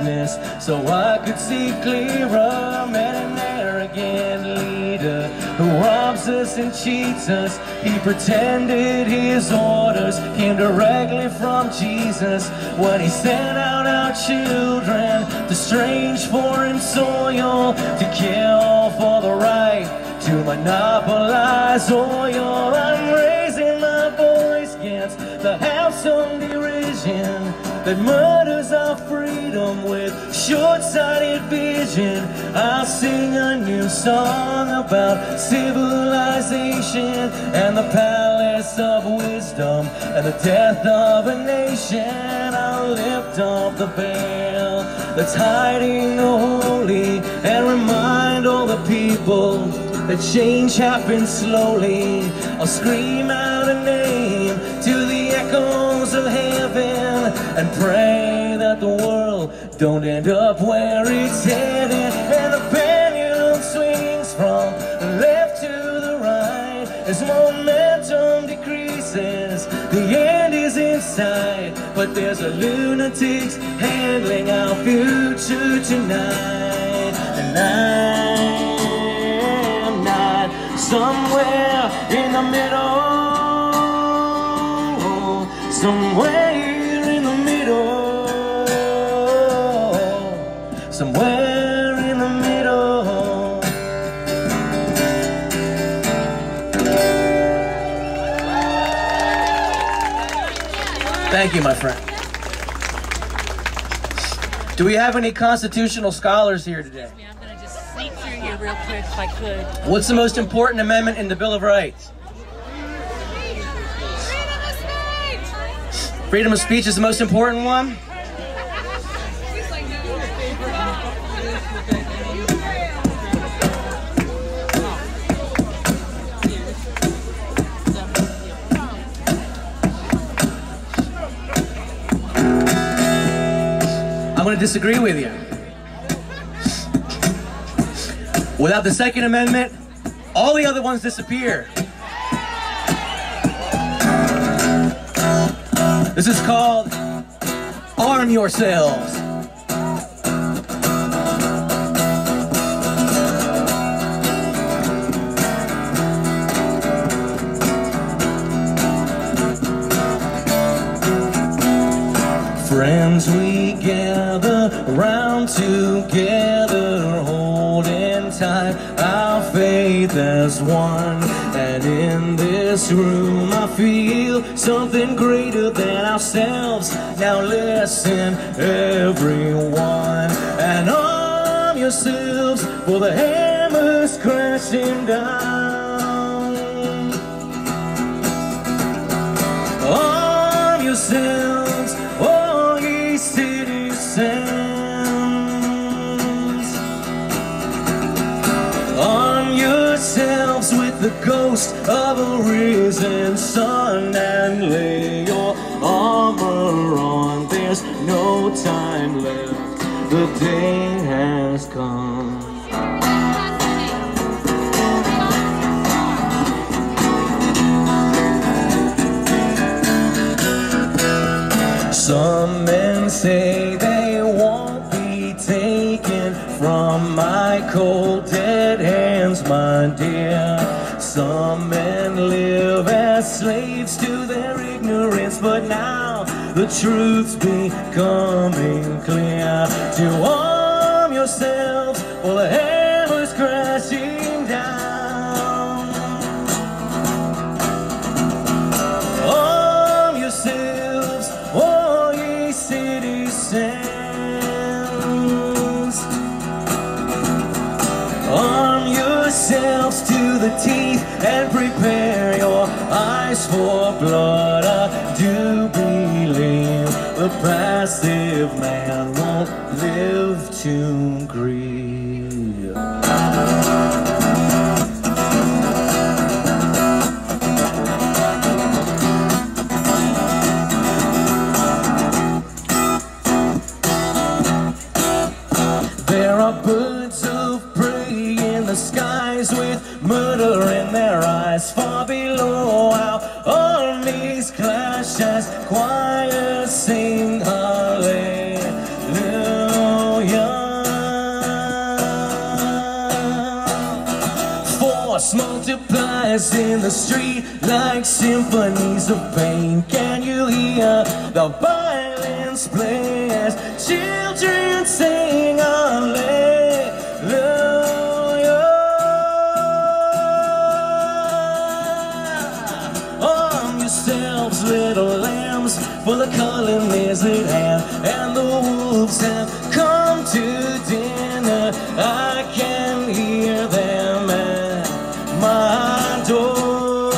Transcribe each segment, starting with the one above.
darkness so I could see clearer. Met an arrogant leader who robs us and cheats us. He pretended his orders came directly from Jesus when he sent out our children to strange foreign soil to kill for the right to monopolize oil. I'm raising my voice against the house of derision that murders our freedom with short-sighted vision. I'll sing a new song about civilization and the palace of wisdom and the death of a nation. I'll lift up the veil that's hiding the holy and remind all the people that change happens slowly. I'll scream out a name to the echoes of heaven and pray that the world don't end up where it's headed. And the pendulum swings from the left to the right as momentum decreases. The end is in sight, but there's a lunatic's handling our future tonight. And I'm not somewhere in the middle, somewhere in the middle, somewhere in the middle. Thank you, my friend. Do we have any constitutional scholars here today? I'm going to just sneak through here real quick if I could. What's the most important amendment in the Bill of Rights? Freedom of speech is the most important one? I'm going to disagree with you. Without the Second Amendment, all the other ones disappear. This is called Arm Yourselves. Friends, we gather round together, holding tight our faith as one. And in this room I feel something greater than ourselves. Now listen, everyone, and arm yourselves for the hammer's crashing down. Arm yourselves, all ye citizens. Arm yourselves with the ghost of a risen sun and lay your armor on. There's no time left, the day has come. Some men say they won't be taken from my cold dead hands, my dear. Some men live as slaves to their ignorance, but now the truth's becoming clear. To arm yourselves for the hammer's crashing down. Arm yourselves, all ye citizens. Arm yourselves to the teeth and prepare your eyes for blood. I do believe the passive man won't live to grieve. There are birds of prey in the skies with murder in their eyes. Far below our armies clash as choirs sing hallelujah. rise in the street like symphonies of pain. Can you hear the violins play as children sing hallelujah? Arm yourselves, little lambs, for the calling is at hand, and the wolves have come to dinner. I can hear them at my door.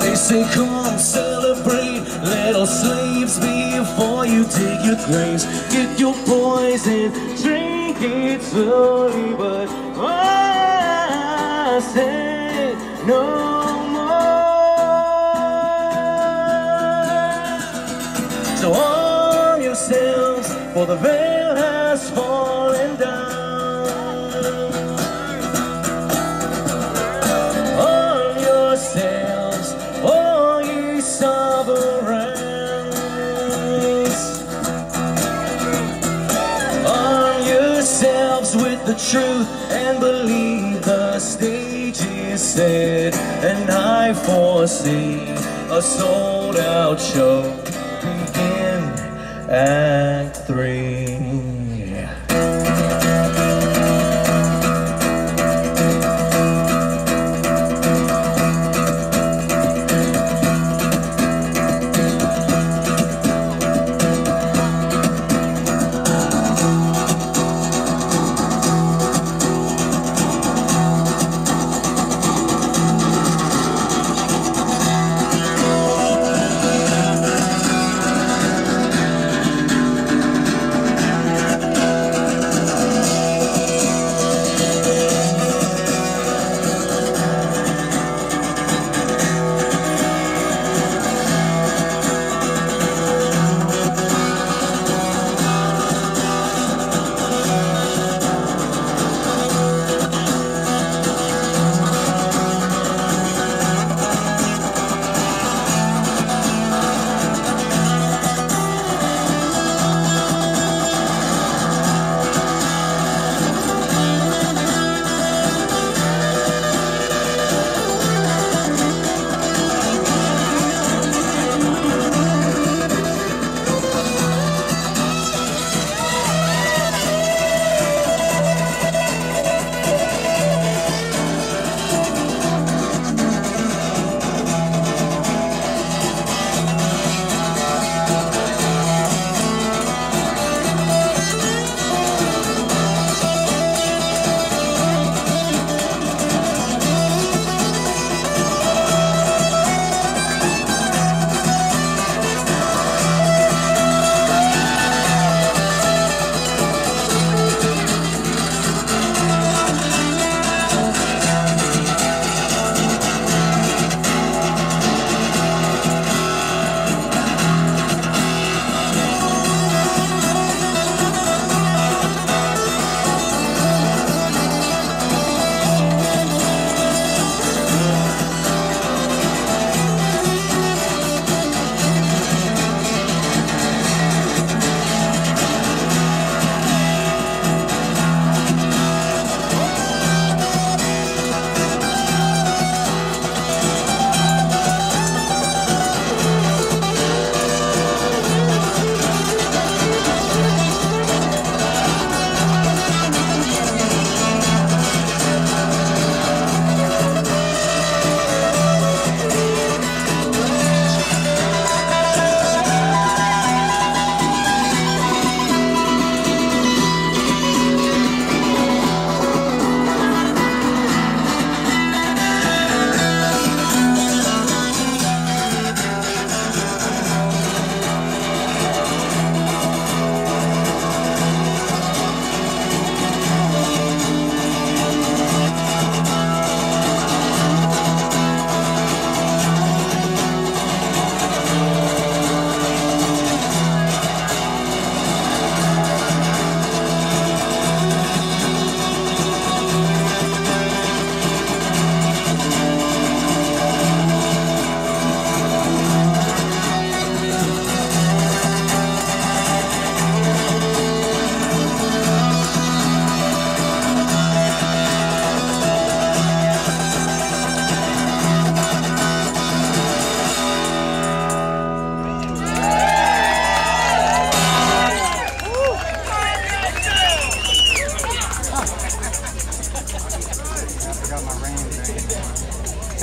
They say, come celebrate, little slaves, before you dig your graves. Get your poison, drink it slowly, but I say no more. So arm yourselves, for the veil has fallen down. Arm yourselves, all ye sovereigns. Arm yourselves with the truth and believe the stage is set. And I foresee a sold-out show begin Act 3.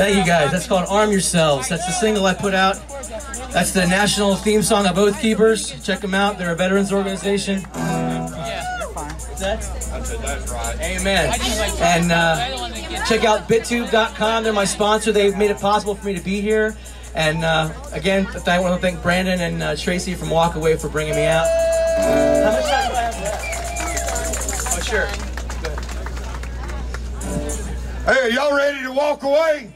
Thank you guys. That's called Arm Yourselves. That's the single I put out. That's the national theme song of Oath Keepers. Check them out. They're a veterans organization. What's that? That's right. Amen. And check out bittube.com. They're my sponsor. They've made it possible for me to be here. And again, I want to thank Brandon and Tracy from Walkaway for bringing me out. How much time do I have left? Oh, sure. Hey, y'all ready to walk away?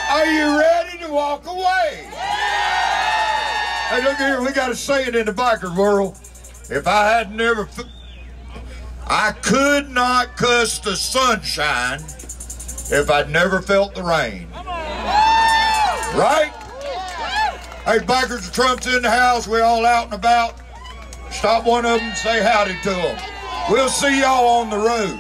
Are you ready to walk away? Hey, look here, we got to say it in the biker world. If I had never, I could not cuss the sunshine if I'd never felt the rain. Right? Hey, bikers and Trumps in the house, we're all out and about. Stop one of them and say howdy to them. We'll see y'all on the road.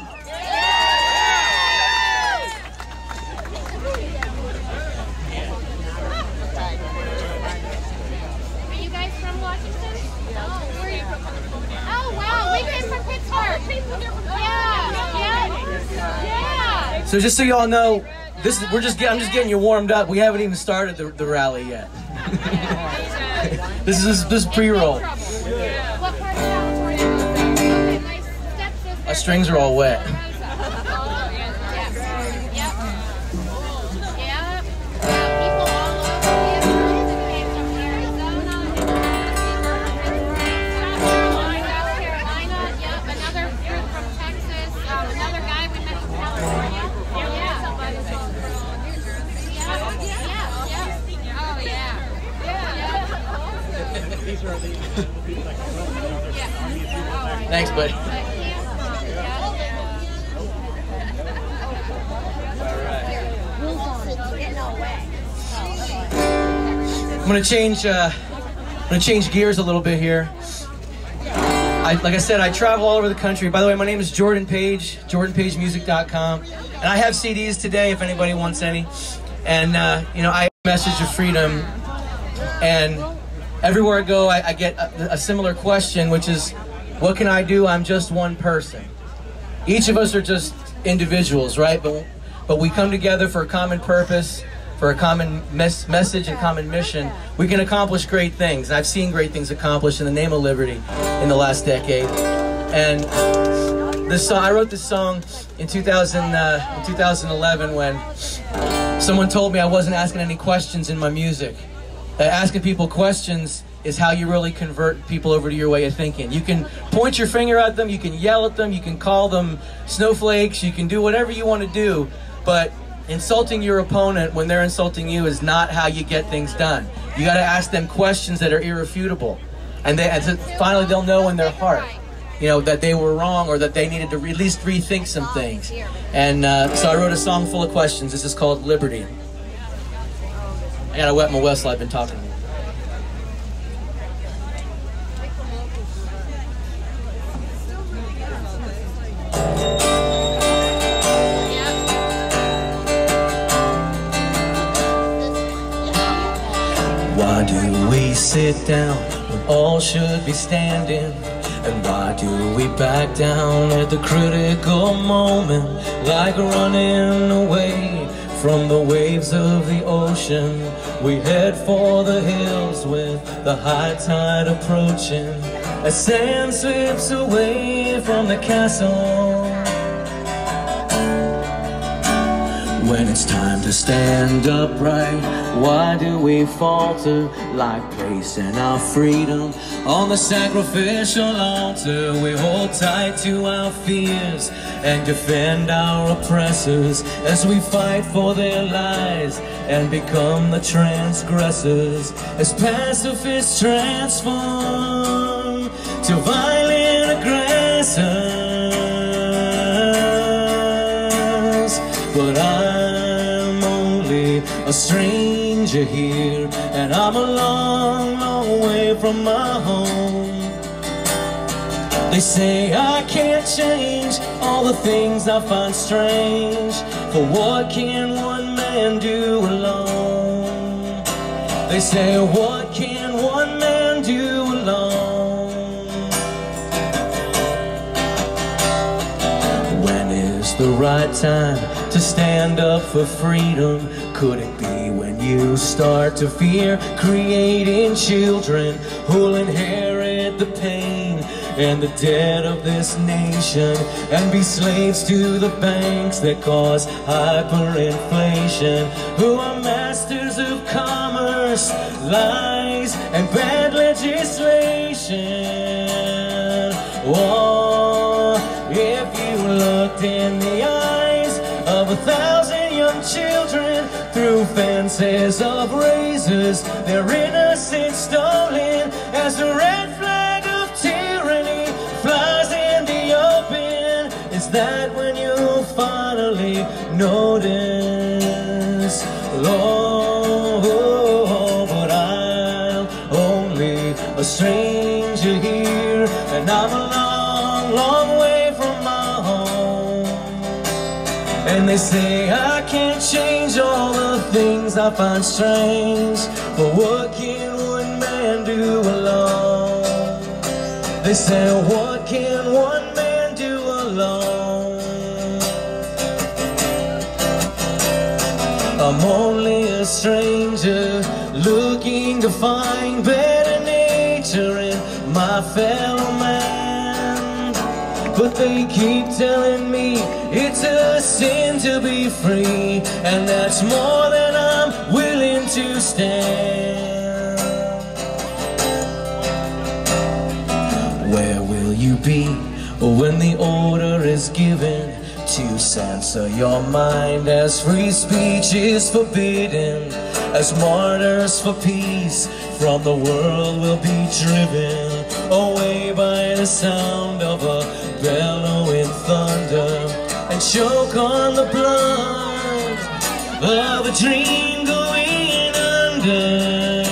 So just so y'all know, I'm just getting you warmed up. We haven't even started the rally yet. This is pre-roll. Our strings are all wet. Thanks, buddy. I'm gonna change gears a little bit here. Like I said, I travel all over the country. By the way, my name is Jordan Page, jordanpagemusic.com, and I have CDs today if anybody wants any. And you know, I have a message of freedom, and everywhere I go, I get a similar question, which is, what can I do? I'm just one person. Each of us are just individuals, right? But we come together for a common purpose, for a common message and common mission. We can accomplish great things. And I've seen great things accomplished in the name of liberty in the last decade. And this song, I wrote this song in 2011 when someone told me I wasn't asking any questions in my music. That asking people questions is how you really convert people over to your way of thinking. You can point your finger at them, you can yell at them, you can call them snowflakes, you can do whatever you want to do, but insulting your opponent when they're insulting you is not how you get things done. You got to ask them questions that are irrefutable, and finally they'll know in their heart, you know, that they were wrong or that they needed to at least rethink some things. And so I wrote a song full of questions. This is called Liberty. I gotta wet my whistle, I've been talking. Why do we sit down when all should be standing? And why do we back down at the critical moment, like running away from the waves of the ocean? We head for the hills with the high tide approaching, as sand slips away from the castle. When it's time to stand upright, why do we falter, like placing our freedom on the sacrificial altar? We hold tight to our fears and defend our oppressors as we fight for their lies and become the transgressors, as pacifists transform to violent aggressors. But I'm only a stranger here, and I'm a long, long way from my home. They say I can't change all the things I find strange, for what can one man do alone? They say, what can one man do alone? When is the right time to stand up for freedom? Could it be when you start to fear creating children who'll inherit the pain and the debt of this nation and be slaves to the banks that cause hyperinflation, who are masters of commerce, lies, and bad legislation? Oh, if you looked in the eyes of 1,000 young children through fences of razors, their innocence stolen as a red flag of tyranny flies in the open, is that when you finally notice? Lord, but I'm only a stranger here, and I'm a long, long way from my home. And they say I can't change all the things I find strange, but what can one man do alone? They say, what can one man do alone? I'm only a stranger looking to find better nature in my fellow man, but they keep telling me it's a sin to be free, and that's more than I'm willing to stand. Where will you be when the order is given to censor your mind, as free speech is forbidden, as martyrs for peace from the world will be driven away by the sound of a bellowing thunder, and choke on the blood of a dream going under,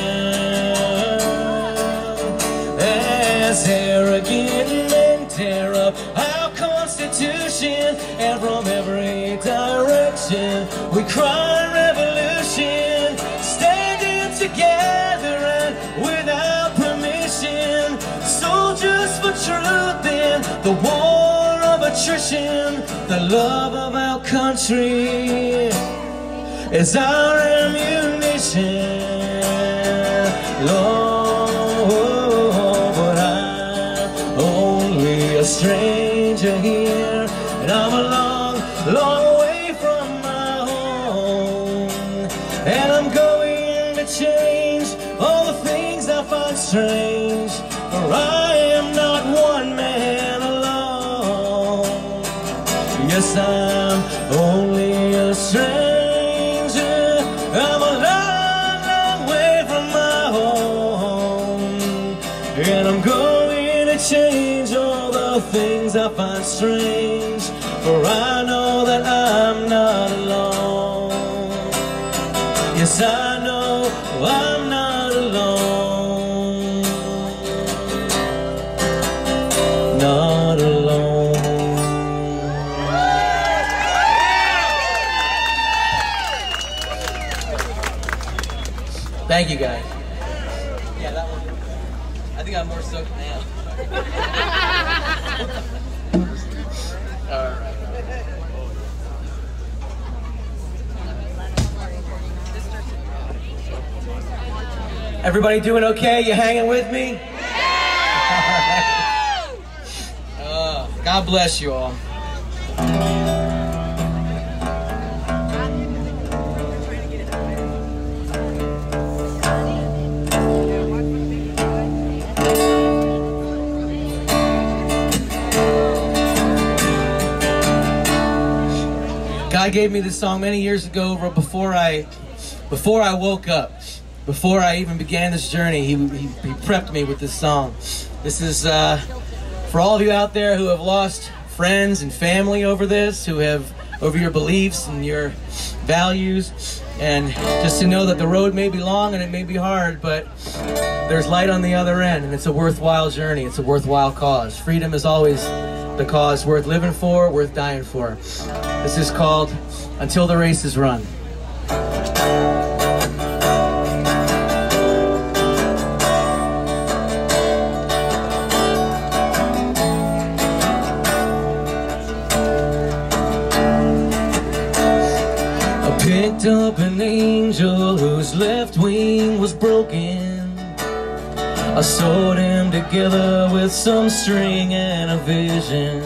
as arrogant men tear up our Constitution, and from every direction we cry revolution, standing together and without permission, soldiers for truth in the war of attrition. The love of our country is our ammunition. Lord, but I'm only a stranger here, and I'm a long, long way from my home, and I'm going to change all the things I find strange, for I am not one man alone. Yes, I'm only a stranger. I'm a long, long way from my home, and I'm going to change all the things I find strange, for I know that I'm not alone. Yes, I know I'm not alone. Not alone. Thank you, guys. Yeah, that one. I think I'm more stoked now. All right. Everybody doing okay? You hanging with me? Yeah! God bless you all. God gave me this song many years ago, before I woke up. Before I even began this journey, he prepped me with this song. This is for all of you out there who have lost friends and family over this, over your beliefs and your values, and just to know that the road may be long and it may be hard, but there's light on the other end, and it's a worthwhile journey. It's a worthwhile cause. Freedom is always the cause worth living for, worth dying for. This is called Until the Race is Run. angel whose left wing was broken. I sewed him together with some string and a vision.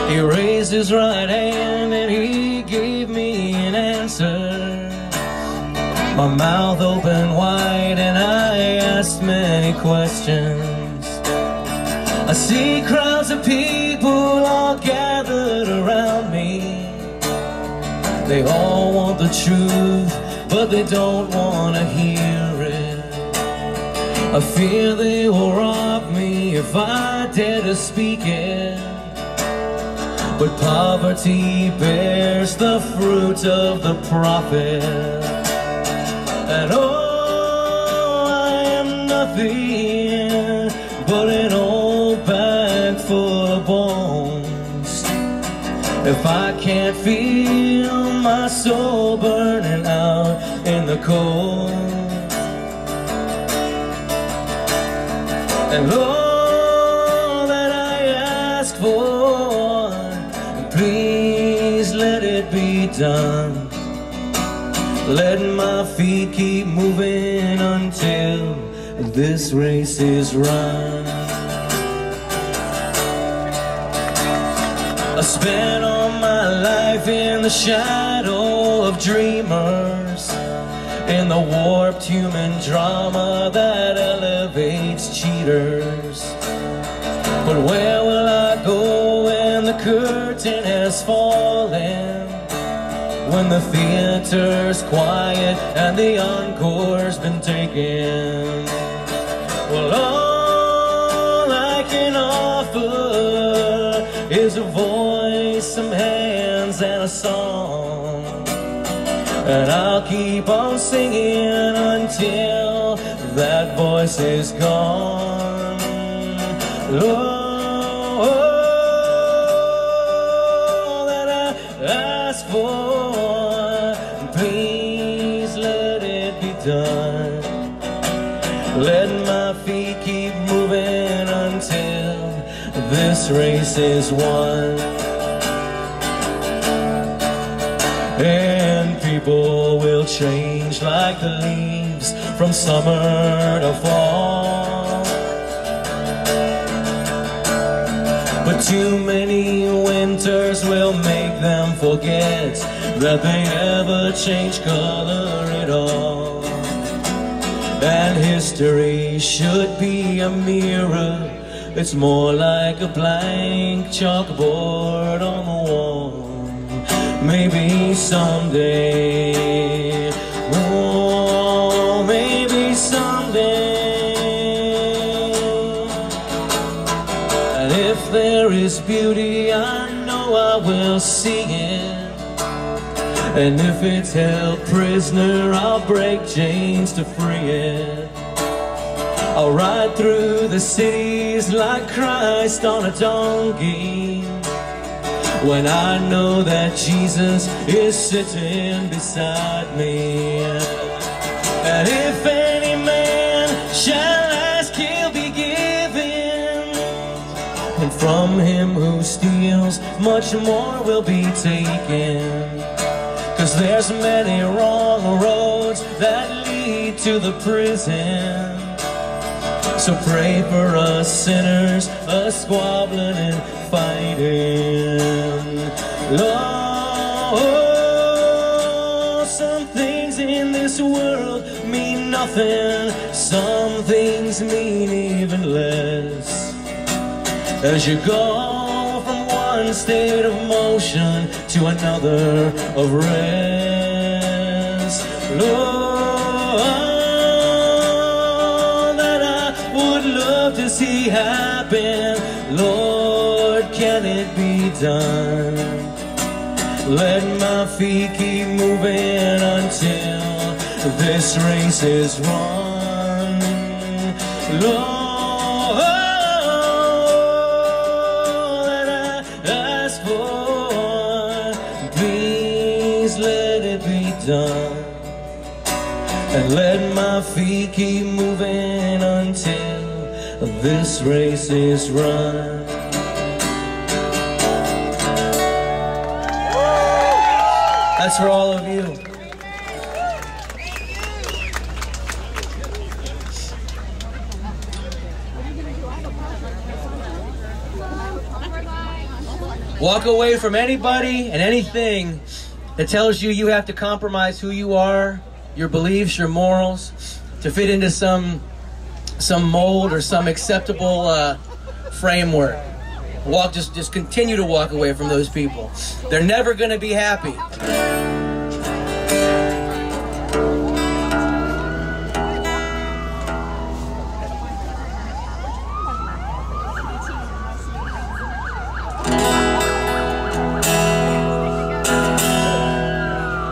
He raised his right hand and he gave me an answer. My mouth opened wide and I asked many questions. I see crowds of people all gathered around me. They all want the truth, but they don't want to hear it. I fear they will rob me if I dare to speak it. But poverty bears the fruit of the prophet. And oh, I am nothing but an old bag full of bones. If I can't feel my soul burning out in the cold, and all that I ask for, please let it be done. Let my feet keep moving until this race is run. I spent all my life in the shadow of dreamers, in the warped human drama that elevates cheaters. But where will I go when the curtain has fallen? When the theater's quiet and the encore's been taken? Well, all I can offer is a voice, some hands, and a song. And I'll keep on singing until that voice is gone. All that I ask for, please let it be done. Let my feet keep moving until this race is won. And people will change like the leaves from summer to fall. But too many winters will make them forget that they ever change color at all. And history should be a mirror. It's more like a blank chalkboard on the wall. Maybe someday, oh, maybe someday. And if there is beauty, I know I will see it. And if it's held prisoner, I'll break chains to free it. I'll ride through the cities like Christ on a donkey, when I know that Jesus is sitting beside me. And if any man shall ask, he'll be given, and from him who steals, much more will be taken. 'Cause there's many wrong roads that lead to the prison. So pray for us sinners, us squabbling and fighting. Lord, some things in this world mean nothing. Some things mean even less. As you go from one state of motion to another of rest, Lord, to see happen, Lord, can it be done? Let my feet keep moving until this race is run. Lord, that I ask for, please let it be done. And let my feet keep moving until this race is run. That's for all of you. Walk away from anybody and anything that tells you you have to compromise who you are, your beliefs, your morals, to fit into some mold or some acceptable framework. Just continue to walk away from those people. They're never going to be happy.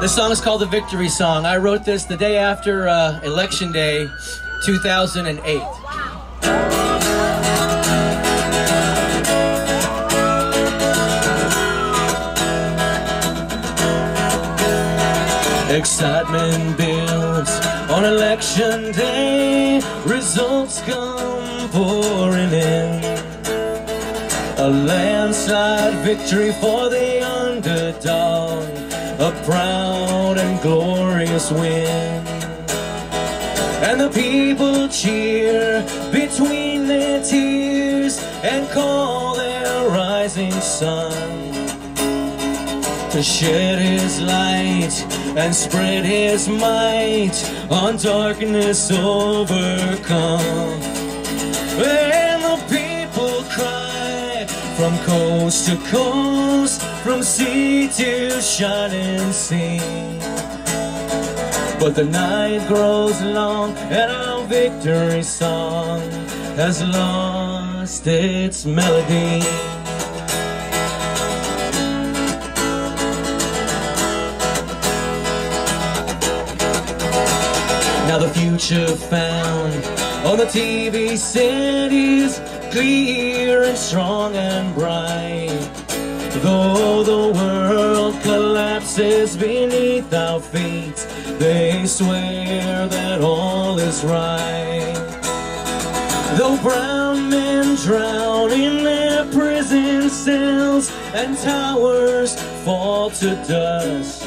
This song is called the Victory Song. I wrote this the day after Election Day 2008. Excitement builds on Election Day. Results come pouring in. A landslide victory for the underdog. A proud and glorious win. And the people cheer between their tears and call their rising sun to shed his light and spread his might on darkness overcome. And the people cry from coast to coast, from sea to shining sea. But the night grows long and our victory song has lost its melody. Now the future found on the TV set is clear and strong and bright. Though the world collapses beneath our feet, they swear that all is right. Though brown men drown in their prison cells and towers fall to dust,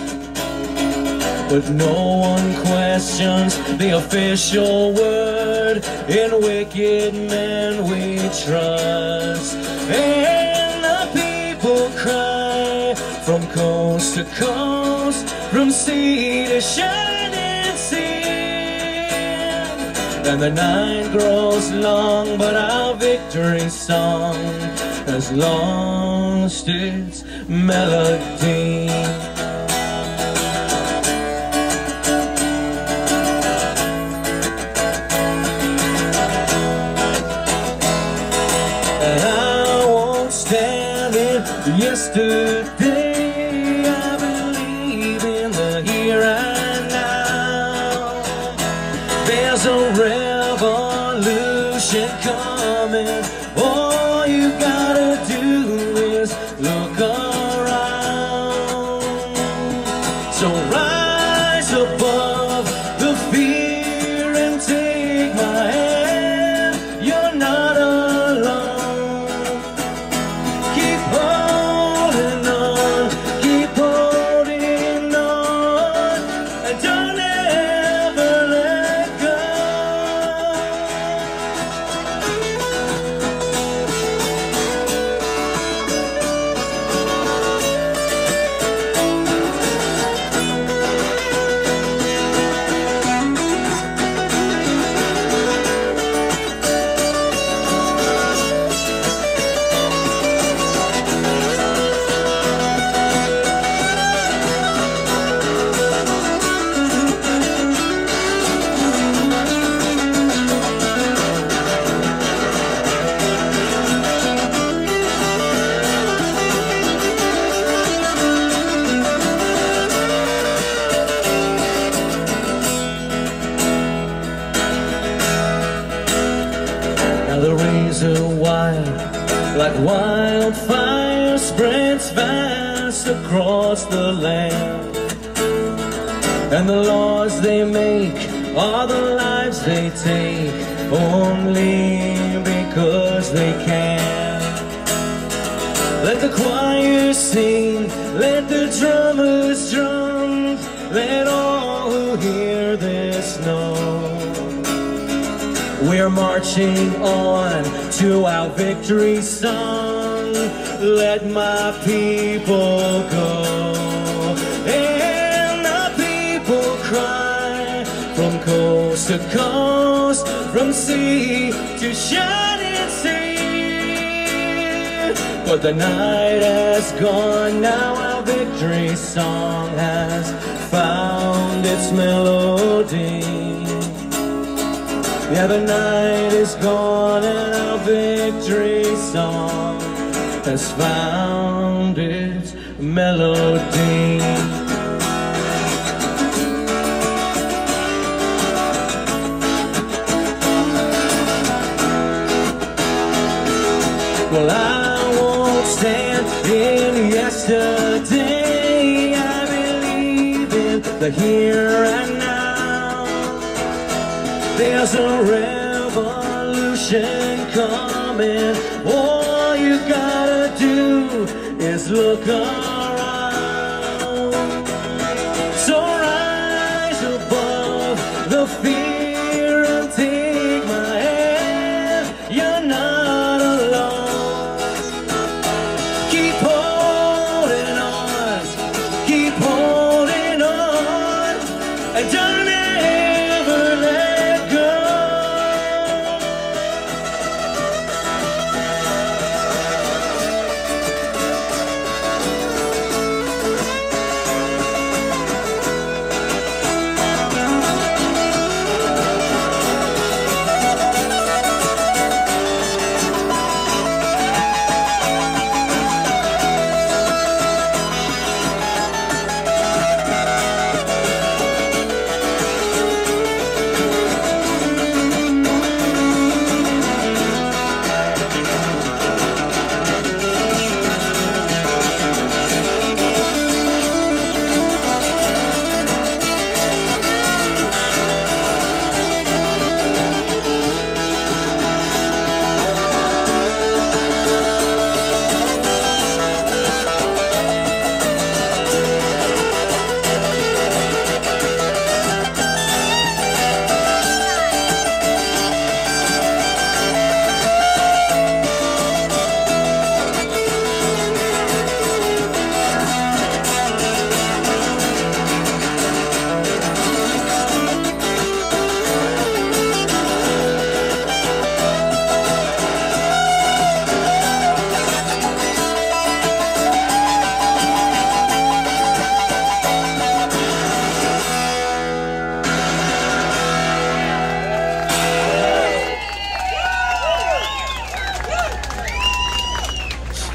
but no one questions the official word. In wicked men we trust. And the people cry from coast to coast, from sea to shining sea. And the night grows long, but our victory song has lost its melody. Yesterday, I believe in the here and now. There's a revolution coming. All you gotta do is look around. So rise above the fear and take my hand. You're not alone. Keep holding on, keep holding on, and don't ever let go. Now the razor wire, like wildfire, spreads fast across the land. And the laws they make are the lives they take, only because they can. Let the choir sing, let the drummers drum, let all who hear this know. We're marching on to our victory song. Let my people go. And the people cry from coast to coast, from sea to shining sea. But the night has gone, now our victory song has found its melody. Yeah, the night is gone and our victory song has found its melody. Well, I won't stand in yesterday. I believe in the here and now. There's a revolution coming. All you gotta do is look around. So rise above the fear and take my hand. You're not alone. Keep holding on, keep holding on, and don't ever let go.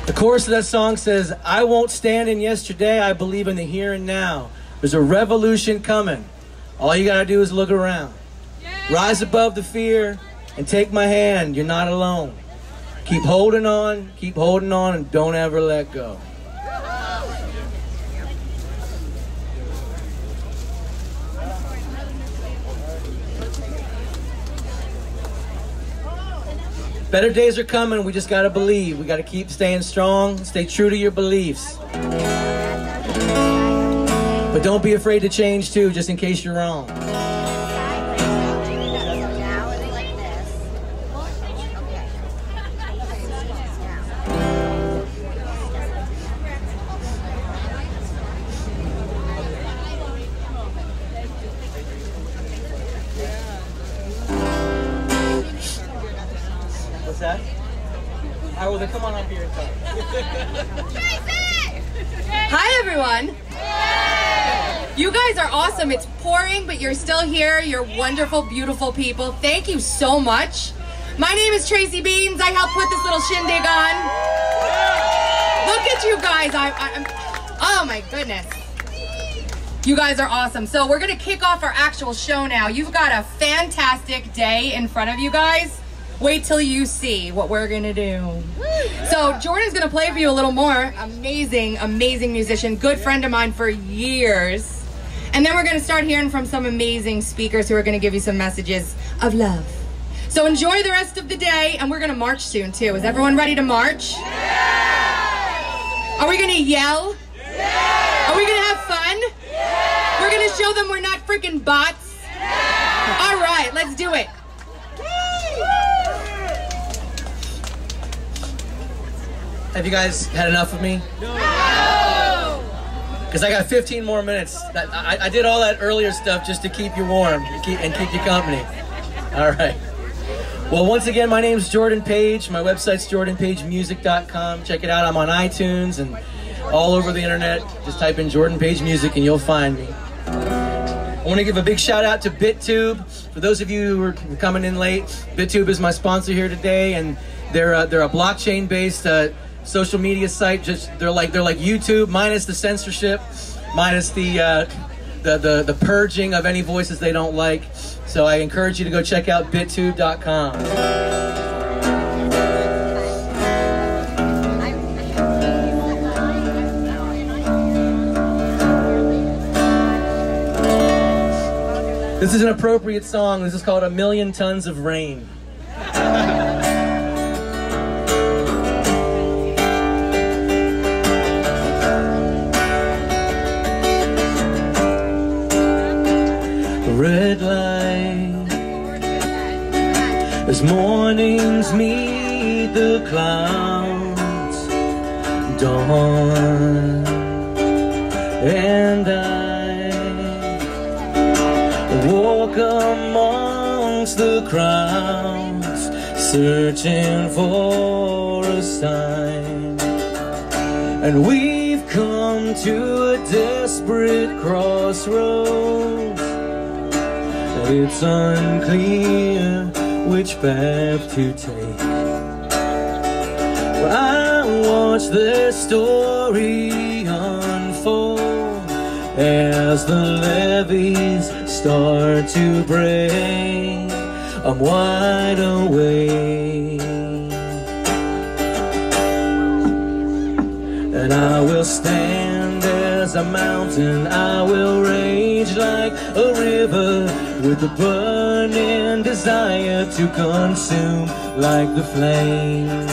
The chorus of that song says, I won't stand in yesterday, I believe in the here and now. There's a revolution coming. All you gotta do is look around. Rise above the fear and take my hand, you're not alone. Keep holding on, and don't ever let go. Better days are coming, we just gotta believe. We gotta keep staying strong, stay true to your beliefs. But don't be afraid to change too, just in case you're wrong. What's that? All right, well then come on up here and talk. Hi everyone. You guys are awesome. It's pouring, but you're still here. You're wonderful, beautiful people. Thank you so much. My name is Tracy Beanz. I helped put this little shindig on. Look at you guys. Oh my goodness. You guys are awesome. So we're gonna kick off our actual show now. You've got a fantastic day in front of you guys. Wait till you see what we're gonna do. So Jordan's gonna play for you a little more. Amazing, amazing musician, good friend of mine for years. And then we're gonna start hearing from some amazing speakers who are gonna give you some messages of love. So enjoy the rest of the day, and we're gonna march soon too. Is everyone ready to march? Yeah! Are we gonna yell? Yeah! Are we gonna have fun? Yeah! We're gonna show them we're not freaking bots? Yeah! All right, let's do it. Have you guys had enough of me? No! Because I got 15 more minutes. I did all that earlier stuff just to keep you warm and keep you company. All right. Well, once again, my name's Jordan Page. My website's jordanpagemusic.com. Check it out. I'm on iTunes and all over the internet. Just type in Jordan Page Music and you'll find me. I want to give a big shout out to BitTube. For those of you who are coming in late, BitTube is my sponsor here today, and they're a blockchain-based social media site. They're like YouTube minus the censorship, minus the purging of any voices they don't like. So I encourage you to go check out bittube.com. This is an appropriate song. This is called A Million Tons of Rain. Red light, as mornings meet the clouds, dawn, and I walk amongst the crowds, searching for a sign. And we've come to a desperate crossroads. It's unclear which path to take. Well, I watch the story unfold as the levees start to break. I'm wide awake, and I will stand as a mountain. I will rage like a river, with a burning desire to consume like the flame,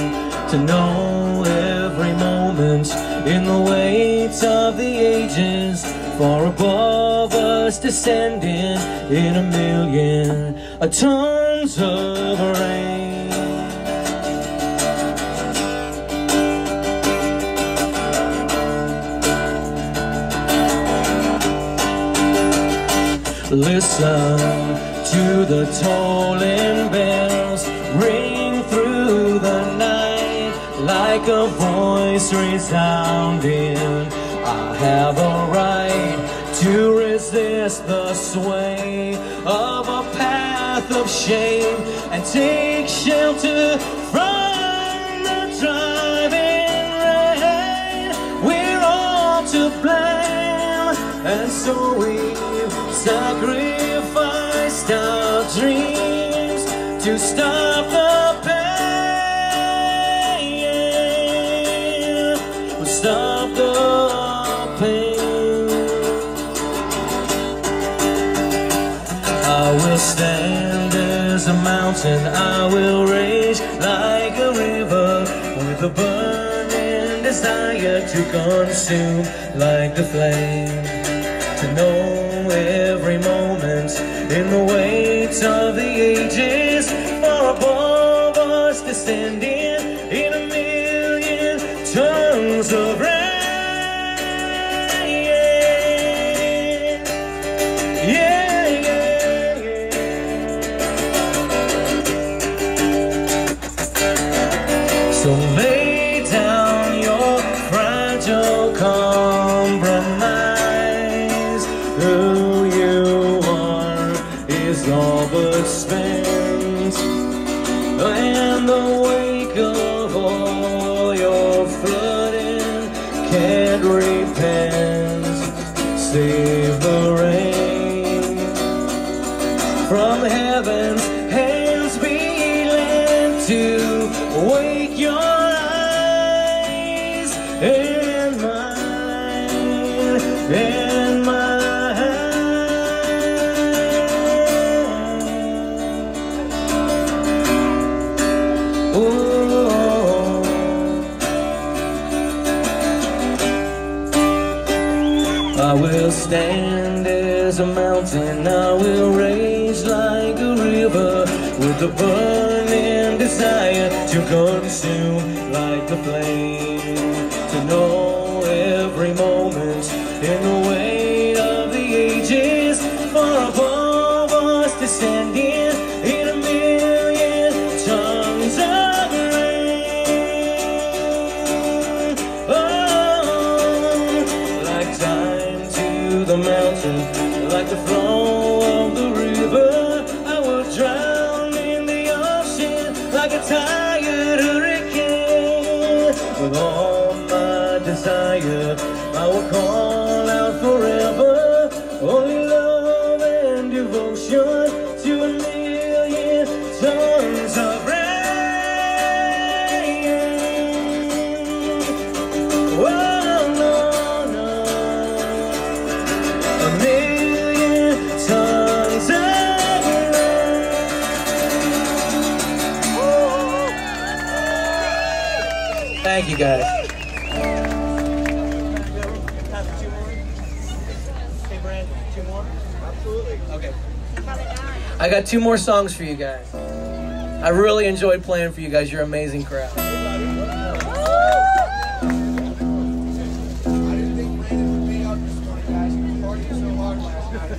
to know every moment in the weight of the ages, far above us descending in a million tons of rain. Listen to the tolling bells ring through the night like a voice resounding. I have a right to resist the sway of a path of shame and take shelter from the driving rain. We're all to blame, and so we've sacrificed our dreams to stop the pain. We'll stop the pain. I will stand as a mountain. I will rage like a river, with a burning desire to consume like the flame, to know every moment in the weight of the ages, far above us descending in a million tons of rain. Yeah, yeah, yeah. So lay down your fragile compromise. Who you are is all but spent, and the wake of all your flooding can't repent. Save the rain from heaven's hands, be lent to wake your eyes and mine and mine. Oh, I will stand as a mountain. I will rage like a river, with a burning desire to to consume like the flame, to know every moment in the weight of the ages, far above us descending in a million tons of rain. Oh, like time to the mountain, like the flow of the river, I will drown in the ocean like a tired hurricane. With all my desire, I will call out forever, only love and devotion to a million tons of rain. Oh, no, no, a million tons of rain. Thank you, guys. I got 2 more songs for you guys. I really enjoyed playing for you guys. You're an amazing crowd. I didn't think Brandon would be up this morning, guys. He was partying so hard last night.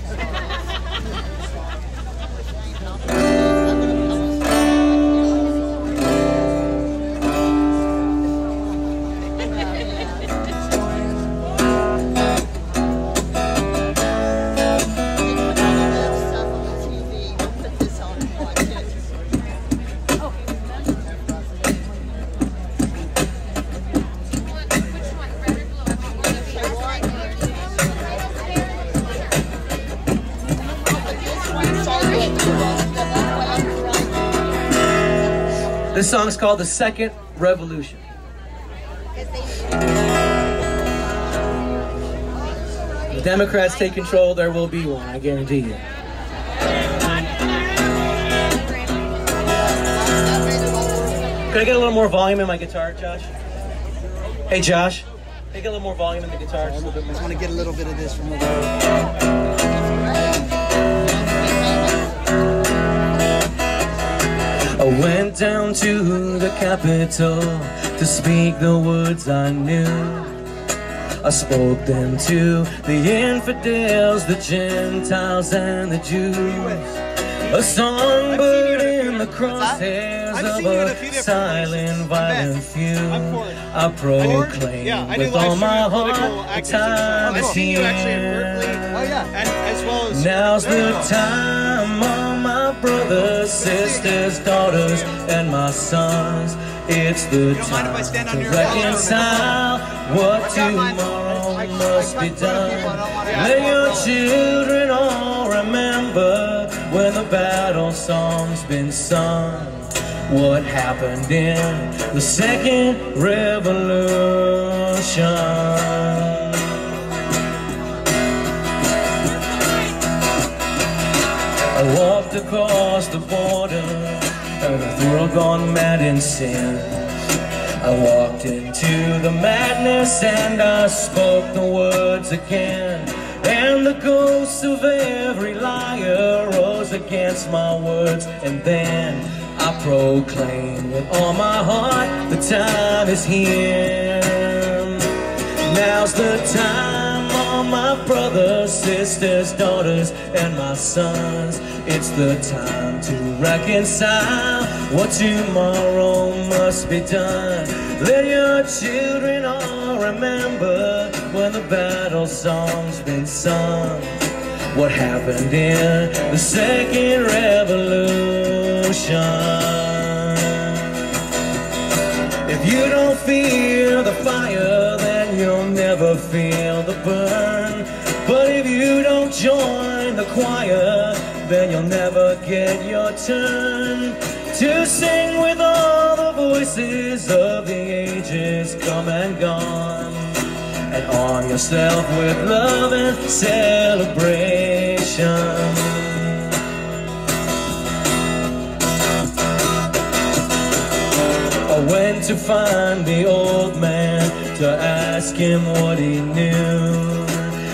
This song's called The Second Revolution. The Democrats take control, there will be one, I guarantee you. Could I get a little more volume in my guitar, Josh? Hey, Josh. Can I get a little more volume in the guitar? Just a little bit more. I want to get a little bit of this from over there. I went down to the Capitol to speak the words I knew. I spoke them to the infidels, the Gentiles, and the Jews. A songbird in the crosshairs of a silent, violent few. I proclaim with all my heart the time is here. Now's the time, all my brothers, sisters, daughters, and my sons. It's the time to reconcile what tomorrow must be done. Let your children all remember when the battle song's been sung. What happened in the second revolution? I walked across the border and I threw a gone mad in sin. I walked into the madness and I spoke the words again. And the ghosts of every liar rose against my words. And then I proclaim with all my heart, the time is here. Now's the time, all my brothers, sisters, daughters, and my sons. It's the time to reconcile what tomorrow must be done. Let your children all remember when the battle song's been sung. What happened in the second revolution? If you don't feel the fire, then you'll never feel the burn. But if you don't join the choir, then you'll never get your turn to sing with all the voices of the ages come and gone. And arm yourself with love and celebration. I went to find the old man to ask him what he knew.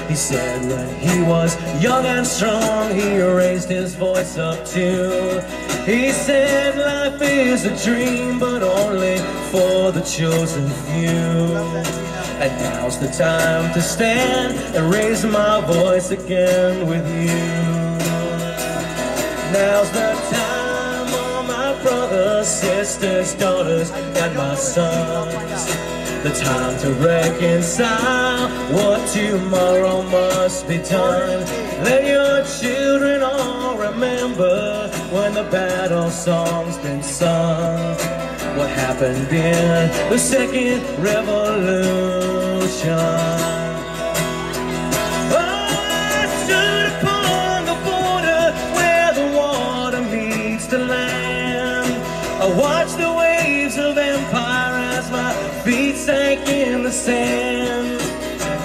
He said when he was young and strong, he raised his voice up too. He said life is a dream, but only for the chosen few. And now's the time to stand and raise my voice again with you. Now's the time, all my brothers, sisters, daughters, and my sons. The time to reconcile what tomorrow must be done. Let your children all remember when the battle song's been sung. What happened in the second revolution. I stood upon the border where the water meets the land. I watched the waves of empire as my feet sank in the sand.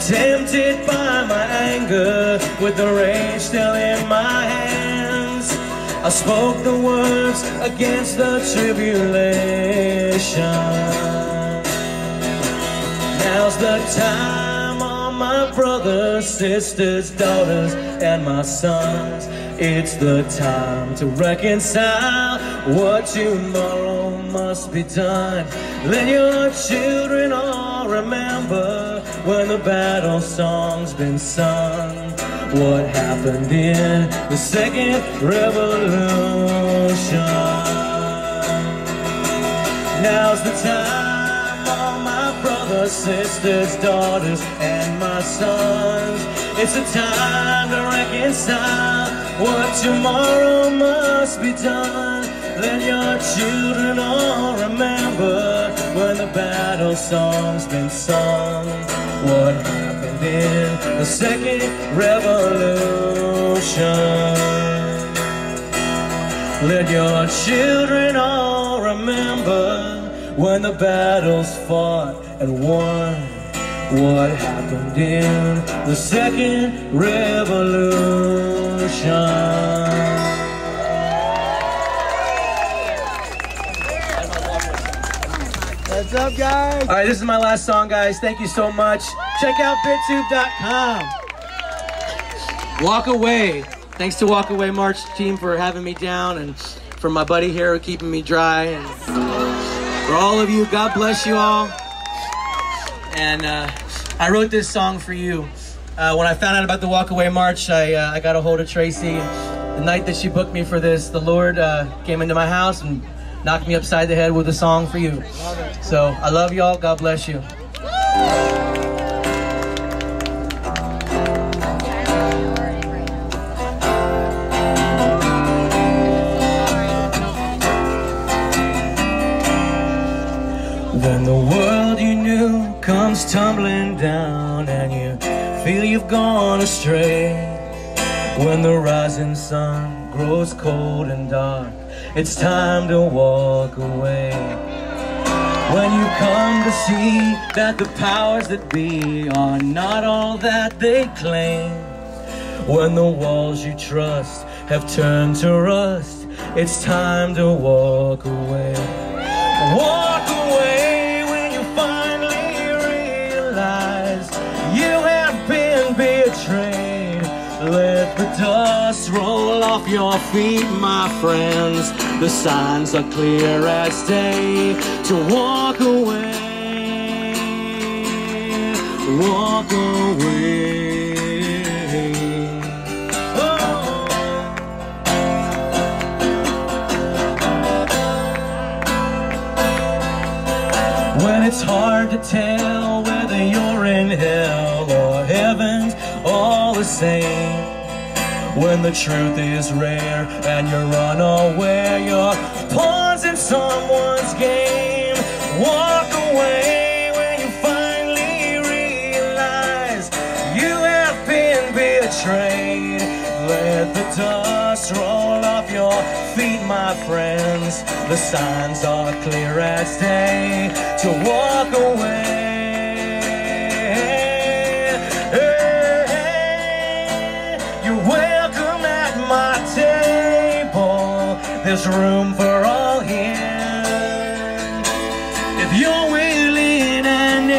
Tempted by my anger with the rage still in my hands, I spoke the words against the tribulation. Now's the time, all my brothers, sisters, daughters, and my sons. It's the time to reconcile what tomorrow must be done. Let your children all remember when the battle song's been sung. What happened in the second revolution. Now's the time, all my brothers, sisters, daughters, and my sons. It's a time to reconcile what tomorrow must be done. Let your children all remember when the battle song's been sung. What happened in the second revolution. Let your children all remember when the battle's fought and won. What happened in the second revolution. What's up, guys? All right, this is my last song, guys. Thank you so much. Check out BitTube.com. Walk Away. Thanks to Walk Away March team for having me down, and for my buddy here keeping me dry, and for all of you, God bless you all. And I wrote this song for you. When I found out about the Walk Away March, I got a hold of Tracy. The night that she booked me for this, the Lord came into my house and knocked me upside the head with a song for you. So I love y'all. God bless you. When the world you knew comes tumbling down and you feel you've gone astray, when the rising sun grows cold and dark, it's time to walk away. When you come to see that the powers that be are not all that they claim, when the walls you trust have turned to rust, it's time to walk away. Walk away when you finally realize you have been betrayed. Let the dust roll off your feet, my friends. The signs are clear as day to walk away. Walk away. When it's hard to tell whether you're in hell or heaven's all the same, when the truth is rare and you're unaware you're pawns in someone's game, walk away when you finally realize you have been betrayed. Let the dust roll off your feet, my friends. The signs are clear as day to walk away. You're welcome at my table. There's room for all here. If you're willing and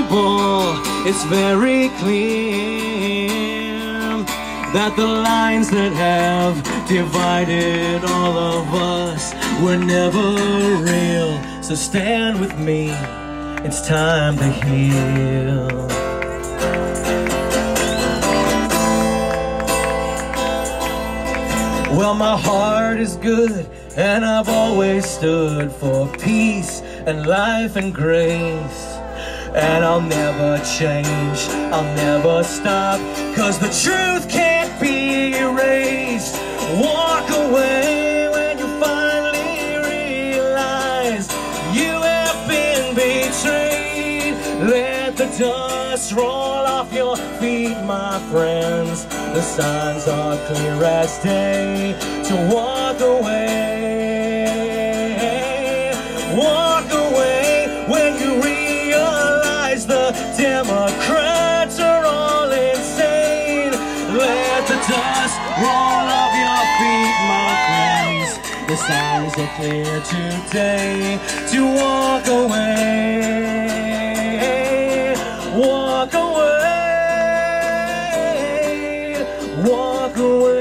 able, it's very clear. that the lines that have divided all of us were never real. So stand with me, it's time to heal. Well, my heart is good, and I've always stood for peace and life and grace. And I'll never change, I'll never stop, 'cause the truth can't be erased. Walk away when you finally realize you have been betrayed. Let the dust roll off your feet, my friends. The signs are clear as day to walk away. Walk away when you realize the Democrats are all insane. Let the dust roll off your feet, my friends. The signs are clear today to walk away. Walk away. Walk away.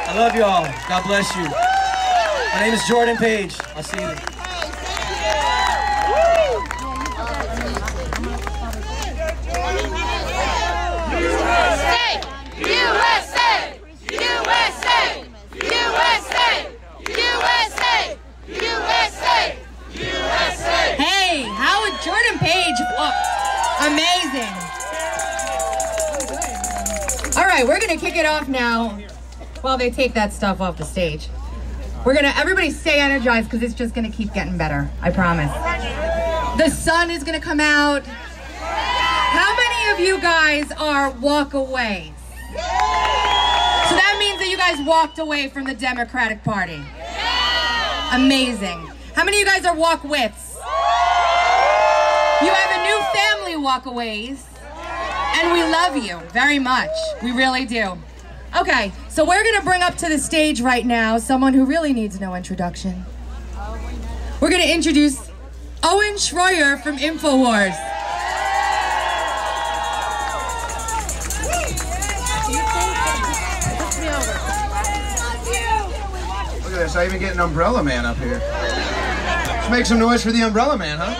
I love you all. God bless you. My name is Jordan Page. I'll see you. Hey, how would Jordan Page look? Amazing. All right, we're gonna kick it off now while they take that stuff off the stage. We're gonna, everybody stay energized because it's just gonna keep getting better, I promise. The sun is gonna come out. How many of you guys are walkaways? So that means that you guys walked away from the Democratic Party. Amazing. How many of you guys are walk-withs? You have a new family walkaways, and we love you very much. We really do. Okay, so we're gonna bring up to the stage right now someone who really needs no introduction. We're gonna introduce Owen Shroyer from InfoWars. Look at this, I even get an Umbrella Man up here. Let's make some noise for the Umbrella Man, huh?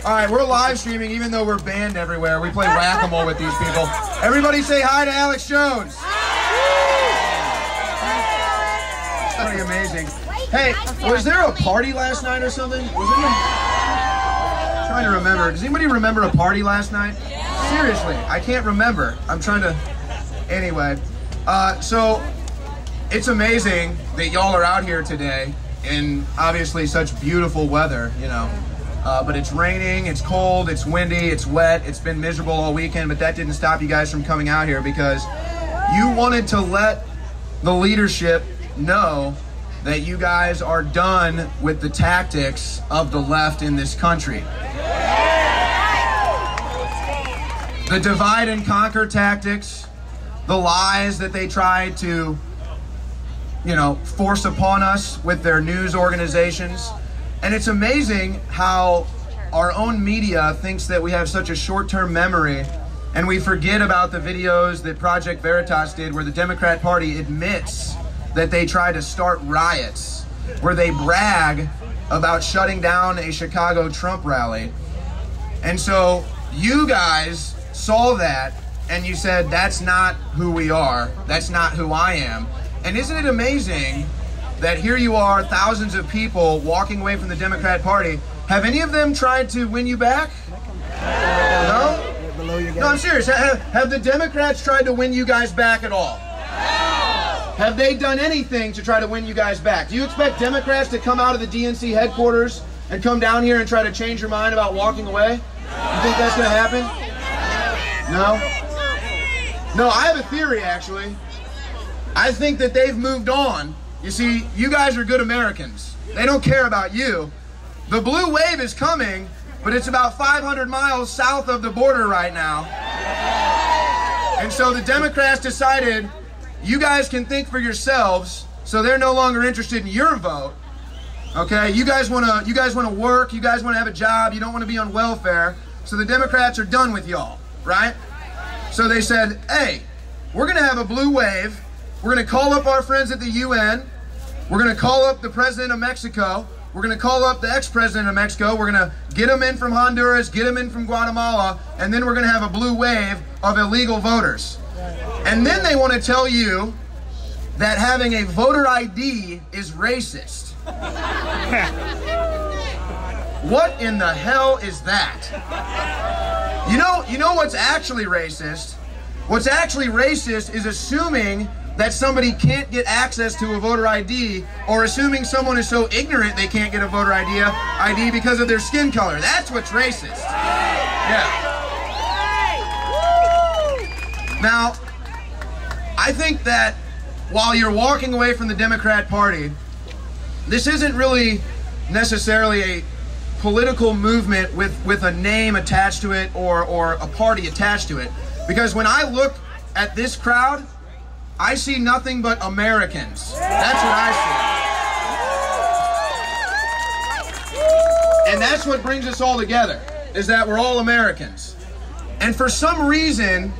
All right, we're live streaming even though we're banned everywhere. We play whack-a-mole with these people. Everybody say hi to Alex Jones. It's pretty amazing. Hey, was there a party last night or something? Was there I'm trying to remember. Does anybody remember a party last night? Seriously, I can't remember. I'm trying to... Anyway, so it's amazing that y'all are out here today in obviously such beautiful weather, you know. But it's raining, it's cold, it's windy, it's wet, it's been miserable all weekend, but that didn't stop you guys from coming out here because you wanted to let the leadership know that you guys are done with the tactics of the left in this country. The divide and conquer tactics, the lies that they tried to, you know, force upon us with their news organizations. And it's amazing how our own media thinks that we have such a short-term memory and we forget about the videos that Project Veritas did where the Democrat Party admits that they try to start riots, where they brag about shutting down a Chicago Trump rally. And so you guys saw that and you said, that's not who we are, that's not who I am. And isn't it amazing that here you are, thousands of people walking away from the Democrat Party. Have any of them tried to win you back? No? No, I'm serious. Have the Democrats tried to win you guys back at all? Have they done anything to try to win you guys back? Do you expect Democrats to come out of the DNC headquarters and come down here and try to change your mind about walking away? You think that's going to happen? No? No, I have a theory, actually. I think that they've moved on. You see, you guys are good Americans. They don't care about you. The blue wave is coming, but it's about 500 miles south of the border right now. And so the Democrats decided, you guys can think for yourselves, so they're no longer interested in your vote. Okay, you guys want to work, you guys want to have a job, you don't want to be on welfare. So the Democrats are done with y'all, right? So they said, hey, we're going to have a blue wave. We're going to call up our friends at the UN. We're going to call up the president of Mexico. We're going to call up the ex-president of Mexico. We're going to get them in from Honduras, get them in from Guatemala, and then we're going to have a blue wave of illegal voters. And then they want to tell you that having a voter ID is racist. What in the hell is that? You know what's actually racist? What's actually racist is assuming that somebody can't get access to a voter ID, or assuming someone is so ignorant they can't get a voter ID because of their skin color. That's what's racist. Yeah. Now, I think that while you're walking away from the Democrat Party, this isn't really necessarily a political movement with a name attached to it or a party attached to it. Because when I look at this crowd, I see nothing but Americans. That's what I see. And that's what brings us all together, is that we're all Americans. And for some reason,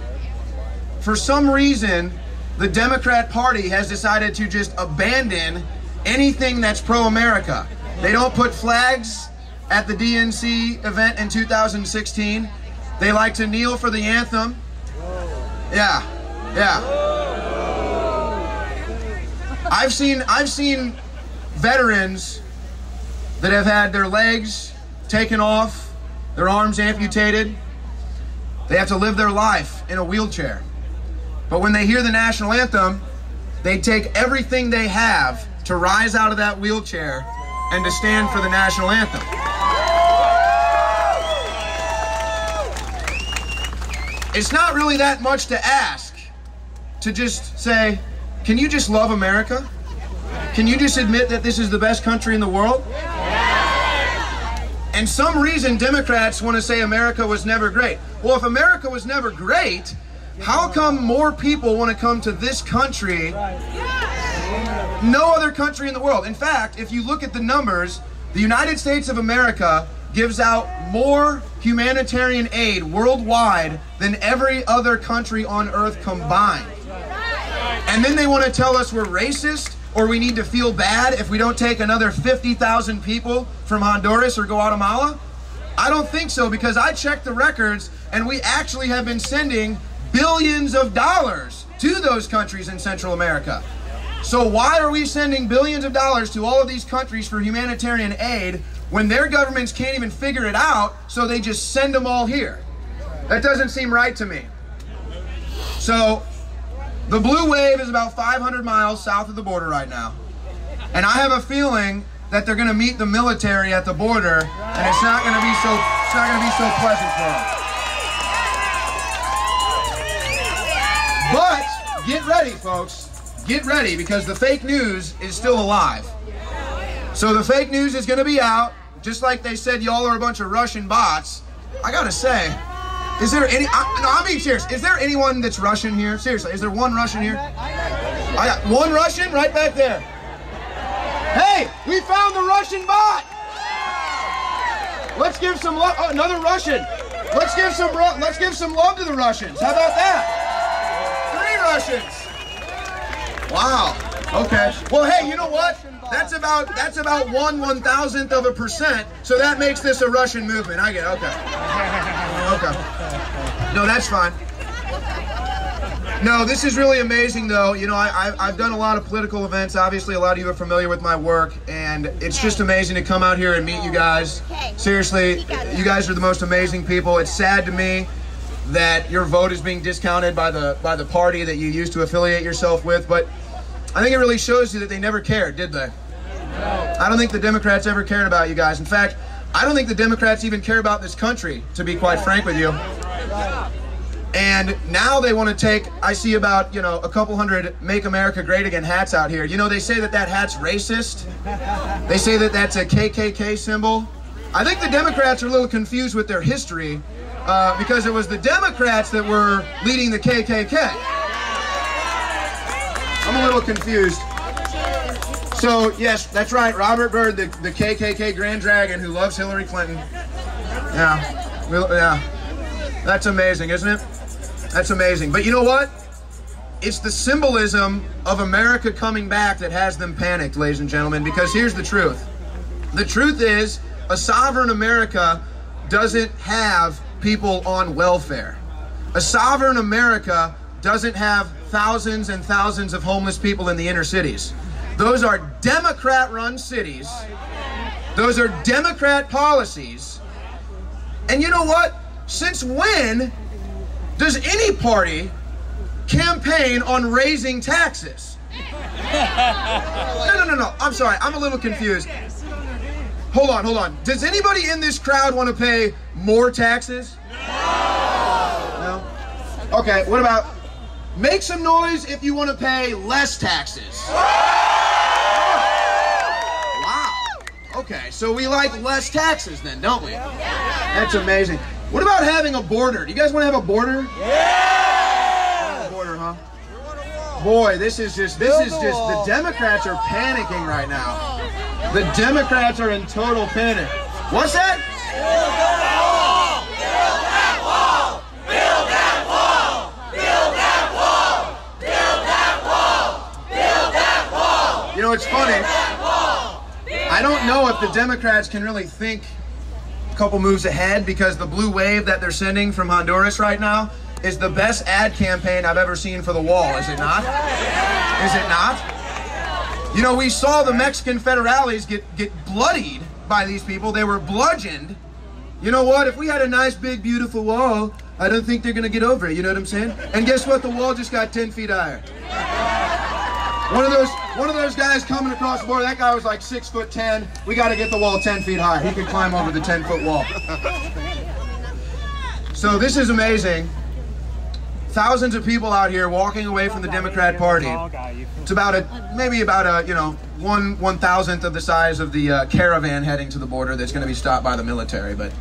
the Democrat Party has decided to just abandon anything that's pro-America. They don't put flags at the DNC event in 2016. They like to kneel for the anthem. Yeah. I've seen veterans that have had their legs taken off, their arms amputated. They have to live their life in a wheelchair. But when they hear the national anthem, they take everything they have to rise out of that wheelchair and to stand for the national anthem. It's not really that much to ask to just say, can you just love America? Can you just admit that this is the best country in the world? And some reason Democrats want to say America was never great. Well, if America was never great, how come more people want to come to this country? No other country in the world. In fact, if you look at the numbers, the United States of America gives out more humanitarian aid worldwide than every other country on earth combined. And then they want to tell us we're racist, or we need to feel bad if we don't take another 50,000 people from Honduras or Guatemala? I don't think so, because I checked the records and we actually have been sending billions of dollars to those countries in Central America. So why are we sending billions of dollars to all of these countries for humanitarian aid when their governments can't even figure it out, so they just send them all here? That doesn't seem right to me. So the blue wave is about 500 miles south of the border right now. And I have a feeling that they're going to meet the military at the border, and it's not going to be so pleasant for them. But get ready, folks. Get ready, because the fake news is still alive. So the fake news is going to be out, just like they said y'all are a bunch of Russian bots. I got to say, is there any, no, I'm being serious. Is there anyone that's Russian here? Seriously, is there one Russian here? I got one Russian right back there. Hey, we found the Russian bot. Let's give some love. Oh, another Russian. Let's give some love to the Russians. How about that? 3 Russians. Wow. Okay. Well, hey, you know what? That's about 1/1000th of a percent. So that makes this a Russian movement. I get it. Okay. Okay. No, that's fine. No, this is really amazing, though. You know, I've done a lot of political events. Obviously, a lot of you are familiar with my work, and it's just amazing to come out here and meet you guys. Seriously, you guys are the most amazing people. It's sad to me that your vote is being discounted by the party that you used to affiliate yourself with, but I think it really shows you that they never cared, did they? I don't think the Democrats ever cared about you guys. In fact, I don't think the Democrats even care about this country, to be quite frank with you. And now they want to take, I see about, a couple hundred Make America Great Again hats out here. You know, they say that hat's racist. They say that that's a KKK symbol. I think the Democrats are a little confused with their history because it was the Democrats that were leading the KKK. I'm a little confused. So, yes, that's right. Robert Byrd, the KKK Grand Dragon who loves Hillary Clinton. Yeah. Yeah. That's amazing, isn't it? That's amazing. But you know what? It's the symbolism of America coming back that has them panicked, ladies and gentlemen, because here's the truth. The truth is, a sovereign America doesn't have people on welfare. A sovereign America doesn't have thousands and thousands of homeless people in the inner cities. Those are Democrat-run cities. Those are Democrat policies. And you know what? Since when does any party campaign on raising taxes? No. I'm sorry. I'm a little confused. Hold on. Does anybody in this crowd want to pay more taxes? No? Okay, what about make some noise if you want to pay less taxes? Wow. Okay, so we like less taxes then, don't we? That's amazing. What about having a border? Do you guys want to have a border? Yeah! Border, huh? Boy, this is just the Democrats are panicking right now. The Democrats are in total panic. What's that? Build that wall! Build that wall! Build that wall! Build that wall! Build that wall! Build that wall! You know, it's funny. I don't know if the Democrats can really think a couple moves ahead, because the blue wave that they're sending from Honduras right now is the best ad campaign I've ever seen for the wall, is it not? Is it not? You know, we saw the Mexican federales get bloodied by these people. They were bludgeoned. You know what? If we had a nice, big, beautiful wall, I don't think they're going to get over it. You know what I'm saying? And guess what? The wall just got 10 feet higher. One of those guys coming across the border, that guy was like 6'10". We got to get the wall 10 feet high. He could climb over the 10-foot wall. So this is amazing. Thousands of people out here walking away from the Democrat Party. It's about maybe about a 1/1000th of the size of the caravan heading to the border that's going to be stopped by the military. But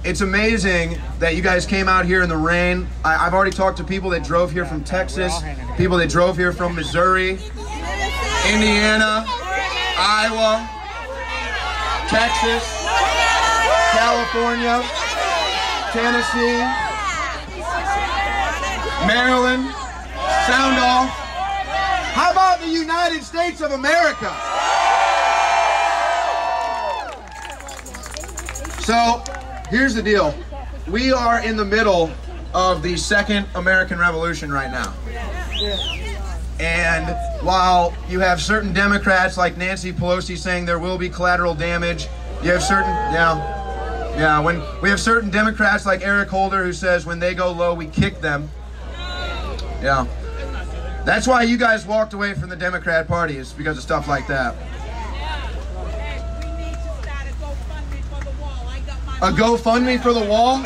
it's amazing that you guys came out here in the rain. I've already talked to people that drove here from Texas, people that drove here from Missouri, Indiana, Iowa, Texas, California, Tennessee, Maryland, sound off. How about the United States of America? So, here's the deal. We are in the middle of the Second American Revolution right now. And while you have certain Democrats like Nancy Pelosi saying there will be collateral damage, you have certain, when we have certain Democrats like Eric Holder who says when they go low, we kick them. Yeah. That's why you guys walked away from the Democrat Party, is because of stuff like that. A GoFundMe for the wall?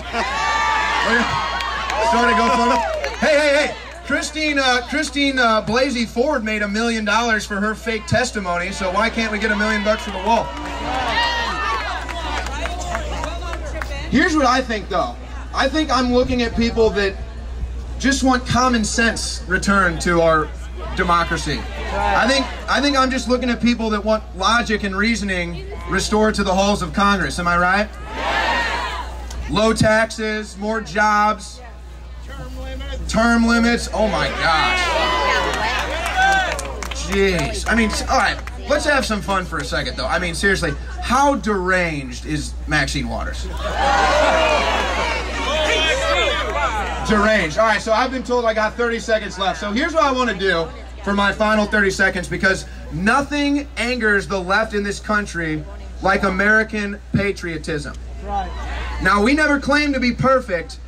Start a GoFundMe? Hey. Christine Blasey Ford made $1 million for her fake testimony, so why can't we get $1 million for the wall? Here's what I think, though. I think I'm looking at people that just want common sense returned to our democracy. I think I'm just looking at people that want logic and reasoning restored to the halls of Congress. Am I right? Low taxes, more jobs, term limits. Oh my gosh. Jeez. I mean, all right, let's have some fun for a second, though. I mean, seriously, how deranged is Maxine Waters? Deranged. All right, so I've been told I got 30 seconds left. So here's what I want to do for my final 30 seconds, because nothing angers the left in this country like American patriotism. Right. Now, we never claim to be perfect,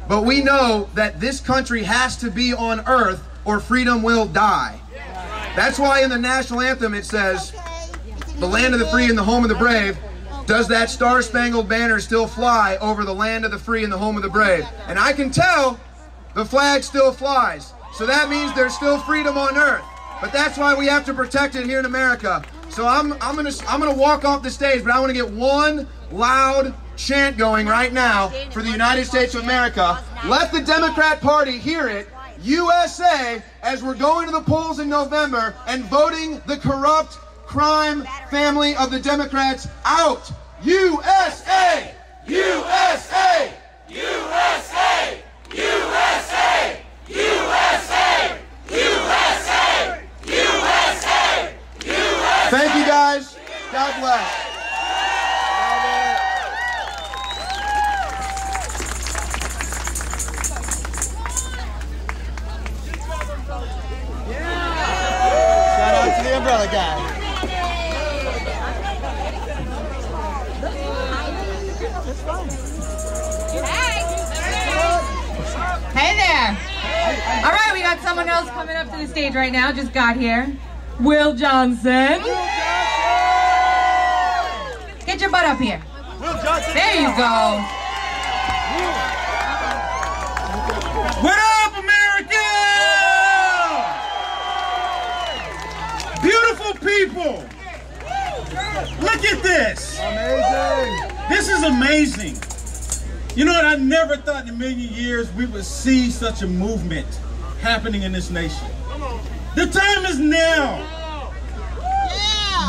but we know that this country has to be on earth or freedom will die. That's why in the national anthem it says, "The land of the free and the home of the brave. Does that star-spangled banner still fly over the land of the free and the home of the brave?" And I can tell the flag still flies. So that means there's still freedom on earth. But that's why we have to protect it here in America. So I'm gonna walk off the stage, but I want to get one loud chant going right now for the United States of America. Let the Democrat Party hear it. USA, as we're going to the polls in November and voting the corrupt, crime family of the Democrats out. USA! USA! USA! USA! USA! USA! USA! USA! Thank you guys. God bless. Shout out to the umbrella guy. Hey there. All right, we got someone else coming up to the stage right now. Just got here. Will Johnson. Get your butt up here. There you go. What up, America? Beautiful people. Look at this. Amazing. This is amazing. You know what? I never thought in a million years we would see such a movement happening in this nation. The time is now.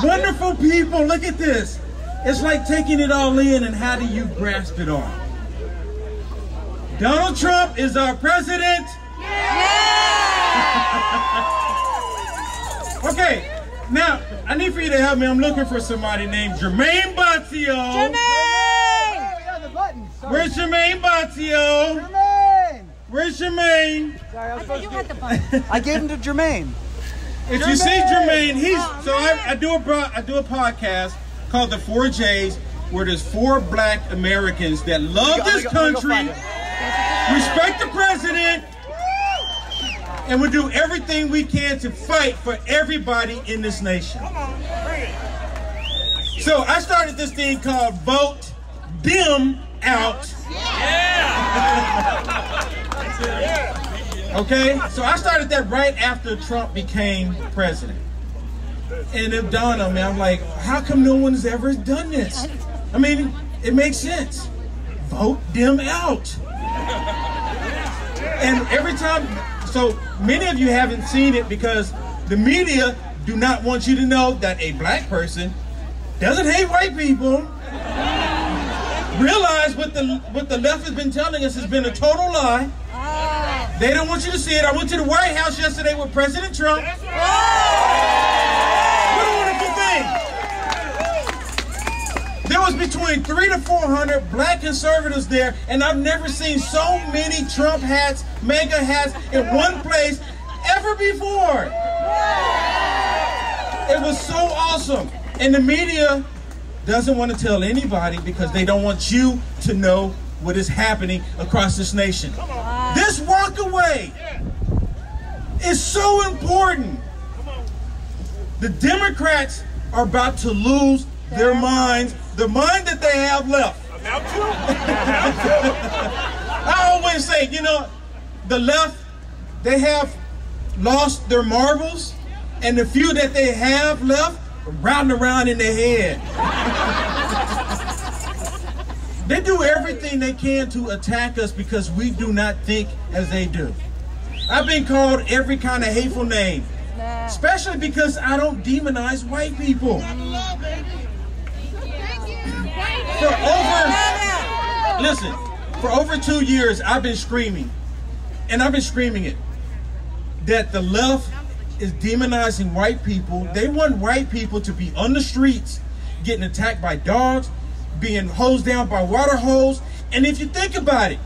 Wonderful people, look at this. It's like taking it all in, and how do you grasp it all? Donald Trump is our president. Okay, now I need for you to help me. I'm looking for somebody named Jermaine Battio. Where's Jermaine Battio? Jermaine! Where's Jermaine? Sorry, I was supposed to. I gave him to Jermaine. If you see Jermaine, I do a podcast called The 4 J's, where there's 4 black Americans that love this country, respect the president, and we do everything we can to fight for everybody in this nation. So I started this thing called Vote Them Out. Okay, so I started that right after Trump became president. And it dawned on me, I'm like, how come no one's ever done this? I mean, it makes sense. Vote them out. And every time, so many of you haven't seen it because the media do not want you to know that a black person doesn't hate white people. Realize what the left has been telling us has been a total lie. They don't want you to see it. I went to the White House yesterday with President Trump. What a wonderful thing. There was between 300 to 400 black conservatives there, and I've never seen so many Trump hats, MAGA hats in one place ever before. It was so awesome. And the media doesn't want to tell anybody because they don't want you to know what is happening across this nation. This walk away is so important. The Democrats are about to lose their minds, the mind that they have left. I always say, you know, the left, they have lost their marbles, and the few that they have left are routing around in their head. They do everything they can to attack us because we do not think as they do. I've been called every kind of hateful name, especially because I don't demonize white people. For over 2 years, I've been screaming, and I've been screaming it, that the left is demonizing white people. They want white people to be on the streets, getting attacked by dogs, being hosed down by water holes. And if you think about it,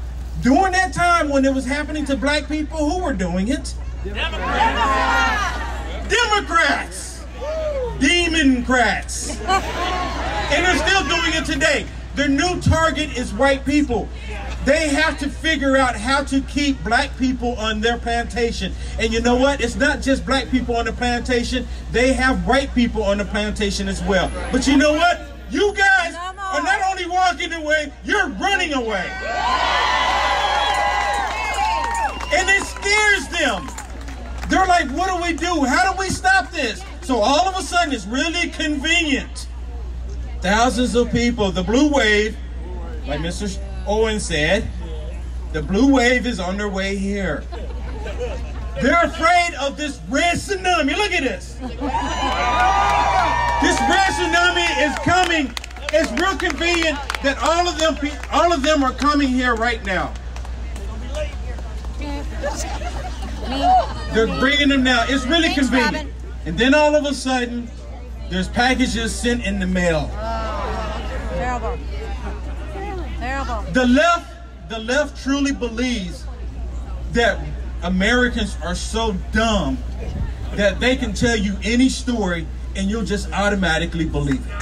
during that time when it was happening to black people, who were doing it? Democrats! Demon-crats! And they're still doing it today. Their new target is white people. They have to figure out how to keep black people on their plantation. And you know what? It's not just black people on the plantation. They have white people on the plantation as well. But you know what? You guys are not only walking away, you're running away. And it scares them. They're like, what do we do? How do we stop this? So all of a sudden, it's really convenient. Thousands of people, the blue wave, like Mr. Owen said, the blue wave is on their way here. They're afraid of this red tsunami. Look at this. This red tsunami is coming. It's real convenient that all of them are coming here right now. They're bringing them now. It's really convenient. And then all of a sudden, there's packages sent in the mail. Terrible. Terrible. The left truly believes that Americans are so dumb that they can tell you any story and you'll just automatically believe it.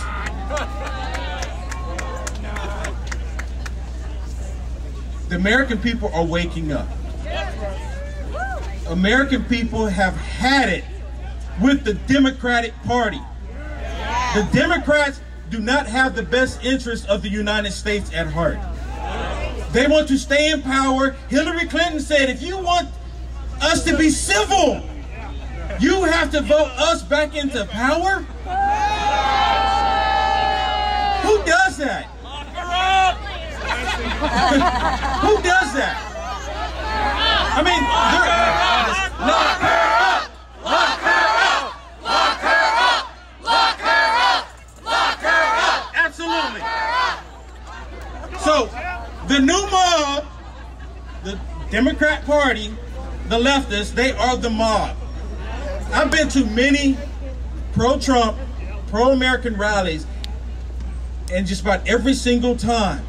The American people are waking up. American people have had it with the Democratic Party. The Democrats do not have the best interests of the United States at heart. They want to stay in power. Hillary Clinton said, if you want us to be civil, you have to vote us back into power? Who does that? Who does that? I mean, lock her up! Lock her up! Lock her up! Lock her up! Lock her up! Absolutely. So, the new mob, the Democrat Party, the leftists, they are the mob. I've been to many pro-Trump, pro-American rallies, and just about every single time,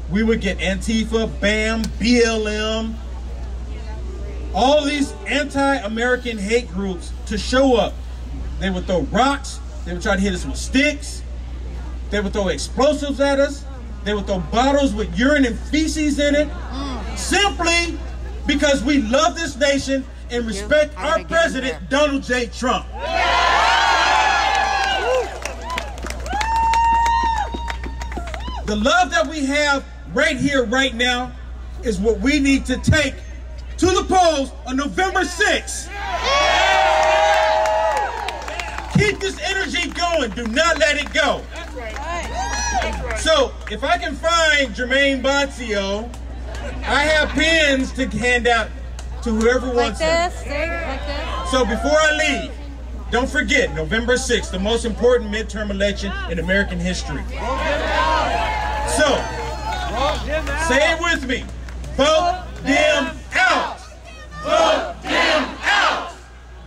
we would get Antifa, BAM, BLM, all these anti-American hate groups to show up. They would throw rocks, they would try to hit us with sticks, they would throw explosives at us, they would throw bottles with urine and feces in it, simply because we love this nation and respect our president, Donald J. Trump. The love that we have right here, right now, is what we need to take to the polls on November 6th. Keep this energy going. Do not let it go. That's right. So, if I can find Jermaine Boncio, I have pens to hand out to whoever wants them. Like this. So before I leave, don't forget, November 6th, the most important midterm election in American history. So, say it with me. Vote them out. Vote them out.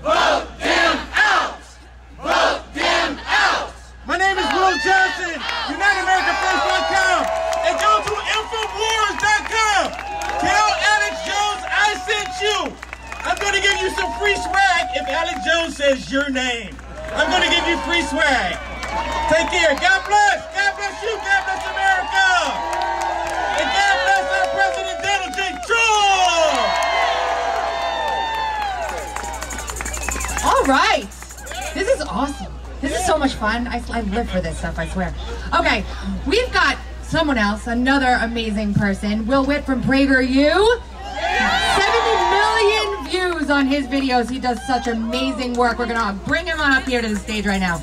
Vote them out. Vote them out. My name is Will Johnson, UnitedAmericaFirst.com, and go to Infowars.com. Tell Alex Jones I sent you. I'm going to give you some free swag if Alex Jones says your name. I'm going to give you free swag. Take care. God bless. God bless you. God bless America. And God bless our President Donald J. Trump. All right. This is awesome. This is so much fun. I live for this stuff, I swear. Okay, we've got someone else, another amazing person. Will Witt from PragerU. 70 million views on his videos. He does such amazing work. We're gonna bring him on up here to the stage right now.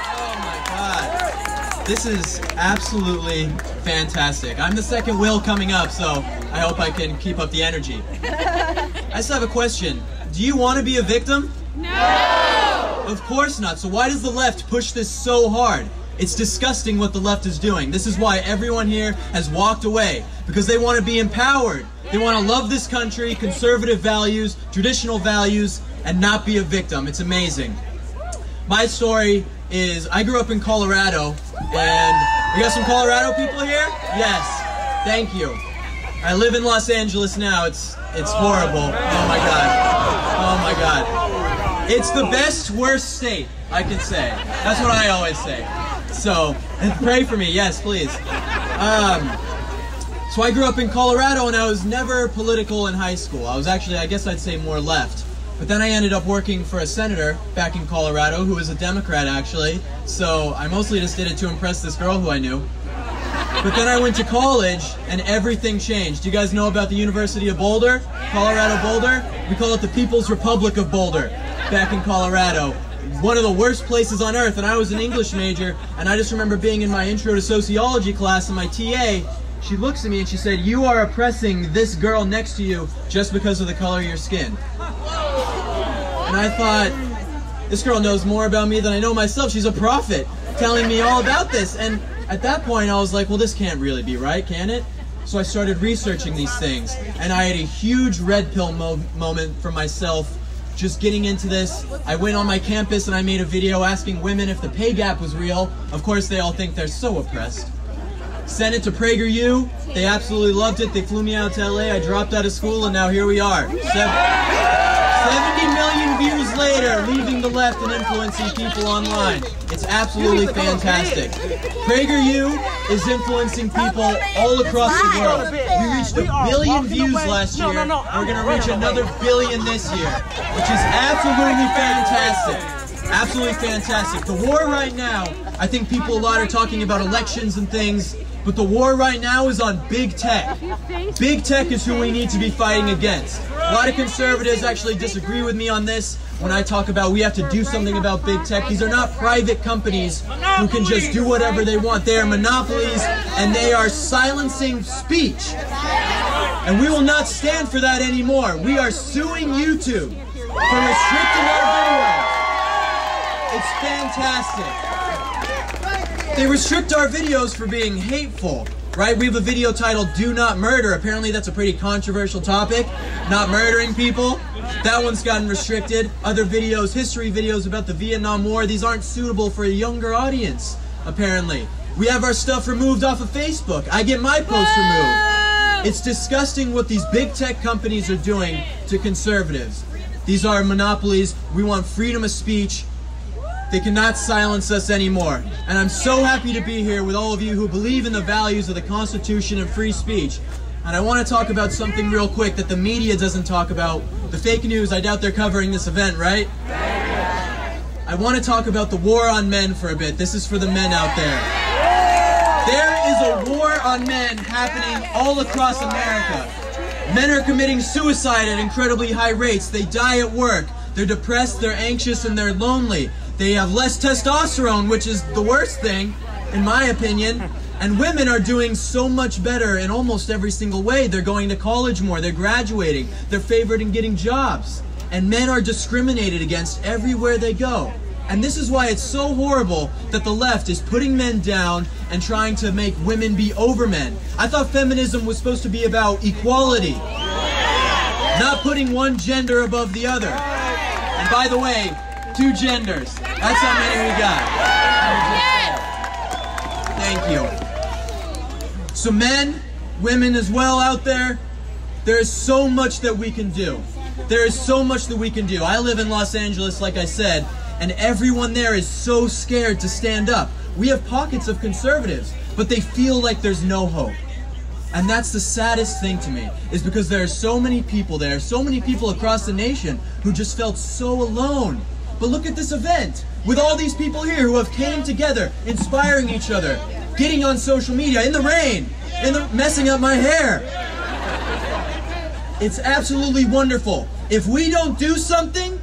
Oh my God. This is absolutely fantastic. I'm the second Will coming up, so I hope I can keep up the energy. I just have a question. Do you want to be a victim? No! Of course not. So why does the left push this so hard? It's disgusting what the left is doing. This is why everyone here has walked away, because they want to be empowered. They want to love this country, conservative values, traditional values, and not be a victim. It's amazing. My story is I grew up in Colorado, and we got some Colorado people here? Yes. Thank you. I live in Los Angeles now. It's horrible. Oh my God. Oh my God. It's the best, worst state, I can say. That's what I always say. So, and pray for me, yes, please. So I grew up in Colorado, and I was never political in high school. I was actually, I guess I'd say, more left. But then I ended up working for a senator back in Colorado who was a Democrat, actually. So I mostly just did it to impress this girl who I knew. But then I went to college, and everything changed. Do you guys know about the University of Boulder? Colorado Boulder? We call it the People's Republic of Boulder, back in Colorado. One of the worst places on earth, and I was an English major, and I just remember being in my intro to sociology class, and my TA, she looks at me and she said, "You are oppressing this girl next to you just because of the color of your skin." And I thought, this girl knows more about me than I know myself. She's a prophet telling me all about this. And at that point, I was like, well, this can't really be right, can it? So I started researching these things. And I had a huge red pill moment for myself just getting into this. I went on my campus and I made a video asking women if the pay gap was real. Of course, they all think they're so oppressed. Sent it to PragerU. They absolutely loved it. They flew me out to LA. I dropped out of school and now here we are. 70 million views later, leaving the left and influencing people online. It's absolutely fantastic. PragerU is influencing people all across the world. We reached 1 billion views last year. And we're going to reach another 1 billion this year, which is absolutely fantastic. Absolutely fantastic. The war right now, I think people a lot are talking about elections and things, but the war right now is on big tech. Big tech is who we need to be fighting against. A lot of conservatives actually disagree with me on this when I talk about we have to do something about big tech. These are not private companies who can just do whatever they want. They are monopolies and they are silencing speech. And we will not stand for that anymore. We are suing YouTube for restricting our videos. It's fantastic. They restrict our videos for being hateful, right? We have a video titled "Do Not Murder." Apparently that's a pretty controversial topic, not murdering people. That one's gotten restricted. Other videos, history videos about the Vietnam War, these aren't suitable for a younger audience, apparently. We have our stuff removed off of Facebook. I get my posts removed. It's disgusting what these big tech companies are doing to conservatives. These are monopolies. We want freedom of speech. They cannot silence us anymore. And I'm so happy to be here with all of you who believe in the values of the Constitution and free speech. And I want to talk about something real quick that the media doesn't talk about. The fake news, I doubt they're covering this event, right? I want to talk about the war on men for a bit. This is for the men out there. There is a war on men happening all across America. Men are committing suicide at incredibly high rates. They die at work. They're depressed, they're anxious, and they're lonely. They have less testosterone, which is the worst thing, in my opinion. And women are doing so much better in almost every single way. They're going to college more, they're graduating, they're favored in getting jobs. And men are discriminated against everywhere they go. And this is why it's so horrible that the left is putting men down and trying to make women be over men. I thought feminism was supposed to be about equality, not putting one gender above the other. And by the way, 2 genders. That's how many we got. Thank you. So men, women as well out there, there is so much that we can do. There is so much that we can do. I live in Los Angeles, like I said, and everyone there is so scared to stand up. We have pockets of conservatives, but they feel like there's no hope. And that's the saddest thing to me, is because there are so many people there, so many people across the nation who just felt so alone. But look at this event, with all these people here who have came together, inspiring each other, getting on social media, in the rain, messing up my hair. It's absolutely wonderful. If we don't do something,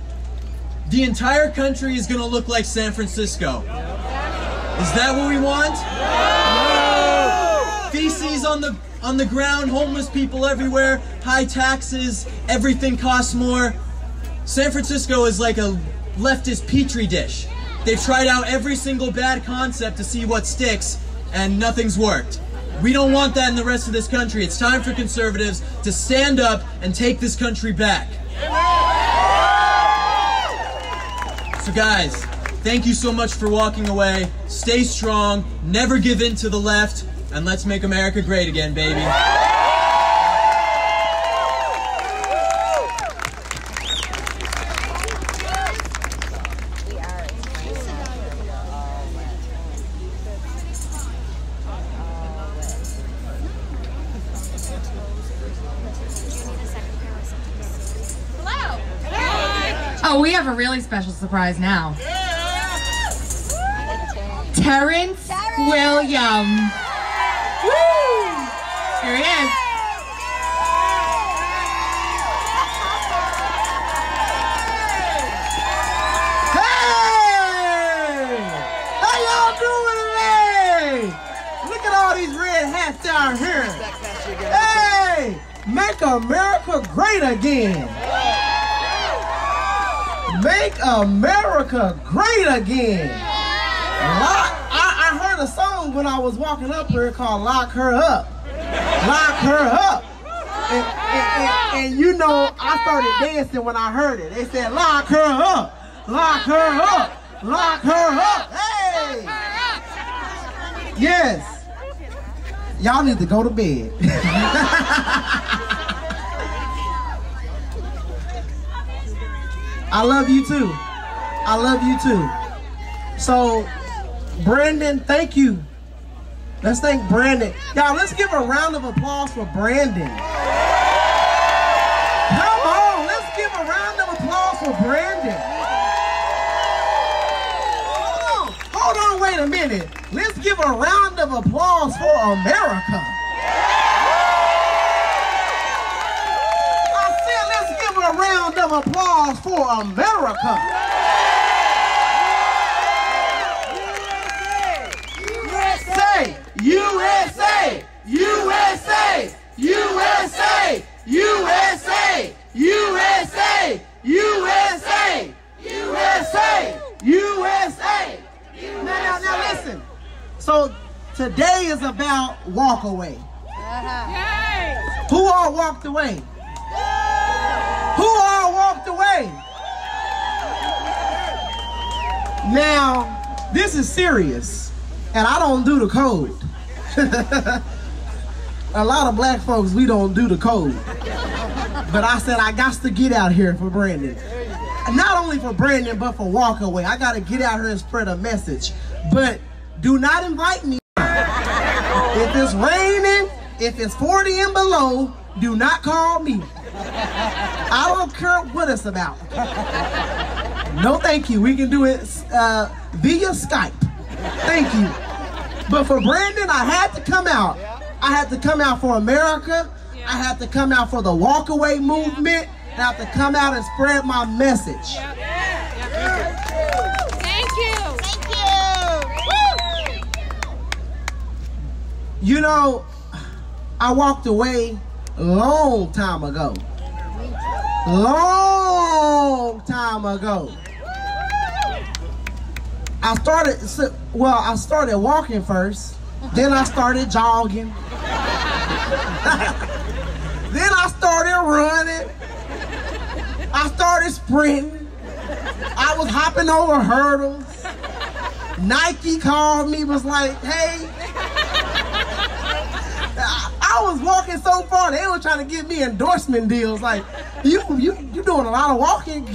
the entire country is gonna look like San Francisco. Is that what we want? No! Feces on the ground, homeless people everywhere, high taxes, everything costs more. San Francisco is like a leftist petri dish. They've tried out every single bad concept to see what sticks, and nothing's worked. We don't want that in the rest of this country. It's time for conservatives to stand up and take this country back. So guys, thank you so much for walking away. Stay strong, never give in to the left, and let's make America great again, baby. Oh, we have a really special surprise now. Terrence Williams. Woo! Here he is. Hey! How y'all doing today? Look at all these red hats down here. Hey! Make America great again. Make America great again. I heard a song when I was walking up here called Lock Her Up. Lock her up. And you know, I started dancing when I heard it. They said, lock her up. Lock her up. Lock her up. Hey. Yes. Y'all need to go to bed. I love you too. I love you too. So, Brandon, thank you. Let's thank Brandon. Y'all, let's give a round of applause for Brandon. Come on, let's give a round of applause for Brandon. Hold on, wait a minute. Let's give a round of applause for America. I said let's give a round of applause for America. USA! USA! USA! USA! USA! USA! USA! USA! Now listen. So today is about walk away. Who all walked away? Who all walked away? Now, this is serious, and I don't do the code. A lot of black folks, we don't do the code. But I said I got to get out here for Brandon. Not only for Brandon, but for walk away. I got to get out here and spread a message. But do not invite me. If it's raining, if it's 40 and below, do not call me. I don't care what it's about. No, thank you. We can do it via Skype. Thank you. But for Brandon, I had to come out. I had to come out for America. I had to come out for the walkaway movement. I have to come out and spread my message. Thank you. Thank you. You know, I walked away a long time ago. Long time ago. I started walking first, then I started jogging, then I started running, I started sprinting, I was hopping over hurdles. Nike called me, was like, hey, I was walking so far, they were trying to give me endorsement deals, like, you doing a lot of walking.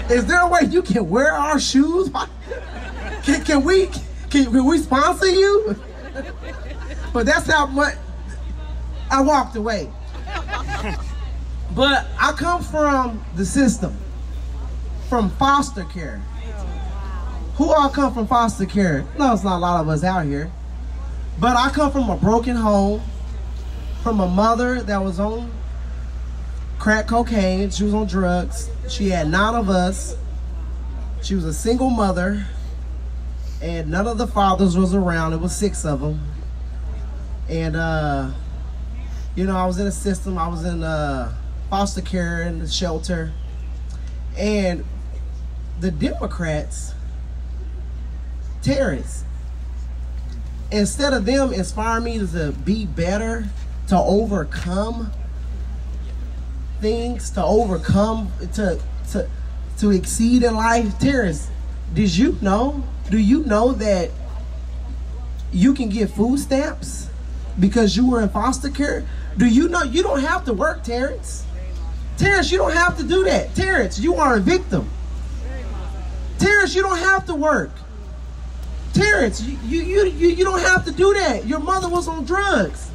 Is there a way you can wear our shoes? Can we sponsor you? But that's how much I walked away. But I come from the system, from foster care. Who all come from foster care? No, it's not a lot of us out here. But I come from a broken home, from a mother that was on crack cocaine. She was on drugs. She had 9 of us. She was a single mother, and none of the fathers was around. It was 6 of them. And you know, I was in a system. I was in foster care in the shelter, and the Democrats, terrorists, instead of them inspiring me to be better, to overcome things, to overcome, to exceed in life. Terrence, do you know that you can get food stamps because you were in foster care? Do you know you don't have to work, Terrence? Terrence, you don't have to do that. Terrence, you are a victim. Terrence, you don't have to work. Terrence, you don't have to do that. Your mother was on drugs.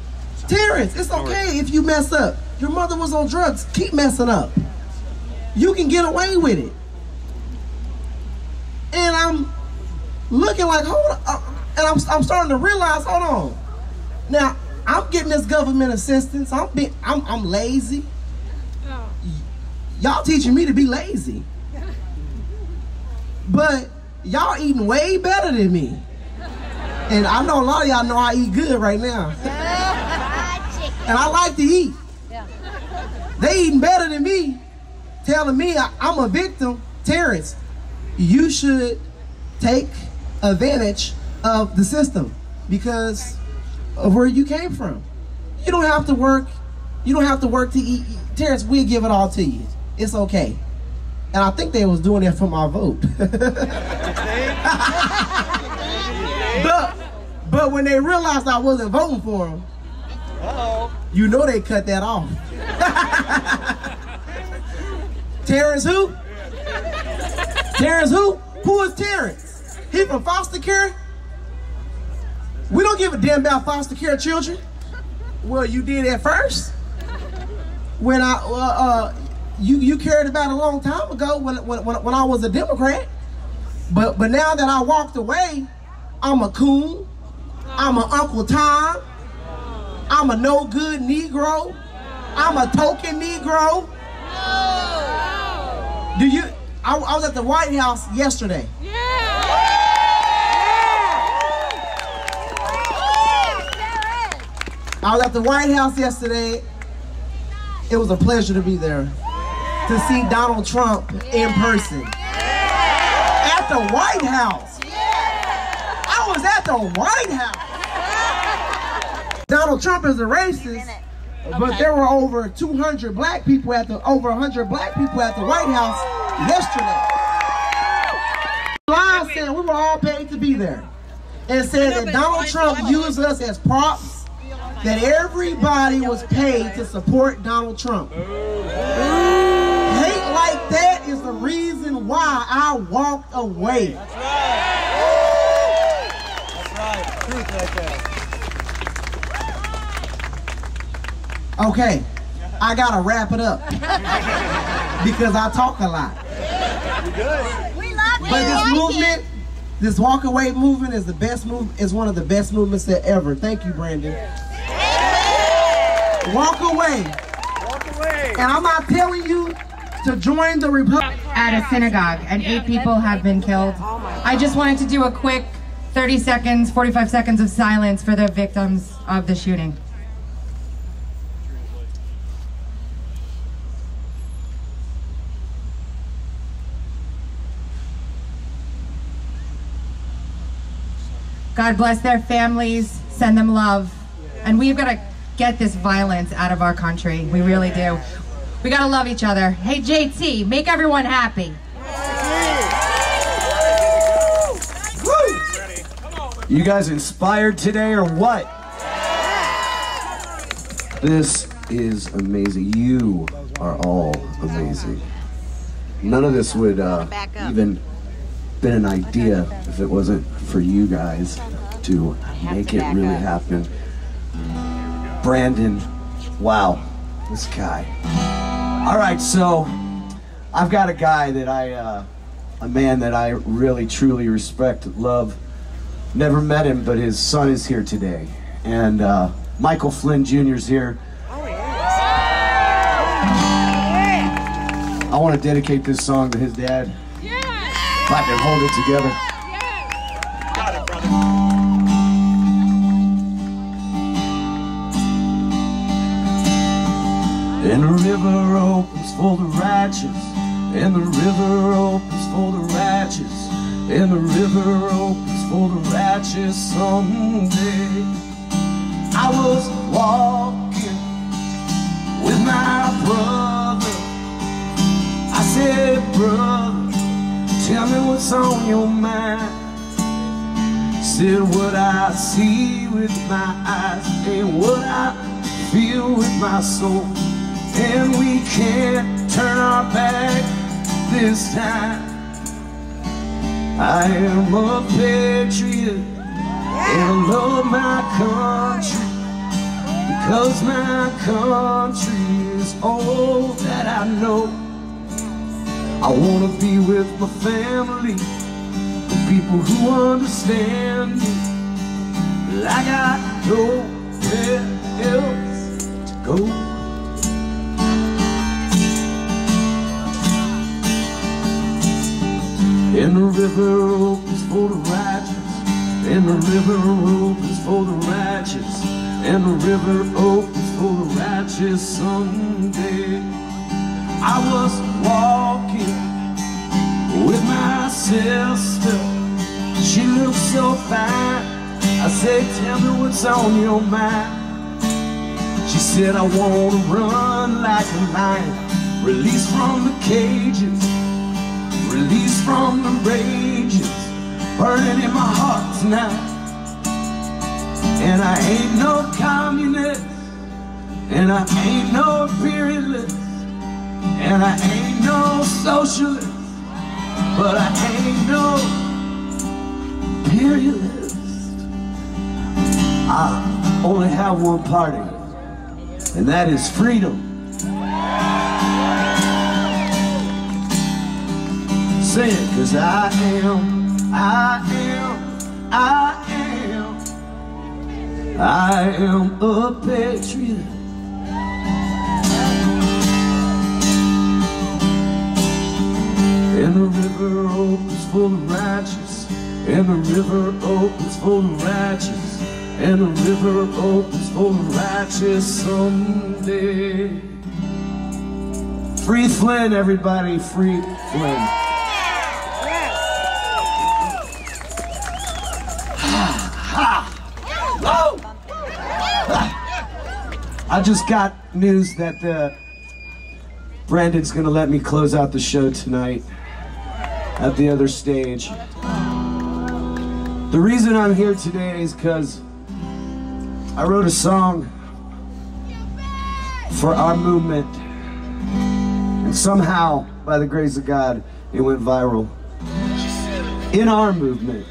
Terrence, it's okay if you mess up. Your mother was on drugs. Keep messing up. You can get away with it. And I'm looking like, hold on. And I'm starting to realize, hold on. Now, I'm getting this government assistance. I'm lazy. Y'all teaching me to be lazy. But y'all eating way better than me. And I know a lot of y'all know I eat good right now. And I like to eat. They eating better than me. telling me I'm a victim, Terrence, you should take advantage of the system because of where you came from. You don't have to work. You don't have to work to eat. Terrence, we'll give it all to you. It's okay. And I think they was doing that for my vote. But when they realized I wasn't voting for them, you know they cut that off. Terrence who? Terrence who? Who is Terrence? He from foster care? We don't give a damn about foster care children. Well, you did at first. When you cared about it a long time ago when I was a Democrat. But now that I walked away, I'm a coon. I'm an Uncle Tom. I'm a no good Negro. I'm a token Negro. I was at the White House yesterday. I was at the White House yesterday. It was a pleasure to be there. To see Donald Trump in person. At the White House. I was at the White House. Donald Trump is a racist, but there were over 200 black people over 100 black people at the White House yesterday. Line said we were all paid to be there. And said that Donald Trump used us as props. That everybody was paid to support Donald Trump. Hate like that is the reason why I walked away. That's right. Truth right there. Okay, I gotta wrap it up because I talk a lot. We love you. But this movement, this walk away movement is the best is one of the best movements that ever. Thank you, Brandon. Walk away. Walk away. And I'm not telling you to join the Republic. At a synagogue, and 8 people have been killed. I just wanted to do a quick 30 seconds, 45 seconds of silence for the victims of the shooting. God bless their families, send them love, and we've got to get this violence out of our country. We really do. We gotta love each other. Hey JT, make everyone happy. You guys inspired today or what? This is amazing. You are all amazing. None of this would even been an idea if it wasn't for you guys to make it really happen. Brandon, wow, this guy. All right, so I've got a guy that a man that I really truly respect, love. Never met him, but his son is here today. And Michael Flynn Jr. is here. I want to dedicate this song to his dad. If I can hold it together. Got it, brother. And the river opens for the righteous, and the river opens for the righteous, and the river opens for the righteous someday. I was walking with my brother. I said, brother, tell me what's on your mind. Said what I see with my eyes and what I feel with my soul. And we can't turn our back this time. I am a patriot and I love my country, because my country is all that I know. I want to be with my family, the people who understand me. I got nowhere else to go. And the river opens for the righteous, and the river opens for the righteous, and the river opens for the righteous someday. I I was walking with my sister. She looked so fine. I said, tell me what's on your mind. She said, I want to run like a lion, released from the cages, released from the rages, burning in my heart tonight. And I ain't no communist, and I ain't no imperialist, and I ain't no socialist, but I ain't no imperialist. I only have one party, and that is freedom. Say it, 'cause I am a patriot. And the river opens full of righteous, and the river opens full of righteous, and the river opens full of righteous someday. Free Flynn, everybody, free Flynn. I just got news that Brandon's gonna let me close out the show tonight at the other stage. The reason I'm here today is because I wrote a song for our movement, and somehow, by the grace of God, it went viral in our movement.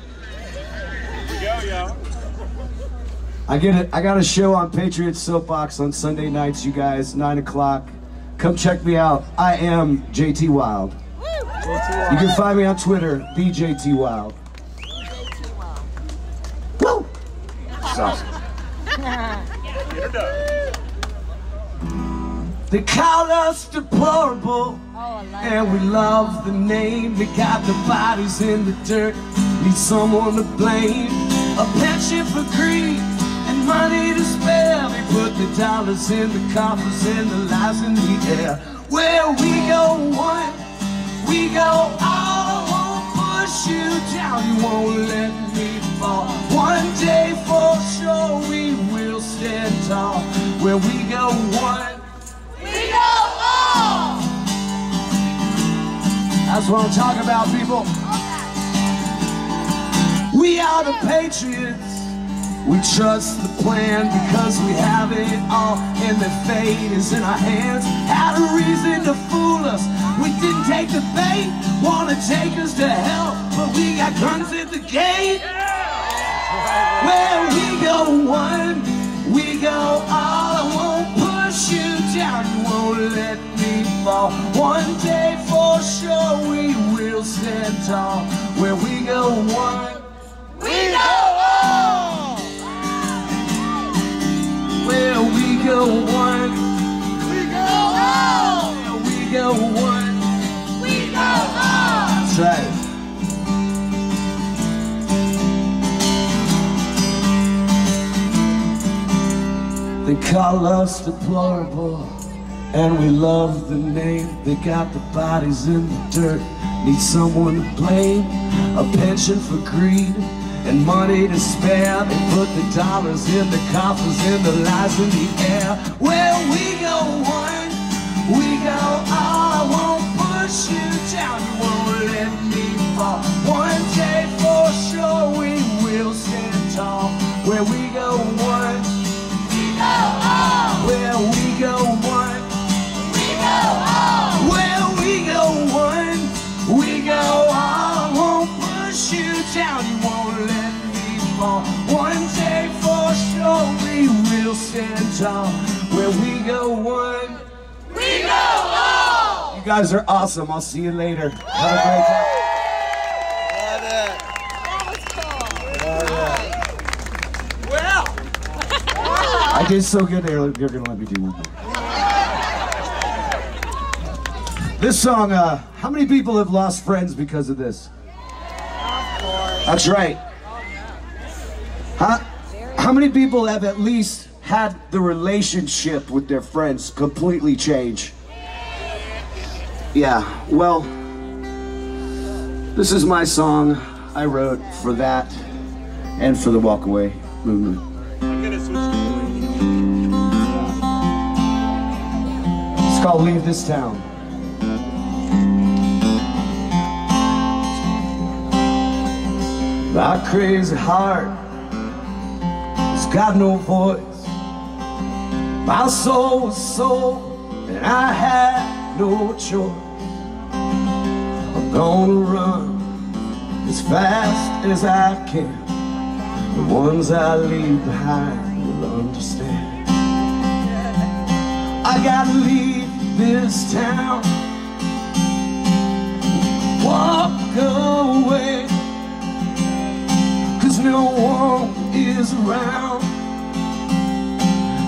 I got a show on Patriot Soapbox on Sunday nights, you guys, 9 o'clock. Come check me out. I am JT Wild. You can find me on Twitter, BJT Wild. Woo! That's awesome. They call us deplorable, and we love the name. They got the bodies in the dirt, need someone to blame. A penchant for greed and money to spare. They put the dollars in the coffers and the lies in the air. Where we go one, we go all. I won't push you down, you won't let me fall. One day for sure we will stand tall. Where we go one, we go all. That's what I'm talking about, people. We are the patriots. We trust the plan because we have it all, and the fate is in our hands. Had a reason to fool us, we didn't take the bait. Wanna take us to hell, but we got guns at the gate. Where we go one, we go all. I won't push you down, you won't let me fall. One day for sure we will stand tall. Where we go one, we go all. Where we go one, we go all. Where we go one, we go all. That's right. They call us deplorable, and we love the name. They got the bodies in the dirt, need someone to blame. A penchant for greed and money to spare. They put the dollars in the coffers and the lies in the air. Where we go one, we go all. I won't push you down, you won't let me fall. One day for sure we will stand tall. Where we go one, we go all. Where we go one, we go all. Where we go one, we go all. I won't push you down, you won't let me fall. One day for sure we will stand tall. Where we go one, we go all. You guys are awesome. I'll see you later. Have a great time. I did so good there, you're gonna let me do one more. This song, how many people have lost friends because of this? That's right. How many people have at least had the relationship with their friends completely change? Yeah, well, this is my song I wrote for that and for the walkaway movement. It's called Leave This Town. My crazy heart has got no voice. My soul was sold and I had no choice. I'm gonna run as fast as I can. The ones I leave behind will understand. I gotta leave this town, walk away, 'cause no one is around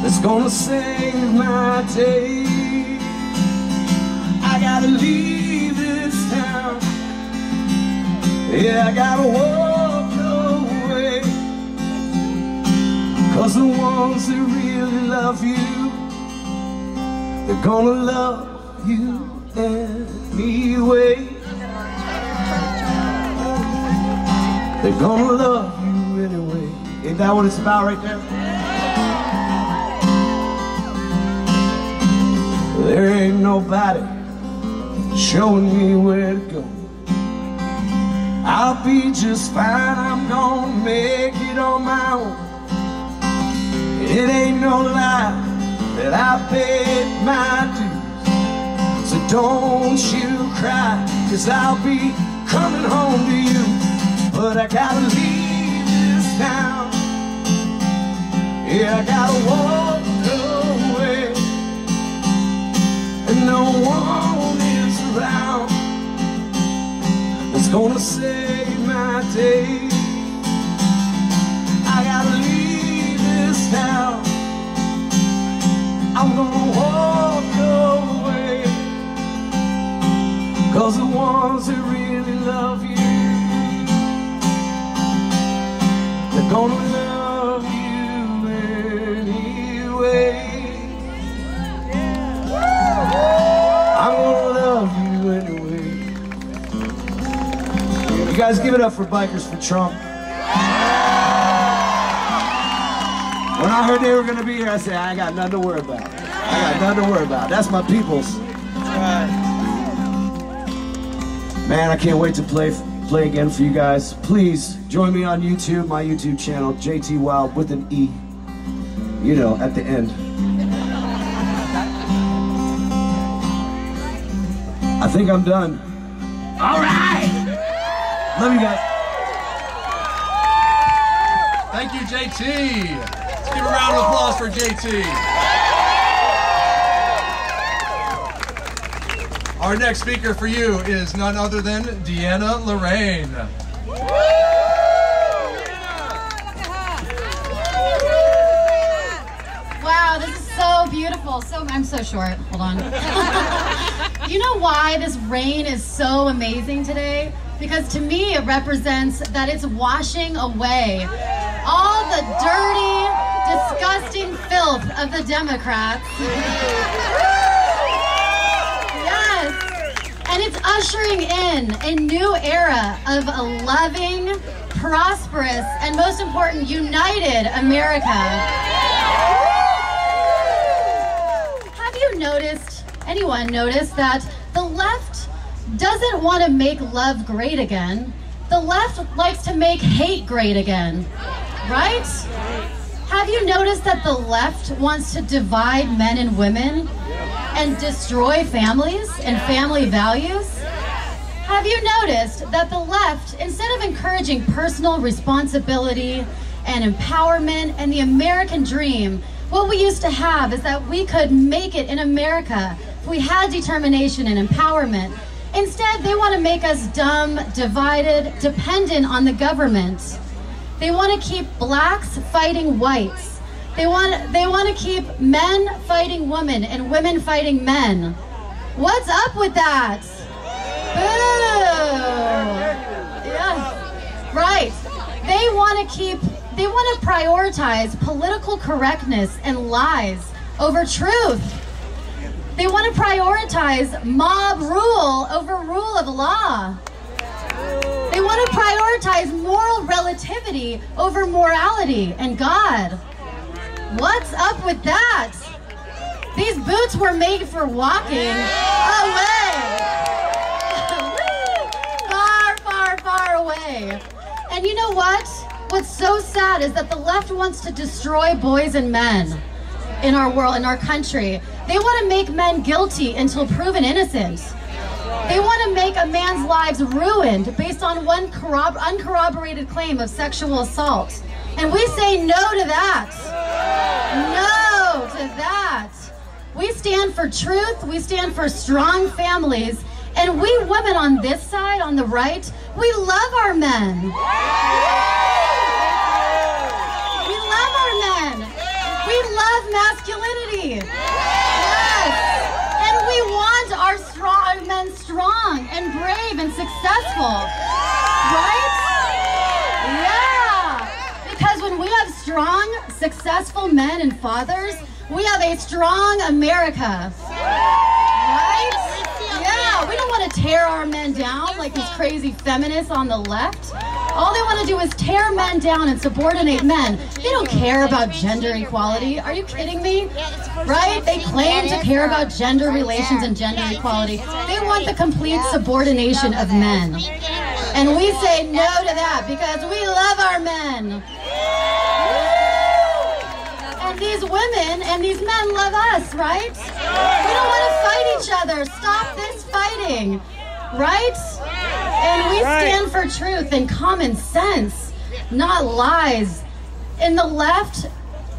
that's gonna save my day. I gotta leave this town. Yeah, I gotta walk away, 'cause the ones that really love you, they're gonna love you anyway. They're gonna love you anyway. Ain't that what it's about right there? There ain't nobody showing me where to go. I'll be just fine, I'm gonna make it on my own. It ain't no lie that I paid my dues. So don't you cry, 'cause I'll be coming home to you. But I gotta leave this town. Yeah, I gotta walk away, and no one is around that's gonna save my day. I gotta leave this town. I'm gonna walk away, 'cause the ones that really love you, they're gonna love you anyway. I'm gonna love you anyway. You guys give it up for Bikers for Trump. When I heard they were gonna be here, I said, I ain't got nothing to worry about. I got nothing to worry about. That's my peoples. Man, I can't wait to play again for you guys. Please join me on YouTube, my YouTube channel, JT Wild with an E. You know, at the end. I think I'm done. All right. Love you guys. Thank you, JT. Let's give a round of applause for JT. Our next speaker for you is none other than DeAnna Lorraine. Wow, this is so beautiful. I'm so short. Hold on. You know why this rain is so amazing today? Because to me it represents that it's washing away all the dirty, disgusting filth of the Democrats. Yes. And it's ushering in a new era of a loving, prosperous, and most important, united America. Have you noticed, anyone noticed, that the left doesn't want to make love great again? The left likes to make hate great again, right? Have you noticed that the left wants to divide men and women and destroy families and family values? Have you noticed that the left, instead of encouraging personal responsibility and empowerment and the American dream, what we used to have is that we could make it in America if we had determination and empowerment. Instead, they want to make us dumb, divided, dependent on the government. They want to keep blacks fighting whites. They want to keep men fighting women and women fighting men. What's up with that? Boo! Yeah, right. They want to prioritize political correctness and lies over truth. They want to prioritize mob rule over rule of law. They want to prioritize moral relativity over morality and God. What's up with that? These boots were made for walking away. Far, far, far away. And you know what? What's so sad is that the left wants to destroy boys and men in our world, in our country. They want to make men guilty until proven innocent. They want to make a man's lives ruined based on one uncorroborated claim of sexual assault. And we say no to that. No to that. We stand for truth. We stand for strong families. And we women on this side, on the right, we love our men. We love our men. We love masculinity. Yes. And we want our men strong and brave and successful. Right? Yeah. Because when we have strong, successful men and fathers, we have a strong America. Right? Yeah, we don't want to tear our men down like these crazy feminists on the left. All they want to do is tear men down and subordinate men. They don't care about gender equality. Are you kidding me? Right? They claim to care about gender relations and gender equality. They want the complete subordination of men. And we say no to that because we love our men. And these women and these men love us, right? We don't want to fight each other. Stop this fighting, right? And we stand for truth and common sense, not lies. In the left,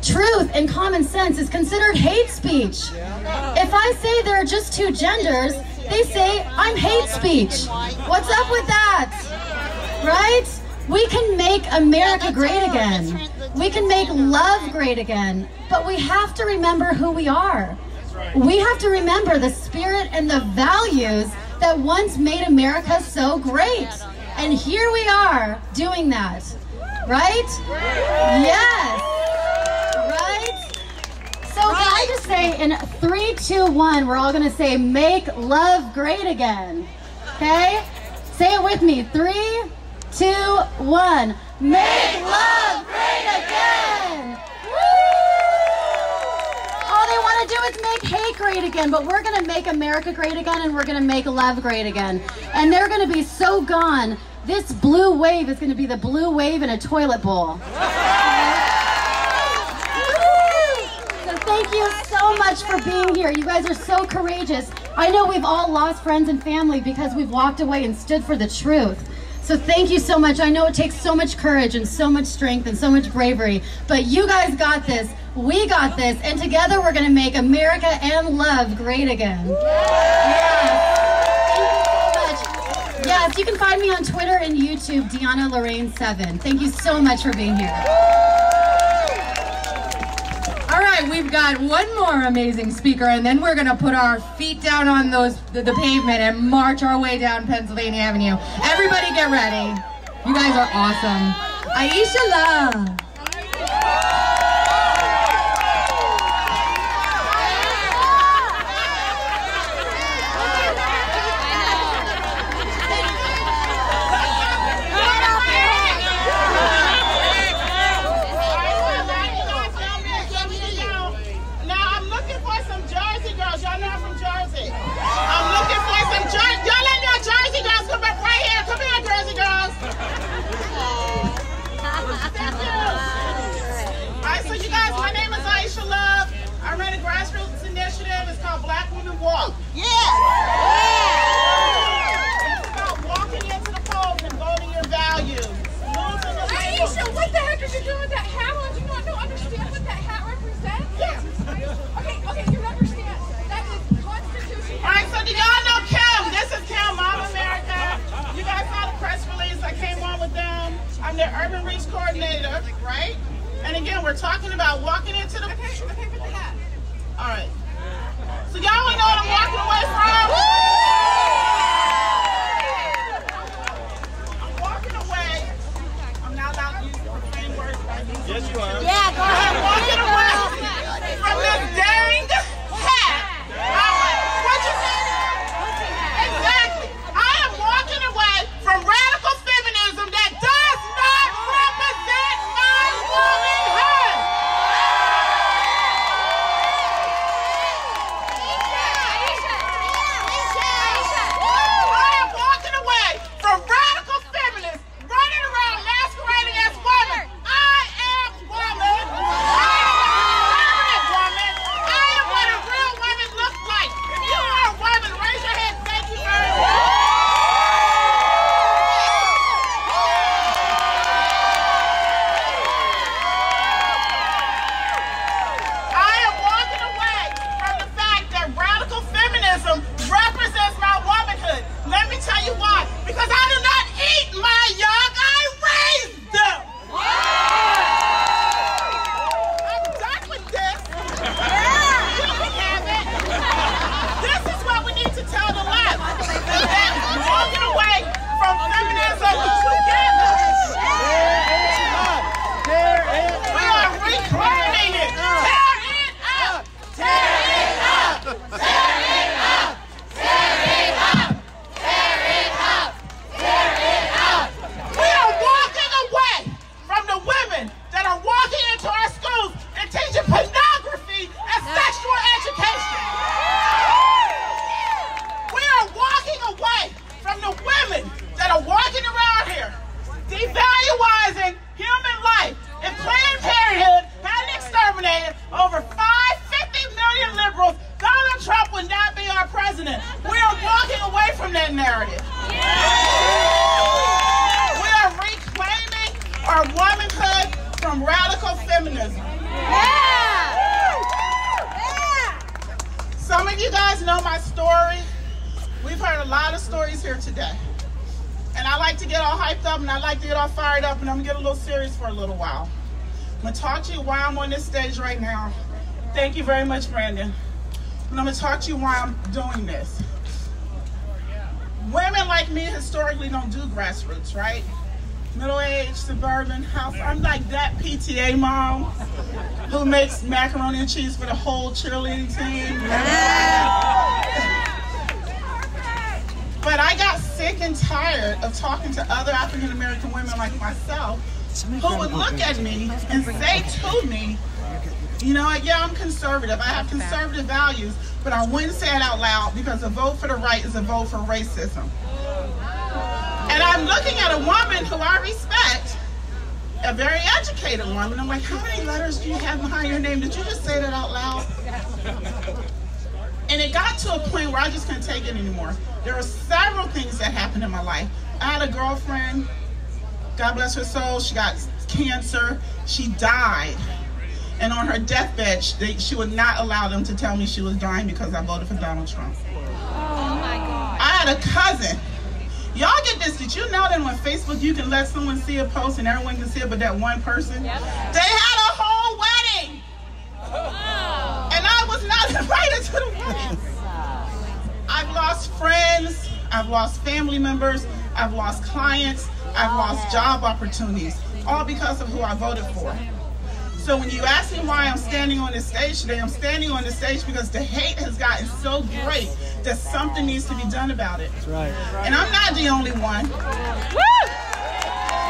truth and common sense is considered hate speech. If I say there are just two genders, they say I'm hate speech. What's up with that? Right? We can make America great again. We can make love great again. But we have to remember who we are. We have to remember the spirit and the values that once made America so great. And here we are doing that. Right? Yes. Right? So can I just say in 3, 2, 1, we're all going to say, make love great again. Okay? Say it with me. 3, 2, 1. Make love great again. Woo! All they want to do is make hate great again, but we're going to make America great again, and we're going to make love great again. And they're going to be so gone. This blue wave is going to be the blue wave in a toilet bowl. So thank you so much for being here. You guys are so courageous. I know we've all lost friends and family because we've walked away and stood for the truth. So thank you so much. I know it takes so much courage and so much strength and so much bravery, but you guys got this. We got this, and together we're going to make America and love great again. Yes. Thank you so much. Yes, you can find me on Twitter and YouTube, DeAnna Lorraine 7. Thank you so much for being here. All right, we've got one more amazing speaker, and then we're going to put our feet down on the pavement and march our way down Pennsylvania Avenue. Everybody get ready. You guys are awesome. Aisha Love. Walk. Yeah. It's about walking into the polls and voting your values. Aisha, what the heck are you doing with that hat on? Do you not understand what that hat represents? Yes. Okay, you understand. That is Constitution. All right, so do y'all know Kim? This is Kim, Mom America. You guys saw the press release. I came on with them. I'm their urban reach coordinator, right? And again, we're talking about walking into the... Okay, put the hat. All right. So y'all want to know what I'm walking away from? I'm walking away. I'm not allowed to use profane words, right? Yes, you are. Yeah, go ahead. I'm walking away from this dang hat. president. We are walking away from that narrative. We are reclaiming our womanhood from radical feminism. Some of you guys know my story. We've heard a lot of stories here today. And I like to get all hyped up and I like to get all fired up, and I'm gonna get a little serious for a little while. I'm gonna talk to you why I'm on this stage right now. Thank you very much, Brandon. And I'm gonna talk to you why I'm doing this. Women like me historically don't do grassroots, right? Middle-aged, suburban house. I'm like that PTA mom who makes macaroni and cheese for the whole cheerleading team. But I got sick and tired of talking to other African-American women like myself who would look at me and say to me, you know, yeah, I'm conservative. I have conservative values, but I wouldn't say it out loud because a vote for the right is a vote for racism. And I'm looking at a woman who I respect, a very educated woman. I'm like, how many letters do you have behind your name? Did you just say that out loud? And it got to a point where I just couldn't take it anymore. There were several things that happened in my life. I had a girlfriend, God bless her soul, she got cancer, she died. And on her deathbed, she would not allow them to tell me she was dying because I voted for Donald Trump. Oh my God. I had a cousin. Y'all get this, did you know that on Facebook you can let someone see a post and everyone can see it but that one person? Yep. They had a whole wedding! And I was not invited to the wedding. I've lost friends, I've lost family members, I've lost clients, I've lost job opportunities, all because of who I voted for. So when you ask me why I'm standing on this stage today, I'm standing on this stage because the hate has gotten so great that something needs to be done about it. That's right. And I'm not the only one. Woo!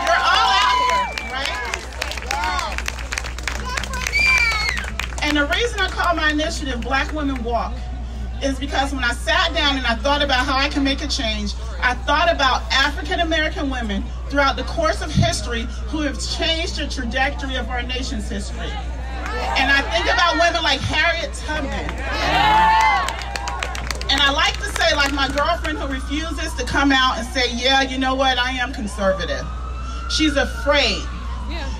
You're all out here, right? And the reason I call my initiative Black Women Walk is because when I sat down and I thought about how I can make a change, I thought about African American women throughout the course of history who have changed the trajectory of our nation's history. And I think about women like Harriet Tubman. And I like to say, like my girlfriend who refuses to come out and say, yeah, you know what, I am conservative. She's afraid.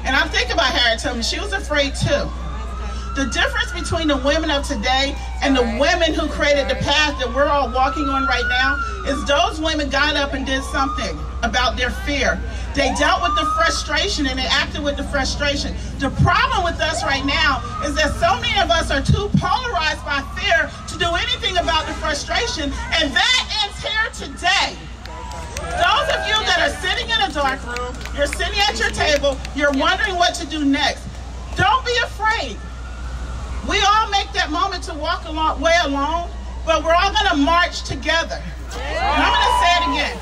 And I think about Harriet Tubman, she was afraid too. The difference between the women of today and the women who created the path that we're all walking on right now is those women got up and did something about their fear. They dealt with the frustration and they acted with the frustration. The problem with us right now is that so many of us are too polarized by fear to do anything about the frustration, and that ends here today. Those of you that are sitting in a dark room, you're sitting at your table, you're wondering what to do next. Don't be afraid. We all make that moment to walk a long way alone, but we're all gonna march together. And I'm gonna say it again.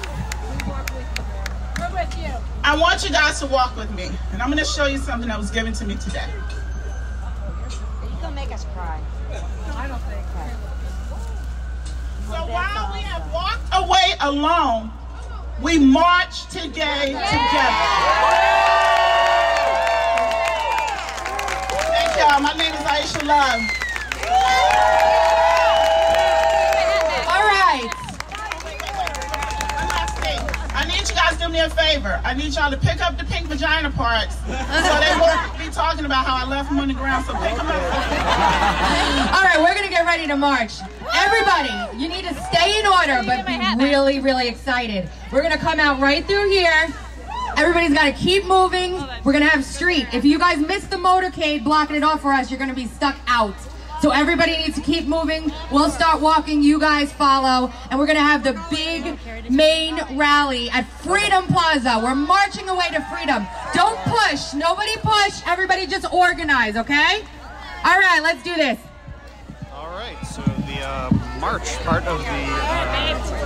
We're with you. I want you guys to walk with me, and I'm gonna show you something that was given to me today. You're gonna make us cry. I don't think so. So while we have walked away alone, we march together. Thank y'all. My name is Aisha Love. All right. One last thing. I need you guys to do me a favor. I need y'all to pick up the pink vagina parts so they won't be talking about how I left them on the ground. So pick them up. All right, we're gonna get ready to march. Everybody, you need to stay in order, but be really, really excited. We're gonna come out right through here. Everybody's gotta keep moving. We're gonna have street. If you guys miss the motorcade blocking it off for us, you're gonna be stuck out. So everybody needs to keep moving. We'll start walking, you guys follow, and we're gonna have the big main rally at Freedom Plaza. We're marching away to freedom. Don't push, nobody push, everybody just organize, okay? All right, let's do this. All right, so the march part of the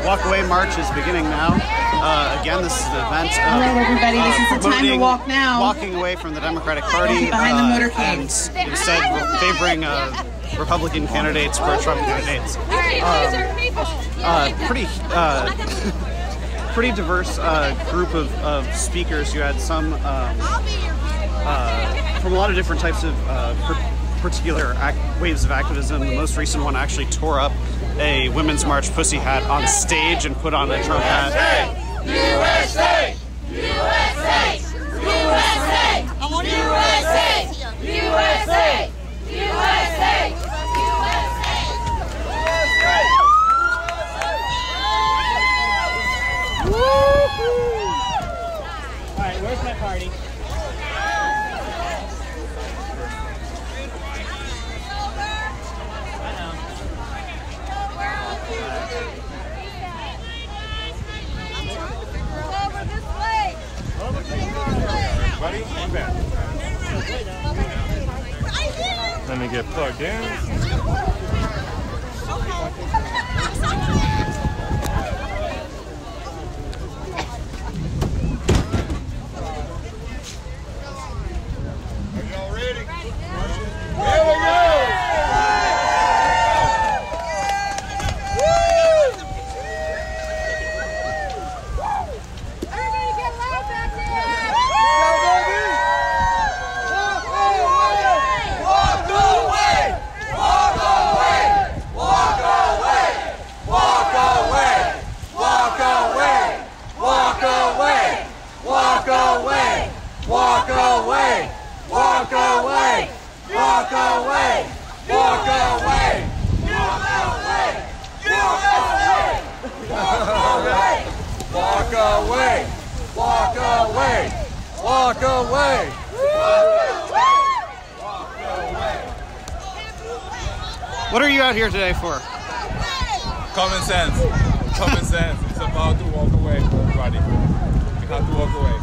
walkaway march is beginning now. Again, this is an event. All right, everybody, this is the time to walk now. Walking away from the Democratic Party behind the motorcade. And instead favoring Republican candidates for Trump candidates. Pretty diverse group of speakers. You had some from a lot of different types of particular waves of activism. The most recent one actually tore up a Women's March pussy hat on stage and put on a Trump hat. USA! USA! USA! USA! USA! USA! All right, where's my party? Buddy, come back. Let me get plugged in. Are y'all ready? Here we go! Walk away! What are you out here today for? Common sense. Common sense. It's about to walk away, everybody. We have to walk away.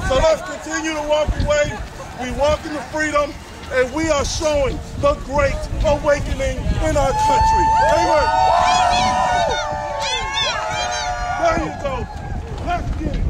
So let's continue to walk away. We walk into freedom, and we are showing the great awakening in our country. Amen. There you go. Let's get it.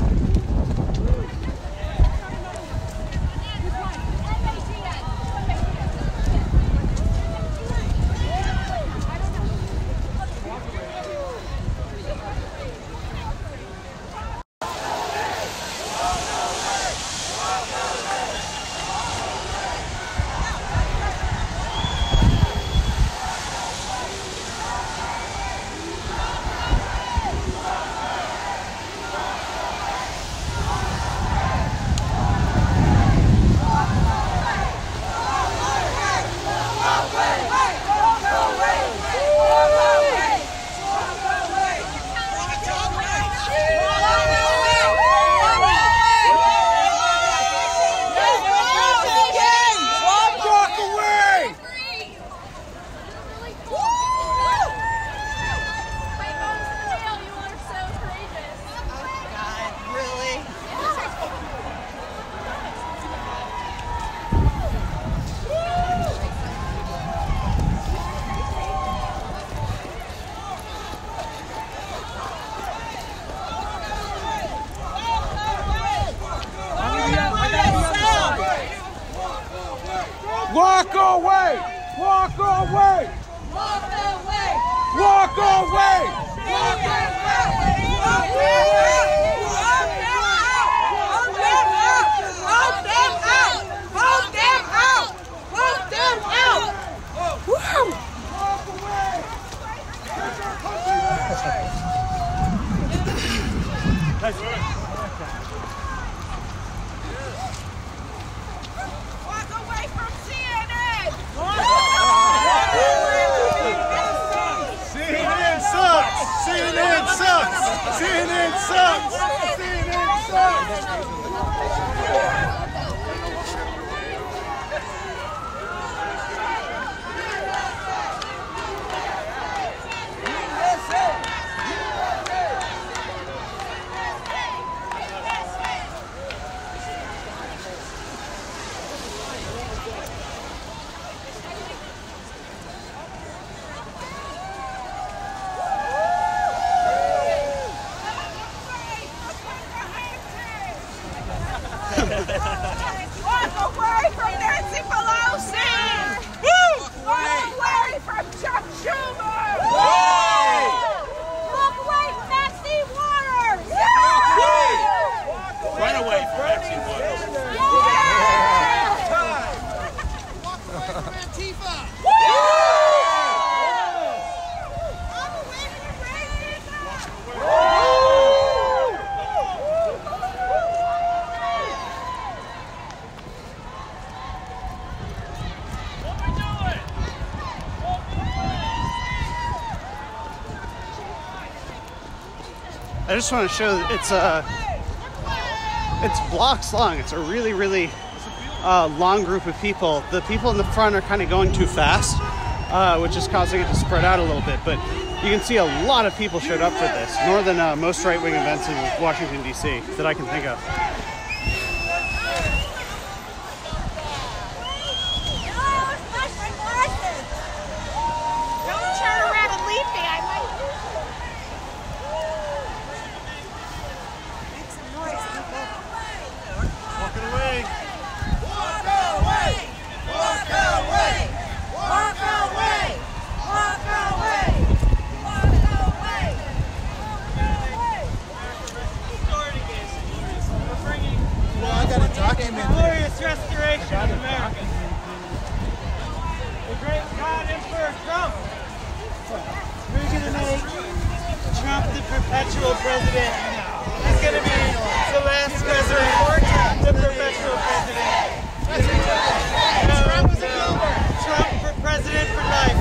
away! Walk away! Walk away! Walk away! Walk away! Walk away! Vote them out! Vote them out! Vote them out! Vote them out! Woo! Walk away! Walk away from CNN! CNN sucks! CNN sucks! CNN sucks! CNN sucks! Walk away from Nancy Pelosi! Walk away from Chuck Schumer! Walk away from Maxine Waters! Run away from Maxine Waters. Walk away from Antifa! I just want to show that it's blocks long. It's a really, really long group of people. The people in the front are kind of going too fast, which is causing it to spread out a little bit. But you can see a lot of people showed up for this, more than most right-wing events in Washington, D.C. that I can think of. Don't turn around and leave me. I might make some noise, people. Walking away. Walk away! Walk away! Walk away! Walk away! Walk away! Well, I got a document. Glorious restoration of America. The great God Emperor Trump. We're going to make Trump the perpetual president. He's going to be the last president, the perpetual president. Trump for president for life.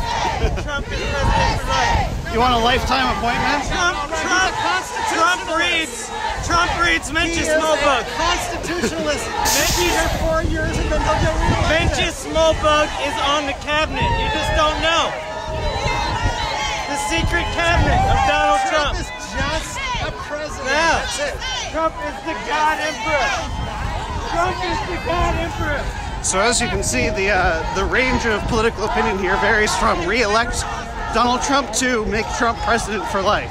Trump is president for life. You want a lifetime appointment? Trump reads Mench's small book. Constitutionalist. Either 4 years and then they'll get reelected. Mench's small book is on the cabinet. You just don't know. The secret cabinet of Donald Trump. Trump is just a president. Now, That's it. Trump is the God Emperor. Trump is the God Emperor. So as you can see, the range of political opinion here varies from re-elect Donald Trump to make Trump president for life.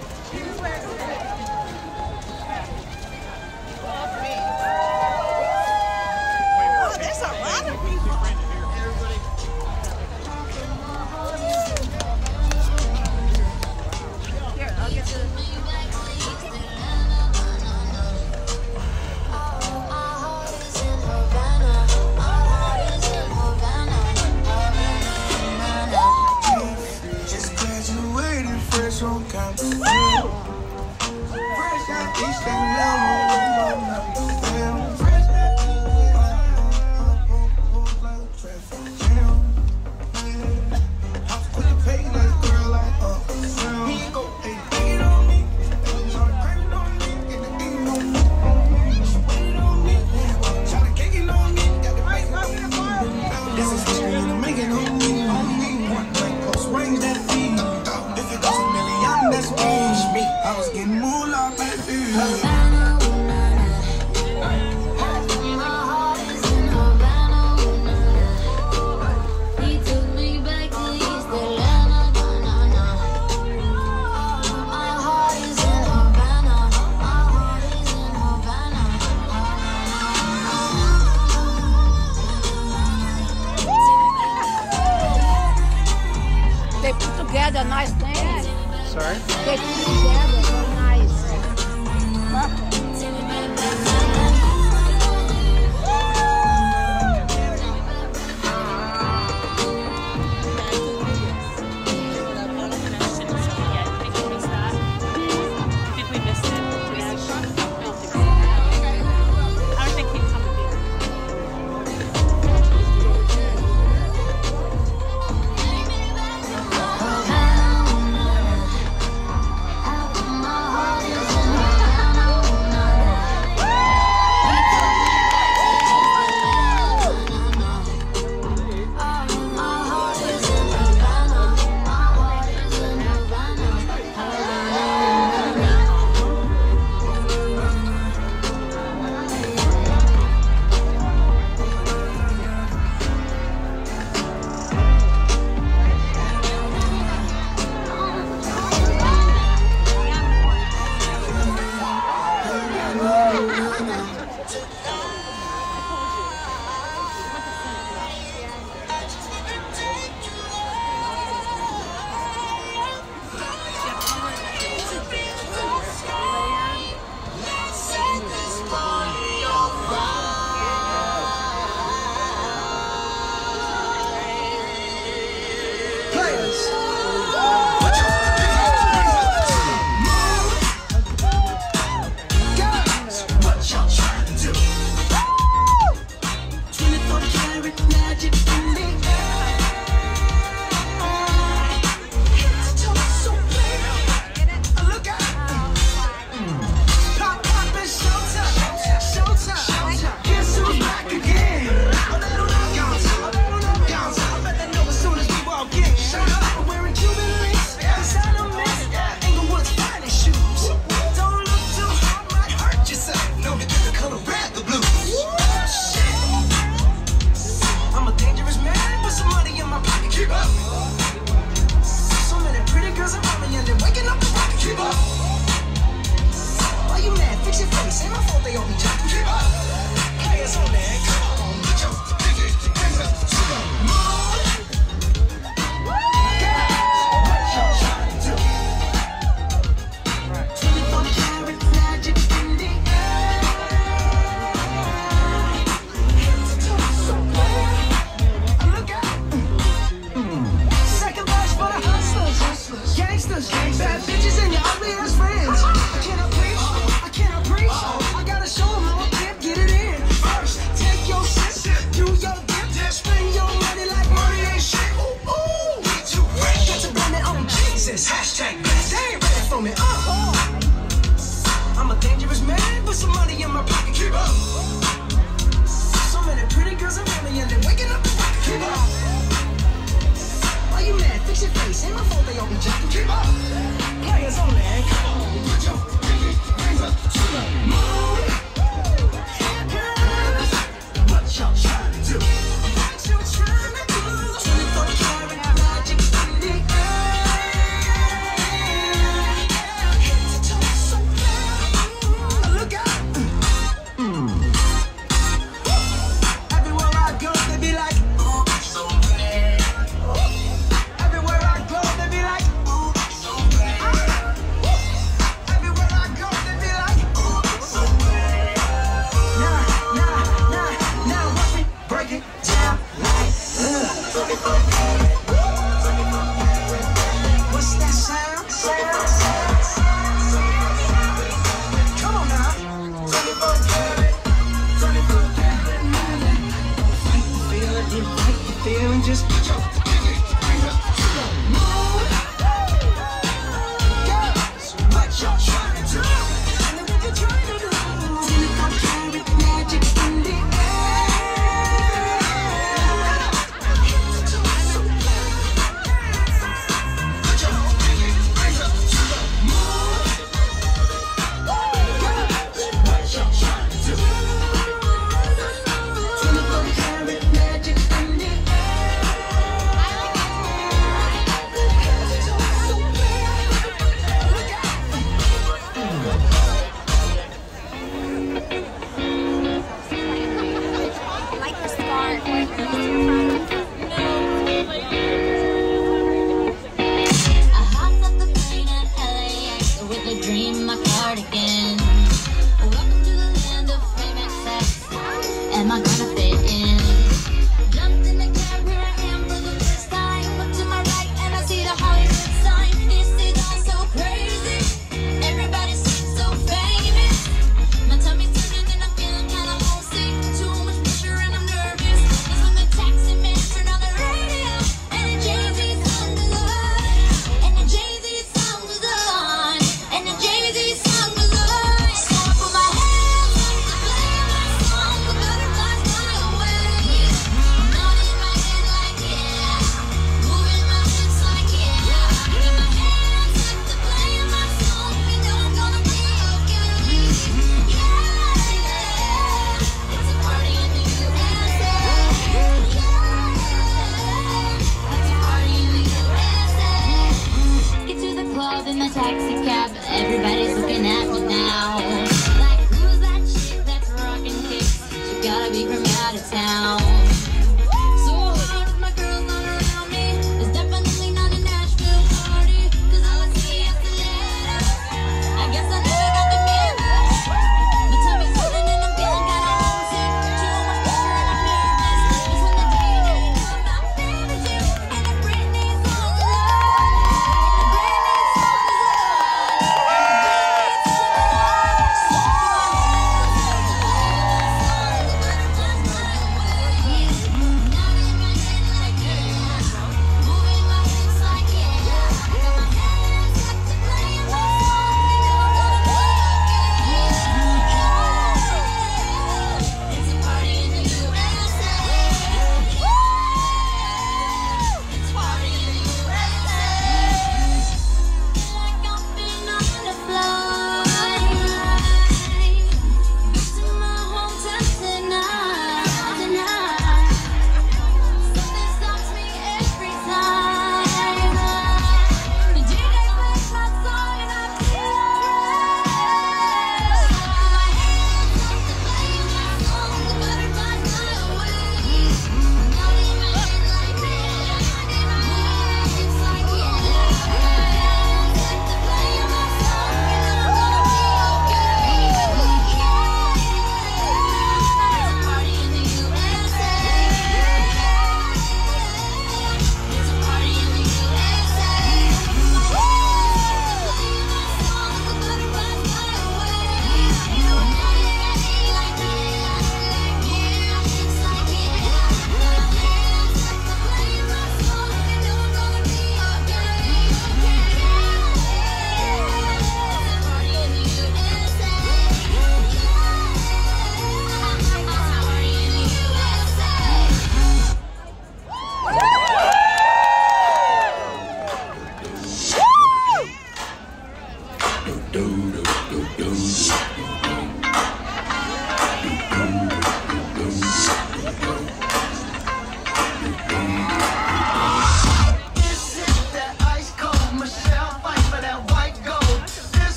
They put together nice things. Sorry? They put together nice.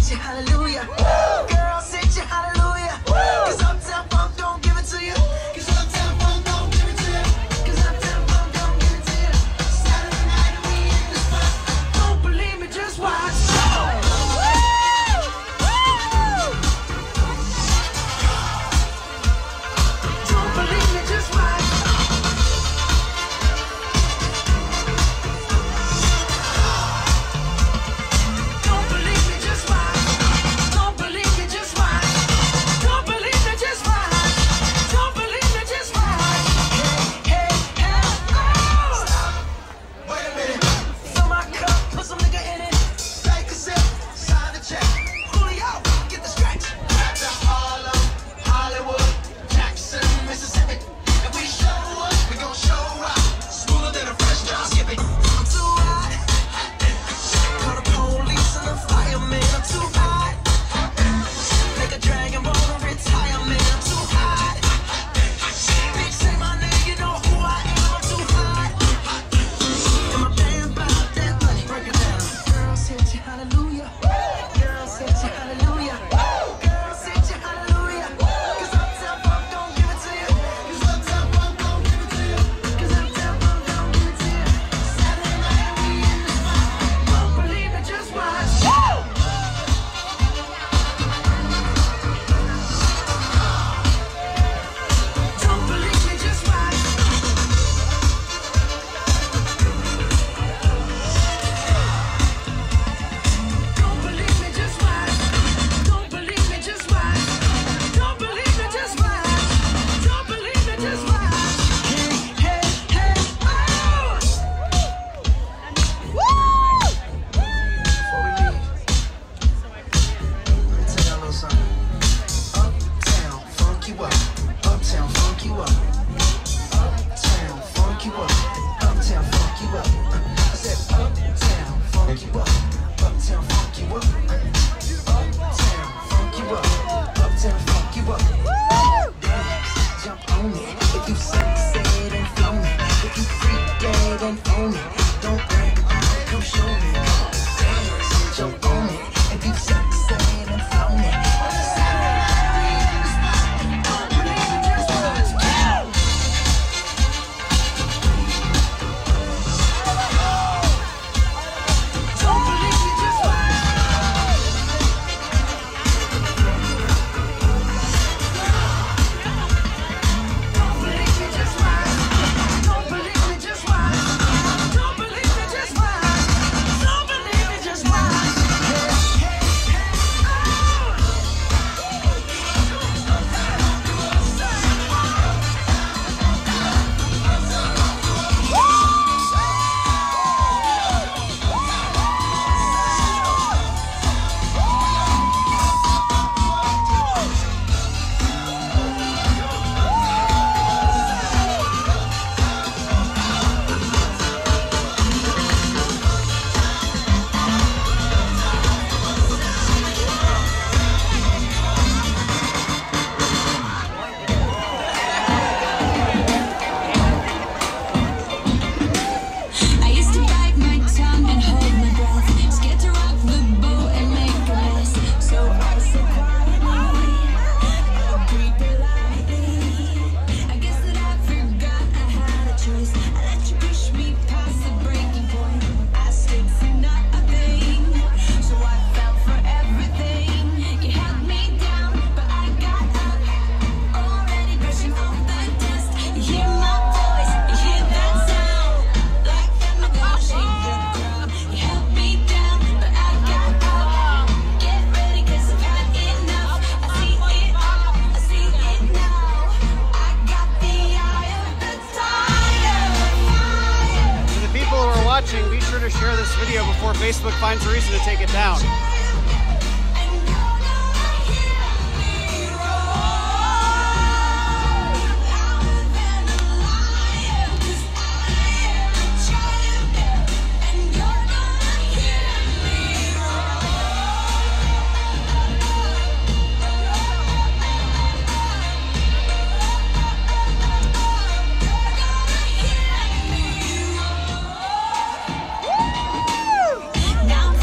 sit your hallelujah. Girl, sit your hallelujah. Cause Uptown Funk don't give it to you. Cause Uptown Funk don't give it to you. Cause Uptown Funk don't give it to you. Saturday night and we in the spot. Don't believe me, just watch. Don't believe me, just watch. Don't believe me, just watch. Don't believe me, just watch. Don't believe me, just watch. Don't believe me, just watch. Hey, hey, hey, oh! Wait a minute. Fill my cup, put some nigga in it. Take a sip, sign the check. Julio, get the stretch. Back to Harlem, Hollywood, Jackson, Mississippi. If we show up, we gon' show out. Smoother than a fresh drop. Skip it. I'm too hot. Call the police and the fireman. I'm too hot. Make a dragon roll to retirement. I'm too hot. Bitch, say my name, you know who I am. I'm too hot. And my band about that money. Break it down. Girls, hit your hallelujah. Girls, hit your hallelujah. Girls, hit your hallelujah. Cause Uptown Funk don't give it to you. Cause Uptown Funk don't give it to you. Cause Uptown Funk don't give it to you. Saturday night we in the spot. Don't believe it, just watch. Don't believe me, just watch. Don't believe me, just watch. Don't believe me, just watch. Don't believe me, just watch. Don't believe me, just watch. Hey, hey, hey, oh! Before we leave, let me tell y'all a little something. Uptown, funk you up. Uptown, funk you up. Uptown, funk you up. Uptown, funk you up. I said uptown, funk you up. Uptown, funk you up. Uptown, funk you up. Uptown, funk you up. Dance, jump on it. If you sexy and flown it. If you freak dead and own it. Don't brag, come show me. Dance, jump on it. If you sexy and flown it. Saturday night we in the spot. Don't believe it, just watch. Don't believe me, just watch. Don't believe me, just watch. Don't believe me, just watch. Don't believe me, just watch. Don't believe me, just watch. Hey, hey, hey, I used to bite my tongue and hold my breath. Scared to rock the boat and make a mess. So I said quietly, agreed politely. I guess that I forgot I had a choice. I let you push me past the breaking point. I stood for nothing, so I fell for everything. You held me down, but I got up. Already brushing off the dust. You hear my voice, you hear that sound. Like them, I'm gonna shake the ground. You held me down, but I got up. Get ready, cause I've had enough. I see it all, I see it now. I got the eye of the tiger. To the people who are watching, be sure to share this video before Facebook finds a reason to take it down. Now I'm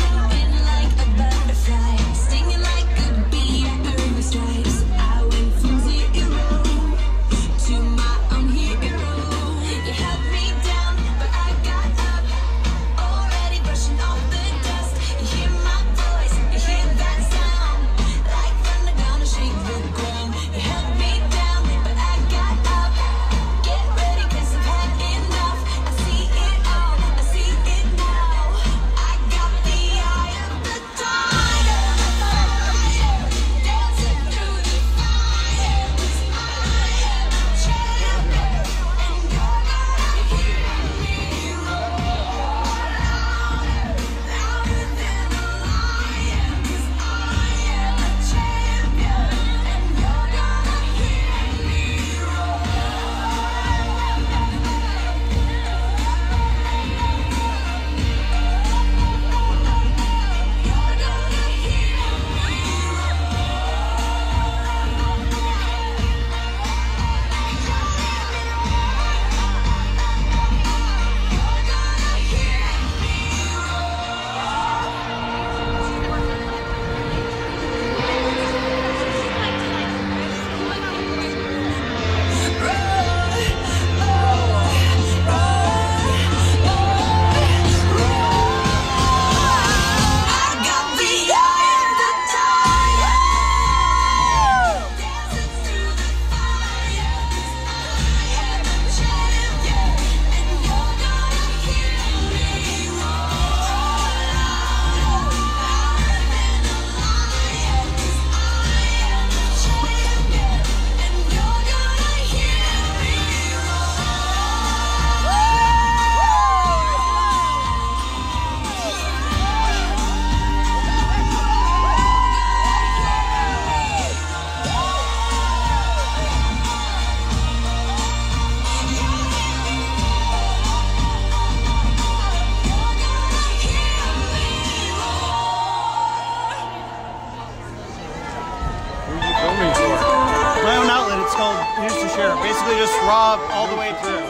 news to share? Basically just raw all the way through,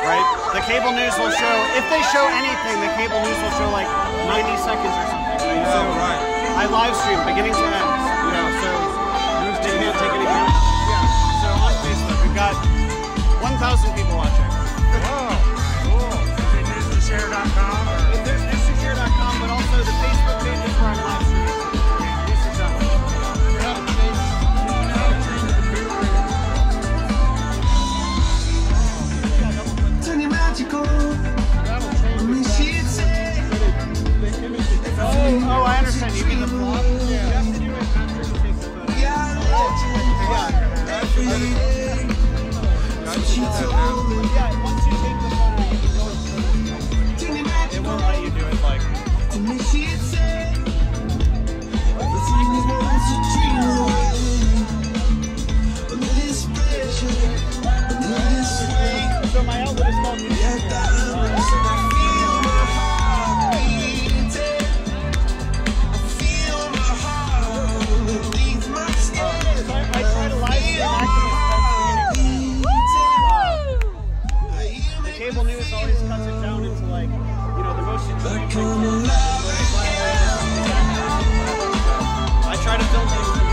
right? The cable news will show, if they show anything, the cable news will show like 90 seconds or something, right? So I live stream beginning to end, you know, so they can't take anything else. Yeah, so on Facebook, we've got 1,000 people watching. Wow, cool. Is it newstoshare.com? There's newstoshare.com, but also the Facebook page is where I'm live streaming. Oh, I understand. You mean the vlog? Yeah. You have to do it after you take the photo. Yeah, once you take the photo, you can go. It won't let you do it like. So my outlet is called I try to live the cable news always cuts it down into like, you know, the most interesting. I try to build these things.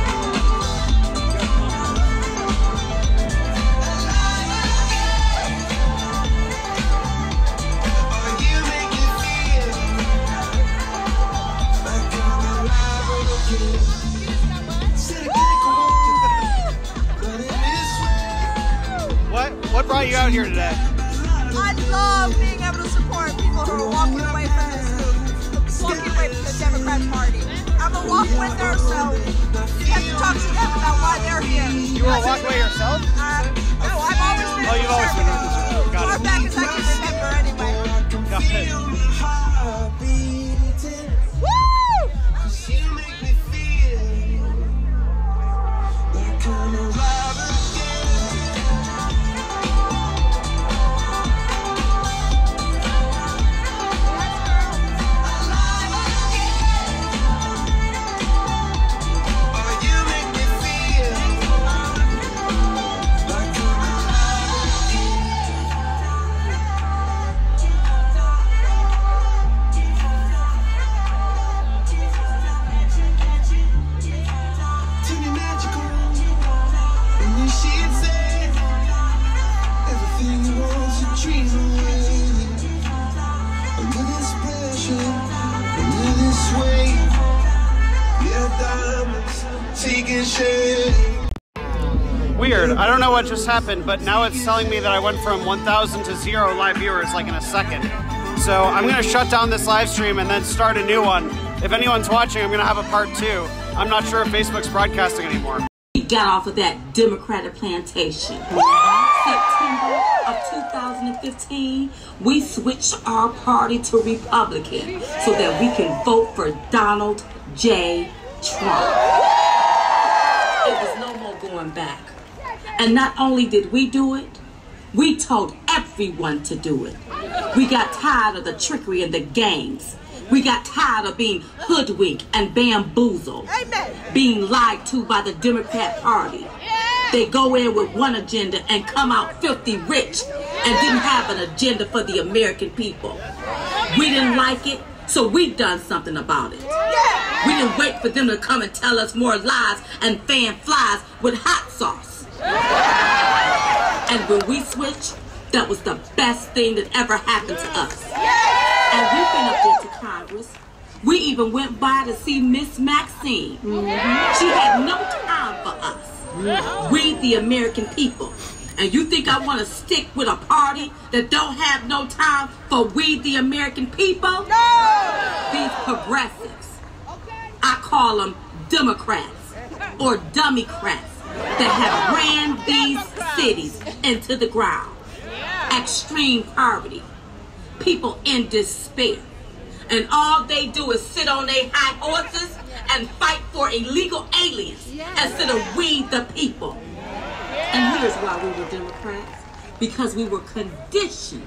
What brought you out here today? I love being able to support people who are walking away from this, walking away from the Democrat Party. I'm a walk winner, so you have to talk to them about why they're here. You were a walkway yourself? No, I've always been. Oh, you've always been conservative. Got Far it. back as I can remember, anyway. Got it. Woo! Weird. I don't know what just happened, but now it's telling me that I went from 1,000 to 0 live viewers like in a second. So I'm going to shut down this live stream and then start a new one. If anyone's watching, I'm going to have a part 2. I'm not sure if Facebook's broadcasting anymore. We got off of that Democratic plantation. September of 2015, we switched our party to Republican so that we can vote for Donald J. Trump. It was no more going back. And not only did we do it, we told everyone to do it. We got tired of the trickery and the games. We got tired of being hoodwinked and bamboozled. Amen. Being lied to by the Democrat Party. They go in with one agenda and come out filthy rich and didn't have an agenda for the American people. We didn't like it, so we done something about it. We didn't wait for them to come and tell us more lies and fan flies with hot sauce. And when we switched, that was the best thing that ever happened to us. And we've been up there to Congress. We even went by to see Miss Maxine. She had no time for us. We, the American people. And you think I want to stick with a party that don't have no time for we, the American people? No! These progressives. I call them Democrats or Dummycrats that have ran these cities into the ground. Extreme poverty. People in despair. And all they do is sit on their high horses and fight for illegal aliens instead of we the people. And here's why we were Democrats. Because we were conditioned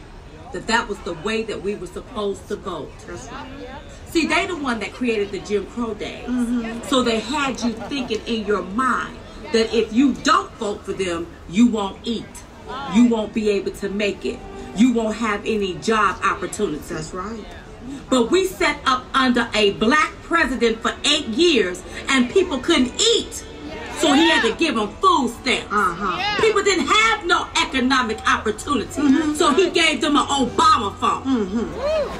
that that was the way that we were supposed to vote. See, they the one that created the Jim Crow days. So they had you thinking in your mind that if you don't vote for them, you won't eat. You won't be able to make it. You won't have any job opportunities. That's right. But we set up under a black president for 8 years and people couldn't eat. So he had to give them food stamps. People didn't have no economic opportunity. So he gave them an Obama phone. And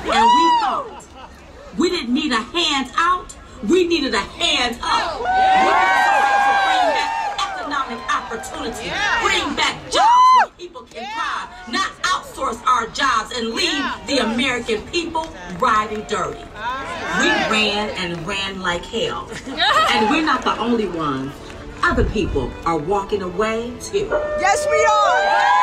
we thought we didn't need a hand out, we needed a hand up. We decided to bring back economic opportunity, bring back jobs where people can thrive, not outsource our jobs and leave the American people riding dirty. We ran and ran like hell. And we're not the only ones. Other people are walking away too. Yes, we are.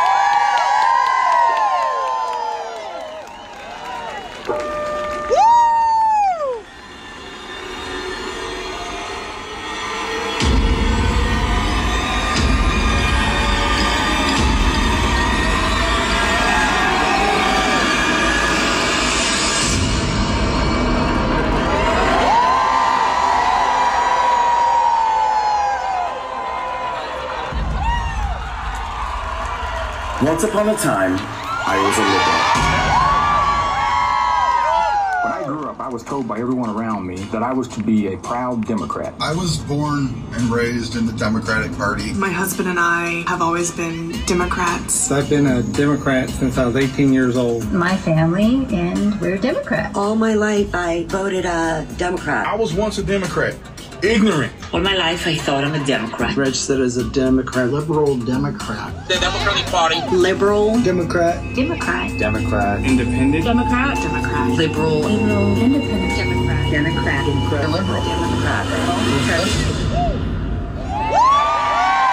Once upon a time, I was a liberal. When I grew up, I was told by everyone around me that I was to be a proud Democrat. I was born and raised in the Democratic Party. My husband and I have always been Democrats. I've been a Democrat since I was 18 years old. My family, and we're Democrats. All my life, I voted Democrat. I was once a Democrat. Ignorant. All my life, I thought I'm a Democrat. Registered as a Democrat. Liberal Democrat. The Democratic Party. Liberal. Democrat. Democrat. Democrat. Independent. Democrat. Democrat. Liberal. Liberal. Independent. Democrat. Democrat. Democrat. Liberal. Democrat.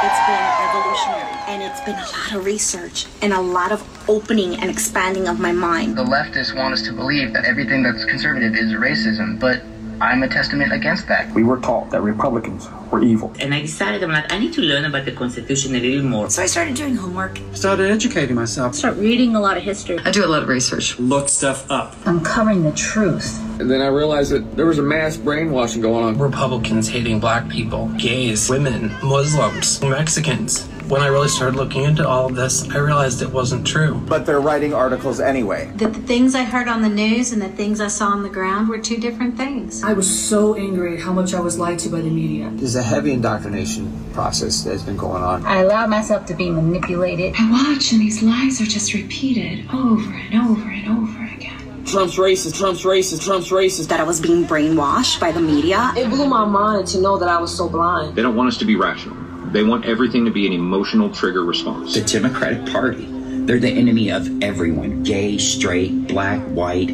It's been evolutionary, and it's been a lot of research and a lot of opening and expanding of my mind. The leftists want us to believe that everything that's conservative is racism, but I'm a testament against that. We were taught that Republicans were evil. And I decided I need to learn about the Constitution a little more. So I started doing homework. Started educating myself. Start reading a lot of history. I do a lot of research. Look stuff up. Uncovering the truth. And then I realized that there was a mass brainwashing going on. Republicans hating black people, gays, women, Muslims, Mexicans. When I really started looking into all of this, I realized it wasn't true. But they're writing articles anyway. That the things I heard on the news and the things I saw on the ground were two different things. I was so angry at how much I was lied to by the media. There's a heavy indoctrination process that's been going on. I allowed myself to be manipulated. I watch and these lies are just repeated over and over and over again. Trump's racist, Trump's racist, Trump's racist. That I was being brainwashed by the media. It blew my mind to know that I was so blind. They don't want us to be rational. They want everything to be an emotional trigger response. The Democratic Party, they're the enemy of everyone. Gay, straight, black, white,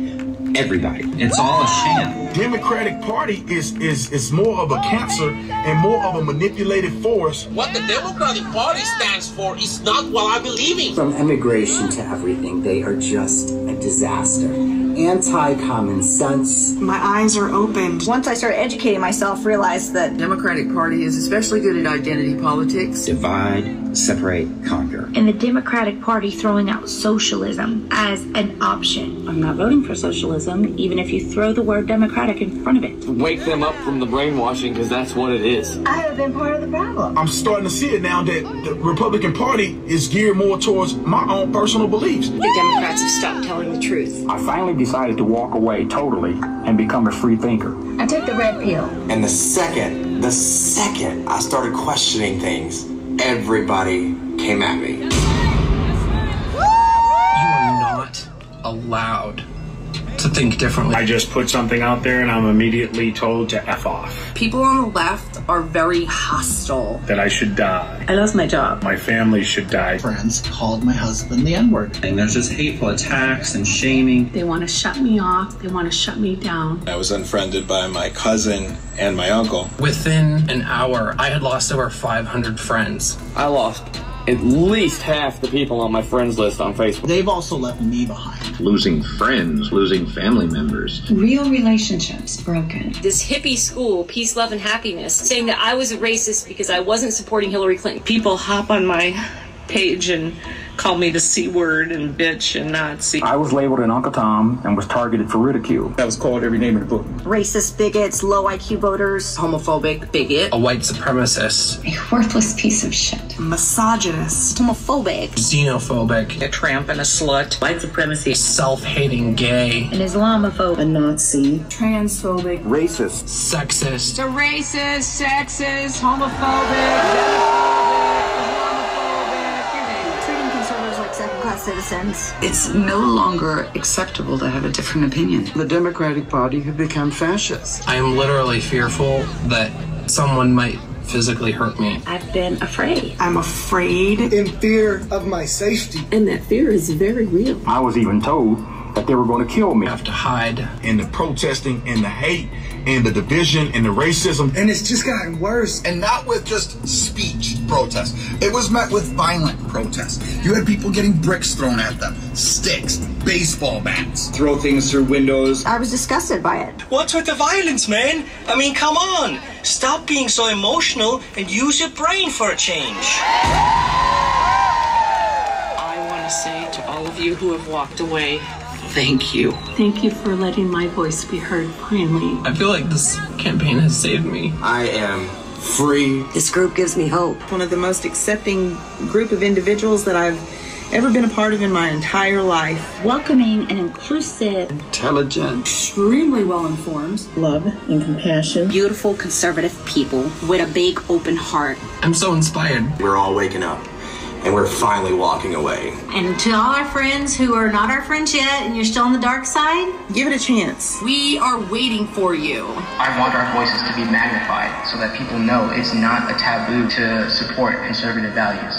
everybody. It's all a sham. Democratic Party is more of a cancer and more of a manipulative force. What the Democratic Party stands for is not what I believe in. From immigration to everything, they are just a disaster. Anti-common sense. My eyes are opened. Once I started educating myself, realized that Democratic Party is especially good at identity politics. Divide, separate, conquer. And the Democratic Party throwing out socialism as an option. I'm not voting for socialism, even if you throw the word Democratic in front of it. Wake them up from the brainwashing, because that's what it is. I have been part of the problem. I'm starting to see it now that the Republican Party is geared more towards my own personal beliefs. The Democrats have stopped telling the truth. I finally decided to walk away totally and become a free thinker. I took the red pill. And the second I started questioning things, everybody came at me. You are not allowed to think differently. I just put something out there and I'm immediately told to F off. People on the left are very hostile. That I should die. I lost my job. My family should die. Friends called my husband the N-word. And there's just hateful attacks and shaming. They want to shut me off. They want to shut me down. I was unfriended by my cousin and my uncle. Within an hour, I had lost over 500 friends. I lost at least half the people on my friends list on Facebook. They've also left me behind. Losing friends, losing family members. Real relationships broken. This hippie school, Peace, Love, and Happiness, saying that I was a racist because I wasn't supporting Hillary Clinton. People hop on my page and called me the C word and bitch and Nazi. I was labeled an Uncle Tom and was targeted for ridicule. I was called every name in the book. Racist bigots, low IQ voters, Homophobic, bigot, A white supremacist, A worthless piece of shit. misogynist, homophobic, xenophobic, a tramp and a slut, White supremacy. self-hating gay, An Islamophobe. a Nazi, transphobic, Racist. sexist, a racist, sexist, homophobic, treating conservatives like second-class citizens. It's no longer acceptable to have a different opinion. The Democratic Party have become fascist. I am literally fearful that someone might physically hurt me. I've been afraid. I'm afraid. In fear of my safety. And that fear is very real. I was even told that they were going to kill me. I have to hide. And the protesting and the hate and the division and the racism. And it's just gotten worse. And not with just speech protests. It was met with violent protests. You had people getting bricks thrown at them, sticks, baseball bats. Throw things through windows. I was disgusted by it. What's with the violence, man? I mean, come on. Stop being so emotional and use your brain for a change. I want to say to all of you who have walked away, thank you. Thank you for letting my voice be heard finally. I feel like this campaign has saved me. I am free. This group gives me hope. One of the most accepting group of individuals that I've ever been a part of in my entire life. Welcoming and inclusive. Intelligent. Extremely well-informed. Love and compassion. Beautiful conservative people with a big open heart. I'm so inspired. We're all waking up, and we're finally walking away. And to all our friends who are not our friends yet and you're still on the dark side, give it a chance. We are waiting for you. I want our voices to be magnified so that people know it's not a taboo to support conservative values.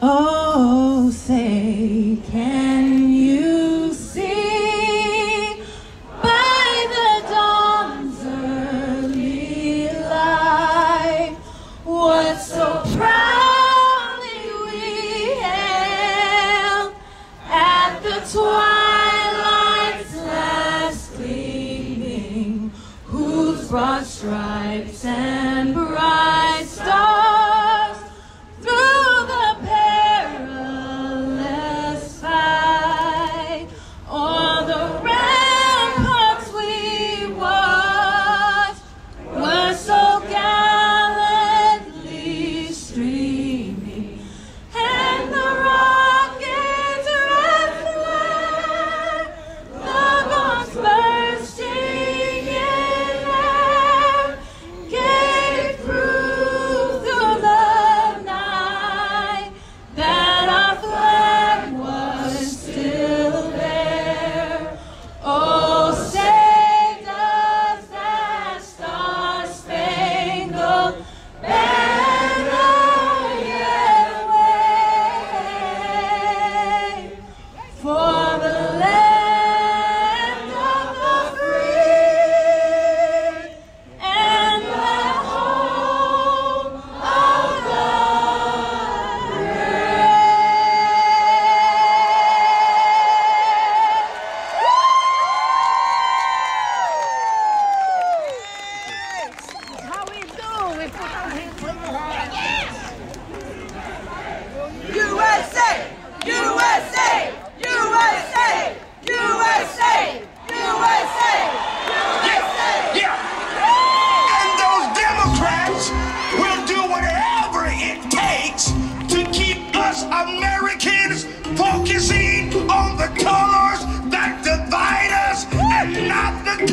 Oh, say, can you see by the dawn's early light what so proudly we hailed at the twilight's last gleaming, whose broad stripes and bright stars through the perilous fight o'er the ramparts we watched were so gallantly streaming, and the rocket's red flag, the guns bursting in air, gave proof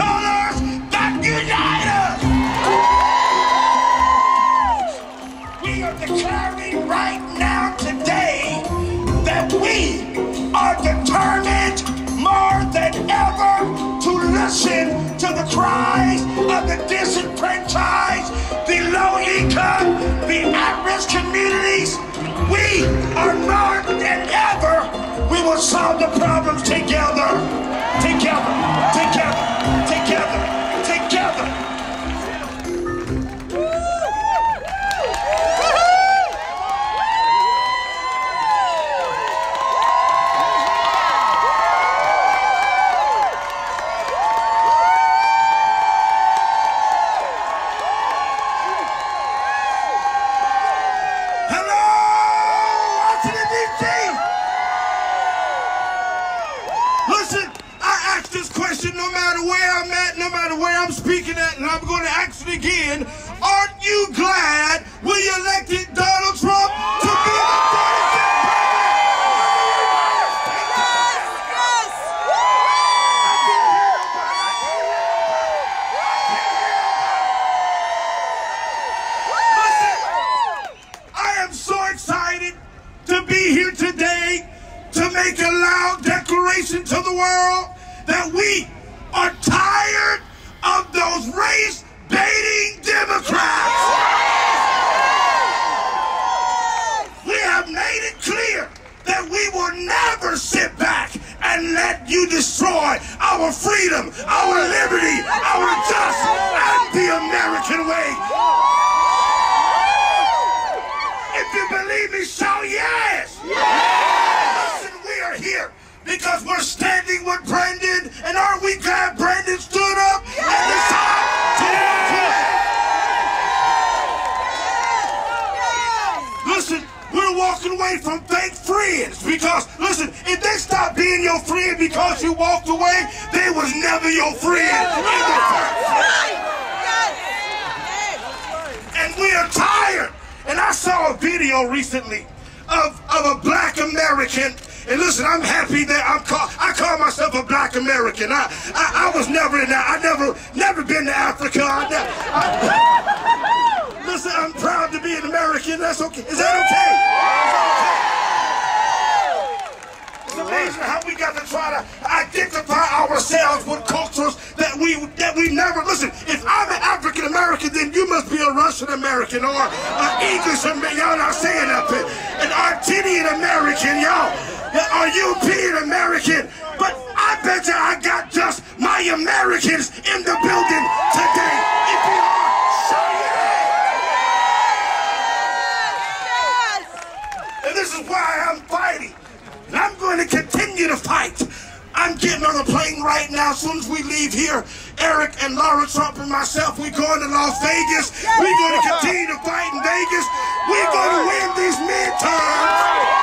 colors that unite us. We are declaring right now today that we are determined more than ever to listen to the cries of the disenfranchised, the low income, the at-risk communities. We are more than ever. We will solve the problems together. Together, together, together, together. And I'm going to ask it again. Aren't you glad we elected Donald Trump to be the president? Yes, Listen, I am so excited to be here today to make a loud declaration to the world that we are tired of those race-baiting Democrats. We have made it clear that we will never sit back and let you destroy our freedom, our liberty, our justice, and the American way. If you believe me, shout yes. Listen, we are here because we're standing with Brandon, and aren't we glad Brandon stood up and decided to Listen, we're walking away from fake friends because, listen, if they stopped being your friend because you walked away, they was never your friend in the first place. And we are tired. And I saw a video recently of a black American. And listen, I'm happy that I call myself a black American. I was never in that. I never been to Africa. Listen, I'm proud to be an American. That's okay. Is that okay? It's amazing how we got to try to identify ourselves with cultures that we never. Listen, if I'm an African American, then you must be a Russian American or an English American. Y'all not saying nothing. An Argentinian American, y'all. Are European American? But I bet you I got just my Americans in the building today. If you are, show yes. And this is why I'm fighting. And I'm going to continue to fight. I'm getting on a plane right now. As soon as we leave here, Eric and Laura Trump and myself, we're going to Las Vegas. We're going to continue to fight in Vegas. We're going to win these midterms.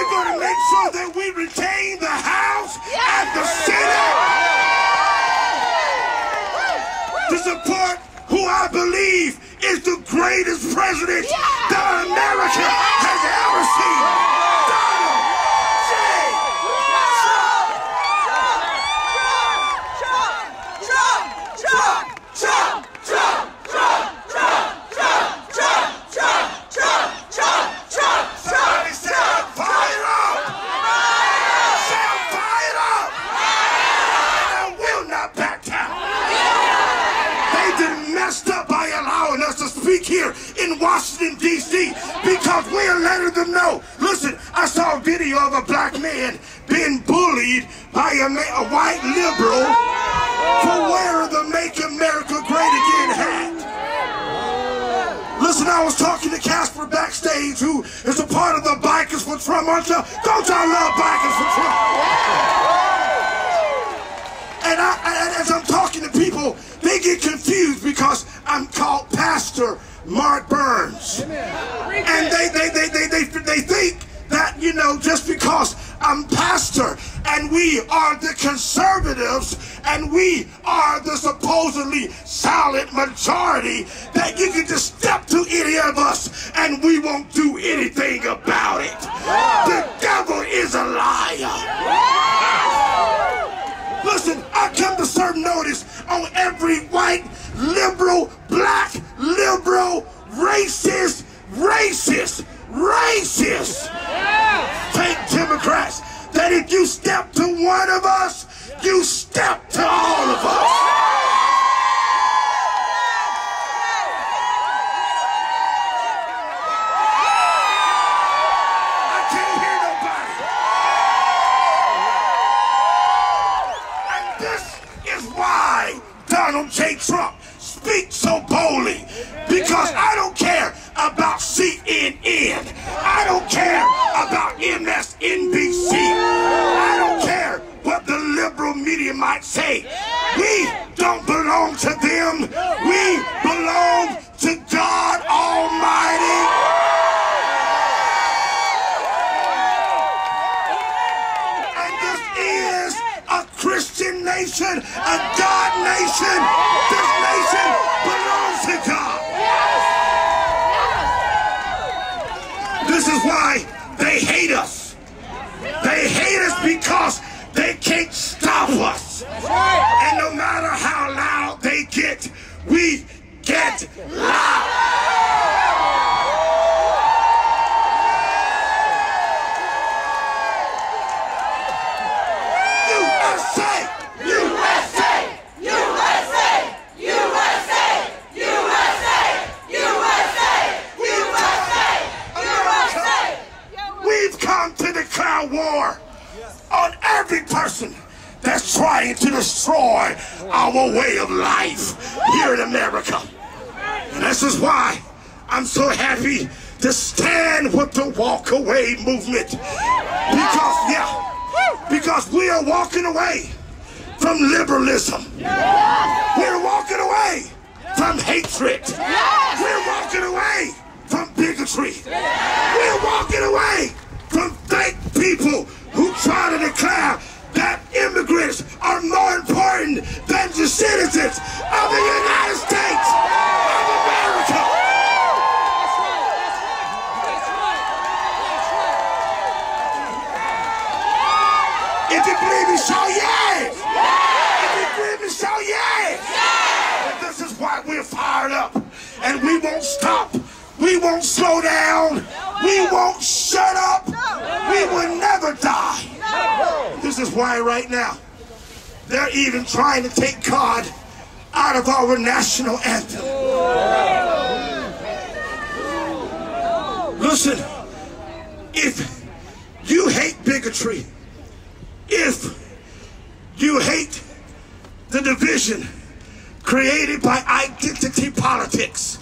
To make sure that we retain the House and the Senate to support who I believe is the greatest president that America has ever seen. Donald J. Somebody said, fire up! Sound fired up! And I will not back down. They done messed up by allowing us to speak here in Washington, D.C. because we are letting them know. Listen, I saw a video of a black man being bullied by a white liberal for wearing the Make America Great Again hat. Listen, I was talking to Casper backstage, who is a part of the Bikers for Trump. Don't y'all love Bikers for Trump? And as I'm talking to people, they get confused because I'm called Pastor Mark Burns. And they think that, you know, just because I'm pastor and we are the conservatives and we are the supposedly silent majority, that you can just step to any of us and we won't do anything about it. The devil is a liar. on every white, liberal, black, liberal, racist, fake Democrats, that if you step to one of us, you step to all of us. I can't hear nobody. And this is why Donald J. Trump speaks so boldly, because I don't care about CNN. I don't care about MSNBC. I don't care what the liberal media might say. We don't belong to them. We belong to God Almighty. And this is a Christian nation, a God nation. This nation belongs to God. This is why they hate us. They hate us because they can't stop us. And no matter how loud they get, we get loud. USA! USA! USA! USA! USA! USA! We've come to declare war on every person that's trying to destroy our way of life here in America. And this is why I'm so happy to stand with the walk away movement. Because we are walking away from liberalism. We're walking away from hatred. We're walking away from bigotry. We're walking away from fake people who try to declare that immigrants are more important than the citizens of the United States of America. If you believe me, shout yes! If you believe me, shout yes! And this is why we're fired up, and we won't stop. We won't slow down. We won't shut up. We will never die. This is why right now they're even trying to take God out of our national anthem. Listen, if you hate bigotry, if you hate the division created by identity politics,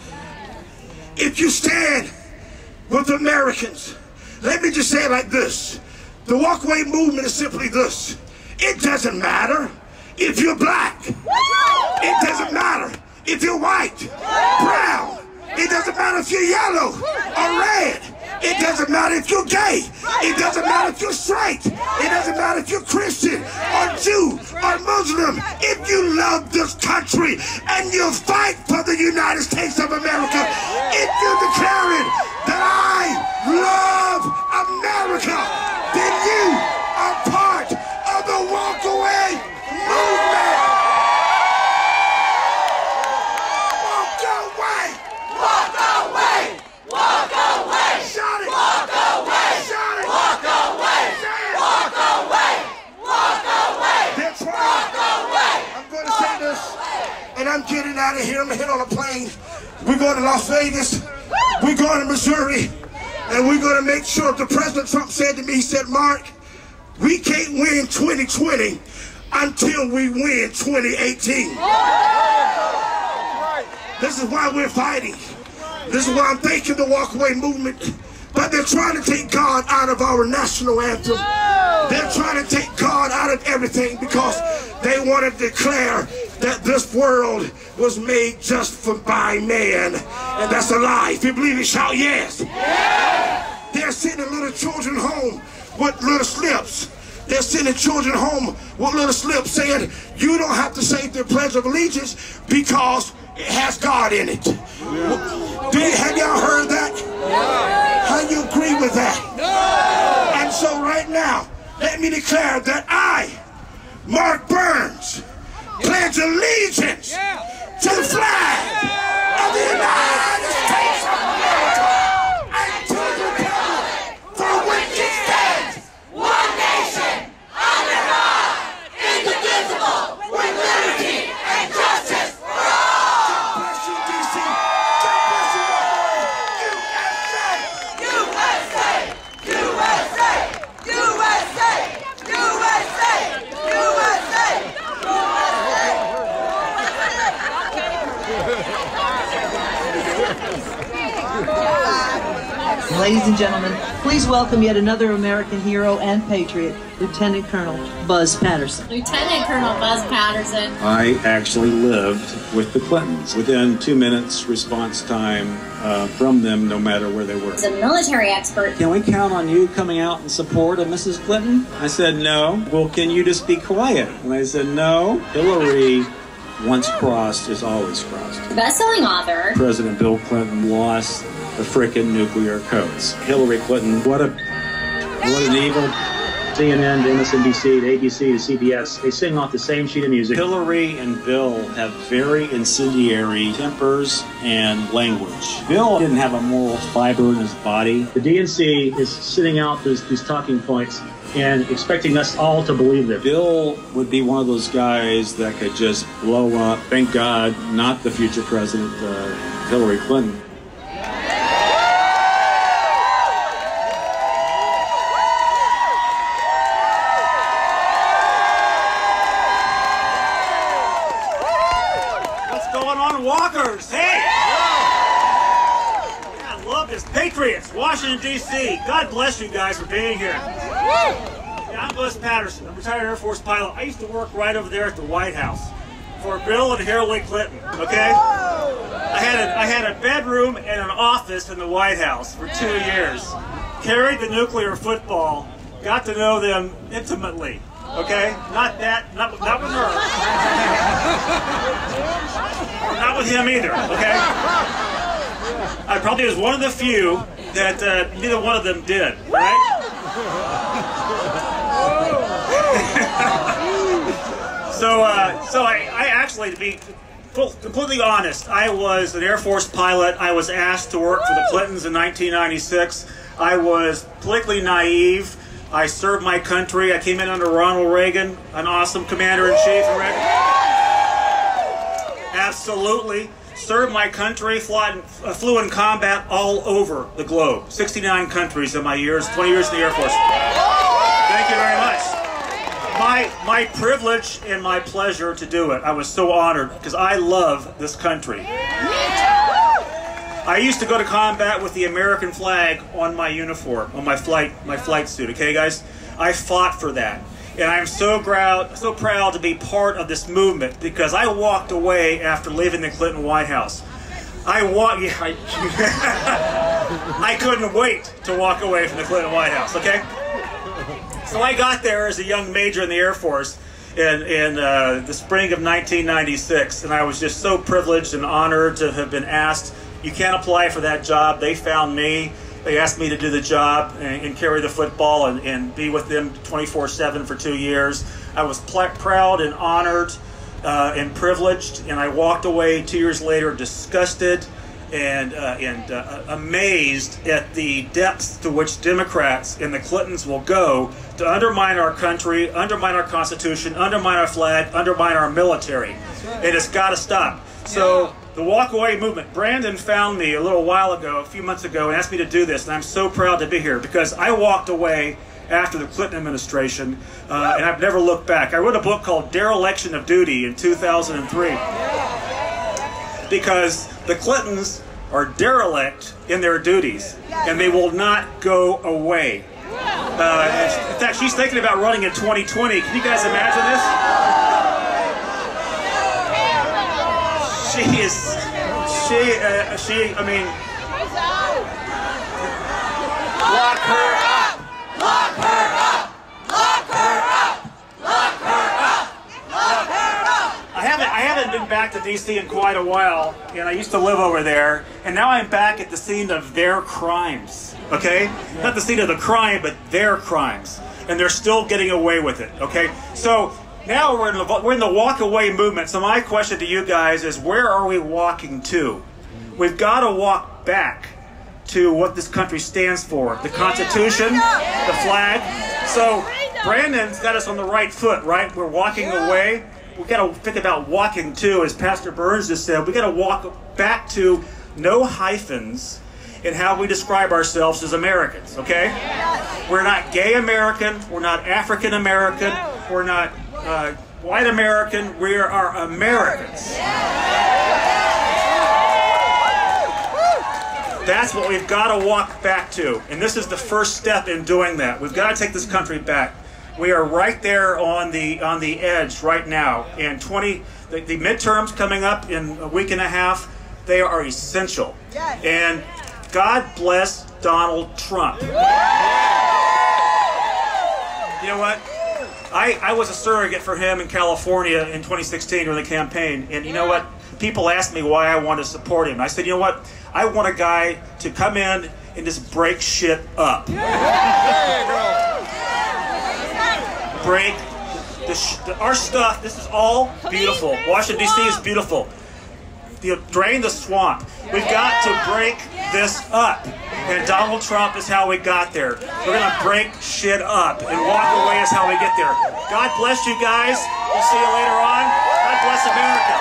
if you stand with Americans, let me just say it like this. The walkaway movement is simply this. It doesn't matter if you're black. It doesn't matter if you're white, brown. It doesn't matter if you're yellow or red. It doesn't matter if you're gay. It doesn't matter if you're straight. It doesn't matter if you're Christian or Jew or Muslim. If you love this country and you fight for the United States of America, if you're declaring that I love America, then you are part of the walkaway movement. Walk away! Walk away! Walk away! Shout it! Walk away! Shout it! Walk away! Walk away! Walk away! That's right! Walk away! I'm going to say this, and I'm getting out of here. I'm heading on a plane. We're going to Las Vegas. We're going to Missouri. And we're going to make sure. The President Trump said to me, he said, Mark, we can't win 2020 until we win 2018. This is why we're fighting. This is why I'm thanking the walkaway movement. But they're trying to take God out of our national anthem. They're trying to take God out of everything because they want to declare that this world was made just by man. And that's a lie. If you believe it, shout yes. They're sending little children home with little slips. They're sending children home with little slips saying, you don't have to say the Pledge of Allegiance because it has God in it. Have y'all heard that? How do you agree with that? And so right now, let me declare that I, Mark Burns, pledge allegiance Ladies and gentlemen, please welcome yet another American hero and patriot, Lieutenant Colonel Buzz Patterson. Lieutenant Colonel Buzz Patterson. I actually lived with the Clintons within 2 minutes response time from them, no matter where they were. As a military expert. Can we count on you coming out in support of Mrs. Clinton? I said, no. Well, can you just be quiet? And I said, no. Hillary, once crossed, is always crossed. Best-selling author. President Bill Clinton lost the frickin' nuclear codes. Hillary Clinton, what an evil. CNN to MSNBC to ABC to CBS, they sing off the same sheet of music. Hillary and Bill have very incendiary tempers and language. Bill didn't have a moral fiber in his body. The DNC is sitting out these talking points and expecting us all to believe that. Bill would be one of those guys that could just blow up. Thank God, not the future president, Hillary Clinton. Walkers, hey! I love this. Patriots, Washington, D.C. God bless you guys for being here. Yeah, I'm Buzz Patterson. I'm a retired Air Force pilot. I used to work right over there at the White House for Bill and Hillary Clinton, okay? I had a bedroom and an office in the White House for 2 years. Carried the nuclear football. Got to know them intimately. Okay? Not with her. Not with him either, okay? I probably was one of the few that neither one of them did, right? So I actually, to be completely honest, I was an Air Force pilot. I was asked to work for the Clintons in 1996. I was politically naive. I served my country. I came in under Ronald Reagan, an awesome commander-in-chief. Absolutely. Served my country, flew in combat all over the globe. 69 countries in my years, 20 years in the Air Force. Thank you very much. My privilege and my pleasure to do it. I was so honored because I love this country. I used to go to combat with the American flag on my uniform, on my flight suit, okay guys? I fought for that. And I'm so proud to be part of this movement because I walked away after leaving the Clinton White House. I couldn't wait to walk away from the Clinton White House, okay? So I got there as a young major in the Air Force in the spring of 1996, and I was just so privileged and honored to have been asked. You can't apply for that job. They found me. They asked me to do the job and carry the football and be with them 24/7 for 2 years. I was proud and honored and privileged, and I walked away 2 years later disgusted and amazed at the depths to which Democrats and the Clintons will go to undermine our country, undermine our Constitution, undermine our flag, undermine our military. And it's got to stop. So the walk-away movement, Brandon found me a little while ago, a few months ago, and asked me to do this, and I'm so proud to be here because I walked away after the Clinton administration, and I've never looked back. I wrote a book called Dereliction of Duty in 2003 because the Clintons are derelict in their duties, and they will not go away. In fact, she's thinking about running in 2020. Can you guys imagine this? I mean, lock her up! Lock her up! Lock her up! Lock her up! Lock her up! I haven't been back to DC in quite a while, and I used to live over there, and now I'm back at the scene of their crimes, okay? Not the scene of the crime, but their crimes, and they're still getting away with it, okay? So now we're in the walk-away movement, so my question to you guys is, where are we walking to? We've got to walk back to what this country stands for. The Constitution, the flag. So Brandon's got us on the right foot, right? We're walking away. We've got to think about walking to, as Pastor Burns just said, we've got to walk back to no hyphens in how we describe ourselves as Americans, okay? We're not gay American. We're not African American. We're not white American. We are Americans. That's what we've got to walk back to. And this is the first step in doing that. We've got to take this country back. We are right there on the edge right now. And the midterms coming up in a week and a half, they are essential. And God bless Donald Trump. You know what? I was a surrogate for him in California in 2016 during the campaign. And you know what? People asked me why I wanted to support him. I said, you know what? I want a guy to come in and just break shit up. Break our stuff. This is all beautiful. Washington, D.C. is beautiful. Drain the swamp. We've got to break this up. And Donald Trump is how we got there. We're going to break shit up. And walk away is how we get there. God bless you guys. We'll see you later on. God bless America.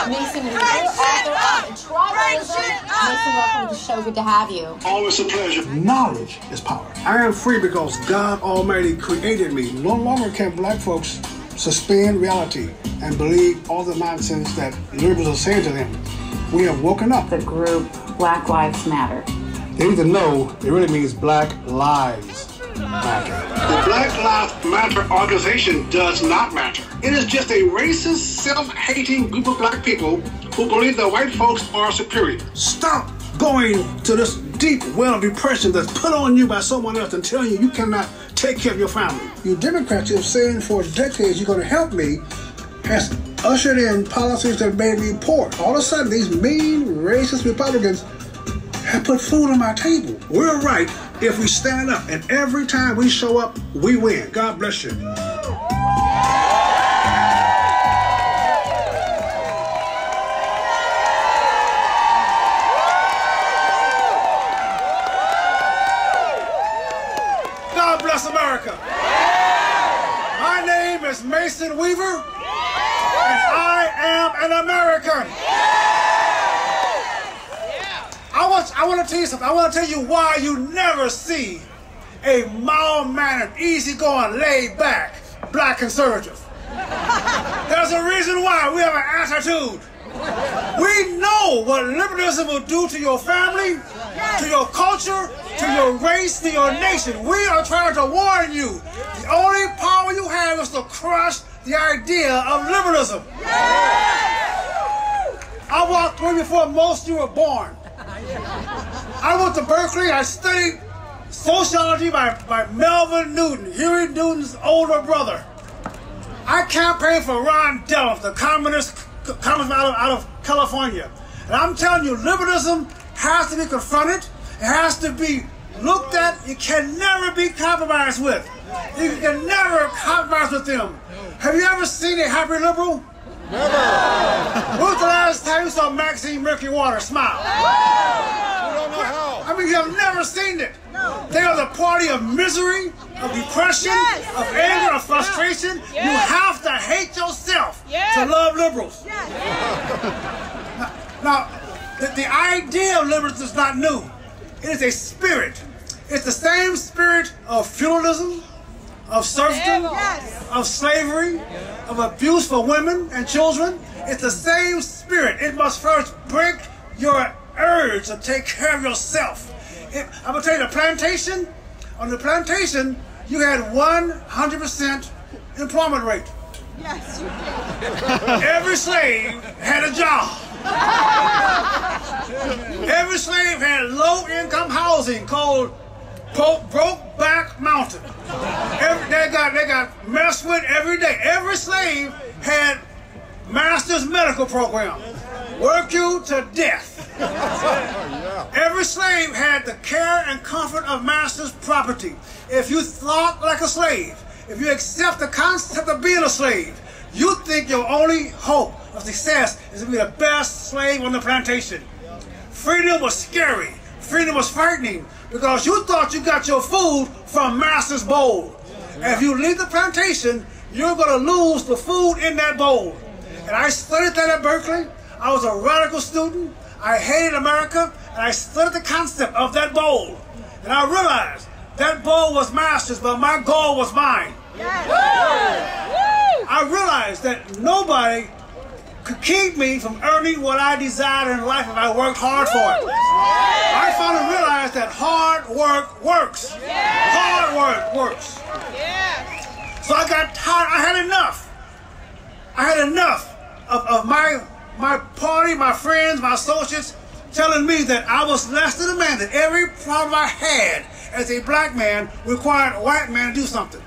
Mason, you're the author of Tribalism. Mason, welcome to the show. Good to have you. Always a pleasure. Knowledge is power. I am free because God Almighty created me. No longer can black folks suspend reality and believe all the nonsense that liberals are saying to them. We have woken up. The group Black Lives Matter. They need to know it really means Black Lives Matter. The Black Lives Matter organization does not matter. It is just a racist, self-hating group of black people who believe that white folks are superior. Stop going to this deep well of depression that's put on you by someone else and telling you cannot take care of your family. You Democrats who have saying for decades you're going to help me has ushered in policies that made me poor. All of a sudden, these mean, racist Republicans have put food on my table. We're right if we stand up, and every time we show up, we win. God bless you. God bless America. My name is Mason Weaver, and I am an American. I want to tell you something. I want to tell you why you never see a mild-mannered, easygoing, laid-back black conservative. There's a reason why. We have an attitude. We know what liberalism will do to your family, to your culture, to your race, to your nation. We are trying to warn you. The only power you have is to crush the idea of liberalism. I walked through before most of you were born. I went to Berkeley. I studied sociology by Melvin Newton, Huey Newton's older brother. I campaigned for Ron Dellum, the communist out of California. And I'm telling you, liberalism has to be confronted. It has to be looked at. It can never be compromised with. You can never compromise with them. Have you ever seen a happy liberal? Never. When was the last time you saw Maxine Mercury Water smile? We don't know how. I mean, you have never seen it. No. They are the party of misery, of depression, of anger, of frustration. Yes. You have to hate yourself to love liberals. Yes. Now, the idea of liberalism is not new. It is a spirit. It's the same spirit of feudalism, of serfdom, of slavery, of abuse for women and children. It's the same spirit. It must first break your urge to take care of yourself. I'm going to tell you, on the plantation, you had 100% employment rate. Yes, you did. Every slave had a job. Every slave had low-income housing called Brokeback Mountain. They got messed with every day. Every slave had master's medical program. Work you to death. Every slave had the care and comfort of master's property. If you thought like a slave, if you accept the concept of being a slave, you think your only hope of success is to be the best slave on the plantation. Freedom was scary. Freedom was frightening because you thought you got your food from master's bowl. And if you leave the plantation, you're going to lose the food in that bowl. And I studied that at Berkeley. I was a radical student. I hated America, and I studied the concept of that bowl. And I realized that bowl was master's, but my goal was mine. I I realized that nobody could keep me from earning what I desired in life if I worked hard for it. I finally realized that hard work works. Hard work works. So I got tired. I had enough. I had enough of my party, my friends, my associates telling me that I was less than a man, that every problem I had as a black man required a white man to do something.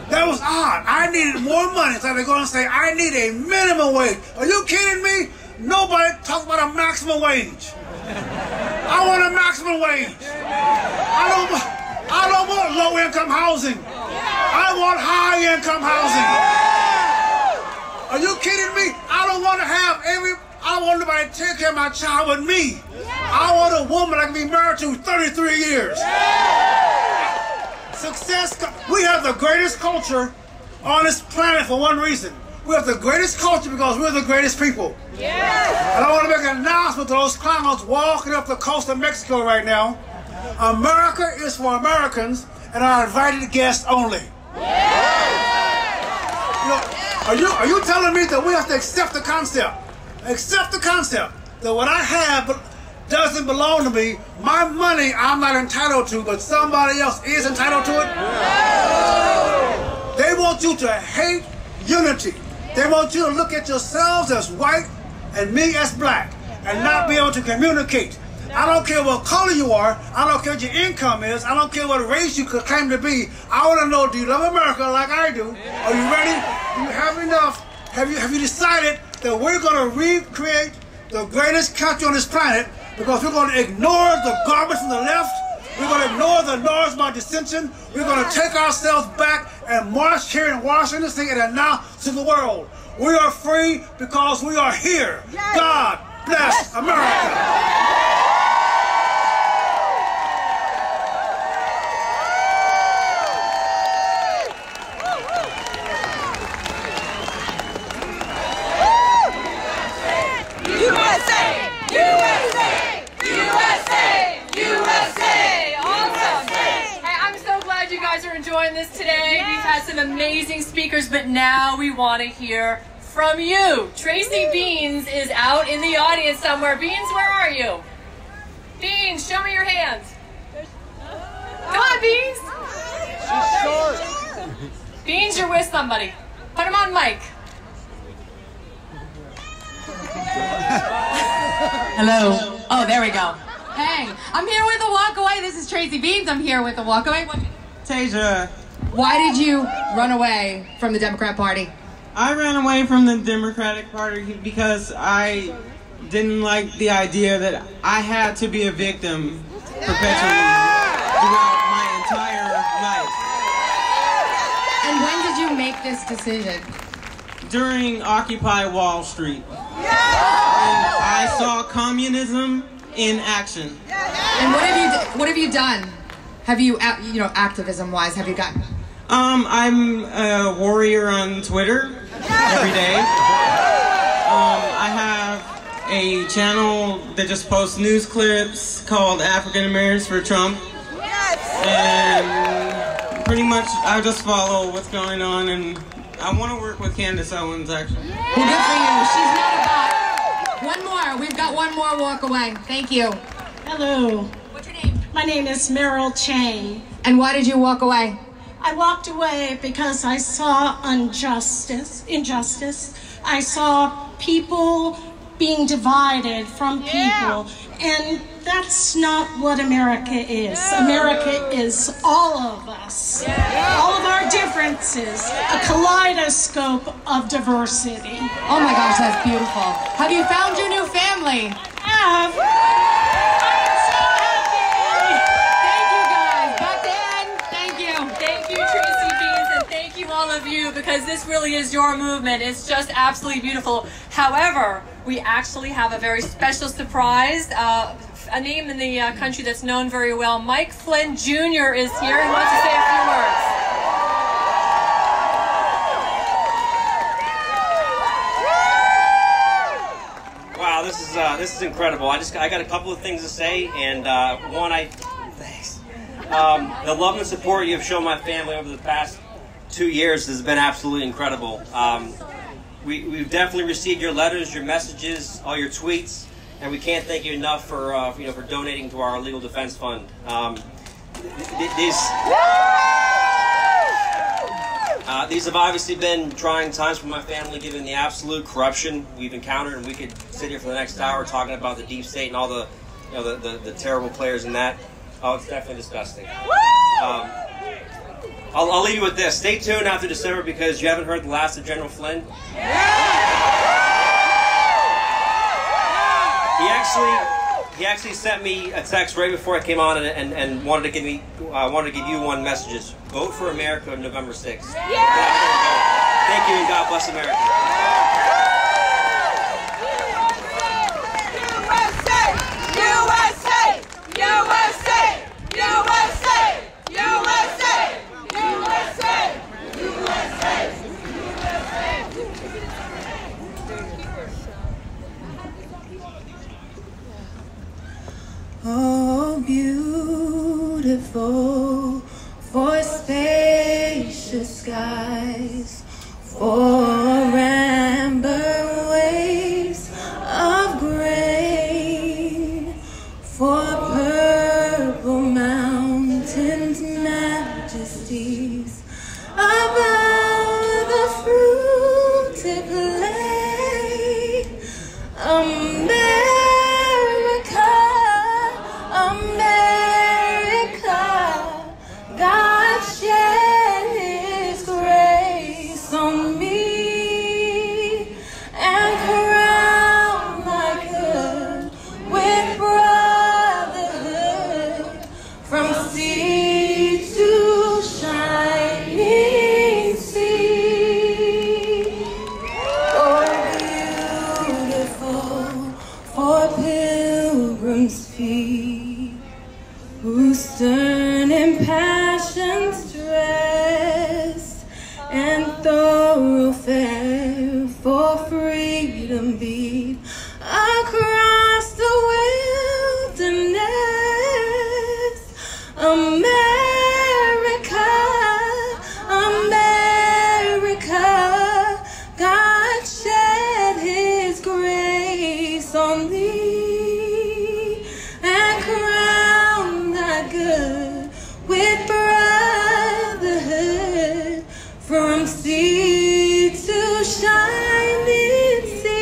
That was odd. I needed more money, so I had to go and say, I need a minimum wage. Are you kidding me? Nobody talks about a maximum wage. I want a maximum wage. I don't want low-income housing. I want high-income housing. Are you kidding me? I don't want to have I want nobody to take care of my child with me. I want a woman I can be married to 33 years. Success, we have the greatest culture on this planet for one reason. We have the greatest culture because we're the greatest people. And I want to make an announcement to those clowns walking up the coast of Mexico right now. America is for Americans and our invited guests only. You know, are you telling me that we have to accept the concept? Accept the concept that what I have doesn't belong to me. My money I'm not entitled to, but somebody else is entitled to it. They want you to hate unity. They want you to look at yourselves as white and me as black and not be able to communicate. I don't care what color you are. I don't care what your income is. I don't care what race you could claim to be. I want to know, do you love America like I do? Are you ready? Do you have enough? Have you decided that we're going to recreate the greatest country on this planet because we're going to ignore the garbage from the left? We're going to ignore the noise about dissension. We're going to take ourselves back and march here in Washington DC and announce to the world, we are free because we are here. God bless America. Enjoying this today. We've had some amazing speakers, but now we want to hear from you. Tracy Beanz is out in the audience somewhere. Beanz, where are you? Beanz, show me your hands. Come on, Beanz. She's short. Beanz, you're with somebody. Put him on mic. Hello. Oh, there we go. Hey, I'm here with a walk away. This is Tracy Beanz. I'm here with a walk away. Tasia. Why did you run away from the Democrat Party? I ran away from the Democratic Party because I didn't like the idea that I had to be a victim perpetually throughout my entire life. And when did you make this decision? During Occupy Wall Street. And I saw communism in action. And what have you done? Have you, activism-wise, have you gotten? I'm a warrior on Twitter every day. I have a channel that just posts news clips called African Americans for Trump. And pretty much I just follow what's going on, and I want to work with Candace Owens, actually. Well, good for you. She's not a bot. One more. We've got one more walk away. Thank you. Hello. What's your name? My name is Meryl Chang. And why did you walk away? I walked away because I saw injustice. I saw people being divided from people. And that's not what America is. America is all of us. All of our differences. A kaleidoscope of diversity. Oh my gosh, that's beautiful. Have you found your new family? I have. All of you, because this really is your movement. It's just absolutely beautiful. However, we actually have a very special surprise, a name in the country that's known very well. Mike Flynn Jr. is here and wants to say a few words. Wow, this is incredible. I got a couple of things to say, and thanks. The love and support you have shown my family over the past 2 years has been absolutely incredible. We've definitely received your letters, your messages, all your tweets, and we can't thank you enough for for donating to our legal defense fund. These have obviously been trying times for my family, given the absolute corruption we've encountered, and we could sit here for the next hour talking about the deep state and all the the terrible players in that. Oh, it's definitely disgusting. I'll leave you with this. Stay tuned after December because you haven't heard the last of General Flynn. He actually sent me a text right before I came on and wanted to give me wanted to give you one message. Vote for America on November 6th. Thank you and God bless America. USA! USA! USA! USA! USA! Oh, beautiful for spacious skies, for amber waves of grain, for purple mountains, majesties above the fruited plain. America, God shed His grace on me and crowned my good with brotherhood from sea to shining sea. Oh, beautiful for pilgrims' feet, whose stern impassioned stress and thoroughfare for freedom beat across the wilderness. America, America, God shed His grace on thee and crowned thy good with brotherhood from sea to shining sea.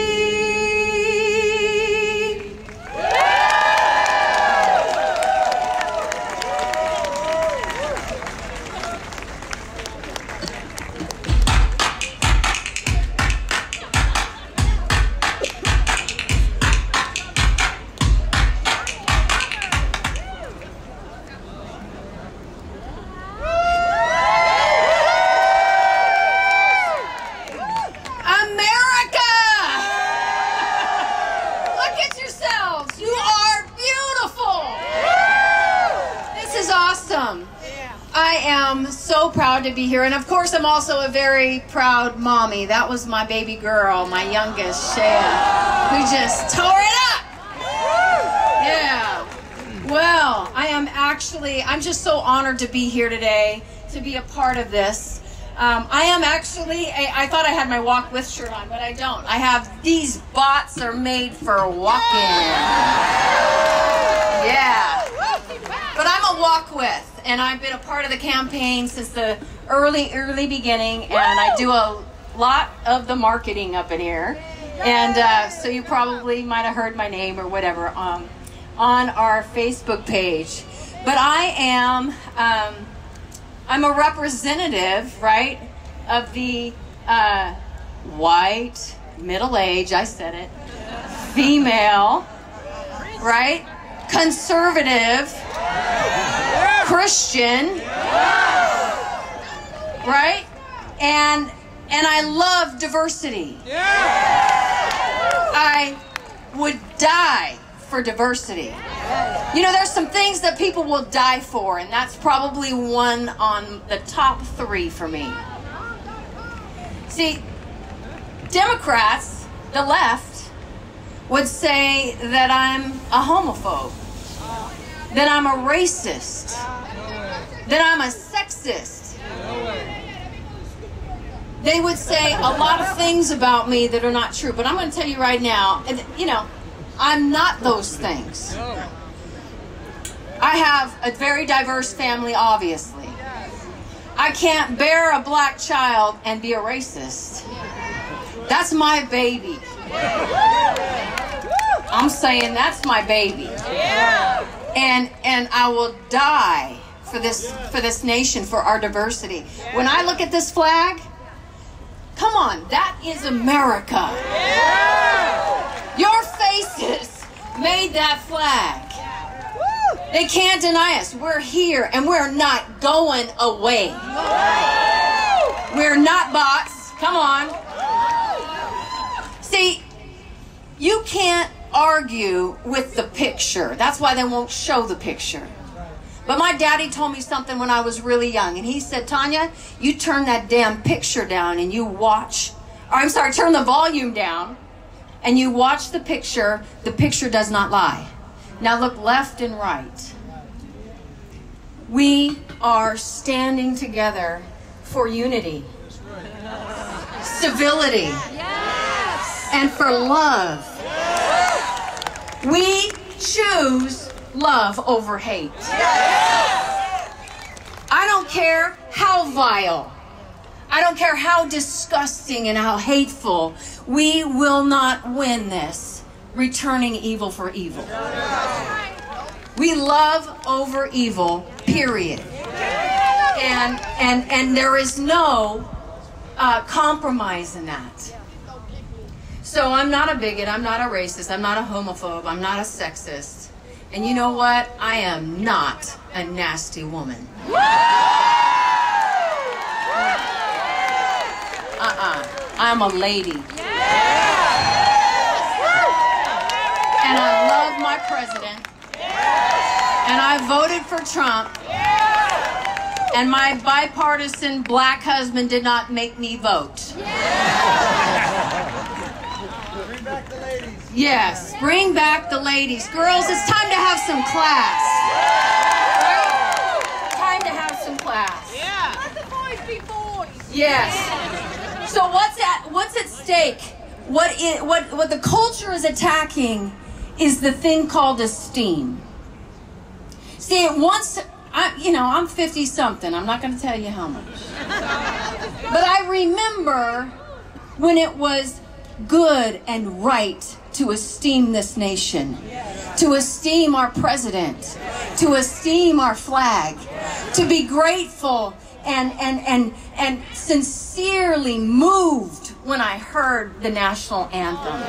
America! Look at yourselves. You are beautiful. This is awesome. I am so proud to be here. And of course, I'm also a very proud mommy. That was my baby girl, my youngest, Shea, who just tore it up. Yeah. Well, I'm just so honored to be here today, to be a part of this. I am actually, I thought I had my walk with shirt on, but I don't. I have, these bots are made for walking. Yeah. But I'm a walk with, and I've been a part of the campaign since the early beginning, and I do a lot of the marketing up in here. And so you probably might have heard my name or whatever on our Facebook page. But I am, I'm a representative, right, of the white, middle-aged, I said it, female, right, conservative, Christian, right, and I love diversity. I would die for diversity. You know, there's some things that people will die for, and that's probably one on the top 3 for me. See, Democrats, the left, would say that I'm a homophobe, that I'm a racist, that I'm a sexist. they would say a lot of things about me that are not true. But I'm going to tell you right now, you know, I'm not those things. I have a very diverse family, obviously. I can't bear a black child and be a racist. That's my baby. I'm saying that's my baby. And I will die for this nation, for our diversity. When I look at this flag, come on, that is America. Your faces made that flag. They can't deny us. We're here and we're not going away. We're not bots. Come on. See, you can't argue with the picture. That's why they won't show the picture. But my daddy told me something when I was really young, and he said, Tonya, you turn that damn picture down and you watch, or I'm sorry, turn the volume down and you watch the picture does not lie. Now look left and right. We are standing together for unity, civility, and for love. We choose love over hate. I don't care how vile, I don't care how disgusting and how hateful, we will not win this returning evil for evil. We love over evil, period. And there is no compromise in that. So I'm not a bigot, I'm not a racist, I'm not a homophobe, I'm not a sexist. And you know what? I am not a nasty woman. I'm a lady. And I love my president. And I voted for Trump. And my bipartisan black husband did not make me vote. Bring back the ladies. Yes, bring back the ladies. Girls, it's time to have some class. Right? Time to have some class. Yeah. Let the boys be boys. Yes. So what's at stake? What the culture is attacking is the thing called esteem. See, I'm 50 something. I'm not going to tell you how much. But I remember when it was good and right to esteem this nation, to esteem our president, to esteem our flag, to be grateful and sincerely moved when I heard the national anthem.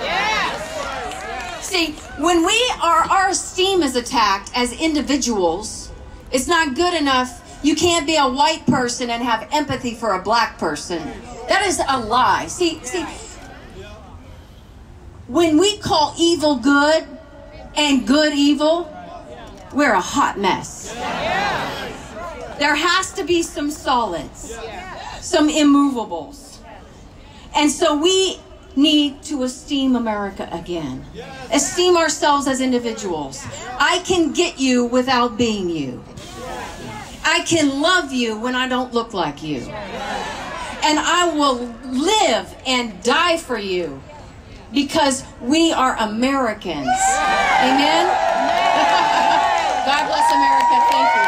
See, when our esteem is attacked as individuals, it's not good enough. You can't be a white person and have empathy for a black person. That is a lie. See, when we call evil good and good evil, we're a hot mess. There has to be some solids, some immovables. And so we need to esteem America again. Esteem ourselves as individuals. I can get you without being you. I can love you when I don't look like you. And I will live and die for you because we are Americans. Amen? God bless America. Thank you.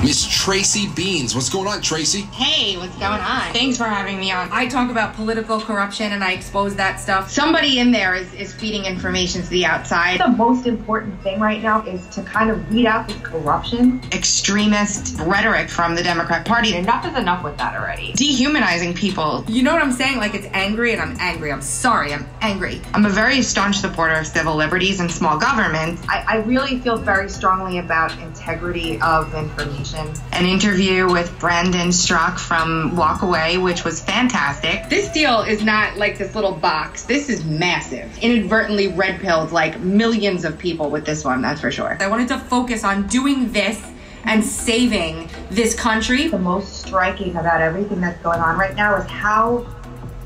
Miss Tracy Beanz. What's going on, Tracy? Hey, what's going on? Thanks for having me on. I talk about political corruption and I expose that stuff. Somebody in there is feeding information to the outside. The most important thing right now is to kind of weed out this corruption. Extremist rhetoric from the Democrat Party. Enough is enough with that already. Dehumanizing people. You know what I'm saying? Like, it's angry and I'm angry. I'm sorry, I'm angry. I'm a very staunch supporter of civil liberties and small government. I really feel very strongly about integrity of information. An interview with Brandon Straka from Walk Away, which was fantastic. This deal is not like this little box. This is massive. Inadvertently red-pilled like millions of people with this one, that's for sure. I wanted to focus on doing this and saving this country. The most striking about everything that's going on right now is how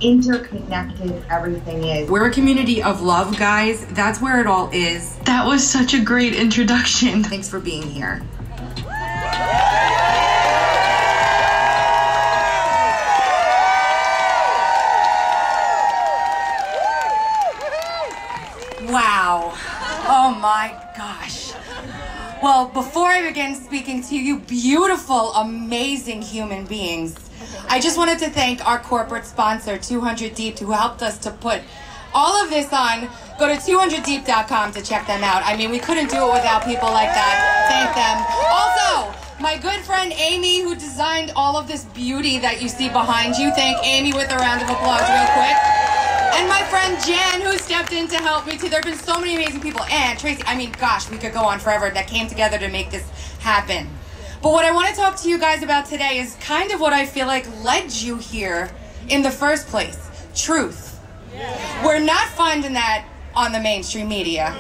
interconnected everything is. We're a community of love, guys. That's where it all is. That was such a great introduction. Thanks for being here. Wow. Oh my gosh. Well, before I begin speaking to you beautiful, amazing human beings, I just wanted to thank our corporate sponsor, 200 Deep, who helped us to put all of this on. Go to 200deep.com to check them out. I mean, we couldn't do it without people like that. Thank them. Also, my good friend Amy, who designed all of this beauty that you see behind you. Thank Amy with a round of applause real quick. And my friend Jan, who stepped in to help me too. There have been so many amazing people. And Tracy, I mean, gosh, we could go on forever, that came together to make this happen. But what I want to talk to you guys about today is kind of what I feel like led you here in the first place. Truth. We're not finding that on the mainstream media.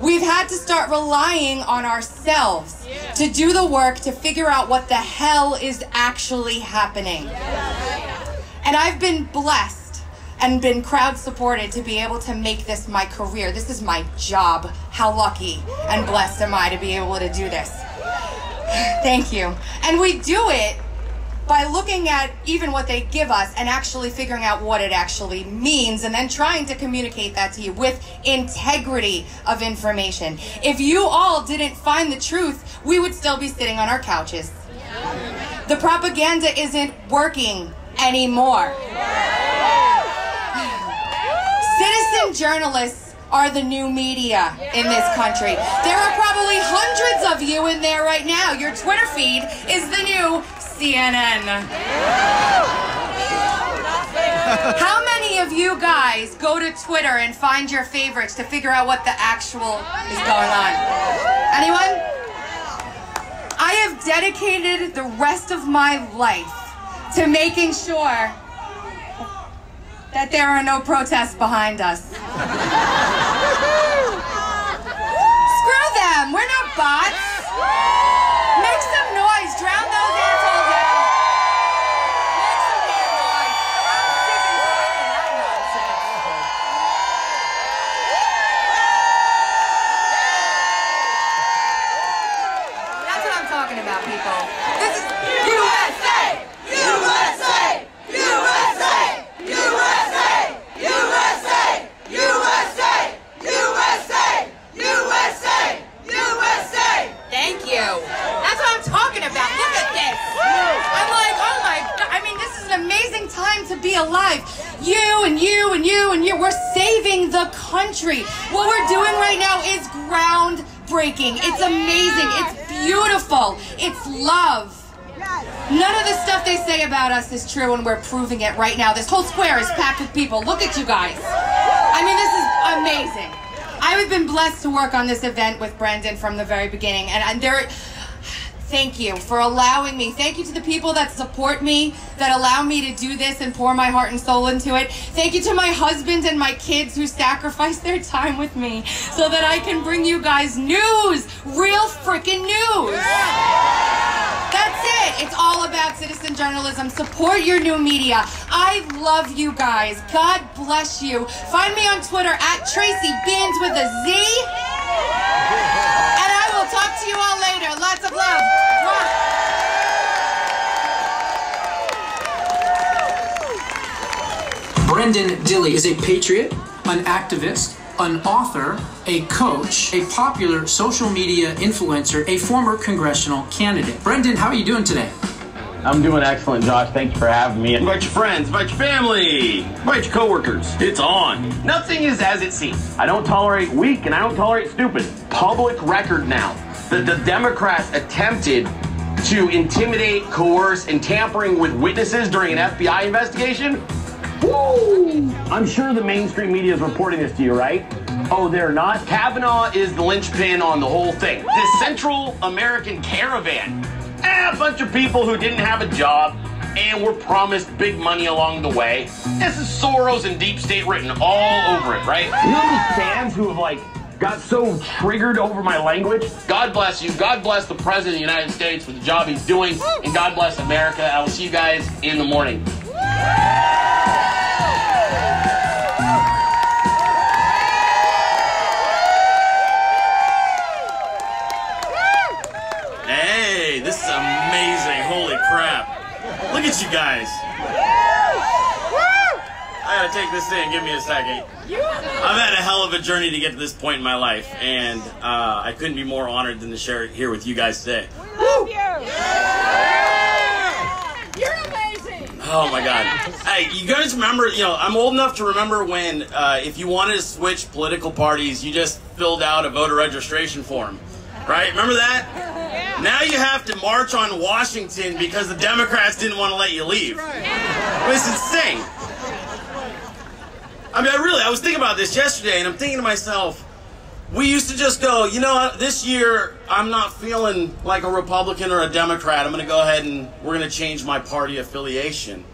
We've had to start relying on ourselves to do the work to figure out what the hell is actually happening. And I've been blessed and been crowd supported to be able to make this my career. This is my job. How lucky and blessed am I to be able to do this. Thank you. And we do it by looking at even what they give us and actually figuring out what it actually means and then trying to communicate that to you with integrity of information. If you all didn't find the truth, we would still be sitting on our couches. The propaganda isn't working anymore. Citizen journalists are the new media in this country. There are probably hundreds of you in there right now. Your Twitter feed is the new CNN. How many of you guys go to Twitter and find your favorites to figure out what the actual is going on? Anyone? I have dedicated the rest of my life to making sure that there are no protests behind us. Screw them, we're not bots. Make some noise, drown those assholes out. Make some damn noise. I'm sick and tired of that nonsense. That's what I'm talking about, people. This is USA! USA! USA! USA! USA! USA! USA! USA! USA! Thank you. That's what I'm talking about. Look at this. I'm like, oh my God. I mean, this is an amazing time to be alive. You and you and you and you. We're saving the country. What we're doing right now is groundbreaking. It's amazing. It's beautiful. It's love. None of the stuff they say about us is true, and we're proving it right now. This whole square is packed with people. Look at you guys. I mean, this is amazing. I've been blessed to work on this event with Brenden from the very beginning, and thank you for allowing me. Thank you to the people that support me, that allow me to do this and pour my heart and soul into it. Thank you to my husband and my kids who sacrifice their time with me so that I can bring you guys news, real freaking news. That's it. It's all about citizen journalism. Support your new media. I love you guys. God bless you. Find me on Twitter at Tracy Beanz with a Z. And I will talk to you all later. Lots of love. Brenden Dilley is a patriot, an activist, an author, a coach, a popular social media influencer, a former congressional candidate. Brenden, how are you doing today? I'm doing excellent, Josh. Thanks for having me. Invite your friends, invite your family, invite your coworkers. It's on. Nothing is as it seems. I don't tolerate weak and I don't tolerate stupid. Public record now that the Democrats attempted to intimidate, coerce, and tampering with witnesses during an FBI investigation. Woo! I'm sure the mainstream media is reporting this to you, right? Oh, they're not? Kavanaugh is the linchpin on the whole thing. This Central American caravan. A bunch of people who didn't have a job and were promised big money along the way. This is Soros and Deep State written all over it, right? You know these fans who have, got so triggered over my language? God bless you. God bless the President of the United States for the job he's doing. And God bless America. I will see you guys in the morning. to say, give me a second. I've had a hell of a journey to get to this point in my life, and I couldn't be more honored than to share it here with you guys today. We love you. You're amazing. Oh my God. Hey, you guys remember, you know, I'm old enough to remember when if you wanted to switch political parties, you just filled out a voter registration form, right? Remember that? Yeah. Now you have to march on Washington because the Democrats didn't want to let you leave. Yeah. It's insane. I mean, I was thinking about this yesterday, and I'm thinking to myself, we used to just go, you know what, this year I'm not feeling like a Republican or a Democrat. I'm going to go ahead and we're going to change my party affiliation.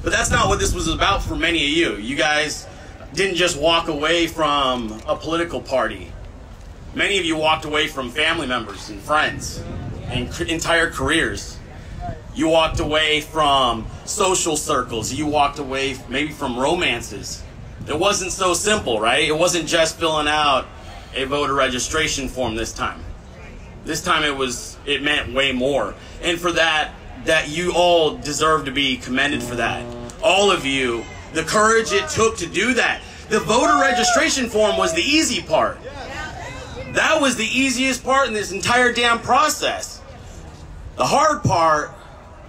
But that's not what this was about for many of you. You guys didn't just walk away from a political party. Many of you walked away from family members and friends and entire careers. You walked away from social circles. You walked away maybe from romances. It wasn't so simple, right? It wasn't just filling out a voter registration form this time. This time it meant way more. And for that you all deserve to be commended for that. All of you, the courage it took to do that. The voter registration form was the easy part. That was the easiest part in this entire damn process. The hard part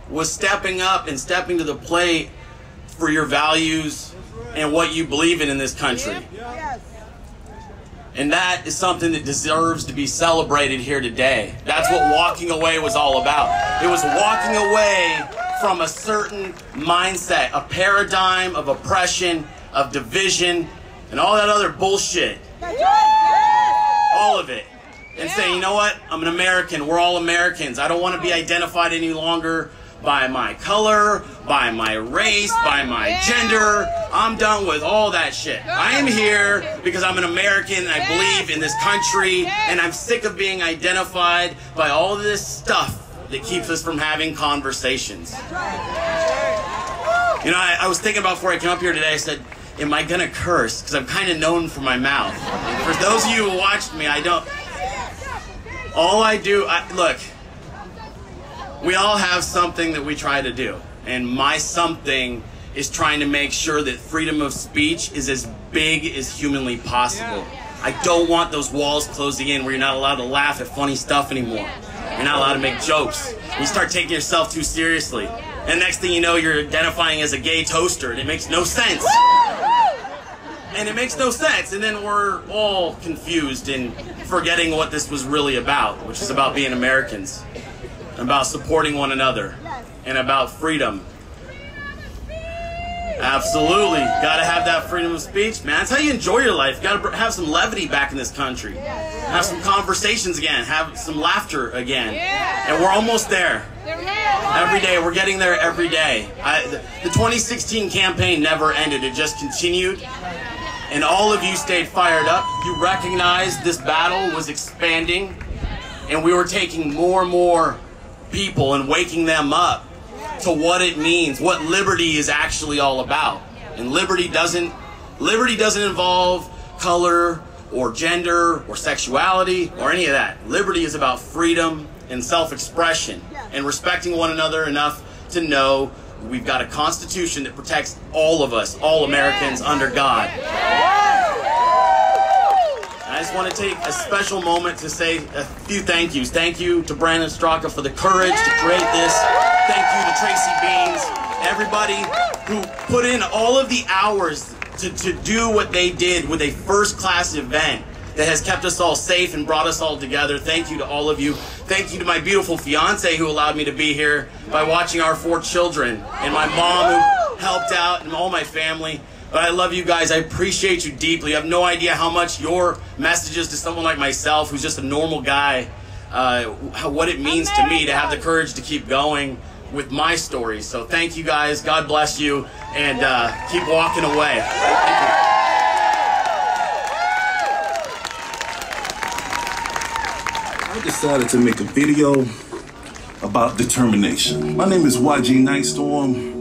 was stepping up and stepping to the plate for your values and what you believe in this country. And that is something that deserves to be celebrated here today. That's what walking away was all about. It was walking away from a certain mindset, a paradigm of oppression, of division, and all that other bullshit. All of it. And saying, you know what? I'm an American. We're all Americans. I don't want to be identified any longer by my color, by my race, by my gender. I'm done with all that shit. I am here because I'm an American and I believe in this country, and I'm sick of being identified by all of this stuff that keeps us from having conversations. You know, I was thinking about before I came up here today, I said, am I gonna curse? Because I'm kind of known for my mouth. And for those of you who watched me, I don't. All I do, look, we all have something that we try to do. And my something is trying to make sure that freedom of speech is as big as humanly possible. I don't want those walls closing in where you're not allowed to laugh at funny stuff anymore. You're not allowed to make jokes. You start taking yourself too seriously. And next thing you know, you're identifying as a gay toaster, and it makes no sense. And it makes no sense. And then we're all confused and forgetting what this was really about, which is about being Americans, about supporting one another, and about freedom. Absolutely. Gotta have that freedom of speech, man. That's how you enjoy your life. You gotta have some levity back in this country. Have some conversations again. Have some laughter again. And we're almost there. Every day. We're getting there every day. The 2016 campaign never ended. It just continued. And all of you stayed fired up. You recognized this battle was expanding. And we were taking more and more people and waking them up to what it means, what liberty is actually all about. And liberty doesn't involve color or gender or sexuality or any of that. Liberty is about freedom and self-expression and respecting one another enough to know we've got a constitution that protects all of us, all Americans under God. I just want to take a special moment to say a few thank yous. Thank you to Brandon Straka for the courage to create this. Thank you to Tracy Beanz, everybody who put in all of the hours to do what they did with a first-class event that has kept us all safe and brought us all together. Thank you to all of you. Thank you to my beautiful fiance who allowed me to be here by watching our 4 children, and my mom who helped out, and all my family. But I love you guys. I appreciate you deeply. You have no idea how much your messages to someone like myself, who's just a normal guy, what it means to me to have the courage to keep going with my story. So thank you guys. God bless you, and keep walking away. Thank you. I decided to make a video about determination. My name is YG Nyghtstorm.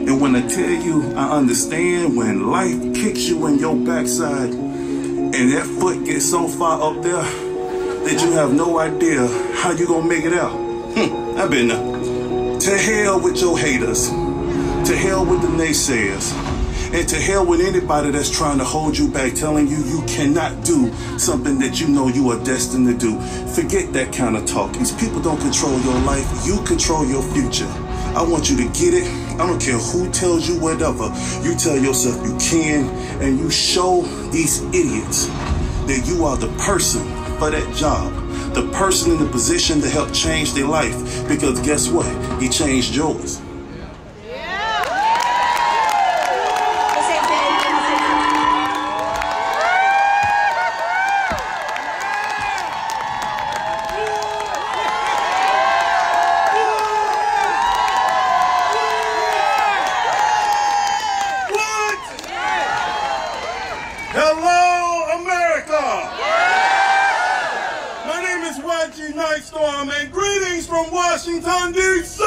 And when I tell you, I understand when life kicks you in your backside and that foot gets so far up there that you have no idea how you gonna make it out. I've been there. To hell with your haters. To hell with the naysayers. And to hell with anybody that's trying to hold you back, telling you you cannot do something that you know you are destined to do. Forget that kind of talk. These people don't control your life. You control your future. I want you to get it. I don't care who tells you whatever. You tell yourself you can, and you show these idiots that you are the person for that job. The person in the position to help change their life. Because guess what? He changed yours. Nyghtstorm and greetings from Washington, D.C.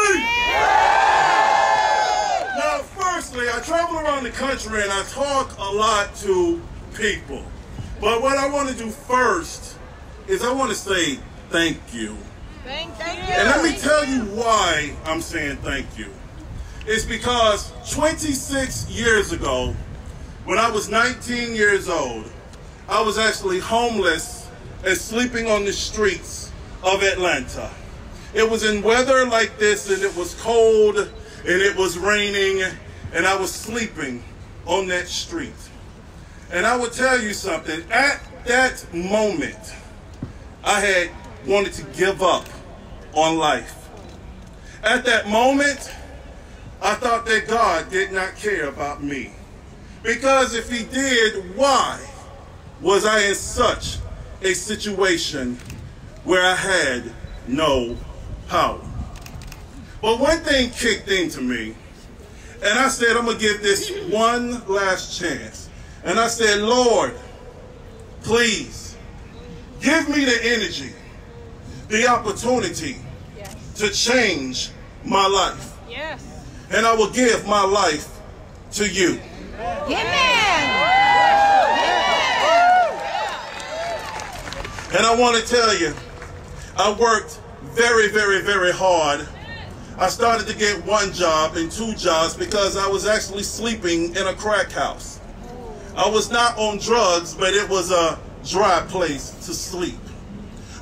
Now, firstly, I travel around the country and I talk a lot to people. But what I want to do first is I want to say thank you. Thank you. And let me tell you why I'm saying thank you. It's because 26 years ago, when I was 19 years old, I was actually homeless and sleeping on the streets of Atlanta. It was in weather like this, and it was cold, and it was raining, and I was sleeping on that street. And I would tell you something, at that moment, I had wanted to give up on life. At that moment, I thought that God did not care about me. Because if he did, why was I in such a situation where I had no power? But one thing kicked into me, and I said, I'm going to give this one last chance. And I said, Lord, please, give me the energy, the opportunity to change my life. Yes. And I will give my life to you. Amen. And I want to tell you, I worked very, very, very hard. I started to get one job and two jobs because I was actually sleeping in a crack house. I was not on drugs, but it was a dry place to sleep.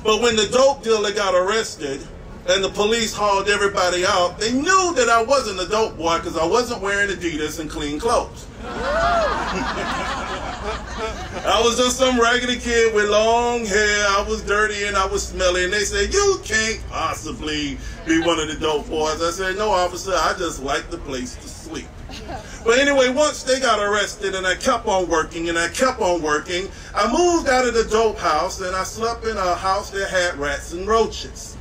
But when the dope dealer got arrested and the police hauled everybody out, they knew that I wasn't a dope boy because I wasn't wearing Adidas and clean clothes. I was just some raggedy kid with long hair. I was dirty and I was smelly. And they said, you can't possibly be one of the dope boys. I said, no, officer, I just like the place to sleep. But anyway, once they got arrested and I kept on working and I kept on working, I moved out of the dope house and I slept in a house that had rats and roaches.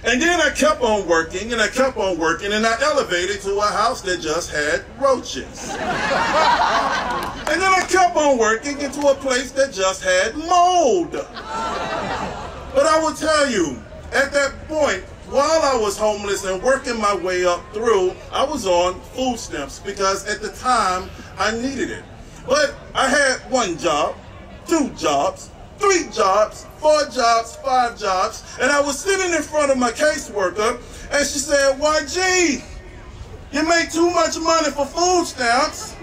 And then I kept on working and I kept on working and I elevated to a house that just had roaches. And then I kept on working into a place that just had mold. But I will tell you, at that point, while I was homeless and working my way up through, I was on food stamps because at the time I needed it. But I had one job, two jobs, 3 jobs, 4 jobs, 5 jobs, and I was sitting in front of my caseworker, and she said, YG, you make too much money for food stamps.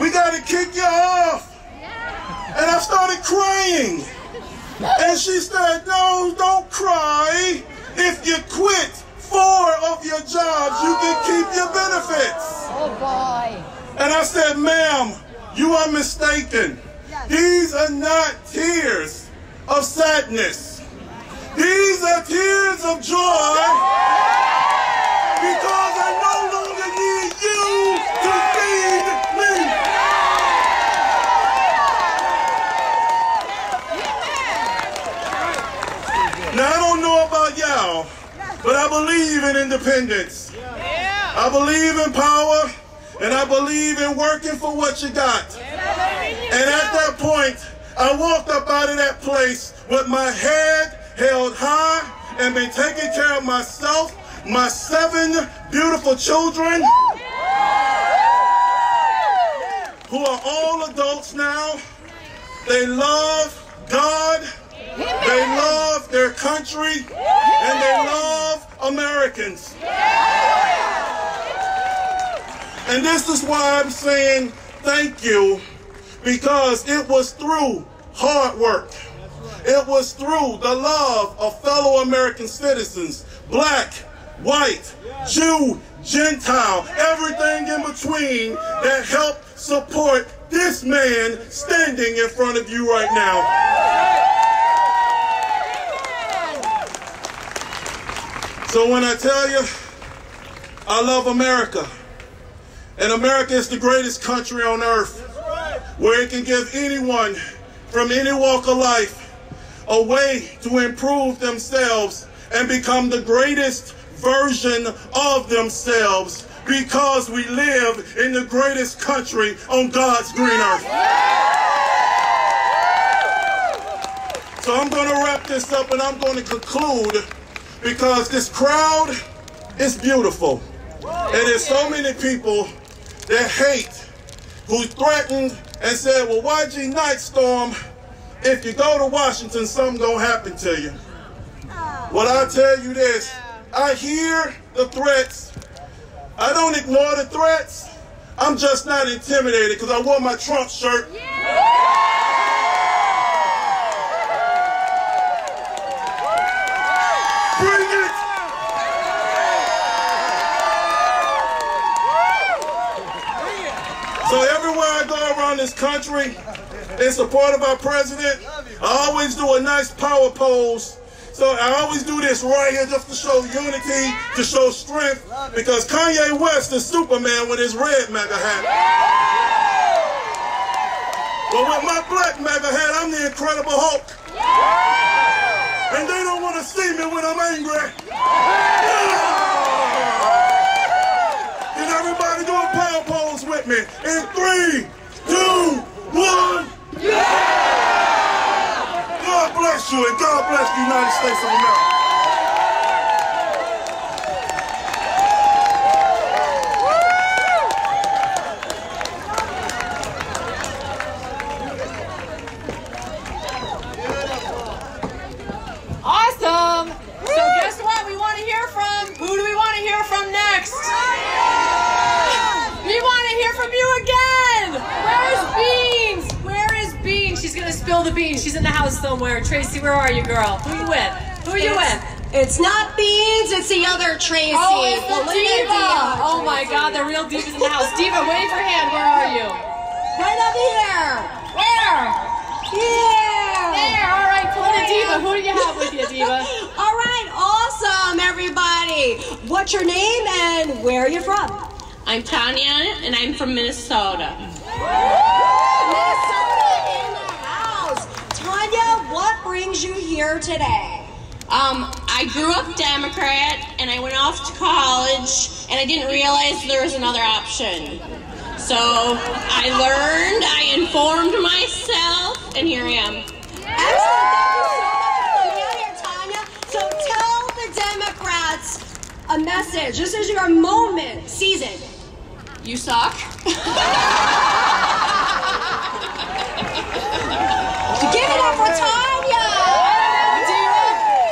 We got to kick you off. And I started crying. And she said, no, don't cry. If you quit 4 of your jobs, you can keep your benefits. Oh, boy. And I said, ma'am, you are mistaken. These are not tears of sadness. These are tears of joy because I no longer need you to feed me. Now, I don't know about y'all, but I believe in independence. I believe in power, and I believe in working for what you got. And at that point, I walked up out of that place with my head held high and been taking care of myself, my 7 beautiful children, who are all adults now. They love God, they love their country, and they love Americans. And this is why I'm saying thank you, because it was through hard work. It was through the love of fellow American citizens, black, white, Jew, Gentile, everything in between, that helped support this man standing in front of you right now. So when I tell you, I love America, and America is the greatest country on earth, where it can give anyone from any walk of life a way to improve themselves and become the greatest version of themselves, because we live in the greatest country on God's green earth. So I'm going to wrap this up and I'm going to conclude, because this crowd is beautiful. And there's so many people that hate, who threatened and said, well, YG Nyghtstorm, if you go to Washington, something's going to happen to you. Well, I'll tell you this. I hear the threats. I don't ignore the threats. I'm just not intimidated, because I wore my Trump shirt. Bring it! So everywhere I go around this country, in support of our president, I always do a nice power pose. So I always do this right here just to show unity, to show strength, because Kanye West is Superman with his red MAGA hat. But with my black MAGA hat, I'm the Incredible Hulk. And they don't want to see me when I'm angry. Can everybody do a power pose with me? In 3, 2, 1. God bless you, and God bless the United States of America. Awesome! So guess what? We want to hear from, who do we want to hear from next? We want to hear from you again! Where's Beanz? Where is Beanz? She's going to spill the beans. She's in the house somewhere. Tracy, where are you, girl? Who you with? Who are you with? It's not Beanz, it's the other Tracy. Oh, it's the diva! Oh my God, the real diva's in the house. Diva, wave your hand. Where are you? Right up here. Where? Yeah. There. All right, Boneta Diva. Who do you have with you, Diva? All right, awesome, everybody. What's your name and where are you from? I'm Tonia, and I'm from Minnesota. Minnesota in the house. Tonia, what brings you here today? I grew up Democrat, and I went off to college, and I didn't realize there was another option. So I learned, I informed myself, and here I am. Excellent, thank you so much for being here, Tonia. So tell the Democrats a message. This is your moment. Seize it. You suck. Give it up for Tonia!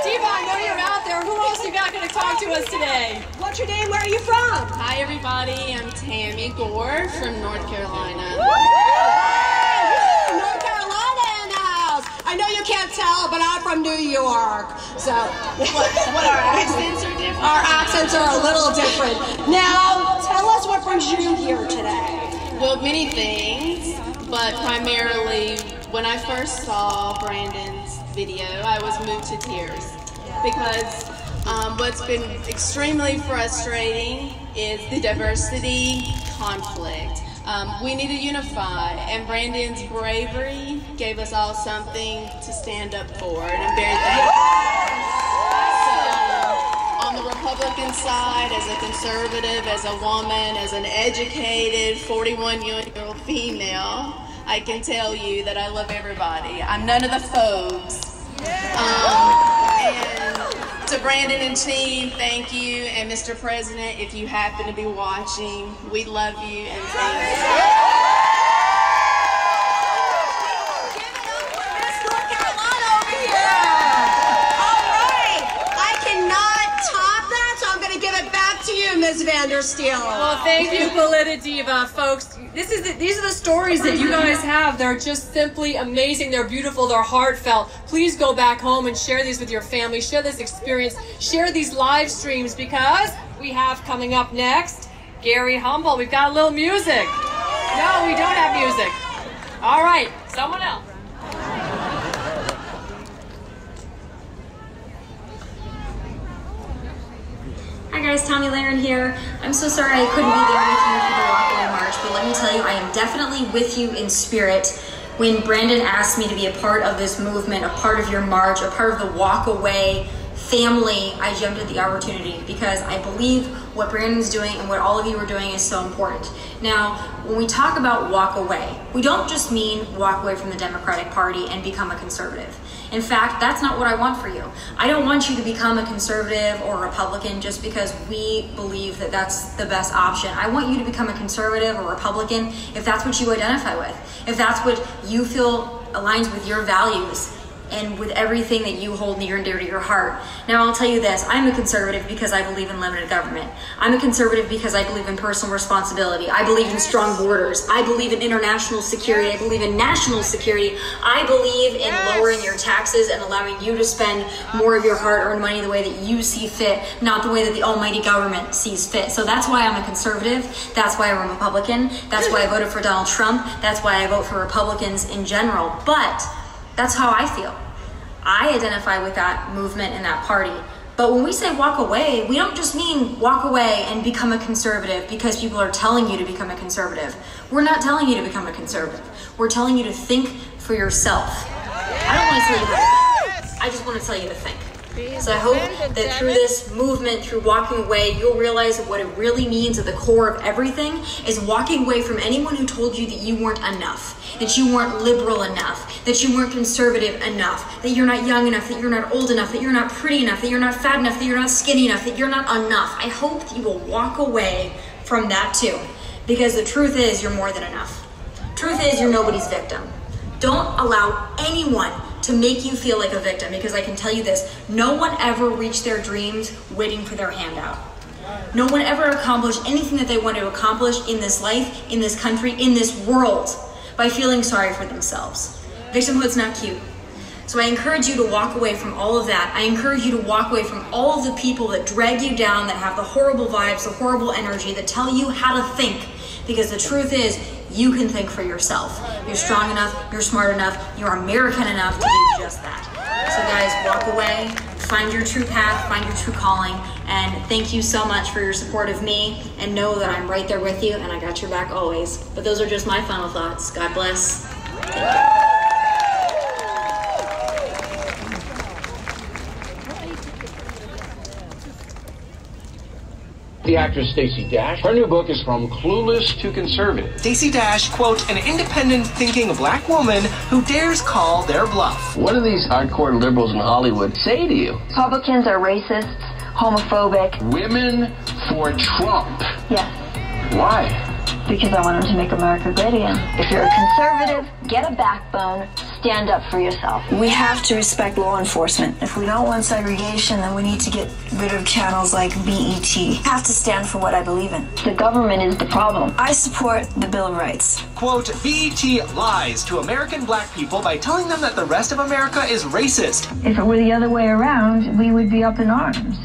Diva, I know you're out there. Who else you got going to talk to us today? What's your name? Where are you from? Hi, everybody. I'm Tammy Gore from North Carolina. North Carolina in the house. I know you can't tell, but I'm from New York. So, what our accents are different? Our accents are a little different. Now, tell us what brings you here today. Well, many things, but primarily when I first saw Brandon's video, I was moved to tears because what's been extremely frustrating is the diversity conflict. We need to unify, and Brandon's bravery gave us all something to stand up for, and I'm very thankful. So, on the Republican side, as a conservative, as a woman, as an educated 41-year-old female, I can tell you that I love everybody. I'm none of the folks. And to Brandon and team, thank you. And Mr. President, if you happen to be watching, we love you and thank you. Give it up for Miss North Carolina over here. All right. I cannot top that, so I'm going to give it back to you, Ms. Ms. Vandersteel. Well, thank you, Boneta Diva, folks. These are the stories that you guys have. They're just simply amazing. They're beautiful. They're heartfelt. Please go back home and share these with your family. Share this experience. Share these live streams, because we have coming up next Gary Humble. We've got a little music. No, we don't have music. All right, someone else. Hi guys, Tomi Lahren here. I'm so sorry I couldn't be there with you for the Walkaway March, but let me tell you, I am definitely with you in spirit. When Brandon asked me to be a part of this movement, a part of your march, a part of the Walkaway family, I jumped at the opportunity because I believe what Brandon's doing and what all of you are doing is so important. Now, when we talk about walk away, we don't just mean walk away from the Democratic Party and become a conservative. In fact, that's not what I want for you. I don't want you to become a conservative or a Republican just because we believe that that's the best option. I want you to become a conservative or Republican if that's what you identify with, if that's what you feel aligns with your values and with everything that you hold near and dear to your heart. Now, I'll tell you this, I'm a conservative because I believe in limited government. I'm a conservative because I believe in personal responsibility. I believe in strong borders. I believe in international security. I believe in national security. I believe in lowering your taxes and allowing you to spend more of your hard-earned money the way that you see fit, not the way that the almighty government sees fit. So that's why I'm a conservative. That's why I'm a Republican. That's why I voted for Donald Trump. That's why I vote for Republicans in general. But that's how I feel. I identify with that movement and that party. But when we say walk away, we don't just mean walk away and become a conservative because people are telling you to become a conservative. We're not telling you to become a conservative. We're telling you to think for yourself. I don't want to tell you how to think. I just want to tell you to think. So I hope that through this movement, through walking away, you'll realize that what it really means at the core of everything is walking away from anyone who told you that you weren't enough, that you weren't liberal enough, that you weren't conservative enough, that you're not young enough, that you're not old enough, that you're not pretty enough, that you're not fat enough, that you're not skinny enough, that you're not enough. I hope that you will walk away from that too, because the truth is you're more than enough. Truth is you're nobody's victim. Don't allow anyone to make you feel like a victim, because I can tell you this, no one ever reached their dreams waiting for their handout. No one ever accomplished anything that they want to accomplish in this life, in this country, in this world by feeling sorry for themselves. Victimhood's not cute. So I encourage you to walk away from all of that. I encourage you to walk away from all of the people that drag you down, that have the horrible vibes, the horrible energy, that tell you how to think. Because the truth is, you can think for yourself. You're strong enough, you're smart enough, you're American enough to do just that. So guys, walk away, find your true path, find your true calling, and thank you so much for your support of me, and know that I'm right there with you, and I got your back always. But those are just my final thoughts. God bless. The actress Stacey Dash. Her new book is From Clueless to Conservative. Stacey Dash, quote, an independent thinking black woman who dares call their bluff. What do these hardcore liberals in Hollywood say to you? Republicans are racists, homophobic. Women for Trump. Yes. Why? Because I want him to make America great again. If you're a conservative, get a backbone, stand up for yourself. We have to respect law enforcement. If we don't want segregation, then we need to get rid of channels like BET. I have to stand for what I believe in. The government is the problem. I support the Bill of Rights. Quote, BET lies to American black people by telling them that the rest of America is racist. If it were the other way around, we would be up in arms.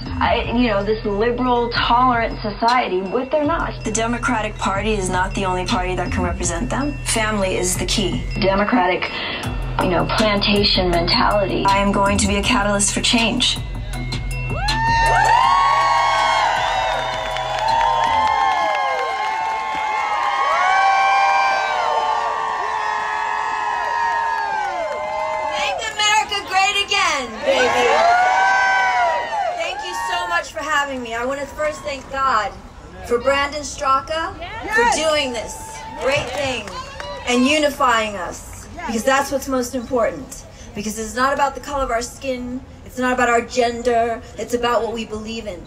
This liberal, tolerant society, what they're not. The Democratic Party is not the only party that can represent them. Family is the key. Democratic, plantation mentality. I am going to be a catalyst for change. Make America great again, baby. Thank you so much for having me. I want to first thank God for Brandon Straka for doing this great thing and unifying us, because that's what's most important. Because it's not about the color of our skin, it's not about our gender, it's about what we believe in.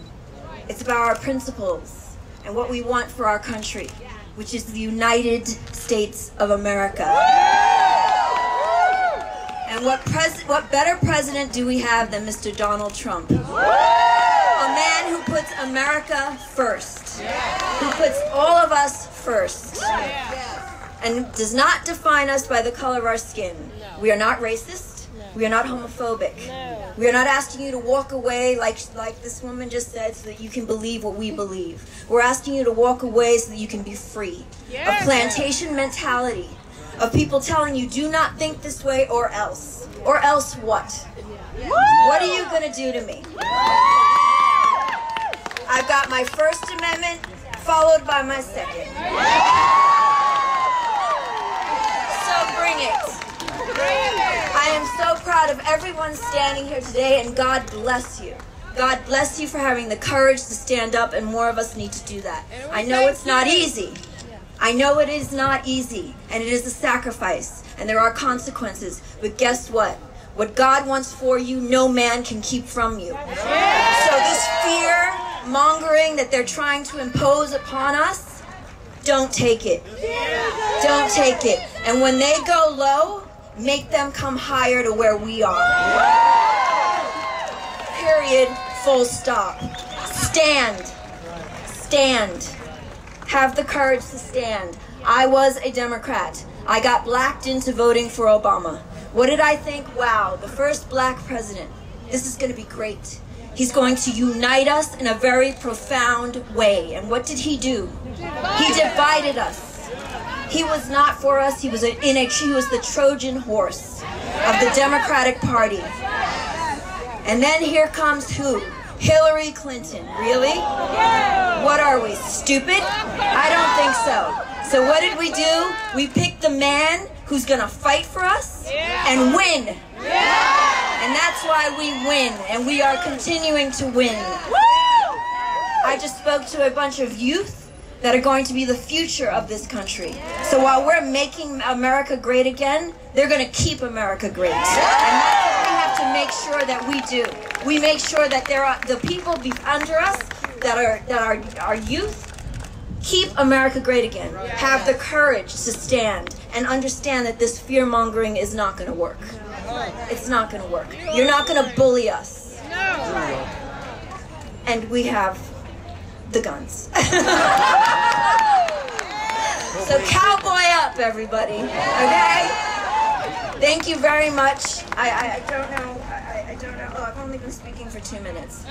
It's about our principles and what we want for our country, which is the United States of America. And what better president do we have than Mr. Donald Trump? A man who puts America first, who puts all of us first, and does not define us by the color of our skin. We are not racist. We are not homophobic. We are not asking you to walk away like this woman just said so that you can believe what we believe. We're asking you to walk away so that you can be free. A plantation mentality of people telling you do not think this way or else. Or else what? What are you going to do to me? I've got my First Amendment followed by my second. So bring it. I am so proud of everyone standing here today, and God bless you. God bless you for having the courage to stand up, and more of us need to do that. I know it's not easy. I know it is not easy, and it is a sacrifice, and there are consequences, but guess what? What God wants for you, no man can keep from you. So this fear mongering that they're trying to impose upon us, don't take it. Don't take it. And when they go low, make them come higher to where we are. Period. Full stop. Stand. Stand. Have the courage to stand. I was a Democrat. I got blacked into voting for Obama. What did I think? Wow, the first black president. This is going to be great. He's going to unite us in a very profound way. And what did he do? He divided us. He was not for us. He was the Trojan horse of the Democratic Party. And then here comes who? Hillary Clinton. Really? What are we, stupid? I don't think so. So what did we do? We picked the man who's going to fight for us and win. And that's why we win. And we are continuing to win. I just spoke to a bunch of youth that are going to be the future of this country. So while we're making America great again, they're going to keep America great. And that's what we have to make sure that we do. We make sure that there are the people under us that are youth, keep America great again. Have the courage to stand and understand that this fear-mongering is not going to work. It's not going to work. You're not going to bully us. And we have the guns. So cowboy up, everybody. Okay? Thank you very much. I don't know. Oh, I've only been speaking for 2 minutes.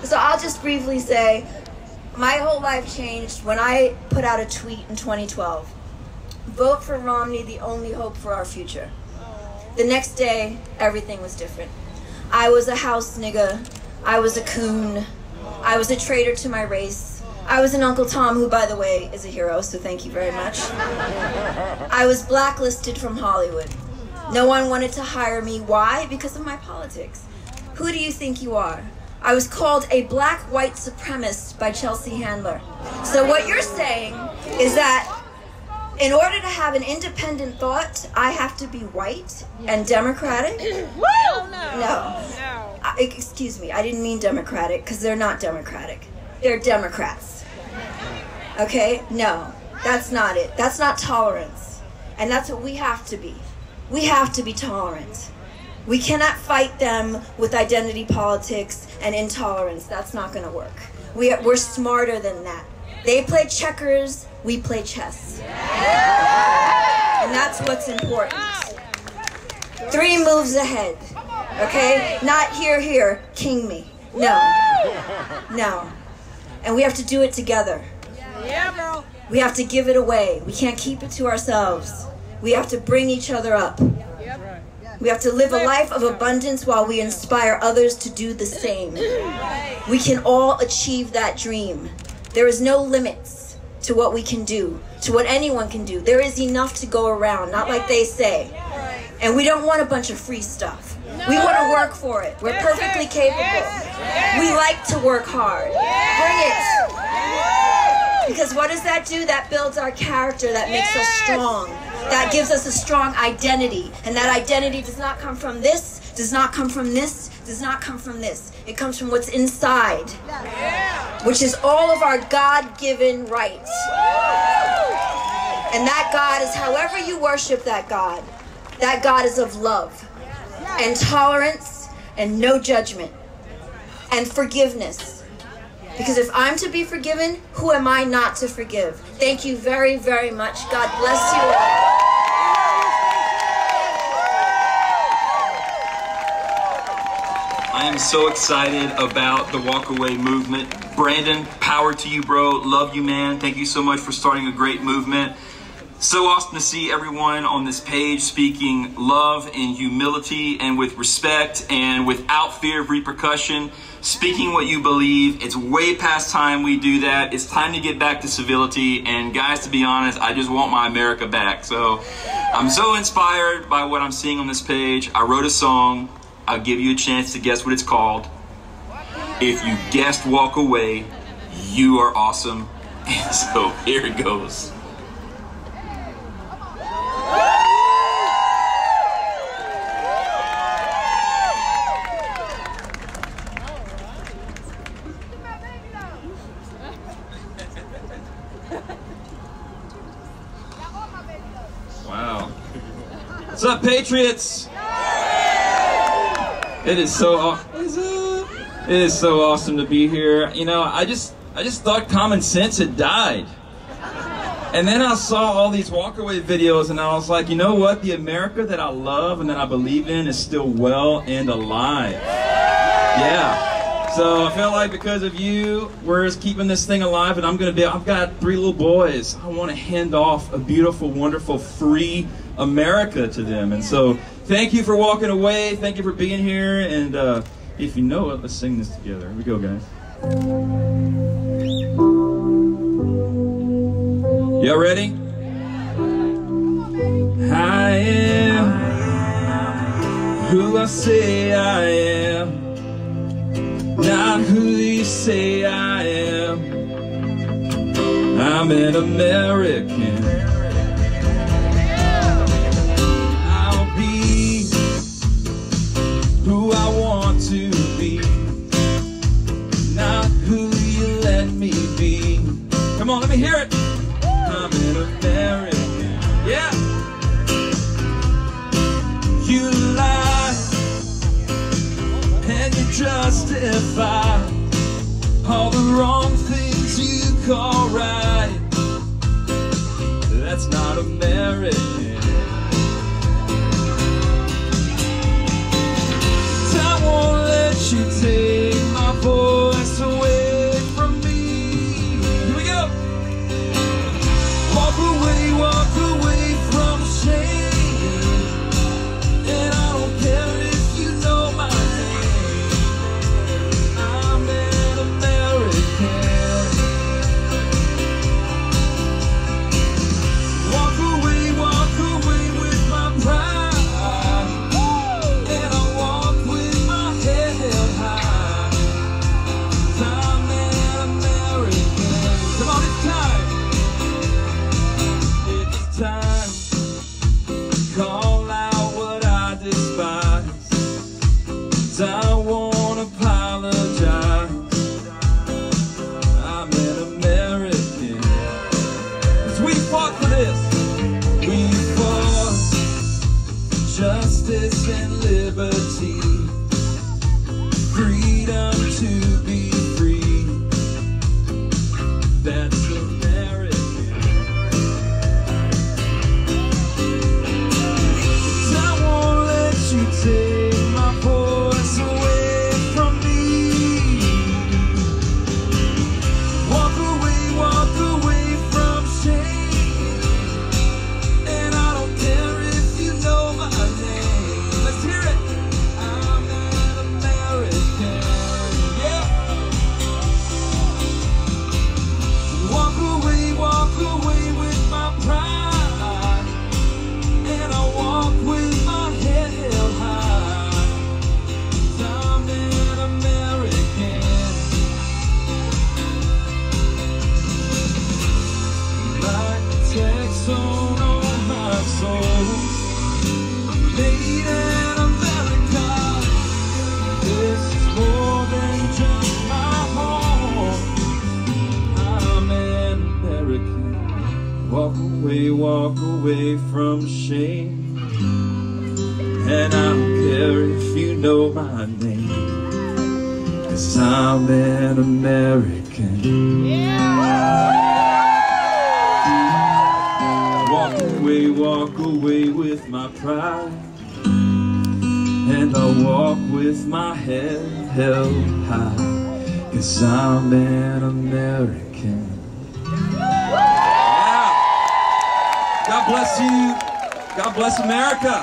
So I'll just briefly say, my whole life changed when I put out a tweet in 2012. Vote for Romney, the only hope for our future. The next day, everything was different. I was a house nigga. I was a coon. I was a traitor to my race. I was an Uncle Tom, who, by the way, is a hero, so thank you very much. I was blacklisted from Hollywood. No one wanted to hire me. Why? Because of my politics. Who do you think you are? I was called a black white supremacist by Chelsea Handler. So what you're saying is that in order to have an independent thought, I have to be white and democratic? No. Excuse me, I didn't mean democratic, because they're not democratic. They're Democrats. Okay? No, that's not it. That's not tolerance. And that's what we have to be. We have to be tolerant. We cannot fight them with identity politics and intolerance. That's not going to work. We're smarter than that. They play checkers, we play chess. And that's what's important. 3 moves ahead. Okay? Not here, king me. No. And we have to do it together. Yeah, bro. We have to give it away. We can't keep it to ourselves. We have to bring each other up. We have to live a life of abundance while we inspire others to do the same. We can all achieve that dream. There is no limits to what we can do, to what anyone can do. There is enough to go around, not like they say. And we don't want a bunch of free stuff. We want to work for it. We're perfectly capable. We like to work hard. Bring it. Because what does that do? That builds our character. That makes us strong. That gives us a strong identity. And that identity does not come from this, does not come from this, does not come from this. It comes from what's inside, which is all of our God-given rights. And that God is, however you worship that God is of love and tolerance and no judgment. and forgiveness. Because if I'm to be forgiven, who am I not to forgive? Thank you very, very much. God bless you all. I am so excited about the walkaway movement. Brandon, power to you, bro. Love you, man. Thank you so much for starting a great movement. So awesome to see everyone on this page speaking love and humility and with respect and without fear of repercussion, speaking what you believe. It's way past time we do that. It's time to get back to civility. And guys, to be honest, I just want my America back. So I'm so inspired by what I'm seeing on this page. I wrote a song. I'll give you a chance to guess what it's called. If you guessed Walk Away, you are awesome. And so here it goes. Wow. What's up, Patriots? It is so awesome to be here. You know, I just thought common sense had died. And then I saw all these walkaway videos and I was like, you know what? The America that I love and that I believe in is still well and alive. Yeah. So I feel like because of you, we're just keeping this thing alive, and I've got 3 little boys. I want to hand off a beautiful, wonderful, free America to them. And so thank you for walking away. Thank you for being here. And if you know it, let's sing this together. Here we go, guys. Y'all ready? I am who I say I am, not who you say I am. I'm an American. I'll be who I want to be, not who you let me be. Come on, let me hear it. I'm an American. Yeah. You lie and you justify all the wrong things you call right. That's not American. I won't let you take my voice away from me. Here we go. Walk away from shame. And I don't care if you know my name. I'm an American. Walk away with my pride. And I walk with my head held high. I'm an American. Come on, it's time. It's time to call out what I despise. 'Cause I won't apologize. I'm an American. 'Cause we fought for this. We fought justice and liberty, freedom to be free. That's American. I won't let you take my voice away from me. Walk away from shame. And I don't care if you know my name. Let's hear it. I'm an American. Yeah. Walk away with my pride. And I walk with my head held high. 'Cause I'm an American. Like a taxon on my soul. Made in America. This is more than just my home. I'm an American. Walk away from shame. And I don't care if you know my name. 'cause I'm an American. Walk away with my pride, and I'll walk with my head held high, 'cause I'm an American. Yeah. God bless you. God bless America.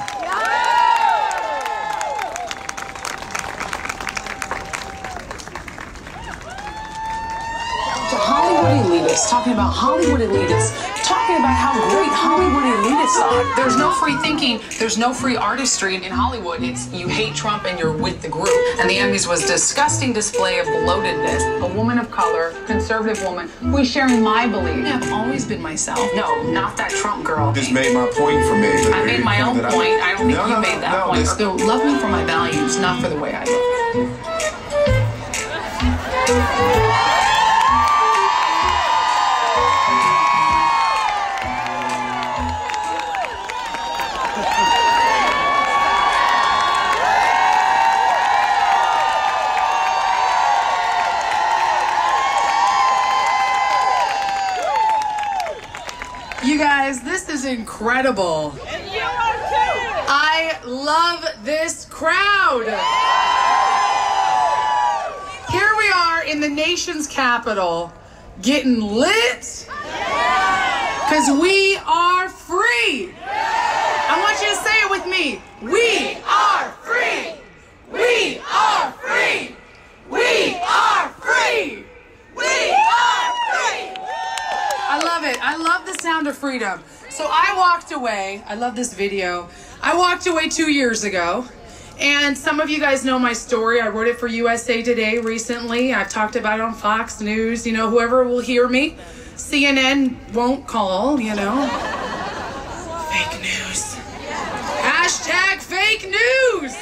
Hollywood elitists, talking about Hollywood elitists, talking about how great Hollywood elitists are. There's no free thinking, there's no free artistry in Hollywood. It's you hate Trump and you're with the group. And the Emmys was a disgusting display of bloatedness. A woman of color, conservative woman, who is sharing my belief. I've always been myself. No, not that Trump girl. Just made my point for me. I made my own point. I don't think you made that point. So love me for my values, not for the way I look. You guys, this is incredible. And you are too. I love this crowd. Here we are in the nation's capital, getting lit, because we are free. I want you to say it with me. We are free. We are free. We are free. We are free. I love it. I love the sound of freedom. So I walked away. I love this video. I walked away 2 years ago. And some of you guys know my story. I wrote it for USA Today recently. I've talked about it on Fox News. You know, whoever will hear me. CNN won't call, you know. Fake news. Hashtag fake news.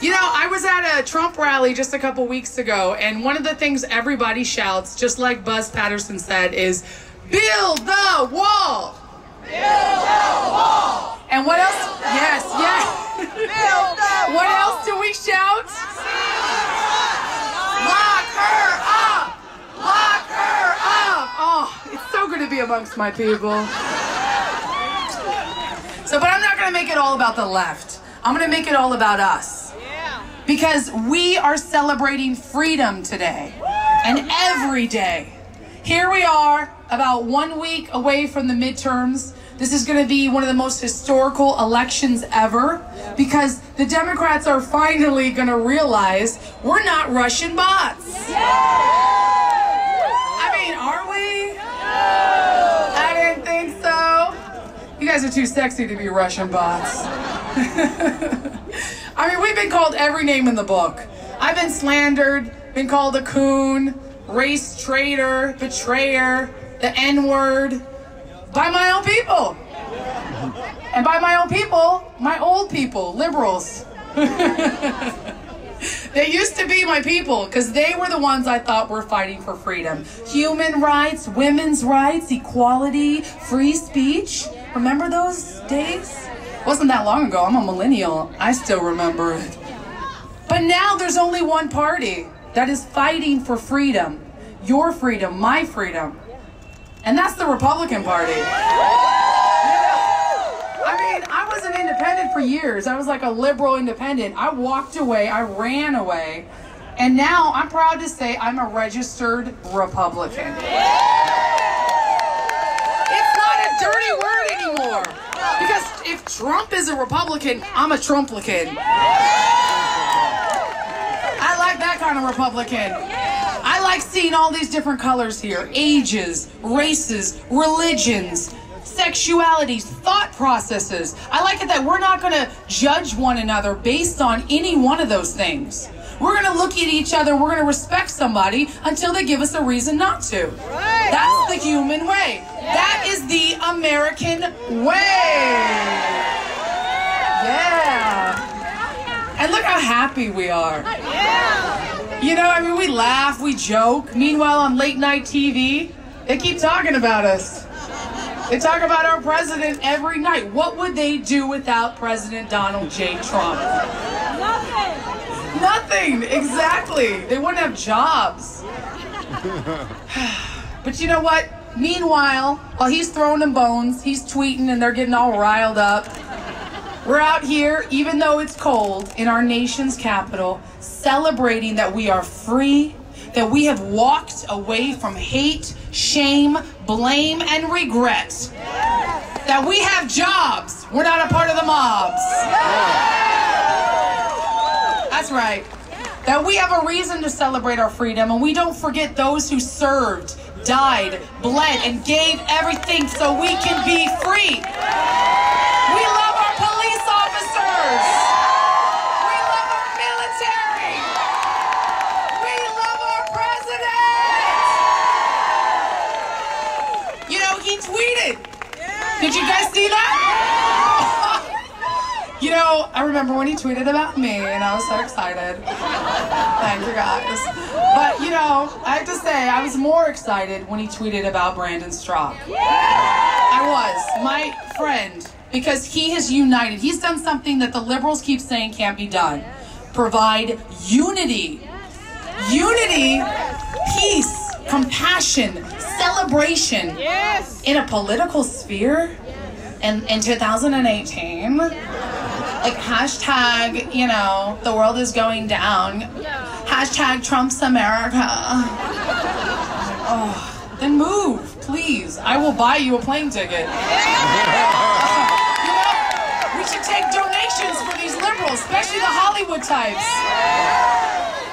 You know, I was at a Trump rally just a couple weeks ago, and one of the things everybody shouts, just like Buzz Patterson said, is, build the wall! Build the wall! And what else? Yes, yes. Build the wall! What else do we shout? Lock her up! Lock her up! Oh, it's so good to be amongst my people. So, but I'm not going to make it all about the left. I'm going to make it all about us. Because we are celebrating freedom today and every day. Here we are, about 1 week away from the midterms. This is going to be one of the most historical elections ever because the Democrats are finally going to realize we're not Russian bots. I mean, are we? I didn't think so. You guys are too sexy to be Russian bots. I mean, we've been called every name in the book. I've been slandered, been called a coon, race traitor, betrayer, the N-word, by my own people. And by my own people, my old people, liberals. They used to be my people because they were the ones I thought were fighting for freedom. Human rights, women's rights, equality, free speech. Remember those days? Wasn't that long ago. I'm a millennial. I still remember it. But now there's only one party that is fighting for freedom. Your freedom, my freedom. And that's the Republican Party. I mean, I was an independent for years. I was like a liberal independent. I walked away. I ran away. And now I'm proud to say I'm a registered Republican. It's not a dirty word anymore. Because if Trump is a Republican, I'm a Trumplican. I like that kind of Republican. I like seeing all these different colors here. Ages, races, religions, sexualities, thought processes. I like it that we're not going to judge one another based on any one of those things. We're going to look at each other, we're going to respect somebody until they give us a reason not to. That's the human way. That is the American way. Yeah. And look how happy we are. You know, I mean, we laugh, we joke. Meanwhile, on late night TV, they keep talking about us. They talk about our president every night. What would they do without President Donald J. Trump? Nothing. Nothing, exactly. They wouldn't have jobs. But you know what? Meanwhile, while he's throwing them bones, he's tweeting and they're getting all riled up. We're out here, even though it's cold, in our nation's capital, celebrating that we are free, that we have walked away from hate, shame, blame, and regret. That we have jobs. We're not a part of the mobs. That's right. That we have a reason to celebrate our freedom, and we don't forget those who served, died, bled, and gave everything so we can be free. We love our police officers. We love our military. We love our president. You know, he tweeted. Did you guys see that? You know, I remember when he tweeted about me, and I was so excited. Thank you, guys. But, you know, I have to say, I was more excited when he tweeted about Brandon Straka. I was. My friend, because he has united. He's done something that the liberals keep saying can't be done. Provide unity. Unity, peace, compassion, celebration in a political sphere in 2018. Like hashtag, you know, the world is going down. Hashtag Trump's America. Oh, then move, please. I will buy you a plane ticket. You know, we should take donations for these liberals, especially the Hollywood types.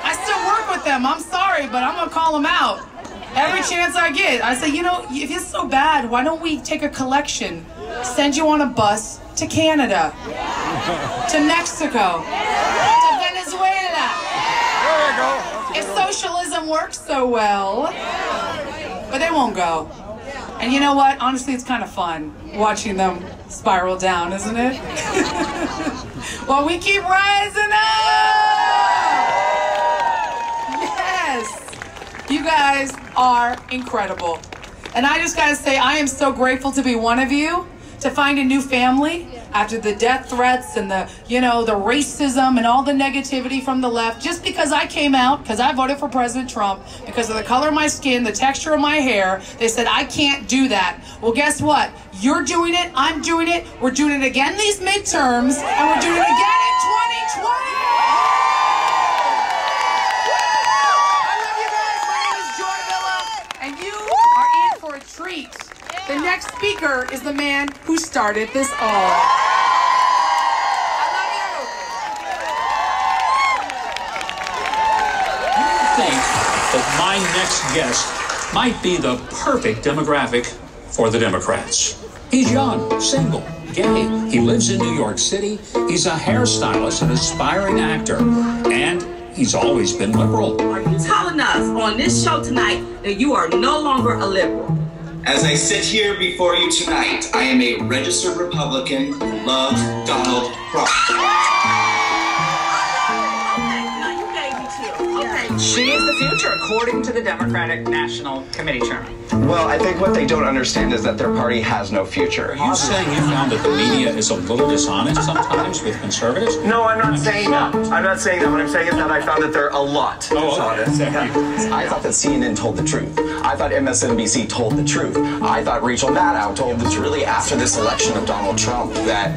I still work with them. I'm sorry, but I'm gonna call them out every chance I get. I say, you know, if it's so bad, why don't we take a collection, send you on a bus to Canada, to Mexico, to Venezuela. There you go. If socialism works so well, but they won't go. And you know what? Honestly, it's kind of fun watching them spiral down, isn't it? Well, we keep rising up. Yes. You guys are incredible. And I just gotta say, I am so grateful to be one of you, to find a new family after the death threats and the, you know, the racism and all the negativity from the left. Just because I came out, because I voted for President Trump, because of the color of my skin, the texture of my hair, they said I can't do that. Well, guess what? You're doing it, I'm doing it, we're doing it again these midterms, and we're doing it again in 2020! Treat. The next speaker is the man who started this all. I think that my next guest might be the perfect demographic for the Democrats. He's young, single, gay. He lives in New York City. He's a hairstylist, an aspiring actor, and he's always been liberal. Are you telling us on this show tonight that you are no longer a liberal? As I sit here before you tonight, I am a registered Republican who loves Donald Trump. She is the future, according to the Democratic National Committee Chairman. Well, I think what they don't understand is that their party has no future. Are you saying you found that the media is a little dishonest sometimes with conservatives? No, I'm not saying that. I'm not saying that. What I'm saying is that I found that they're a lot dishonest. I thought that CNN told the truth. I thought MSNBC told the truth. I thought Rachel Maddow told the truth. Really after this election of Donald Trump that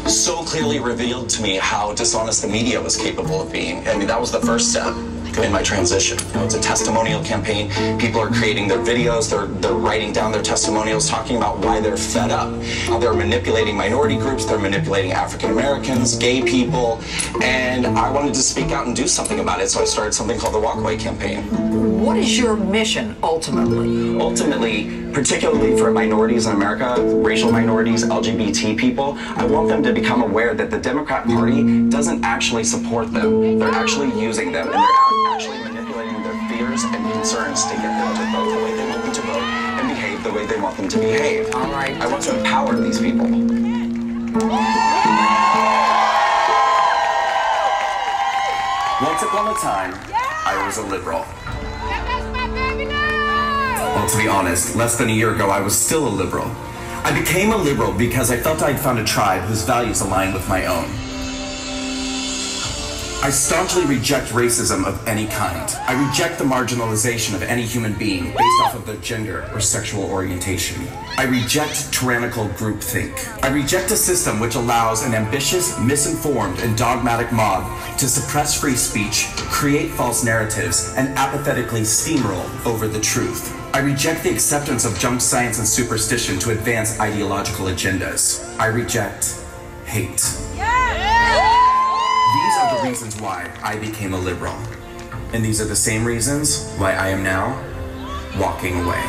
so clearly revealed to me how dishonest the media was capable of being. I mean, that was the first step in my transition. You know, it's a testimonial campaign. People are creating their videos, they're writing down their testimonials, talking about why they're fed up. They're manipulating minority groups, they're manipulating African Americans, gay people, and I wanted to speak out and do something about it, so I started something called the Walkaway Campaign. What is your mission, ultimately? Ultimately, particularly for minorities in America, racial minorities, LGBT people, I want them to become aware that the Democrat Party doesn't actually support them. They're actually using them, and they're actually manipulating their fears and concerns to get them to vote the way they want them to vote and behave the way they want them to behave. All right. I want to empower these people. Once upon a time, I was a liberal. Well, to be honest, less than a year ago, I was still a liberal. I became a liberal because I felt I'd found a tribe whose values aligned with my own. I staunchly reject racism of any kind. I reject the marginalization of any human being based off of their gender or sexual orientation. I reject tyrannical groupthink. I reject a system which allows an ambitious, misinformed, and dogmatic mob to suppress free speech, create false narratives, and apathetically steamroll over the truth. I reject the acceptance of junk science and superstition to advance ideological agendas. I reject hate. These are the reasons why I became a liberal. And these are the same reasons why I am now walking away.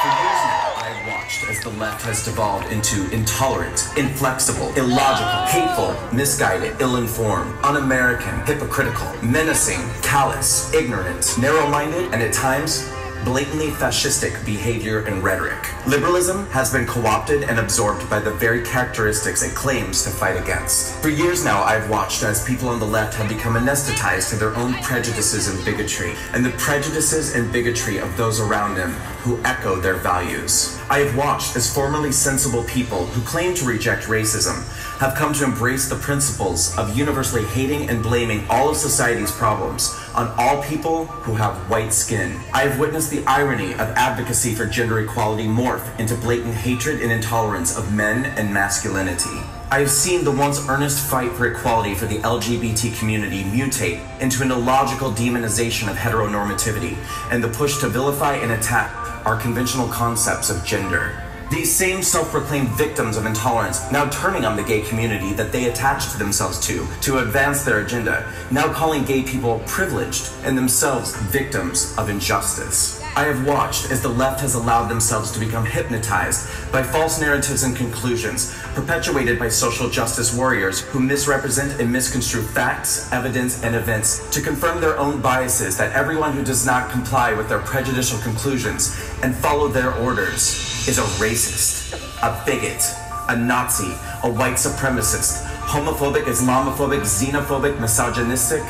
For years now, I have watched as the left has devolved into intolerant, inflexible, illogical, hateful, misguided, ill-informed, un-American, hypocritical, menacing, callous, ignorant, narrow-minded, and at times, blatantly fascistic behavior and rhetoric. Liberalism has been co-opted and absorbed by the very characteristics it claims to fight against. For years now, I've watched as people on the left have become anesthetized to their own prejudices and bigotry, and the prejudices and bigotry of those around them who echo their values. I have watched as formerly sensible people who claim to reject racism have come to embrace the principles of universally hating and blaming all of society's problems on all people who have white skin. I have witnessed the irony of advocacy for gender equality morph into blatant hatred and intolerance of men and masculinity. I have seen the once earnest fight for equality for the LGBT community mutate into an illogical demonization of heteronormativity and the push to vilify and attack our conventional concepts of gender. These same self-proclaimed victims of intolerance now turning on the gay community that they attach themselves to advance their agenda, now calling gay people privileged and themselves victims of injustice. I have watched as the left has allowed themselves to become hypnotized by false narratives and conclusions perpetuated by social justice warriors who misrepresent and misconstrue facts, evidence, and events to confirm their own biases that everyone who does not comply with their prejudicial conclusions and follow their orders is a racist, a bigot, a Nazi, a white supremacist, homophobic, Islamophobic, xenophobic, misogynistic,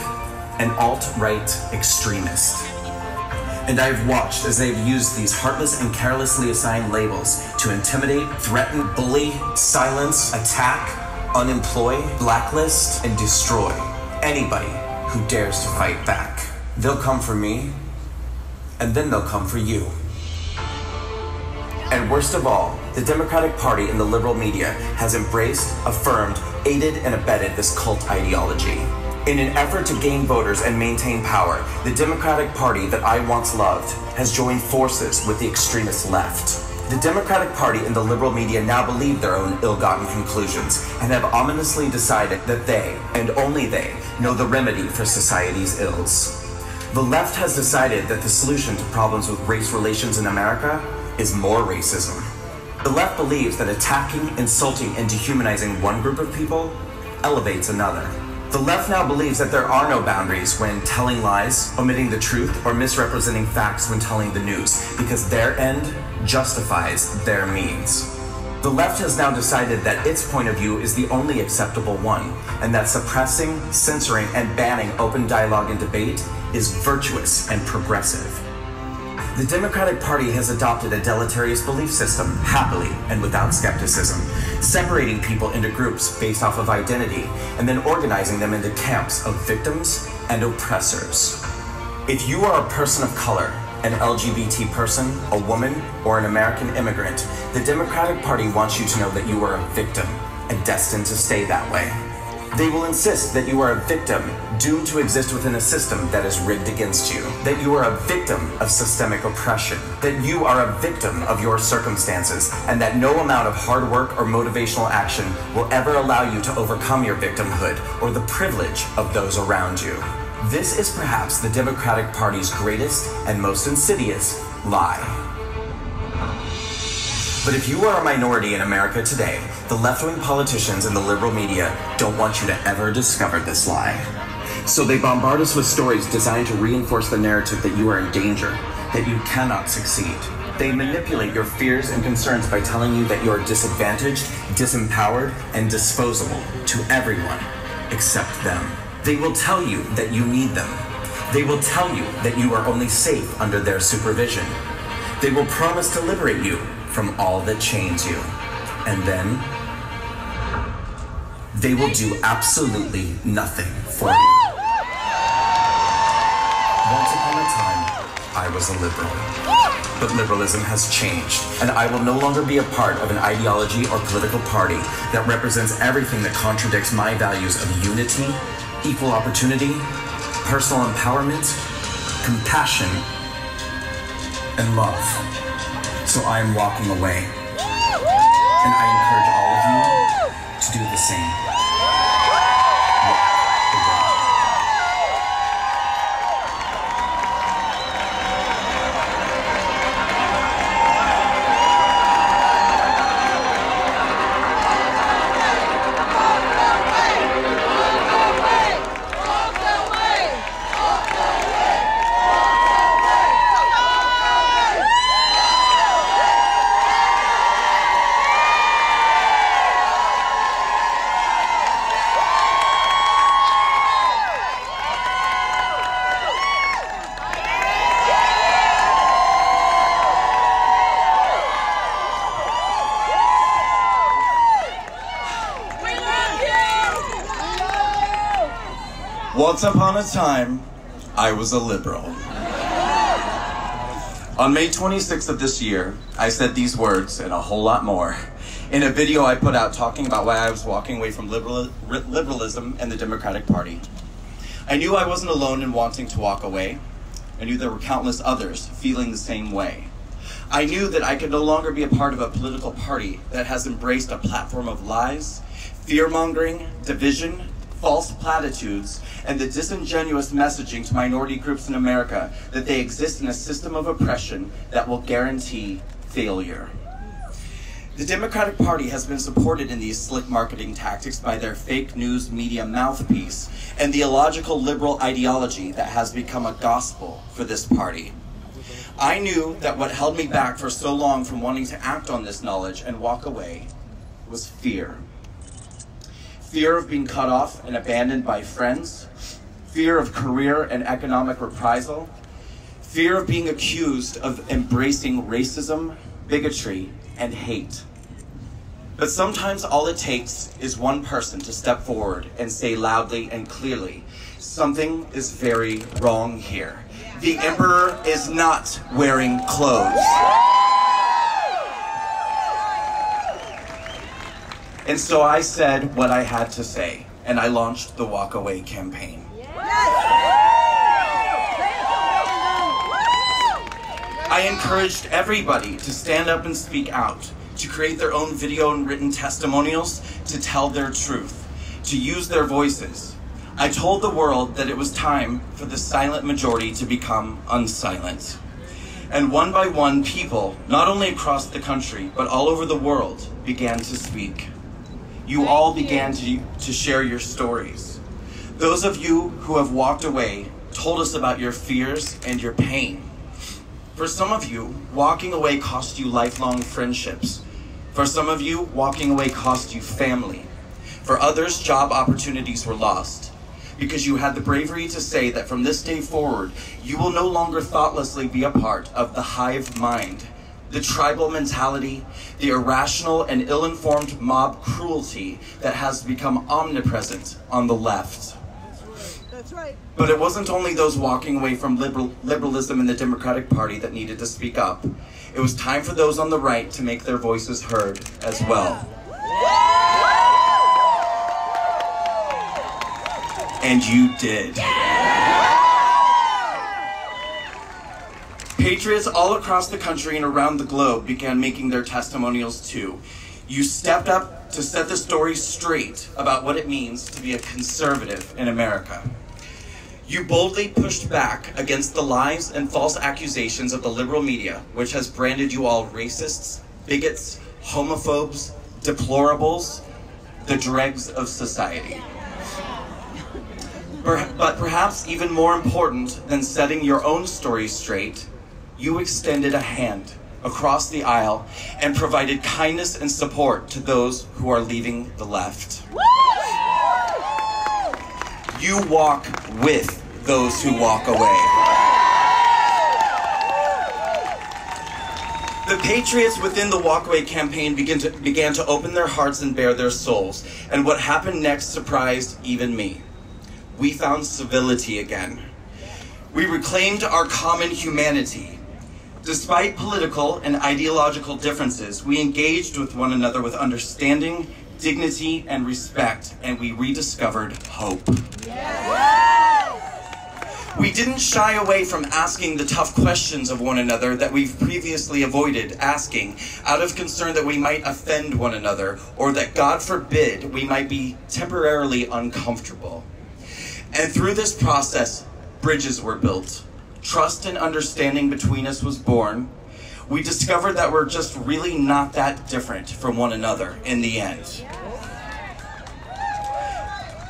and alt-right extremist. And I have watched as they have used these heartless and carelessly assigned labels to intimidate, threaten, bully, silence, attack, unemploy, blacklist, and destroy anybody who dares to fight back. They'll come for me, and then they'll come for you. And worst of all, the Democratic Party and the liberal media has embraced, affirmed, aided, and abetted this cult ideology. In an effort to gain voters and maintain power, the Democratic Party that I once loved has joined forces with the extremist left. The Democratic Party and the liberal media now believe their own ill-gotten conclusions and have ominously decided that they, and only they, know the remedy for society's ills. The left has decided that the solution to problems with race relations in America is more racism. The left believes that attacking, insulting, and dehumanizing one group of people elevates another. The left now believes that there are no boundaries when telling lies, omitting the truth, or misrepresenting facts when telling the news, because their end justifies their means. The left has now decided that its point of view is the only acceptable one, and that suppressing, censoring, and banning open dialogue and debate is virtuous and progressive. The Democratic Party has adopted a deleterious belief system, happily and without skepticism, separating people into groups based off of identity, and then organizing them into camps of victims and oppressors. If you are a person of color, an LGBT person, a woman, or an American immigrant, the Democratic Party wants you to know that you are a victim and destined to stay that way. They will insist that you are a victim doomed to exist within a system that is rigged against you, that you are a victim of systemic oppression, that you are a victim of your circumstances, and that no amount of hard work or motivational action will ever allow you to overcome your victimhood or the privilege of those around you. This is perhaps the Democratic Party's greatest and most insidious lie. But if you are a minority in America today, the left-wing politicians and the liberal media don't want you to ever discover this lie. So they bombard us with stories designed to reinforce the narrative that you are in danger, that you cannot succeed. They manipulate your fears and concerns by telling you that you are disadvantaged, disempowered, and disposable to everyone except them. They will tell you that you need them. They will tell you that you are only safe under their supervision. They will promise to liberate you from all that chains you. And then they will do absolutely nothing for you. Once upon a time, I was a liberal. But liberalism has changed, and I will no longer be a part of an ideology or political party that represents everything that contradicts my values of unity, equal opportunity, personal empowerment, compassion, and love. So I am walking away, and I encourage all of you to do the same. Once upon a time, I was a liberal. On May 26th of this year, I said these words and a whole lot more in a video I put out talking about why I was walking away from liberalism and the Democratic Party. I knew I wasn't alone in wanting to walk away. I knew there were countless others feeling the same way. I knew that I could no longer be a part of a political party that has embraced a platform of lies, fear-mongering, division, false platitudes, and the disingenuous messaging to minority groups in America that they exist in a system of oppression that will guarantee failure. The Democratic Party has been supported in these slick marketing tactics by their fake news media mouthpiece and the illogical liberal ideology that has become a gospel for this party. I knew that what held me back for so long from wanting to act on this knowledge and walk away was fear. Fear of being cut off and abandoned by friends, fear of career and economic reprisal, fear of being accused of embracing racism, bigotry, and hate. But sometimes all it takes is one person to step forward and say loudly and clearly, something is very wrong here. The emperor is not wearing clothes. And so I said what I had to say, and I launched the Walk Away campaign. I encouraged everybody to stand up and speak out, to create their own video and written testimonials, to tell their truth, to use their voices. I told the world that it was time for the silent majority to become unsilent. And one by one, people, not only across the country, but all over the world, began to speak. You all began to share your stories. Those of you who have walked away told us about your fears and your pain. For some of you, walking away cost you lifelong friendships. For some of you, walking away cost you family. For others, job opportunities were lost. Because you had the bravery to say that from this day forward, you will no longer thoughtlessly be a part of the hive mind, the tribal mentality, the irrational and ill-informed mob cruelty that has become omnipresent on the left. That's right. But it wasn't only those walking away from liberalism in the Democratic Party that needed to speak up. It was time for those on the right to make their voices heard as well. And you did. Patriots all across the country and around the globe began making their testimonials too. You stepped up to set the story straight about what it means to be a conservative in America. You boldly pushed back against the lies and false accusations of the liberal media, which has branded you all racists, bigots, homophobes, deplorables, the dregs of society. But perhaps even more important than setting your own story straight, you extended a hand across the aisle and provided kindness and support to those who are leaving the left. You walk with those who walk away. The The patriots within the Walkaway campaign began to open their hearts and bare their souls, and what happened next surprised even me. We found civility again. We reclaimed our common humanity. Despite political and ideological differences, we engaged with one another with understanding, dignity, and respect, and we rediscovered hope. We didn't shy away from asking the tough questions of one another that we've previously avoided asking, out of concern that we might offend one another, or that, God forbid, we might be temporarily uncomfortable. And through this process, bridges were built. Trust and understanding between us was born. We discovered that we're just really not that different from one another in the end.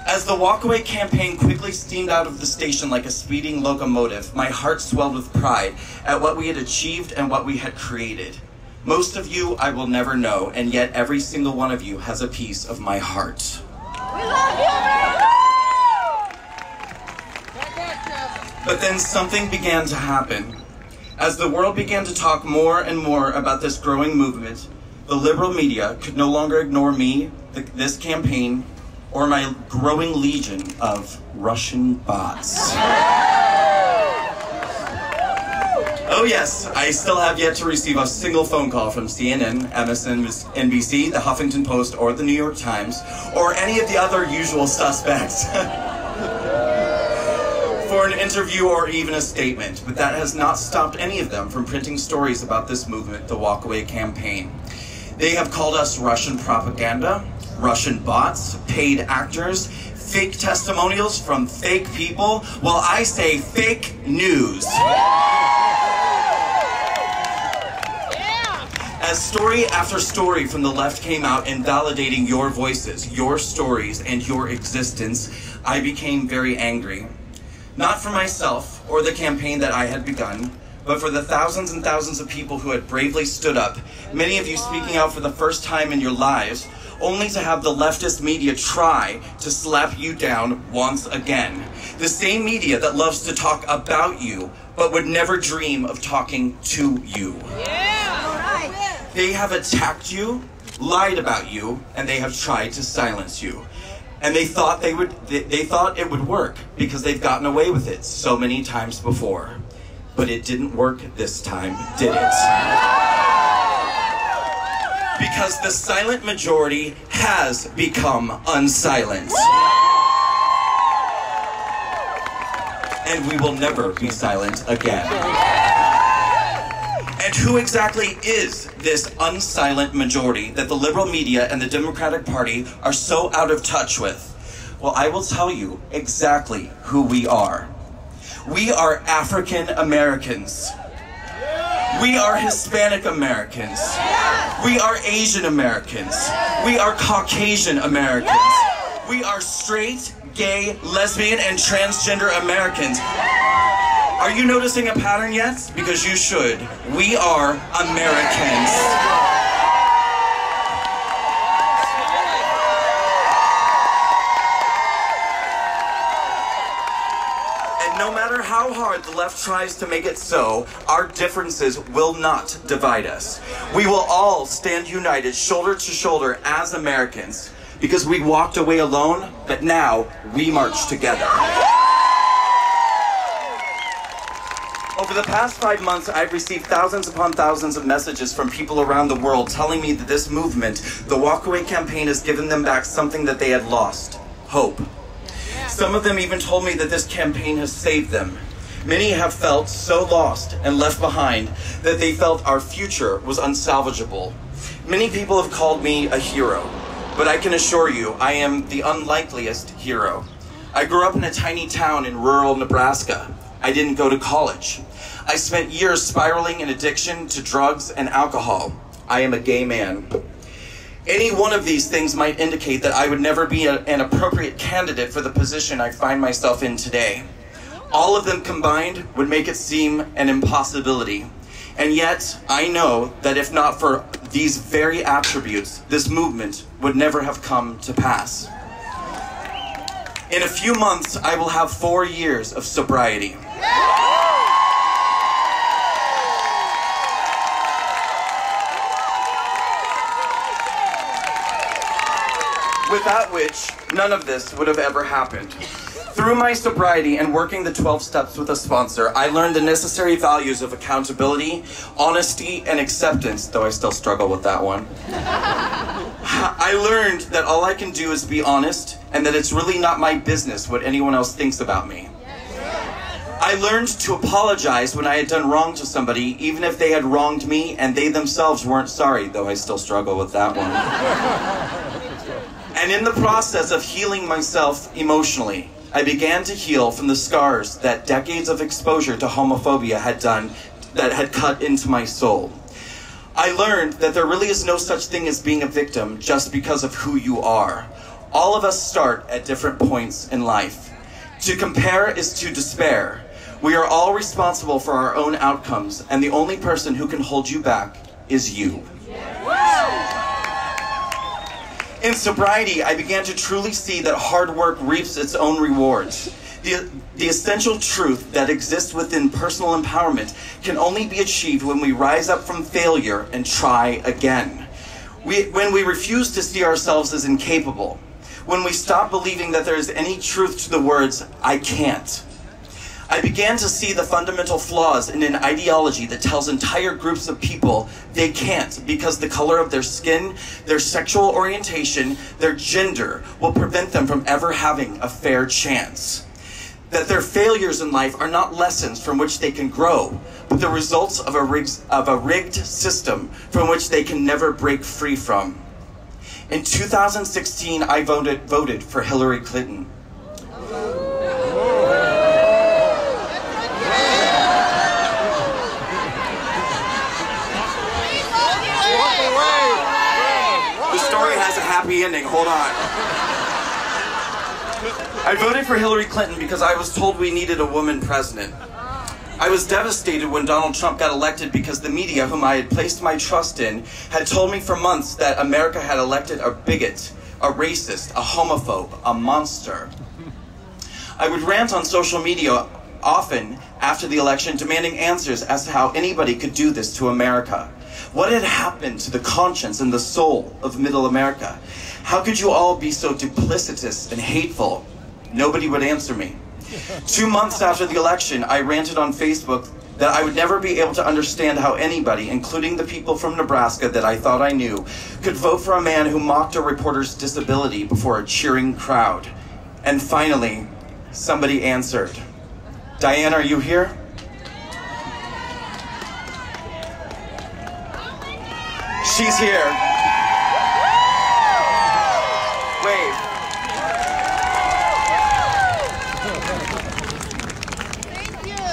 As the Walkaway campaign quickly steamed out of the station like a speeding locomotive, my heart swelled with pride at what we had achieved and what we had created. Most of you I will never know, and yet every single one of you has a piece of my heart. We love you, But then something began to happen. As the world began to talk more and more about this growing movement, the liberal media could no longer ignore me, this campaign, or my growing legion of Russian bots. Oh yes, I still have yet to receive a single phone call from CNN, MSNBC, the Huffington Post, or the New York Times, or any of the other usual suspects for an interview or even a statement, but that has not stopped any of them from printing stories about this movement, the Walkaway campaign. They have called us Russian propaganda, Russian bots, paid actors, fake testimonials from fake people, while I say fake news. As story after story from the left came out invalidating your voices, your stories, and your existence, I became very angry. Not for myself or the campaign that I had begun, but for the thousands and thousands of people who had bravely stood up, many of you speaking out for the first time in your lives, only to have the leftist media try to slap you down once again. The same media that loves to talk about you, but would never dream of talking to you. They have attacked you, lied about you, and they have tried to silence you. And they thought it would work because they've gotten away with it so many times before. But it didn't work this time, did it? Because the silent majority has become unsilent. And we will never be silent again. And who exactly is this unsilent majority that the liberal media and the Democratic Party are so out of touch with? Well, I will tell you exactly who we are. We are African Americans. We are Hispanic Americans. We are Asian Americans. We are Caucasian Americans. We are straight, gay, lesbian, and transgender Americans. Are you noticing a pattern yet? Because you should. We are Americans. No matter how hard the left tries to make it so, our differences will not divide us. We will all stand united, shoulder to shoulder as Americans, because we walked away alone, but now we march together. Over the past 5 months, I've received thousands upon thousands of messages from people around the world telling me that this movement, the Walkaway campaign, has given them back something that they had lost: hope. Some of them even told me that this campaign has saved them. Many have felt so lost and left behind that they felt our future was unsalvageable. Many people have called me a hero, but I can assure you I am the unlikeliest hero. I grew up in a tiny town in rural Nebraska. I didn't go to college. I spent years spiraling in addiction to drugs and alcohol. I am a gay man. Any one of these things might indicate that I would never be an appropriate candidate for the position I find myself in today. All of them combined would make it seem an impossibility. And yet, I know that if not for these very attributes, this movement would never have come to pass. In a few months, I will have 4 years of sobriety. without which none of this would have ever happened. Through my sobriety and working the 12 steps with a sponsor, I learned the necessary values of accountability, honesty, and acceptance, though I still struggle with that one. I learned that all I can do is be honest, and that it's really not my business what anyone else thinks about me. I learned to apologize when I had done wrong to somebody, even if they had wronged me and they themselves weren't sorry, though I still struggle with that one. And in the process of healing myself emotionally, I began to heal from the scars that decades of exposure to homophobia had done, that had cut into my soul. I learned that there really is no such thing as being a victim just because of who you are. All of us start at different points in life. To compare is to despair. We are all responsible for our own outcomes, and the only person who can hold you back is you. In sobriety, I began to truly see that hard work reaps its own rewards. The essential truth that exists within personal empowerment can only be achieved when we rise up from failure and try again. When we refuse to see ourselves as incapable. When we stop believing that there is any truth to the words, "I can't." I began to see the fundamental flaws in an ideology that tells entire groups of people they can't because the color of their skin, their sexual orientation, their gender will prevent them from ever having a fair chance. That their failures in life are not lessons from which they can grow, but the results of a rigged system from which they can never break free from. In 2016, I voted for Hillary Clinton. The story has a happy ending, hold on. I voted for Hillary Clinton because I was told we needed a woman president. I was devastated when Donald Trump got elected because the media, whom I had placed my trust in, had told me for months that America had elected a bigot, a racist, a homophobe, a monster. I would rant on social media often after the election, demanding answers as to how anybody could do this to America. What had happened to the conscience and the soul of Middle America? How could you all be so duplicitous and hateful? Nobody would answer me. 2 months after the election, I ranted on Facebook that I would never be able to understand how anybody, including the people from Nebraska that I thought I knew, could vote for a man who mocked a reporter's disability before a cheering crowd. And finally, somebody answered. Diane, are you here? She's here. Wave.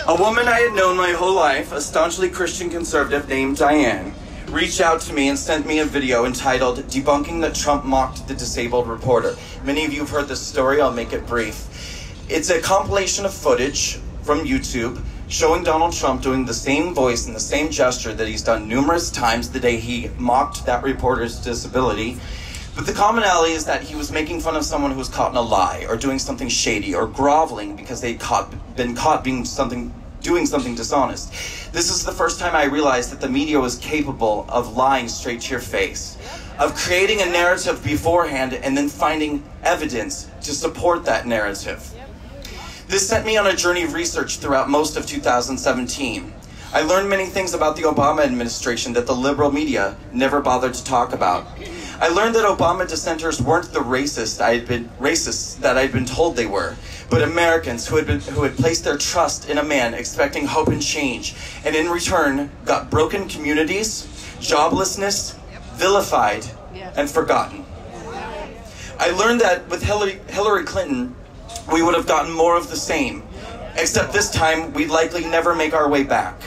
A woman I had known my whole life, a staunchly Christian conservative named Diane, reached out to me and sent me a video entitled "Debunking that Trump Mocked the Disabled Reporter." Many of you have heard this story, I'll make it brief. It's a compilation of footage from YouTube showing Donald Trump doing the same voice and the same gesture that he's done numerous times the day he mocked that reporter's disability. But the commonality is that he was making fun of someone who was caught in a lie, or doing something shady, or groveling because they'd been caught doing something dishonest. This is the first time I realized that the media was capable of lying straight to your face, of creating a narrative beforehand and then finding evidence to support that narrative. This sent me on a journey of research throughout most of 2017. I learned many things about the Obama administration that the liberal media never bothered to talk about. I learned that Obama dissenters weren't the racists that I'd been told they were, but Americans who had placed their trust in a man expecting hope and change, and in return got broken communities, joblessness, vilified, and forgotten. I learned that with Hillary Clinton, we would have gotten more of the same, except this time we'd likely never make our way back.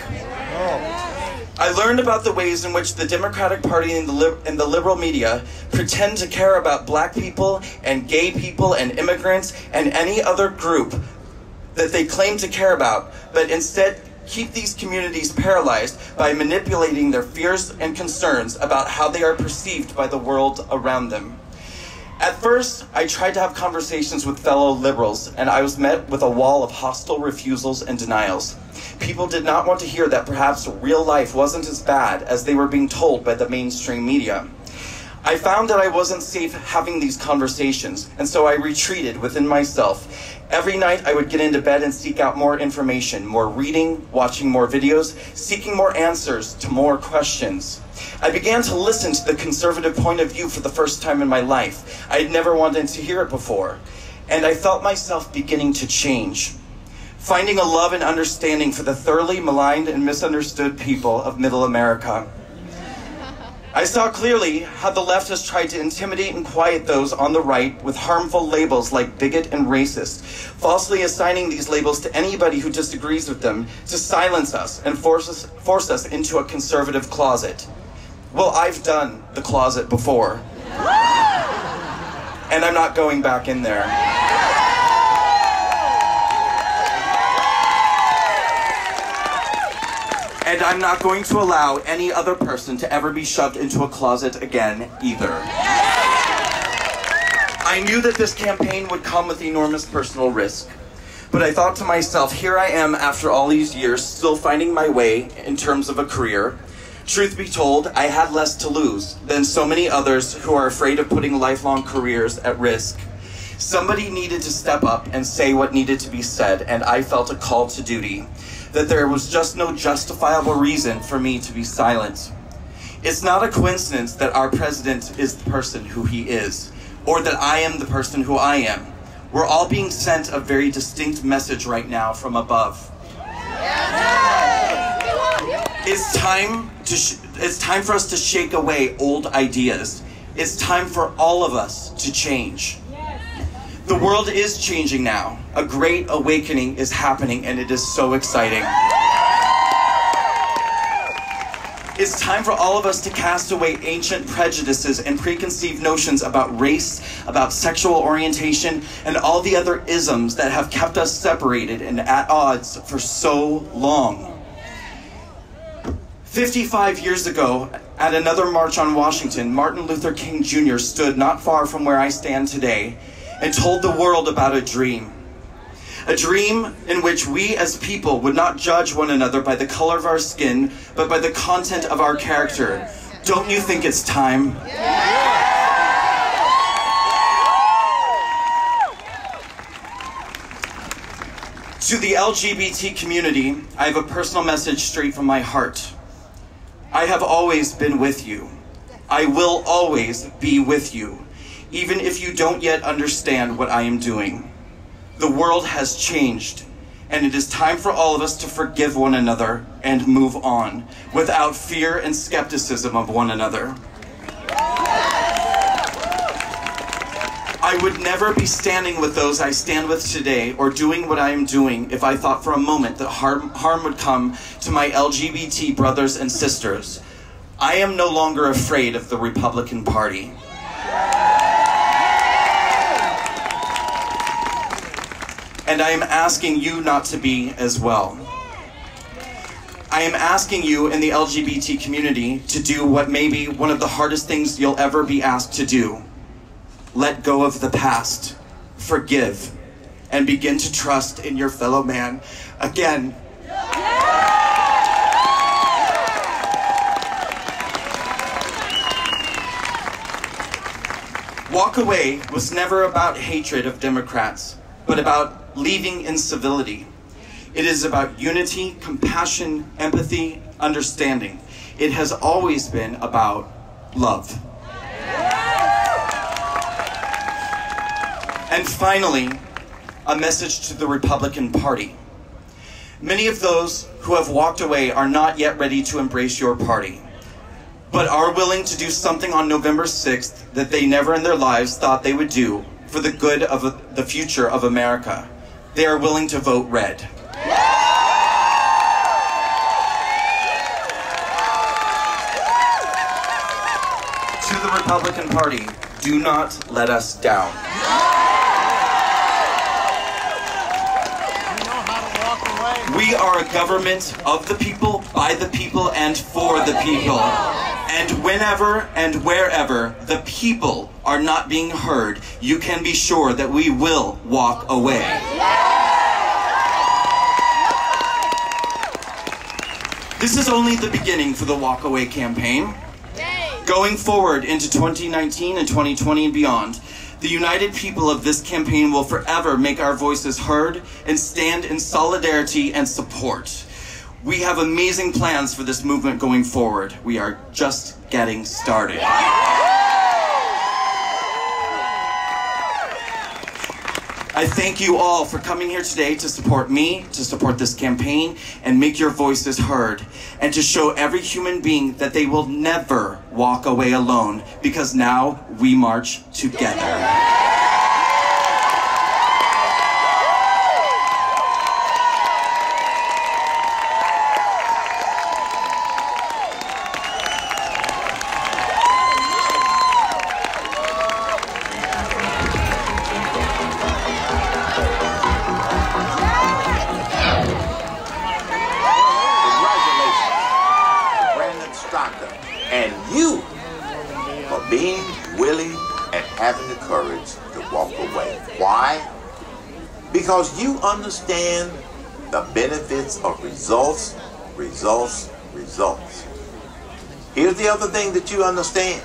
I learned about the ways in which the Democratic Party and the liberal media pretend to care about black people and gay people and immigrants and any other group that they claim to care about, but instead keep these communities paralyzed by manipulating their fears and concerns about how they are perceived by the world around them. At first, I tried to have conversations with fellow liberals, and I was met with a wall of hostile refusals and denials. People did not want to hear that perhaps real life wasn't as bad as they were being told by the mainstream media. I found that I wasn't safe having these conversations, and so I retreated within myself. Every night I would get into bed and seek out more information, more reading, watching more videos, seeking more answers to more questions. I began to listen to the conservative point of view for the first time in my life. I had never wanted to hear it before, and I felt myself beginning to change. Finding a love and understanding for the thoroughly maligned and misunderstood people of Middle America. I saw clearly how the left has tried to intimidate and quiet those on the right with harmful labels like bigot and racist, falsely assigning these labels to anybody who disagrees with them to silence us and force us into a conservative closet. Well, I've done the closet before, and I'm not going back in there. And I'm not going to allow any other person to ever be shoved into a closet again, either. I knew that this campaign would come with enormous personal risk, but I thought to myself, here I am after all these years, still finding my way in terms of a career. Truth be told, I had less to lose than so many others who are afraid of putting lifelong careers at risk. Somebody needed to step up and say what needed to be said, and I felt a call to duty. That there was just no justifiable reason for me to be silent. It's not a coincidence that our president is the person who he is, or that I am the person who I am. We're all being sent a very distinct message right now from above. It's time for us to shake away old ideas. It's time for all of us to change. The world is changing now. A great awakening is happening, and it is so exciting. It's time for all of us to cast away ancient prejudices and preconceived notions about race, about sexual orientation, and all the other isms that have kept us separated and at odds for so long. 55 years ago, at another march on Washington, Martin Luther King Jr. stood not far from where I stand today and told the world about a dream. A dream in which we as people would not judge one another by the color of our skin, but by the content of our character. Don't you think it's time? To the LGBT community, I have a personal message straight from my heart. I have always been with you. I will always be with you. Even if you don't yet understand what I am doing. The world has changed, and it is time for all of us to forgive one another and move on, without fear and skepticism of one another. I would never be standing with those I stand with today, or doing what I am doing, if I thought for a moment that harm would come to my LGBT brothers and sisters. I am no longer afraid of the Republican Party. And I am asking you not to be as well. I am asking you in the LGBT community to do what may be one of the hardest things you'll ever be asked to do. Let go of the past, forgive, and begin to trust in your fellow man again. Walk Away was never about hatred of Democrats, but about leaving in civility. It is about unity, compassion, empathy, understanding. It has always been about love. And finally, a message to the Republican Party. Many of those who have walked away are not yet ready to embrace your party, but are willing to do something on November 6th that they never in their lives thought they would do for the good of the future of America. They are willing to vote red. To the Republican Party, do not let us down. We are a government of the people, by the people, and for the people. And whenever and wherever the people are not being heard, you can be sure that we will walk away. This is only the beginning for the Walk Away campaign. Going forward into 2019 and 2020 and beyond, the united people of this campaign will forever make our voices heard and stand in solidarity and support. We have amazing plans for this movement going forward. We are just getting started. I thank you all for coming here today to support me, to support this campaign, and make your voices heard, and to show every human being that they will never walk away alone, because now we march together. And you for being willing and having the courage to walk away. Why? Because you understand the benefits of results, results, results. Here's the other thing that you understand.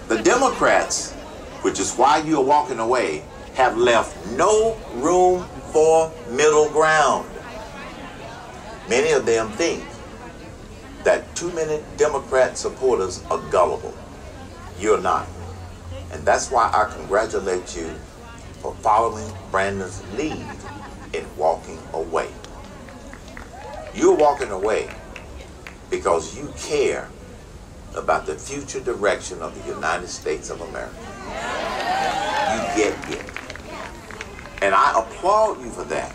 The Democrats, which is why you're walking away, have left no room for middle ground. Many of them think that too many Democrat supporters are gullible. You're not. And that's why I congratulate you for following Brandon's lead in walking away. You're walking away because you care about the future direction of the United States of America. You get it. And I applaud you for that.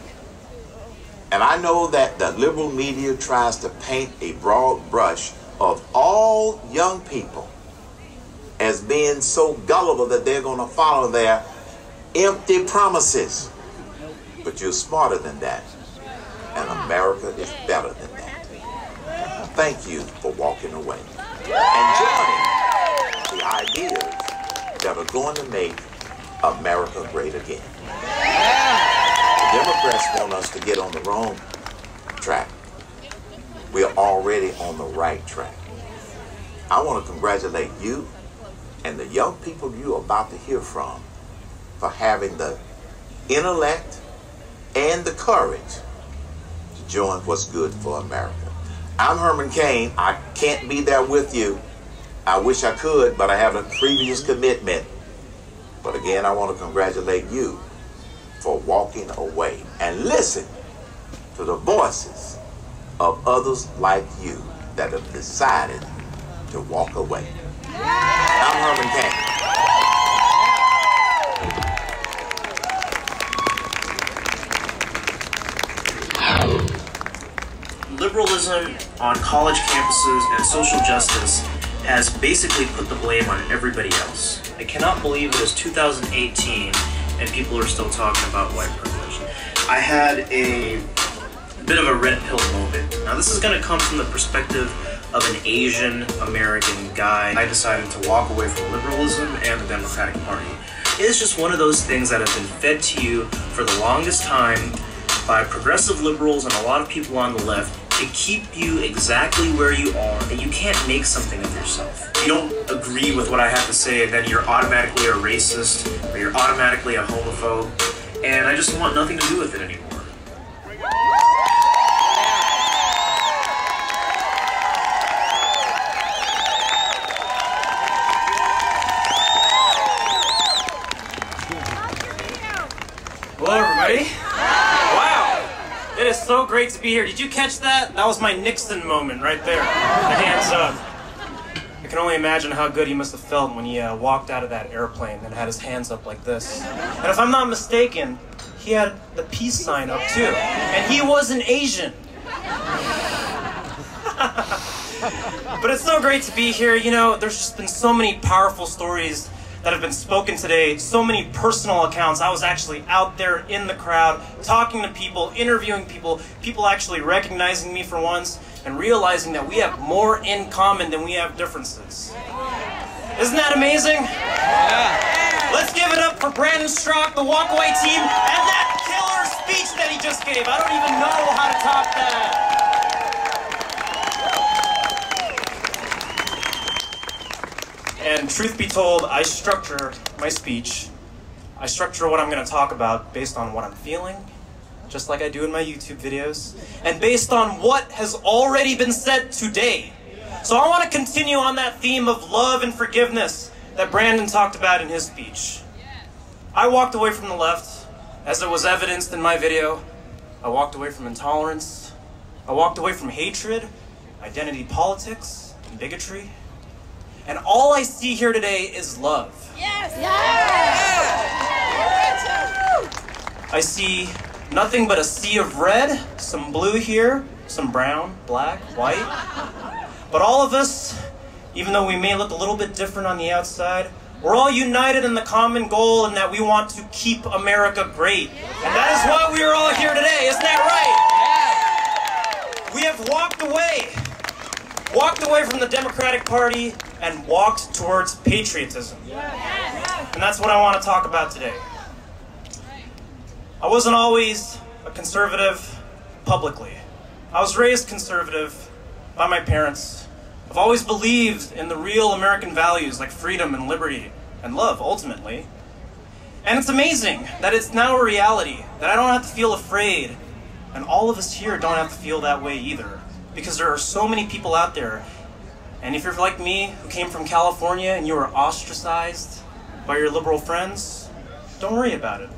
And I know that the liberal media tries to paint a broad brush of all young people as being so gullible that they're going to follow their empty promises. But you're smarter than that. And America is better than that. Thank you for walking away and joining the ideas that are going to make America great again. The Democrats want us to get on the wrong track. We are already on the right track. I want to congratulate you and the young people you're about to hear from for having the intellect and the courage to join what's good for America. I'm Herman Cain. I can't be there with you. I wish I could, but I have a previous commitment. But again, I want to congratulate you for walking away and listen to the voices of others like you that have decided to walk away. I'm Herman Cain. Liberalism on college campuses and social justice has basically put the blame on everybody else. I cannot believe it is 2018 and people are still talking about white privilege. I had a bit of a red pill moment. Now this is going to come from the perspective of an Asian American guy. I decided to walk away from liberalism and the Democratic Party. It's just one of those things that have been fed to you for the longest time by progressive liberals and a lot of people on the left to keep you exactly where you are, and you can't make something of yourself. If you don't agree with what I have to say, then you're automatically a racist, or you're automatically a homophobe, and I just want nothing to do with it anymore. Hello, everybody. Wow, it is so great to be here. Did you catch that? That was my Nixon moment right there. The hands up. I can only imagine how good he must have felt when he walked out of that airplane and had his hands up like this. And if I'm not mistaken, he had the peace sign up too. And he wasn't Asian. But it's so great to be here. You know, there's just been so many powerful stories that have been spoken today, so many personal accounts. I was actually out there in the crowd, talking to people, interviewing people, people actually recognizing me for once, and realizing that we have more in common than we have differences. Isn't that amazing? Yeah. Let's give it up for Brandon Straka, the walkaway team, and that killer speech that he just gave. I don't even know how to top that. And truth be told, I structure my speech. I structure what I'm going to talk about based on what I'm feeling, just like I do in my YouTube videos, and based on what has already been said today. So I want to continue on that theme of love and forgiveness that Brandon talked about in his speech. I walked away from the left, as it was evidenced in my video. I walked away from intolerance. I walked away from hatred, identity politics, and bigotry. And all I see here today is love. Yes! Yes! I see nothing but a sea of red, some blue here, some brown, black, white. But all of us, even though we may look a little bit different on the outside, we're all united in the common goal in that we want to keep America great. And that is why we are all here today, isn't that right? We have walked away from the Democratic Party and walked towards patriotism. And that's what I want to talk about today. I wasn't always a conservative publicly. I was raised conservative by my parents. I've always believed in the real American values like freedom and liberty and love, ultimately. And it's amazing that it's now a reality, that I don't have to feel afraid, and all of us here don't have to feel that way either, because there are so many people out there. And if you're like me, who came from California and you were ostracized by your liberal friends, don't worry about it.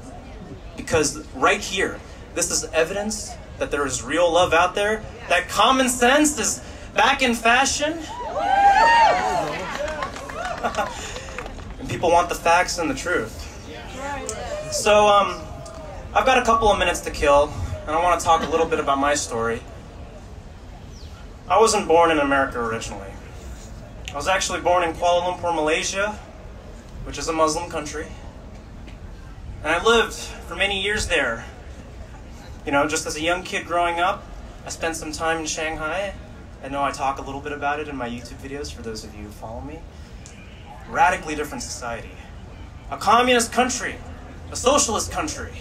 Because right here, this is evidence that there is real love out there, that common sense is back in fashion. And people want the facts and the truth. So, I've got a couple of minutes to kill, and I want to talk a little bit about my story. I wasn't born in America originally. I was actually born in Kuala Lumpur, Malaysia, which is a Muslim country. And I lived for many years there. You know, just as a young kid growing up, I spent some time in Shanghai. I know I talk a little bit about it in my YouTube videos for those of you who follow me. Radically different society. A communist country, a socialist country.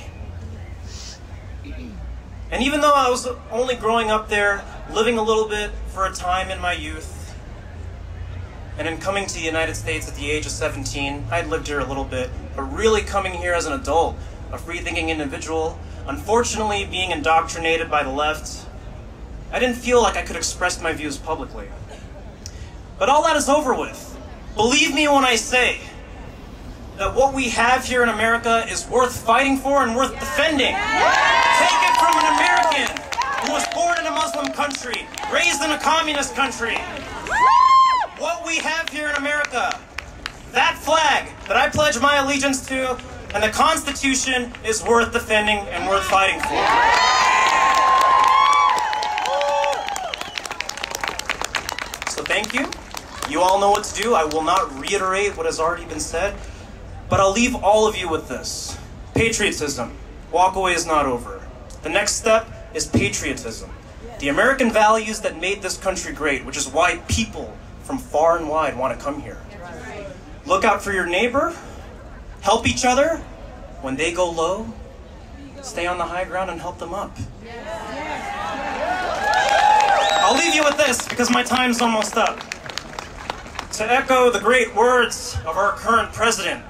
And even though I was only growing up there, living a little bit for a time in my youth, and in coming to the United States at the age of 17, I'd lived here a little bit, but really coming here as an adult, a free-thinking individual, unfortunately being indoctrinated by the left, I didn't feel like I could express my views publicly. But all that is over with. Believe me when I say that what we have here in America is worth fighting for and worth defending. Take it from an American who was born in a Muslim country, raised in a communist country. What we have here in America, that flag that I pledge my allegiance to, and the Constitution is worth defending and worth fighting for. So thank you. You all know what to do. I will not reiterate what has already been said, but I'll leave all of you with this. Patriotism. Walk away is not over. The next step is patriotism. The American values that made this country great, which is why people from far and wide want to come here. Look out for your neighbor. Help each other. When they go low, stay on the high ground and help them up. I'll leave you with this because my time's almost up. To echo the great words of our current president,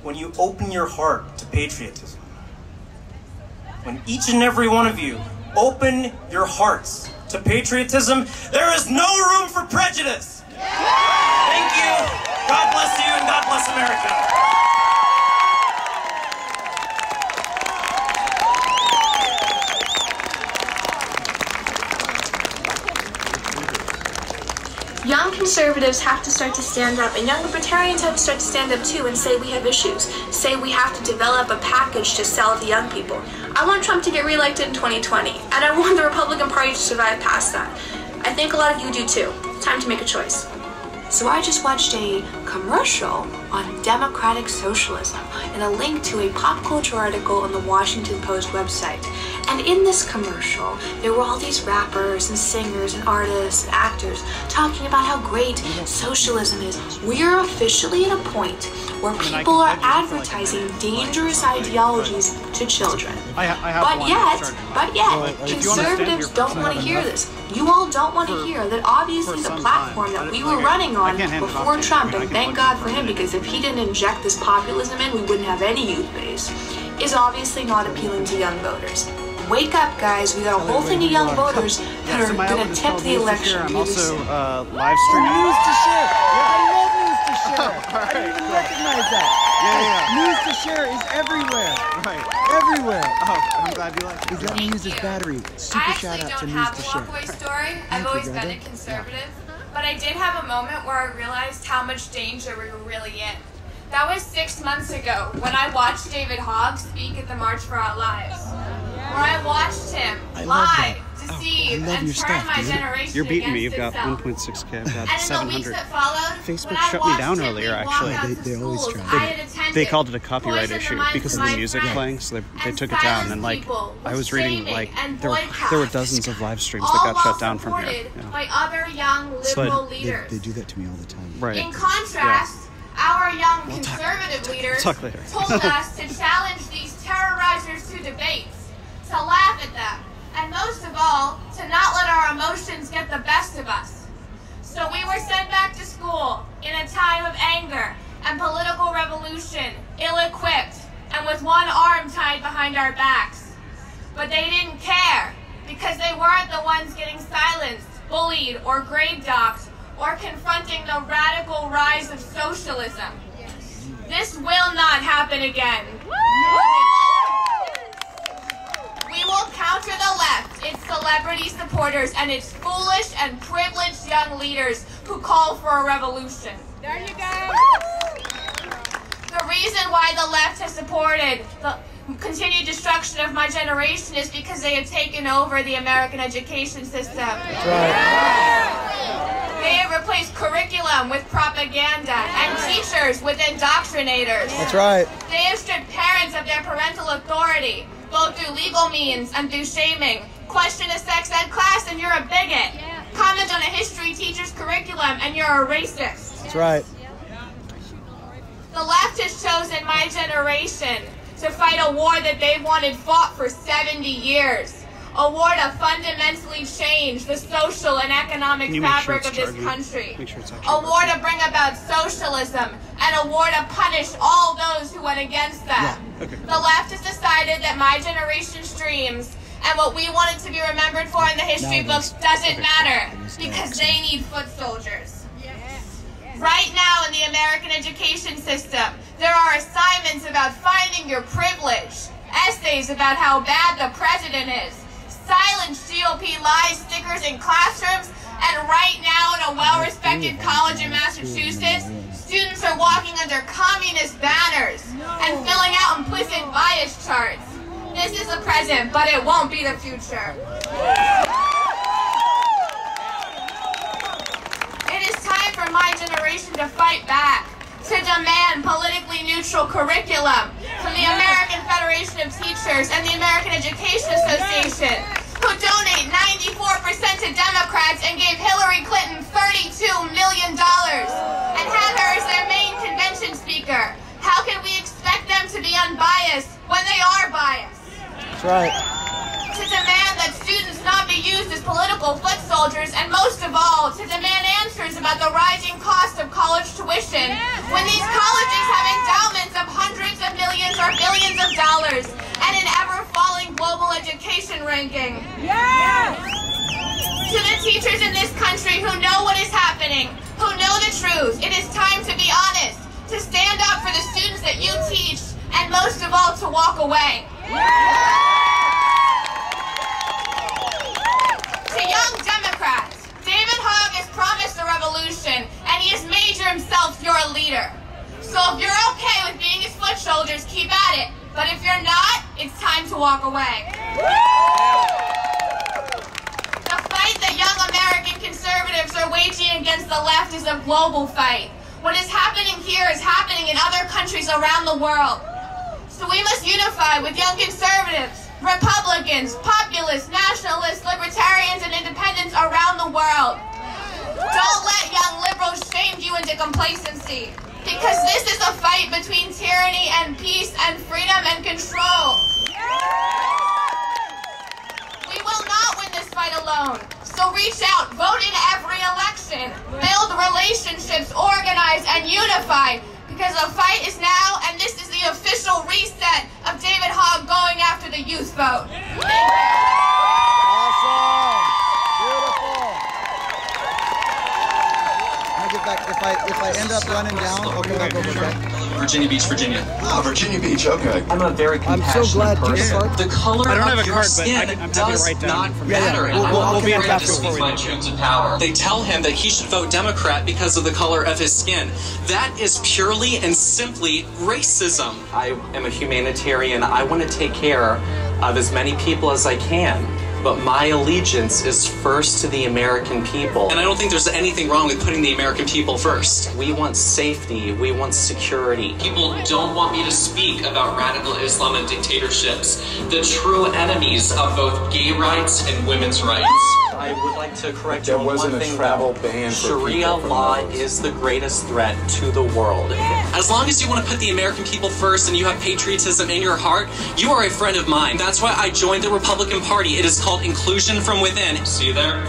when you open your heart to patriotism, when each and every one of you open your hearts to patriotism, there is no room for prejudice. Thank you. God bless you and God bless America. Young conservatives have to start to stand up, and young libertarians have to start to stand up too and say we have issues. Say we have to develop a package to sell to young people. I want Trump to get reelected in 2020, and I want the Republican Party to survive past that. I think a lot of you do too. Time to make a choice. So I just watched a commercial on democratic socialism and a link to a pop culture article on the Washington Post website. And in this commercial, there were all these rappers and singers and artists and actors talking about how great socialism is. We're officially at a point where people are advertising dangerous ideologies to children. But yet, conservatives don't want to hear this. You all don't want to hear that obviously the platform that we were running on before Trump, and thank God for him, because if he didn't inject this populism in, we wouldn't have any youth base, is obviously not appealing to young voters. Wake up, guys. We got a whole thing of young voters that are going to tip the election. I'm also live streaming. News to share. I love news to share. I didn't even recognize that. News to share is everywhere. Everywhere. Oh, I'm glad you like it. He's letting me use his battery. Super shout out to news to share. I actually don't have a walkaway story. I've always been a conservative. But I did have a moment where I realized how much danger we were really in. That was 6 months ago when I watched David Hogg speak at the March for Our Lives. Where I watched him live to see and turn my generation. You're beating me. You've got against 1.6K. I've got and 700. in the weeks that followed, Facebook shut me down earlier, actually. They always try. They called it a copyright issue because of the music playing, so they took it down. And like, I was reading, like, there were dozens of live streams that got shut down from here. By other young liberal leaders. They do that to me all the time. Right. In contrast, our young conservative leaders told us to challenge these terrorizers to debates, to laugh at them, and most of all, to not let our emotions get the best of us. So we were sent back to school in a time of anger and political revolution, ill-equipped, and with one arm tied behind our backs. But they didn't care, because they weren't the ones getting silenced, bullied, or grade docked, or confronting the radical rise of socialism. This will not happen again. We will counter the left, its celebrity supporters, and its foolish and privileged young leaders who call for a revolution. There you go. The reason why the left has supported the continued destruction of my generation is because they have taken over the American education system. That's right. They have replaced curriculum with propaganda and teachers with indoctrinators. That's right. They have stripped parents of their parental authority, both through legal means and through shaming. Question a sex ed class and you're a bigot. Comment on a history teacher's curriculum and you're a racist. That's right. The left has chosen my generation to fight a war that they've wanted fought for 70 years. A war to fundamentally change the social and economic fabric of this country. A war to bring about socialism and a war to punish all those who went against them. The left has decided that my generation's dreams and what we wanted to be remembered for in the history books doesn't matter because they need foot soldiers. Right now in the American education system, there are assignments about finding your privilege, essays about how bad the president is, silent GOP lies stickers in classrooms, and right now in a well-respected college in Massachusetts, students are walking under communist banners and filling out implicit bias charts. This is the present, but it won't be the future. It is time for my generation to fight back, to demand politically neutral curriculum from the American Federation of Teachers and the American Education Association, who donate 94% to Democrats and gave Hillary Clinton $32 million and had her as their main convention speaker. How can we expect them to be unbiased when they are biased? That's right. To demand that students not be used as political foot soldiers, and most of all, to demand answers about the rising cost of college tuition when these colleges have endowments of hundreds of millions or billions of dollars and an ever-falling global education ranking. To the teachers in this country who know what is happening, who know the truth, it is time to be honest, to stand up for the students that you teach, and most of all, to walk away. To young Democrats, David Hogg has promised a revolution, and he has made himself your leader. So if you're okay with being his foot soldiers, keep at it. But if you're not, it's time to walk away. The fight that young American conservatives are waging against the left is a global fight. What is happening here is happening in other countries around the world. So we must unify with young conservatives, Republicans, populists, nationalists, libertarians, and independents around the world. Don't let young liberals shame you into complacency, because this is a fight between tyranny and peace and freedom and control. We will not win this fight alone. So reach out, vote in every election, build relationships, organize, and unify, because the fight is now, and this is the official reset of David Hogg going after the youth vote. Awesome. Beautiful. If I end up running down, okay, I'll go back. Virginia Beach, Virginia. Oh, Virginia Beach, okay. I'm a very compassionate so glad person. The color I don't have of a your card, but skin I'm does right not down. matter. We'll be in touch before we choose a power. They tell him that he should vote Democrat because of the color of his skin. That is purely and simply racism. I am a humanitarian. I want to take care of as many people as I can. But my allegiance is first to the American people. And I don't think there's anything wrong with putting the American people first. We want safety, we want security. People don't want me to speak about radical Islam and dictatorships, the true enemies of both gay rights and women's rights. I would like to correct you on one thing. There wasn't a travel ban for Sharia law is the greatest threat to the world. As long as you want to put the American people first and you have patriotism in your heart, you are a friend of mine. That's why I joined the Republican Party. It is called inclusion from within. See you there?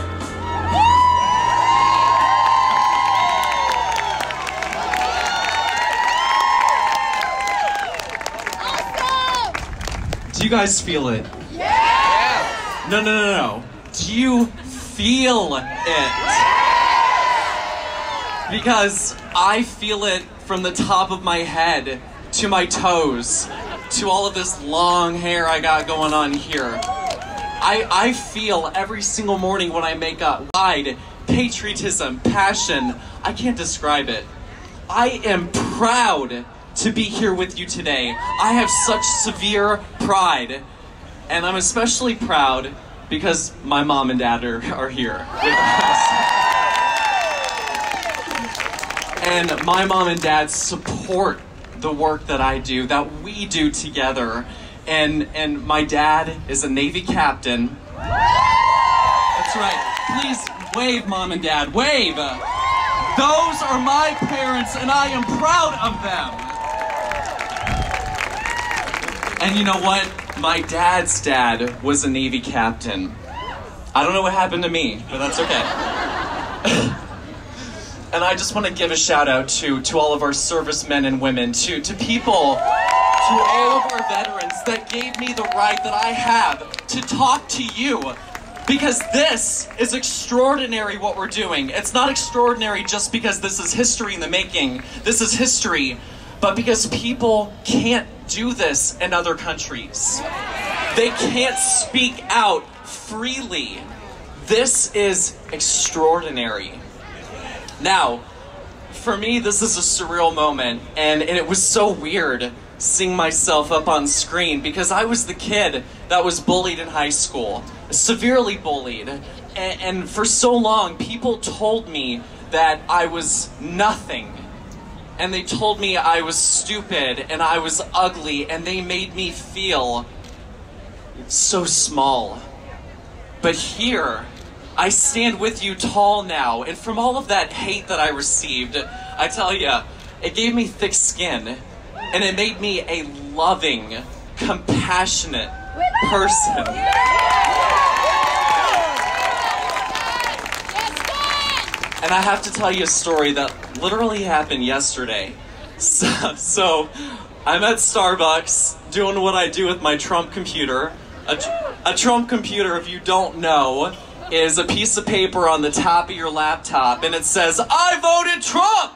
Do you guys feel it? Yeah! No. Do you feel it? Because I feel it from the top of my head to my toes, to all of this long hair I got going on here. I feel every single morning when I make up pride, patriotism, passion. I can't describe it. I am proud to be here with you today. I have such severe pride, and I'm especially proud because my mom and dad are here with us. And my mom and dad support the work that I do, that we do together. And my dad is a Navy captain. That's right. Please wave, Mom and Dad. Wave! Those are my parents, and I am proud of them. And you know what? My dad's dad was a Navy captain. I don't know what happened to me, but that's okay. And I just want to give a shout out to all of our servicemen and women, to people, to all of our veterans that gave me the right that I have to talk to you. Because this is extraordinary what we're doing. It's not extraordinary just because this is history in the making. This is history, but because people can't do this in other countries. They can't speak out freely. This is extraordinary. Now, for me, this is a surreal moment, and it was so weird seeing myself up on screen because I was the kid that was bullied in high school, severely bullied, and for so long, people told me that I was nothing, and they told me I was stupid, and I was ugly, and they made me feel so small. But here, I stand with you tall now, and from all of that hate that I received, I tell you, it gave me thick skin, and it made me a loving, compassionate person. And I have to tell you a story that literally happened yesterday. So I'm at Starbucks doing what I do with my Trump computer. A Trump computer, if you don't know, is a piece of paper on the top of your laptop, and it says, "I voted Trump!"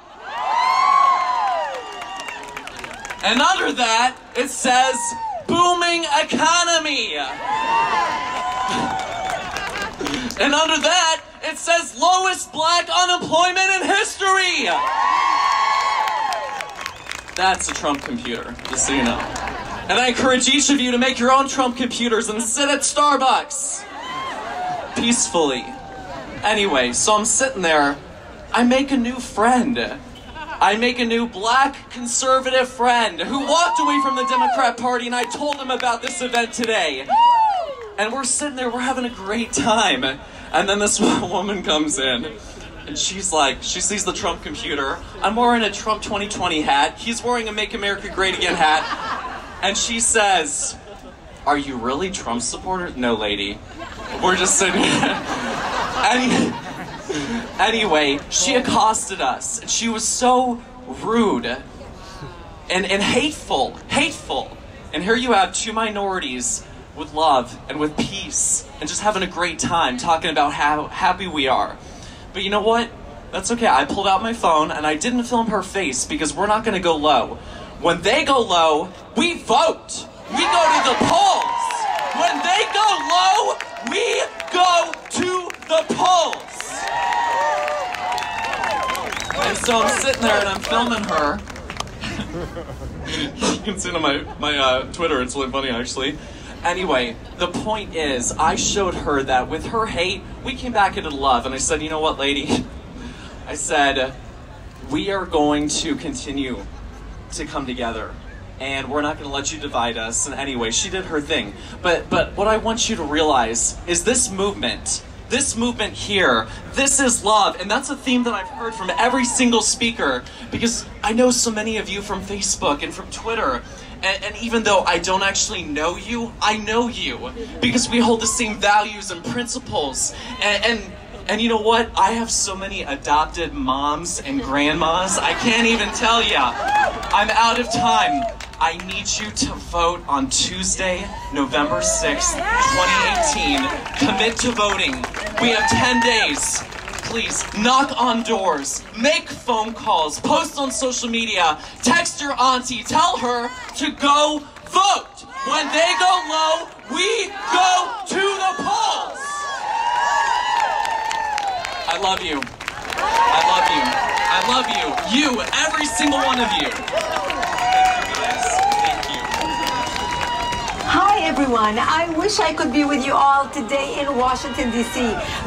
And under that, it says, "Booming economy." And under that, it says, "Lowest black unemployment in history." That's a Trump computer, just so you know. And I encourage each of you to make your own Trump computers and sit at Starbucks peacefully. Anyway, so I'm sitting there, I make a new friend. I make a new black conservative friend who walked away from the Democrat Party, and I told him about this event today. And we're sitting there, we're having a great time. And then this woman comes in, and she's like, she sees the Trump computer. I'm wearing a Trump 2020 hat. He's wearing a Make America Great Again hat. And she says, "Are you really Trump supporter?" "No, lady." We're just sitting here. Anyway, she accosted us, and she was so rude and hateful. And here you have two minorities with love and with peace and just having a great time talking about how happy we are. But you know what? That's okay. I pulled out my phone and I didn't film her face because we're not going to go low. When they go low, we vote. We go to the polls. When they go low, we go to the polls. And so I'm sitting there and I'm filming her. You can see it on my Twitter. It's really funny, actually. Anyway, the point is, I showed her that with her hate, we came back into love. And I said, you know what, lady? I said, we are going to continue to come together. And we're not going to let you divide us. And anyway, she did her thing. But what I want you to realize is this movement here, this is love. And that's a theme that I've heard from every single speaker, because I know so many of you from Facebook and from Twitter. And even though I don't actually know you, I know you because we hold the same values and principles. And you know what? I have so many adopted moms and grandmas, I can't even tell ya. I'm out of time. I need you to vote on Tuesday, November 6th, 2018. Commit to voting. We have 10 days. Please, knock on doors, make phone calls, post on social media, text your auntie, tell her to go vote. When they go low, we go to the polls. I love you. I love you. I love you. You, every single one of you. Thank you, guys. Thank you. Hi, everyone. I wish I could be with you all today in Washington, D.C.,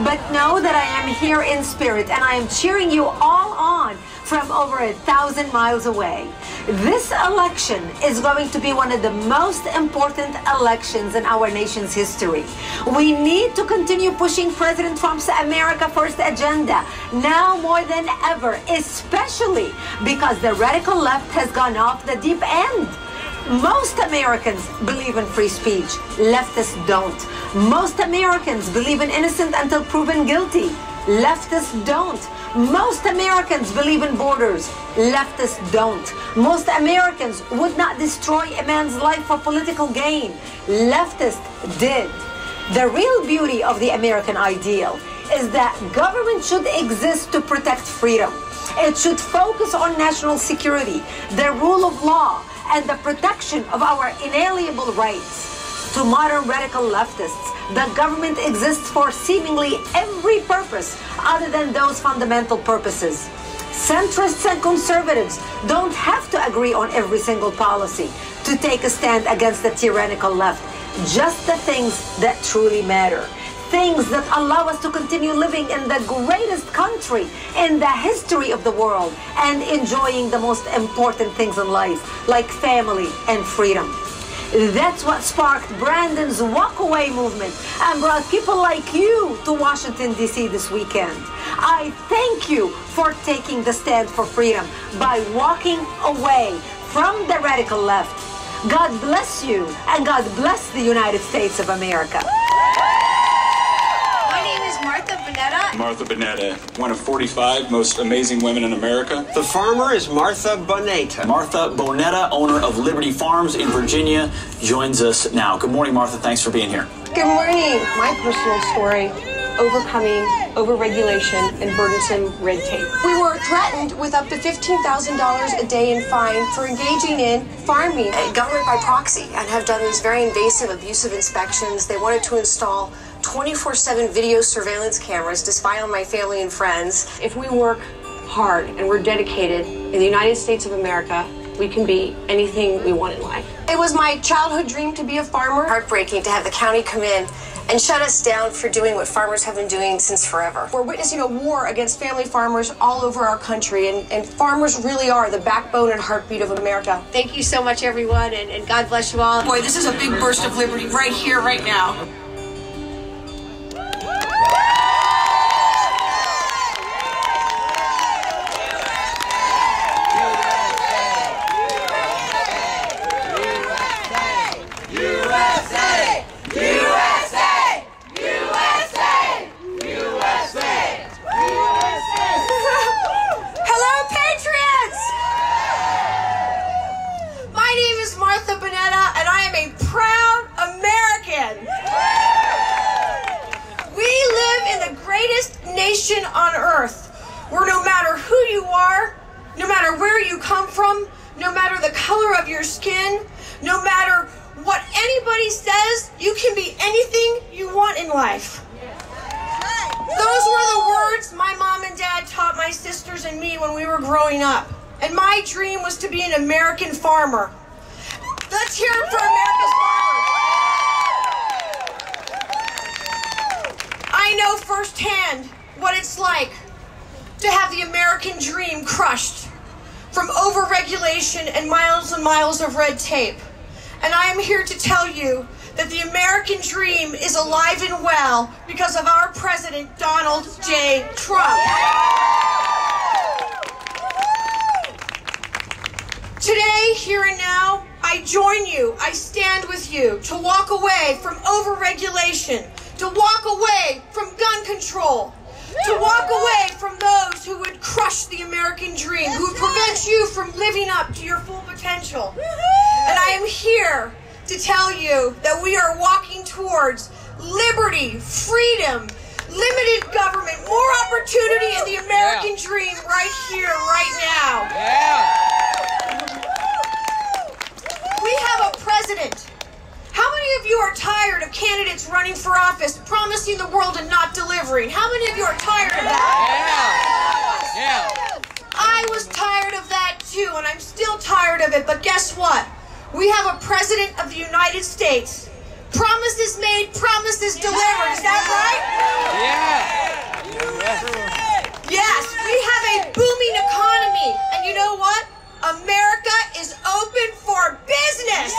but know that I am here in spirit, and I am cheering you all on from over 1,000 miles away. This election is going to be one of the most important elections in our nation's history. We need to continue pushing President Trump's America First agenda now more than ever, especially because the radical left has gone off the deep end. Most Americans believe in free speech. Leftists don't. Most Americans believe in innocent until proven guilty. Leftists don't. Most Americans believe in borders. Leftists don't. Most Americans would not destroy a man's life for political gain. Leftists did. The real beauty of the American ideal is that government should exist to protect freedom. It should focus on national security, the rule of law, and the protection of our inalienable rights. To modern radical leftists, the government exists for seemingly every purpose other than those fundamental purposes. Centrists and conservatives don't have to agree on every single policy to take a stand against the tyrannical left. Just the things that truly matter. Things that allow us to continue living in the greatest country in the history of the world and enjoying the most important things in life, like family and freedom. That's what sparked Brandon's walkaway movement and brought people like you to Washington, D.C. this weekend. I thank you for taking the stand for freedom by walking away from the radical left. God bless you, and God bless the United States of America. Martha Boneta, one of 45 most amazing women in America. The farmer is Martha Boneta. Martha Boneta, owner of Liberty Farms in Virginia, joins us now. Good morning, Martha. Thanks for being here. Good morning. My personal story, overcoming overregulation and burdensome red tape. We were threatened with up to $15,000 a day in fine for engaging in farming. Government by proxy, and have done these very invasive, abusive inspections. They wanted to install 24/7 video surveillance cameras to spy on my family and friends. If we work hard and we're dedicated in the United States of America, we can be anything we want in life. It was my childhood dream to be a farmer. Heartbreaking to have the county come in and shut us down for doing what farmers have been doing since forever. We're witnessing a war against family farmers all over our country, and farmers really are the backbone and heartbeat of America. Thank you so much, everyone, and God bless you all. Boy, this is a big burst of liberty right here, right now. Nation on earth, where no matter who you are, no matter where you come from, no matter the color of your skin, no matter what anybody says, you can be anything you want in life. Those were the words my mom and dad taught my sisters and me when we were growing up. And my dream was to be an American farmer. Let's hear it for America's farmers. I know firsthand what it's like to have the American dream crushed from overregulation and miles of red tape. And I am here to tell you that the American dream is alive and well because of our President, Donald J. Trump. Today, here and now, I join you, I stand with you to walk away from overregulation, to walk away from gun control, to walk away from those who would crush the American dream, who would prevent you from living up to your full potential. And I am here to tell you that we are walking towards liberty, freedom, limited government, more opportunity in the American dream right here, right now. We have a president. How many of you are tired of candidates running for office, promising the world and not delivering? How many of you are tired of that? I was tired of that too, and I'm still tired of it, but guess what? We have a president of the United States. Promises made, promises delivered. Is that right? Yes, we have a booming economy, and you know what? America is open for business.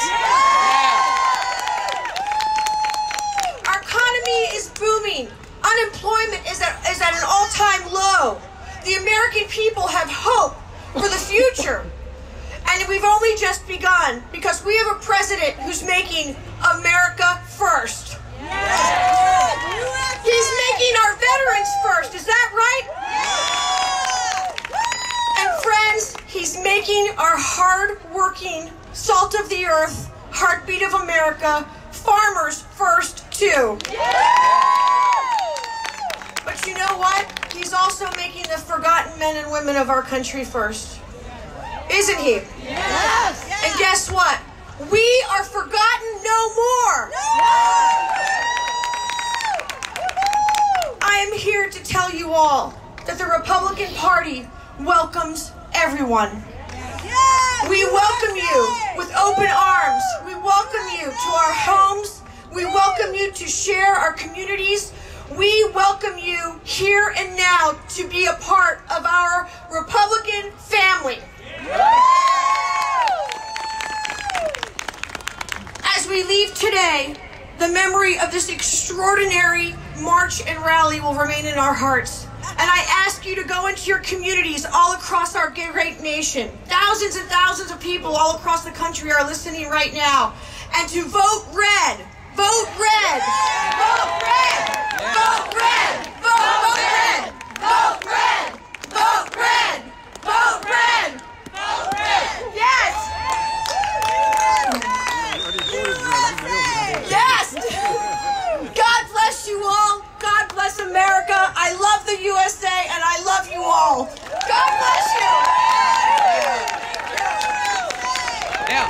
Our economy is booming. Unemployment is at an all-time low. The American people have hope for the future. And we've only just begun because we have a president who's making America first. He's making our veterans first. Is that right? And friends, he's making our hard-working, salt of the earth, heartbeat of America, farmers first too. But you know what? He's also making the forgotten men and women of our country first. Isn't he? Yes. And guess what? We are forgotten no more. I am here to tell you all that the Republican Party welcomes everyone. We welcome you with open arms. We welcome you to our homes. We welcome you to share our communities. We welcome you here and now to be a part of our Republican family. As we leave today, the memory of this extraordinary march and rally will remain in our hearts. And I ask you to go into your communities all across our great nation. Thousands and thousands of people all across the country are listening right now. And to vote red. Vote red. Vote red. Vote red. Vote red. Vote red. Vote red. Vote red. Vote red. Yes. Yes. God bless you all. God bless America. I love the USA and I love you all. God bless you. Yeah.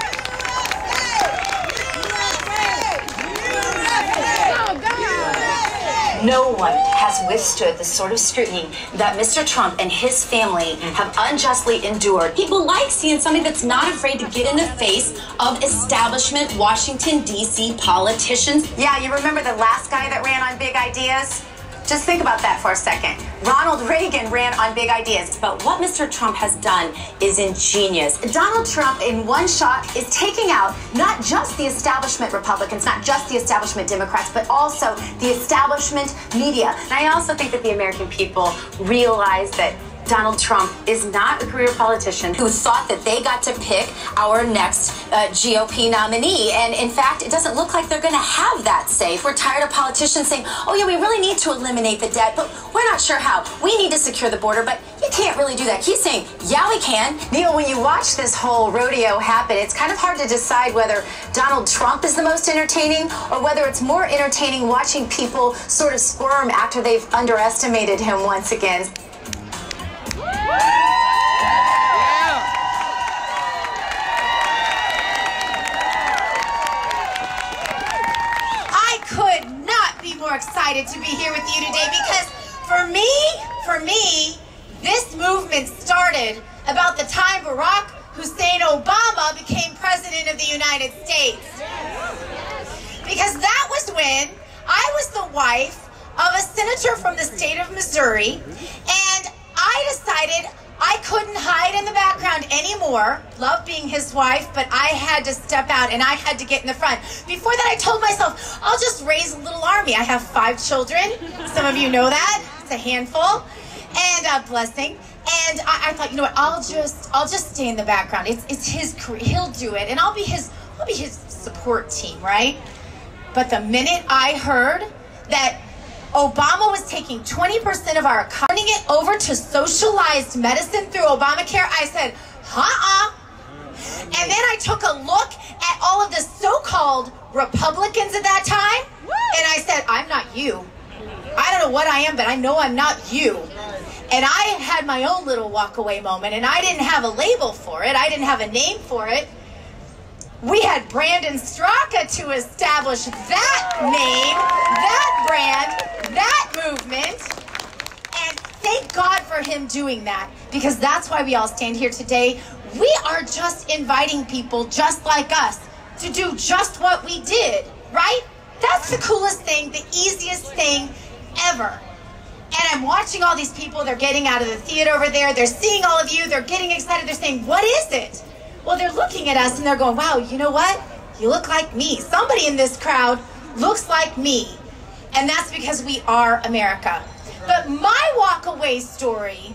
No one has withstood the sort of scrutiny that Mr. Trump and his family have unjustly endured. People like seeing somebody that's not afraid to get in the face of establishment Washington, D.C. politicians. Yeah, you remember the last guy that ran on big ideas? Just think about that for a second. Ronald Reagan ran on big ideas. But what Mr. Trump has done is ingenious. Donald Trump, in one shot, is taking out not just the establishment Republicans, not just the establishment Democrats, but also the establishment media. And I also think that the American people realize that Donald Trump is not a career politician who thought that they got to pick our next GOP nominee. And in fact, it doesn't look like they're going to have that say. We're tired of politicians saying, oh yeah, we really need to eliminate the debt, but we're not sure how. We need to secure the border, but you can't really do that. He's saying, yeah, we can. Neil, when you watch this whole rodeo happen, it's kind of hard to decide whether Donald Trump is the most entertaining or whether it's more entertaining watching people sort of squirm after they've underestimated him once again. I could not be more excited to be here with you today because for me, this movement started about the time Barack Hussein Obama became president of the United States. Because that was when I was the wife of a senator from the state of Missouri, and I decided I couldn't hide in the background anymore. Loved being his wife, but I had to step out and I had to get in the front. Before that, I told myself, I'll just raise a little army. I have 5 children. Some of you know that. It's a handful and a blessing. And I thought, you know what? I'll just stay in the background. It's his career. He'll do it, and I'll be his support team, right? But the minute I heard that Obama was taking 20% of our economy, turning it over to socialized medicine through Obamacare, I said, And then I took a look at all of the so-called Republicans at that time, and I said, I'm not you. I don't know what I am, but I know I'm not you. And I had my own little walk-away moment, and I didn't have a label for it. I didn't have a name for it. We had Brandon Straka to establish that name, that brand, that movement. And thank God for him doing that, because that's why we all stand here today. We are just inviting people just like us to do just what we did, right? That's the coolest thing, the easiest thing ever. And I'm watching all these people, they're getting out of the theater over there, they're seeing all of you, they're getting excited, they're saying, what is it? Well, they're looking at us and they're going, wow, you know what? You look like me. Somebody in this crowd looks like me. And that's because we are America. But my walk-away story,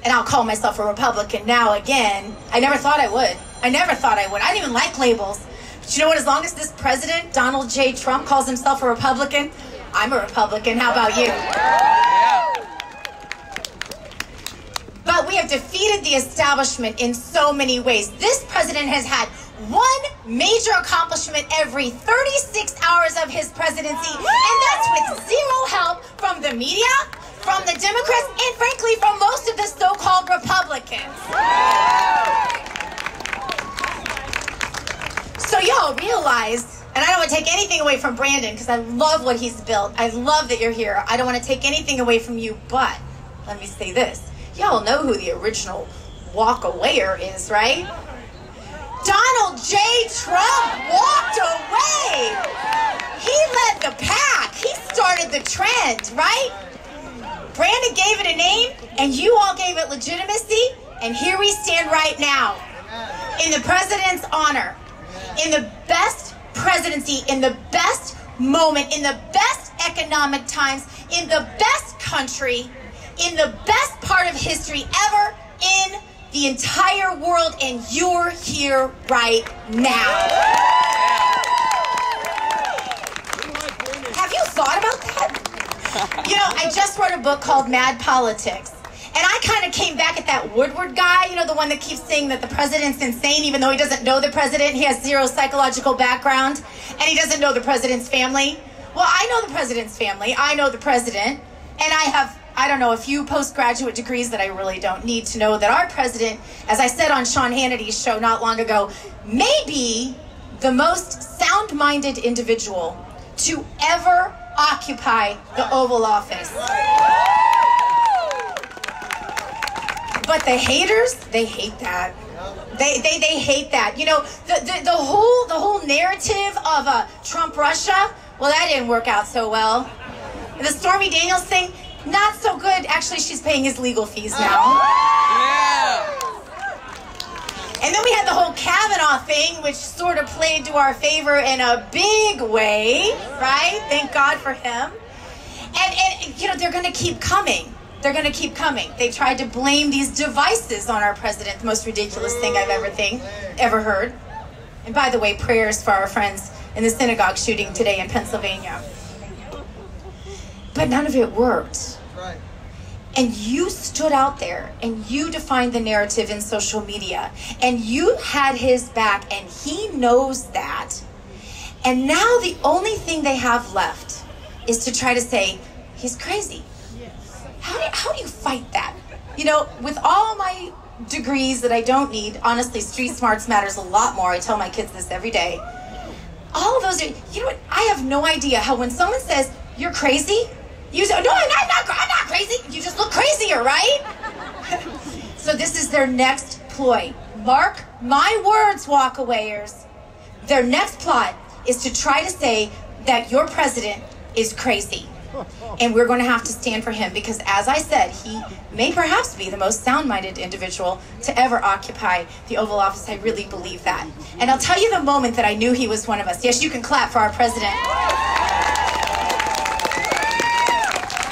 and I'll call myself a Republican now again, I never thought I would. I never thought I would. I didn't even like labels. But you know what? As long as this president, Donald J. Trump, calls himself a Republican, I'm a Republican. How about you? But we have defeated the establishment in so many ways. This president has had one major accomplishment every 36 hours of his presidency, and that's with zero help from the media, from the Democrats, and frankly, from most of the so-called Republicans. So y'all realize, and I don't want to take anything away from Brandon, because I love what he's built. I love that you're here. I don't want to take anything away from you, but let me say this. Y'all know who the original walk-awayer is, right? Donald J. Trump walked away. He led the pack. He started the trend, right? Brandon gave it a name, and you all gave it legitimacy, and here we stand right now in the president's honor, in the best presidency, in the best moment, in the best economic times, in the best country, in the best part of history ever in the entire world, and you're here right now. Have you thought about that? You know, I just wrote a book called Mad Politics, and I kind of came back at that Woodward guy, you know, the one that keeps saying that the president's insane even though he doesn't know the president, he has zero psychological background, and he doesn't know the president's family. Well, I know the president's family, I know the president, and I have, I don't know, a few postgraduate degrees that I really don't need to know that our president, as I said on Sean Hannity's show not long ago, may be the most sound-minded individual to ever occupy the Oval Office. But the haters, they hate that. They hate that. You know, the whole narrative of Trump Russia, well, that didn't work out so well. And the Stormy Daniels thing, not so good. Actually, she's paying his legal fees now. Yeah. And then we had the whole Kavanaugh thing, which sort of played to our favor in a big way, right? Thank God for him. And you know, they're going to keep coming. They're going to keep coming. They tried to blame these devices on our president, the most ridiculous thing I've ever heard. And by the way, prayers for our friends in the synagogue shooting today in Pennsylvania. But none of it worked. And you stood out there and you defined the narrative in social media and you had his back and he knows that. And now the only thing they have left is to try to say, he's crazy. How do you fight that? You know, with all my degrees that I don't need, honestly, street smarts matters a lot more. I tell my kids this every day. All of those, you know what? I have no idea how when someone says, you're crazy, you say, no, I'm not crazy. You just look crazier, right? So this is their next ploy. Mark my words, walkawayers. Their next plot is to try to say that your president is crazy. And we're going to have to stand for him because, as I said, he may perhaps be the most sound-minded individual to ever occupy the Oval Office. I really believe that. And I'll tell you the moment that I knew he was one of us. Yes, you can clap for our president.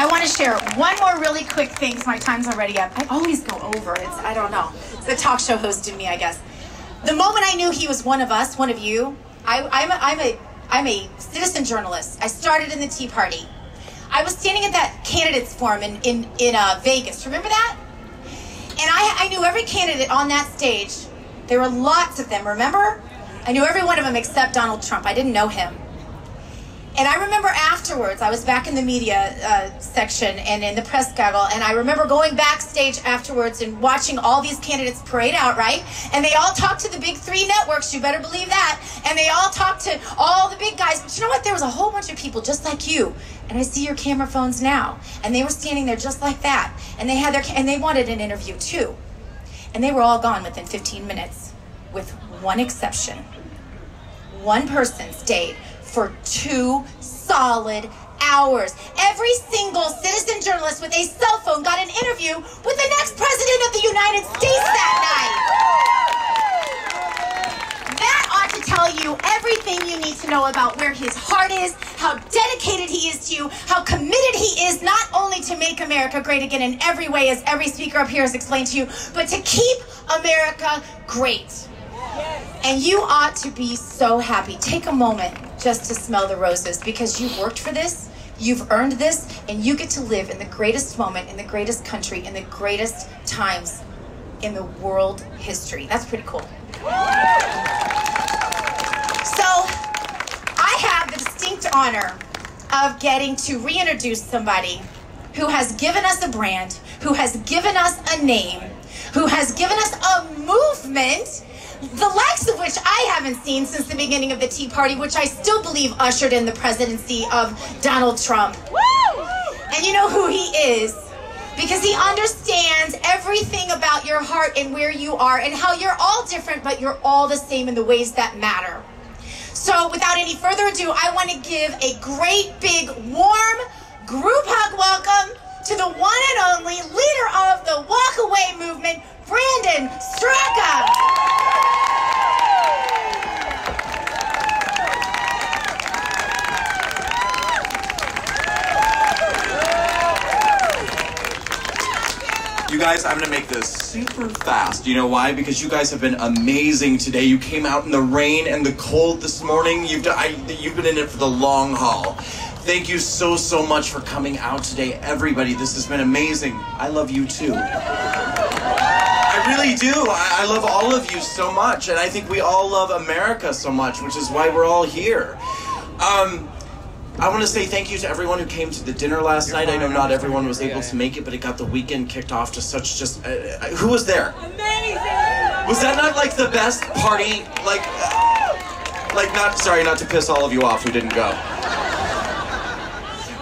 I want to share one more really quick thing because my time's already up. I always go over. I don't know. It's the talk show host in me, I guess. The moment I knew he was one of us, one of you, I'm a citizen journalist. I started in the Tea Party. I was standing at that candidates forum in Vegas. Remember that? And I knew every candidate on that stage. There were lots of them, remember? I knew every one of them except Donald Trump. I didn't know him. And I remember afterwards, I was back in the media section and in the press gaggle, and I remember going backstage afterwards and watching all these candidates parade out, right? And they all talked to the big three networks, you better believe that. And they all talked to all the big guys. But you know what? There was a whole bunch of people just like you. And I see your camera phones now. And they were standing there just like that. And they had and they wanted an interview too. And they were all gone within 15 minutes, with one exception. One person stayed for 2 solid hours. Every single citizen journalist with a cell phone got an interview with the next president of the United States that night. That ought to tell you everything you need to know about where his heart is, how dedicated he is to you, how committed he is not only to make America great again in every way, as every speaker up here has explained to you, but to keep America great. And you ought to be so happy. Take a moment just to smell the roses because you've worked for this, you've earned this, and you get to live in the greatest moment, in the greatest country, in the greatest times in the world history. That's pretty cool. So, I have the distinct honor of getting to reintroduce somebody who has given us a brand, who has given us a name, who has given us a movement, the likes of which I haven't seen since the beginning of the Tea Party, which I still believe ushered in the presidency of Donald Trump. Woo! And you know who he is, because he understands everything about your heart and where you are and how you're all different, but you're all the same in the ways that matter. So without any further ado, I want to give a great, big, warm group hug welcome to the one and only leader of the Walk Away movement, Brandon Straka. You guys, I'm gonna make this super fast. You know why? Because you guys have been amazing today. You came out in the rain and the cold this morning. You've been in it for the long haul. Thank you so much for coming out today, everybody. This has been amazing. I love you too. I really do. I love all of you so much, and I think we all love America so much, which is why we're all here. I want to say thank you to everyone who came to the dinner last night. I know not everyone was able to make it, but it got the weekend kicked off to such just... who was there? Amazing! Was that not like the best party? Like not, sorry, not to piss all of you off who didn't go.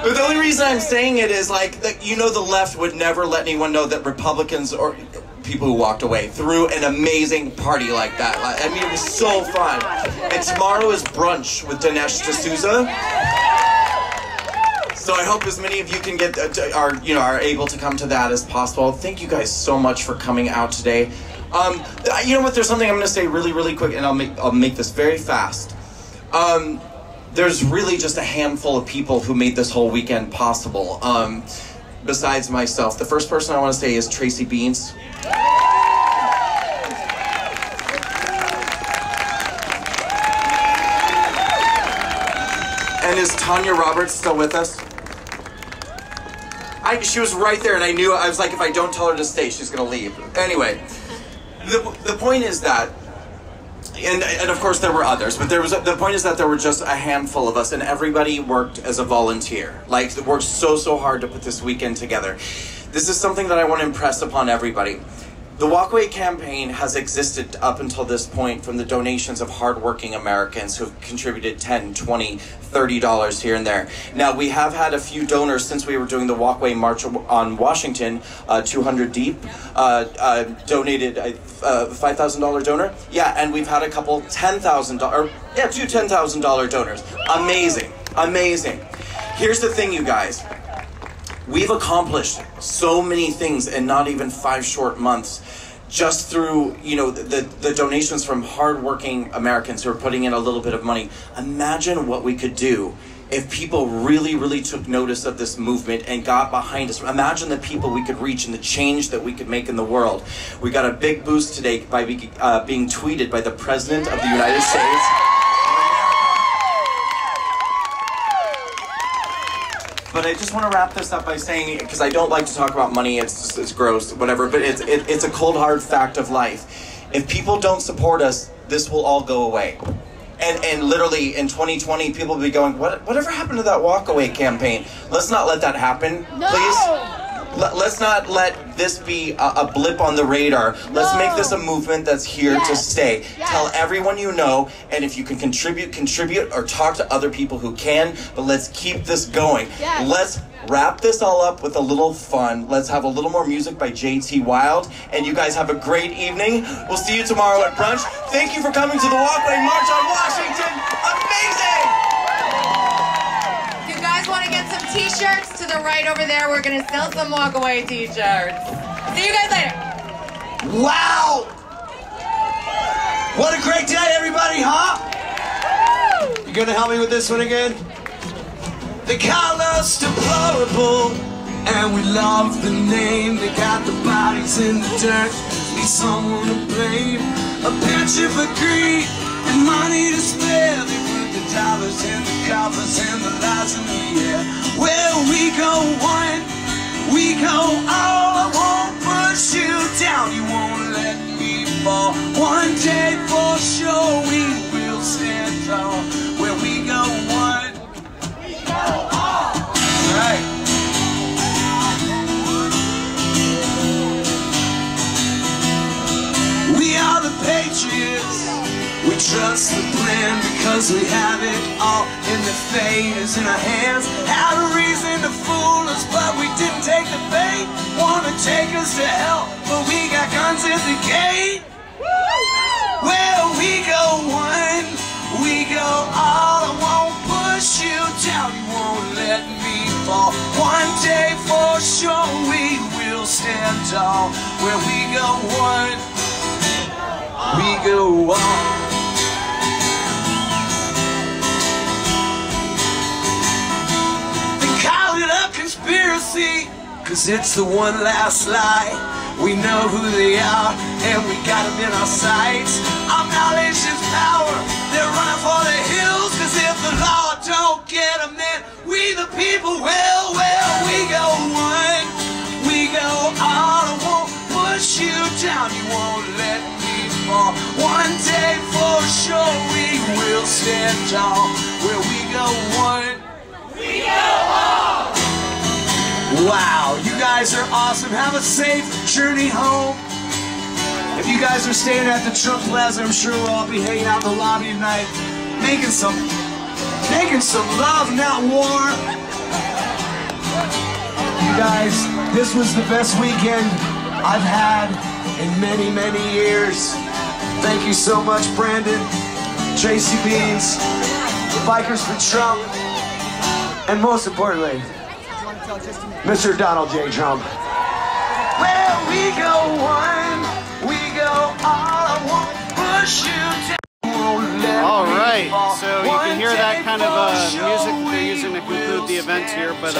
But the only reason I'm saying it is like you know, the left would never let anyone know that Republicans or people who walked away threw an amazing party like that. I mean, it was so fun. And tomorrow is brunch with Dinesh D'Souza. So I hope as many of you can get are able to come to that as possible. Thank you guys so much for coming out today. You know what? There's something I'm going to say really, really quick, and I'll make this very fast. There's really just a handful of people who made this whole weekend possible. Besides myself, the first person I want to say is Tracy Beanz. And is Tonia Roberts still with us? She was right there, and I knew, I was like, if I don't tell her to stay, she's going to leave. Anyway, the point is that, and of course there were others, but the point is that there were just a handful of us, and everybody worked as a volunteer. Like, worked so hard to put this weekend together. This is something that I want to impress upon everybody. The Walkaway campaign has existed up until this point from the donations of hardworking Americans who have contributed $10, $20, $30 here and there. Now, we have had a few donors since we were doing the Walkaway March on Washington, 200 deep, donated a $5,000 donor. Yeah, and we've had a couple $10,000, yeah, two $10,000 donors. Amazing, amazing. Here's the thing, you guys. We've accomplished so many things in not even 5 short months, just through, you know, the donations from hardworking Americans who are putting in a little bit of money. Imagine what we could do if people really took notice of this movement and got behind us. Imagine the people we could reach and the change that we could make in the world. We got a big boost today by being tweeted by the President of the United States. But I just want to wrap this up by saying, because I don't like to talk about money, it's gross, whatever, but it's a cold hard fact of life. If people don't support us, this will all go away. And literally in 2020, people will be going, whatever happened to that Walkaway campaign? Let's not let that happen, please. Let's not let this be a blip on the radar. Let's make this a movement that's here to stay. Tell everyone you know, and if you can contribute or talk to other people who can, but let's keep this going. Let's wrap this all up with a little fun. Let's have a little more music by JT Wild, and you guys have a great evening. We'll see you tomorrow at brunch. Thank you for coming to the Walkaway March on Washington. Amazing! You guys want to get some t-shirts? To the right over there, we're going to sell some Walkaway t-shirts. See you guys later. Wow! What a great day, everybody, huh? You gonna help me with this one again? They call us deplorable, and we love the name. They got the bodies in the dirt, need someone to blame. A penchant for greed and money to spare. They put the dollars in the coffers and the lies in the air. Well, we go one, we go all. I won't push you down, you won't let me fall. One day for sure we will stand tall. Where we go one, we go all. Right. We are the Patriots. We trust the plan because we have it all in the fate is in our hands. Had a reason to fool us, but we didn't take the bait. Wanna take us to hell, but we got guns at the gate. Well, we go one, we go all. I won't push you down, you won't let me fall. One day for sure we will stand tall. Where we go one, we go all. Conspiracy, cause it's the one last lie. We know who they are, and we got them in our sights. Our knowledge is power, they're running for the hills. Cause if the law don't get them, then we the people will. Well, we go one, we go all. I won't push you down, you won't let me fall. One day for sure we will stand tall. Where we go one, we go all. Wow, you guys are awesome. Have a safe journey home. If you guys are staying at the Trump Plaza, I'm sure we'll all be hanging out in the lobby tonight, making some love, not war. You guys, this was the best weekend I've had in many, many years. Thank you so much, Brandon, Tracy Beanz, Bikers for Trump, and most importantly, Mr. Donald J. Trump. Where we go one, we go all, I won't push you down. All right, so you can hear that kind of music they're using to conclude the event here, but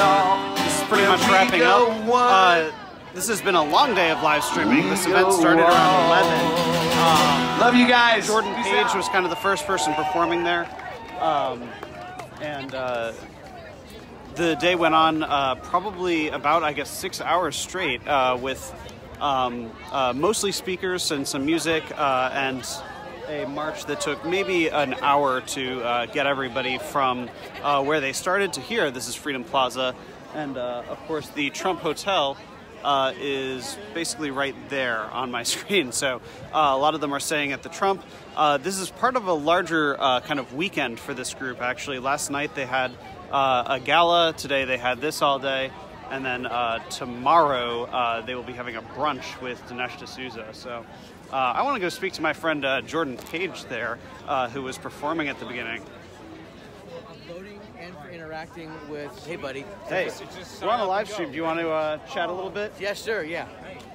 this is pretty much wrapping up. This has been a long day of live streaming. This event started around 11. Love you guys. Jordan Page was kind of the first person performing there. The day went on probably about, I guess, 6 hours straight with mostly speakers and some music and a march that took maybe an hour to get everybody from where they started to here. This is Freedom Plaza, and of course the Trump Hotel is basically right there on my screen. So a lot of them are staying at the Trump. This is part of a larger kind of weekend for this group, actually. Last night they had a gala, today they had this all day, and then tomorrow they will be having a brunch with Dinesh D'Souza. So I want to go speak to my friend Jordan Page there, who was performing at the beginning. Voting and for interacting with, hey buddy. Hey, we're on a live stream. Do you want to chat a little bit? Yeah, sure, yeah.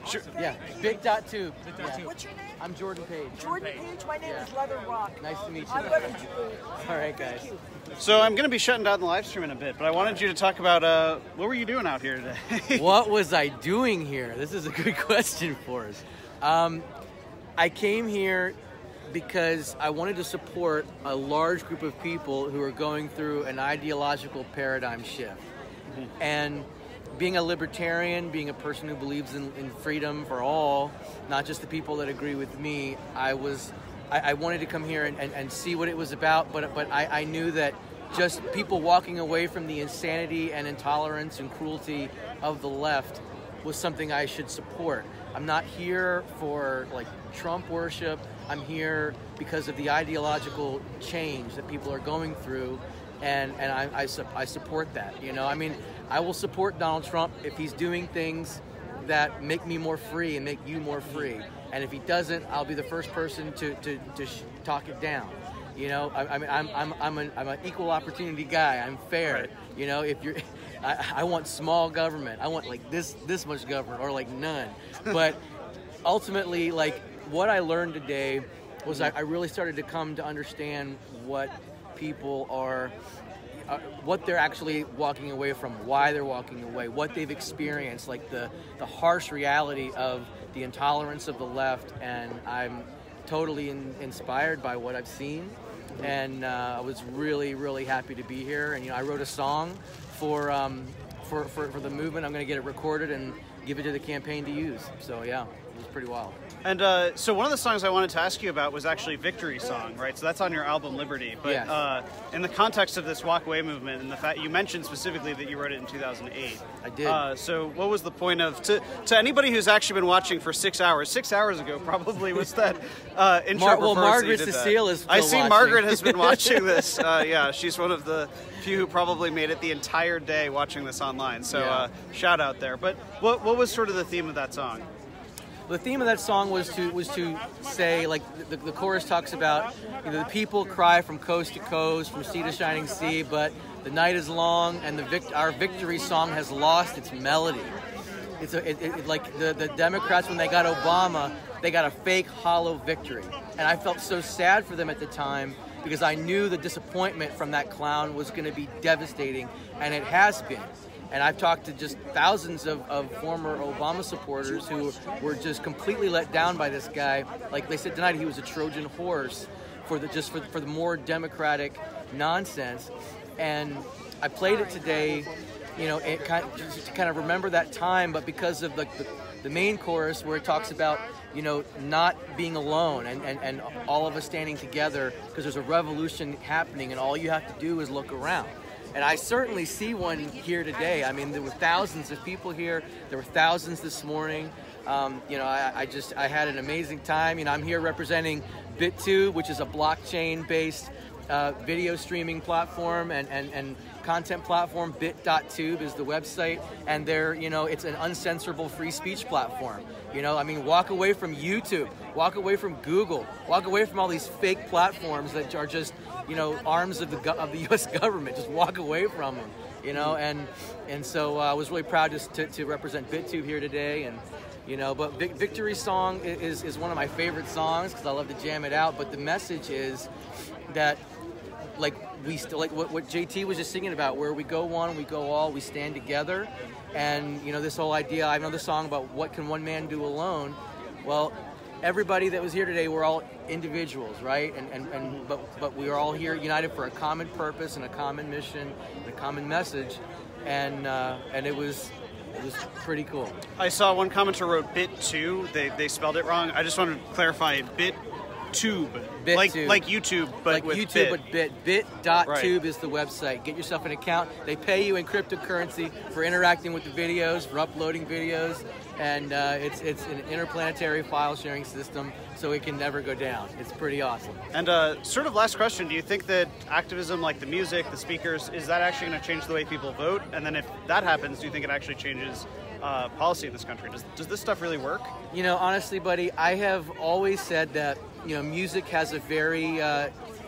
Sure. Yeah, big.tube. Yeah. What's your name? I'm Jordan Page. Jordan Page, my name is Leather Rock. Nice to meet you. I'm Leather Rock. All right, guys. So I'm going to be shutting down the live stream in a bit, but I wanted you to talk about what were you doing out here today? What was I doing here? This is a good question for us. I came here because I wanted to support a large group of people who are going through an ideological paradigm shift. Mm-hmm. And being a libertarian, being a person who believes in freedom for all, not just the people that agree with me, I wanted to come here and see what it was about, but I knew that just people walking away from the insanity and intolerance and cruelty of the left was something I should support. I'm not here for like Trump worship. I'm here because of the ideological change that people are going through, and I support that. You know, I mean, I will support Donald Trump if he's doing things that make me more free and make you more free. And if he doesn't, I'll be the first person to talk it down. You know, I mean, I'm an equal opportunity guy. I'm fair. Right. You know, if you're, I want small government. I want like this much government or like none. But ultimately, like what I learned today was I really started to come to understand what people are, what they're actually walking away from, why they're walking away, what they've experienced, like the harsh reality of the intolerance of the left, and I'm totally inspired by what I've seen, and I was really, really happy to be here. And you know, I wrote a song for the movement. I'm going to get it recorded and give it to the campaign to use. So yeah, it was pretty wild. And so one of the songs I wanted to ask you about was actually Victory Song, right? So that's on your album Liberty. But yes. In the context of this walk away movement and the fact you mentioned specifically that you wrote it in 2008. I did. So what was the point of, to anybody who's actually been watching for 6 hours, 6 hours ago probably was that intro. Well, Margaret Cecile is still I see watching. Margaret has been watching this. Yeah, she's one of the few who probably made it the entire day watching this online. So shout out there. But what was sort of the theme of that song? The theme of that song was to say, like, the chorus talks about, you know, the people cry from coast to coast, from sea to shining sea, but the night is long, and our victory song has lost its melody. It's like the Democrats, when they got Obama, they got a fake hollow victory, and I felt so sad for them at the time because I knew the disappointment from that clown was going to be devastating, and it has been. And I've talked to just thousands of former Obama supporters who were just completely let down by this guy. Like they said tonight, he was a Trojan horse for the more democratic nonsense. And I played it today, you know, just to kind of remember that time, but because of the main chorus where it talks about, you know, not being alone and all of us standing together because there's a revolution happening and all you have to do is look around. And I certainly see one here today. I mean, there were thousands of people here. There were thousands this morning. You know, I had an amazing time. You know, I'm here representing Bit2, which is a blockchain-based video streaming platform and content platform. Bit.tube is the website, and they're, it's an uncensorable free speech platform. I mean, walk away from YouTube, walk away from Google, walk away from all these fake platforms that are just, arms of the U.S. government. Just walk away from them, and so I was really proud to represent BitTube here today, and. But Victory Song is one of my favorite songs because I love to jam it out. But the message is that, we still, what JT was just singing about, where we go one, we go all, we stand together. And, this whole idea, I have another song about what can one man do alone. Well, everybody that was here today, we're all individuals, right? But we are all here united for a common purpose and a common mission and a common message. And it was pretty cool. I saw one commenter wrote BitTube. They spelled it wrong. I just wanted to clarify BitTube. Like YouTube, but like with YouTube, bit. but bit.tube is the website. Get yourself an account. They pay you in cryptocurrency for interacting with the videos, for uploading videos, and it's an interplanetary file sharing system, so it can never go down. It's pretty awesome. And sort of last question, do you think that activism like the music, the speakers, is that actually going to change the way people vote? And then if that happens, do you think it actually changes policy in this country? Does this stuff really work? Honestly, buddy, I have always said that, music has a very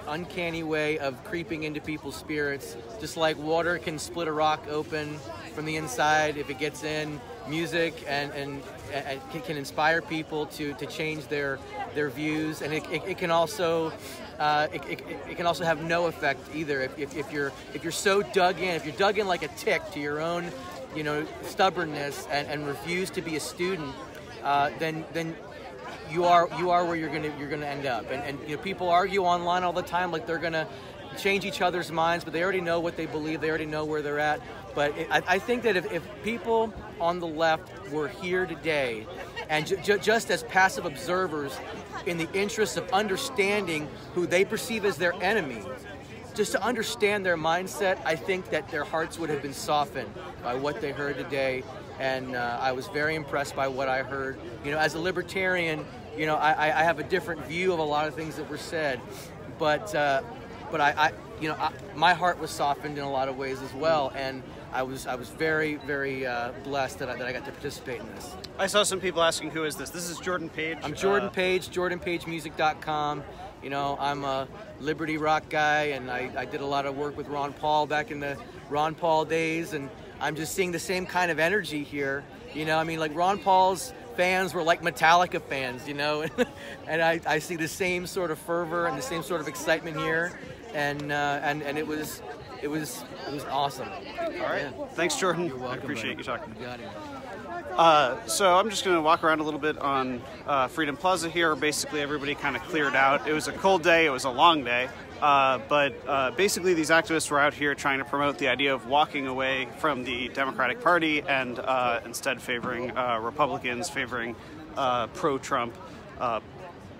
uncanny way of creeping into people's spirits. Just like water can split a rock open from the inside if it gets in, music and can inspire people to change their views, and it can also it can also have no effect either if you're so dug in, if you're dug in like a tick to your own stubbornness and refuse to be a student, then you are where you're gonna end up. And people argue online all the time like they're gonna change each other's minds, but they already know what they believe. They already know where they're at. But I think that if people on the left were here today and just as passive observers in the interest of understanding who they perceive as their enemy, just to understand their mindset, I think that their hearts would have been softened by what they heard today. And I was very impressed by what I heard. As a libertarian, I have a different view of a lot of things that were said, but my heart was softened in a lot of ways as well, and I was very, very blessed that I got to participate in this. I saw some people asking, who is this? This is Jordan Page. I'm Jordan Page, JordanPageMusic.com. I'm a Liberty Rock guy, and I did a lot of work with Ron Paul back in the Ron Paul days, and I'm just seeing the same kind of energy here. Like Ron Paul's fans were like Metallica fans, and I see the same sort of fervor and the same sort of excitement here, and it was awesome. All right. Yeah. Thanks, Jordan. You're welcome, I appreciate buddy. you talking. You got it. So I'm just going to walk around a little bit on Freedom Plaza here. Basically, everybody kind of cleared out. It was a cold day. It was a long day. But basically, these activists were out here trying to promote the idea of walking away from the Democratic Party and instead favoring Republicans, favoring pro-Trump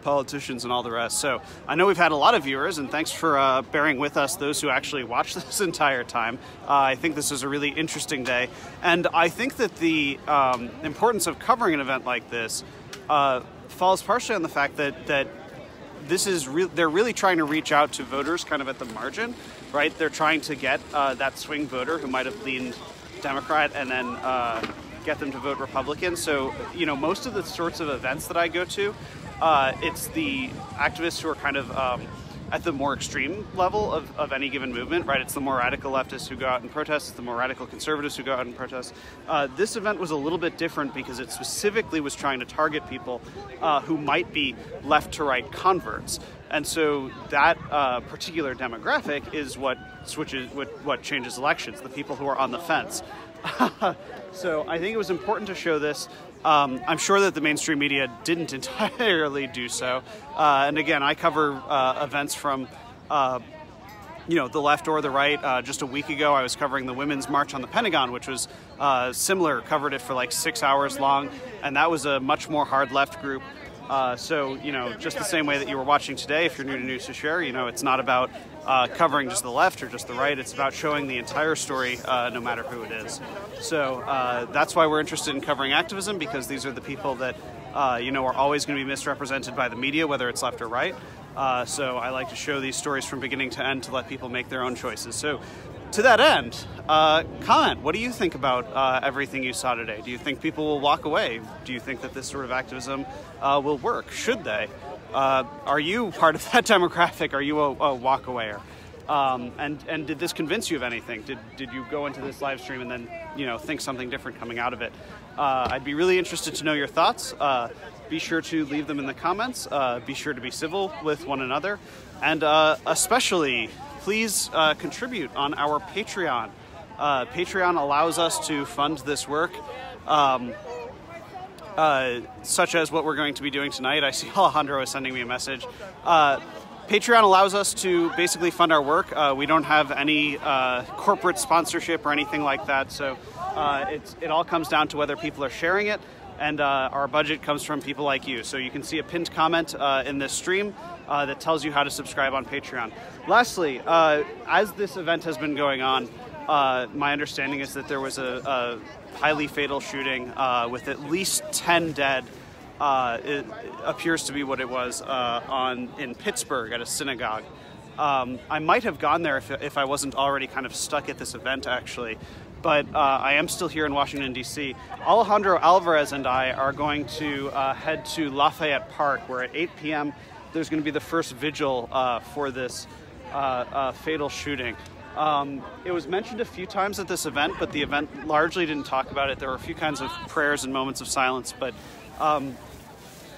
politicians and all the rest. So I know we've had a lot of viewers, and thanks for bearing with us, those who actually watched this entire time. I think this is a really interesting day, and I think that the importance of covering an event like this falls partially on the fact that this is they're really trying to reach out to voters kind of at the margin, right? They're trying to get that swing voter who might have leaned Democrat and then get them to vote Republican. So, most of the sorts of events that I go to, it's the activists who are kind of at the more extreme level of any given movement, right? It's the more radical leftists who go out and protest, it's the more radical conservatives who go out and protest. This event was a little bit different because it specifically was trying to target people who might be left to right converts. And so that particular demographic is what changes elections, the people who are on the fence. So I think it was important to show this. I'm sure that the mainstream media didn't entirely do so. And again, I cover events from, the left or the right. Just a week ago, I was covering the Women's March on the Pentagon, which was similar, covered it for like 6 hours long. And that was a much more hard left group. So, just the same way that you were watching today, if you're new to News to Share, it's not about covering just the left or just the right. It's about showing the entire story, no matter who it is. So that's why we're interested in covering activism, because these are the people that, are always going to be misrepresented by the media, whether it's left or right. So I like to show these stories from beginning to end to let people make their own choices. So to that end, comment. What do you think about everything you saw today? Do you think people will walk away? Do you think that this sort of activism will work? Should they? Are you part of that demographic? Are you a walkawayer? And did this convince you of anything? Did you go into this live stream and then, think something different coming out of it? I'd be really interested to know your thoughts. Be sure to leave them in the comments. Be sure to be civil with one another. And especially, please contribute on our Patreon. Patreon allows us to fund this work, such as what we're going to be doing tonight. I see Alejandro is sending me a message. Patreon allows us to basically fund our work. We don't have any corporate sponsorship or anything like that, so it all comes down to whether people are sharing it, and our budget comes from people like you. So you can see a pinned comment in this stream that tells you how to subscribe on Patreon. Lastly, as this event has been going on, my understanding is that there was a highly fatal shooting with at least 10 dead. It appears to be what it was in Pittsburgh at a synagogue. I might have gone there if I wasn't already kind of stuck at this event, actually. But I am still here in Washington, D.C. Alejandro Alvarez and I are going to head to Lafayette Park, where at 8 p.m. there's going to be the first vigil for this fatal shooting. It was mentioned a few times at this event, but the event largely didn't talk about it. There were a few kinds of prayers and moments of silence, but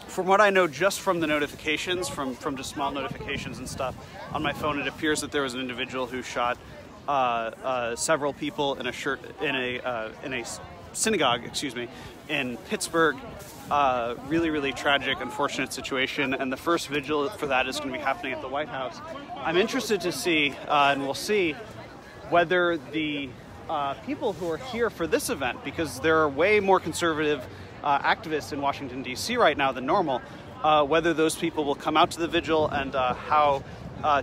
from what I know just from the notifications, from just small notifications and stuff on my phone, it appears that there was an individual who shot several people in a synagogue, in Pittsburgh. Really, really tragic, unfortunate situation, and the first vigil for that is going to be happening at the White House. I'm interested to see, and we'll see, whether the people who are here for this event, because there are way more conservative activists in Washington, D.C. right now than normal, whether those people will come out to the vigil and how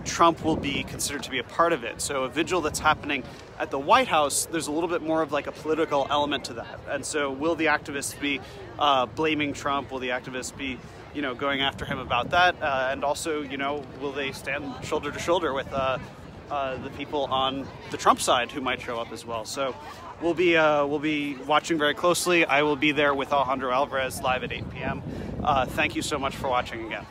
Trump will be considered to be a part of it. So a vigil that's happening at the White House, there's a little bit more of like a political element to that. And so will the activists be blaming Trump? Will the activists be, going after him about that? And also, will they stand shoulder to shoulder with the people on the Trump side who might show up as well? So we'll be watching very closely. I will be there with Alejandro Alvarez live at 8 p.m. Thank you so much for watching again.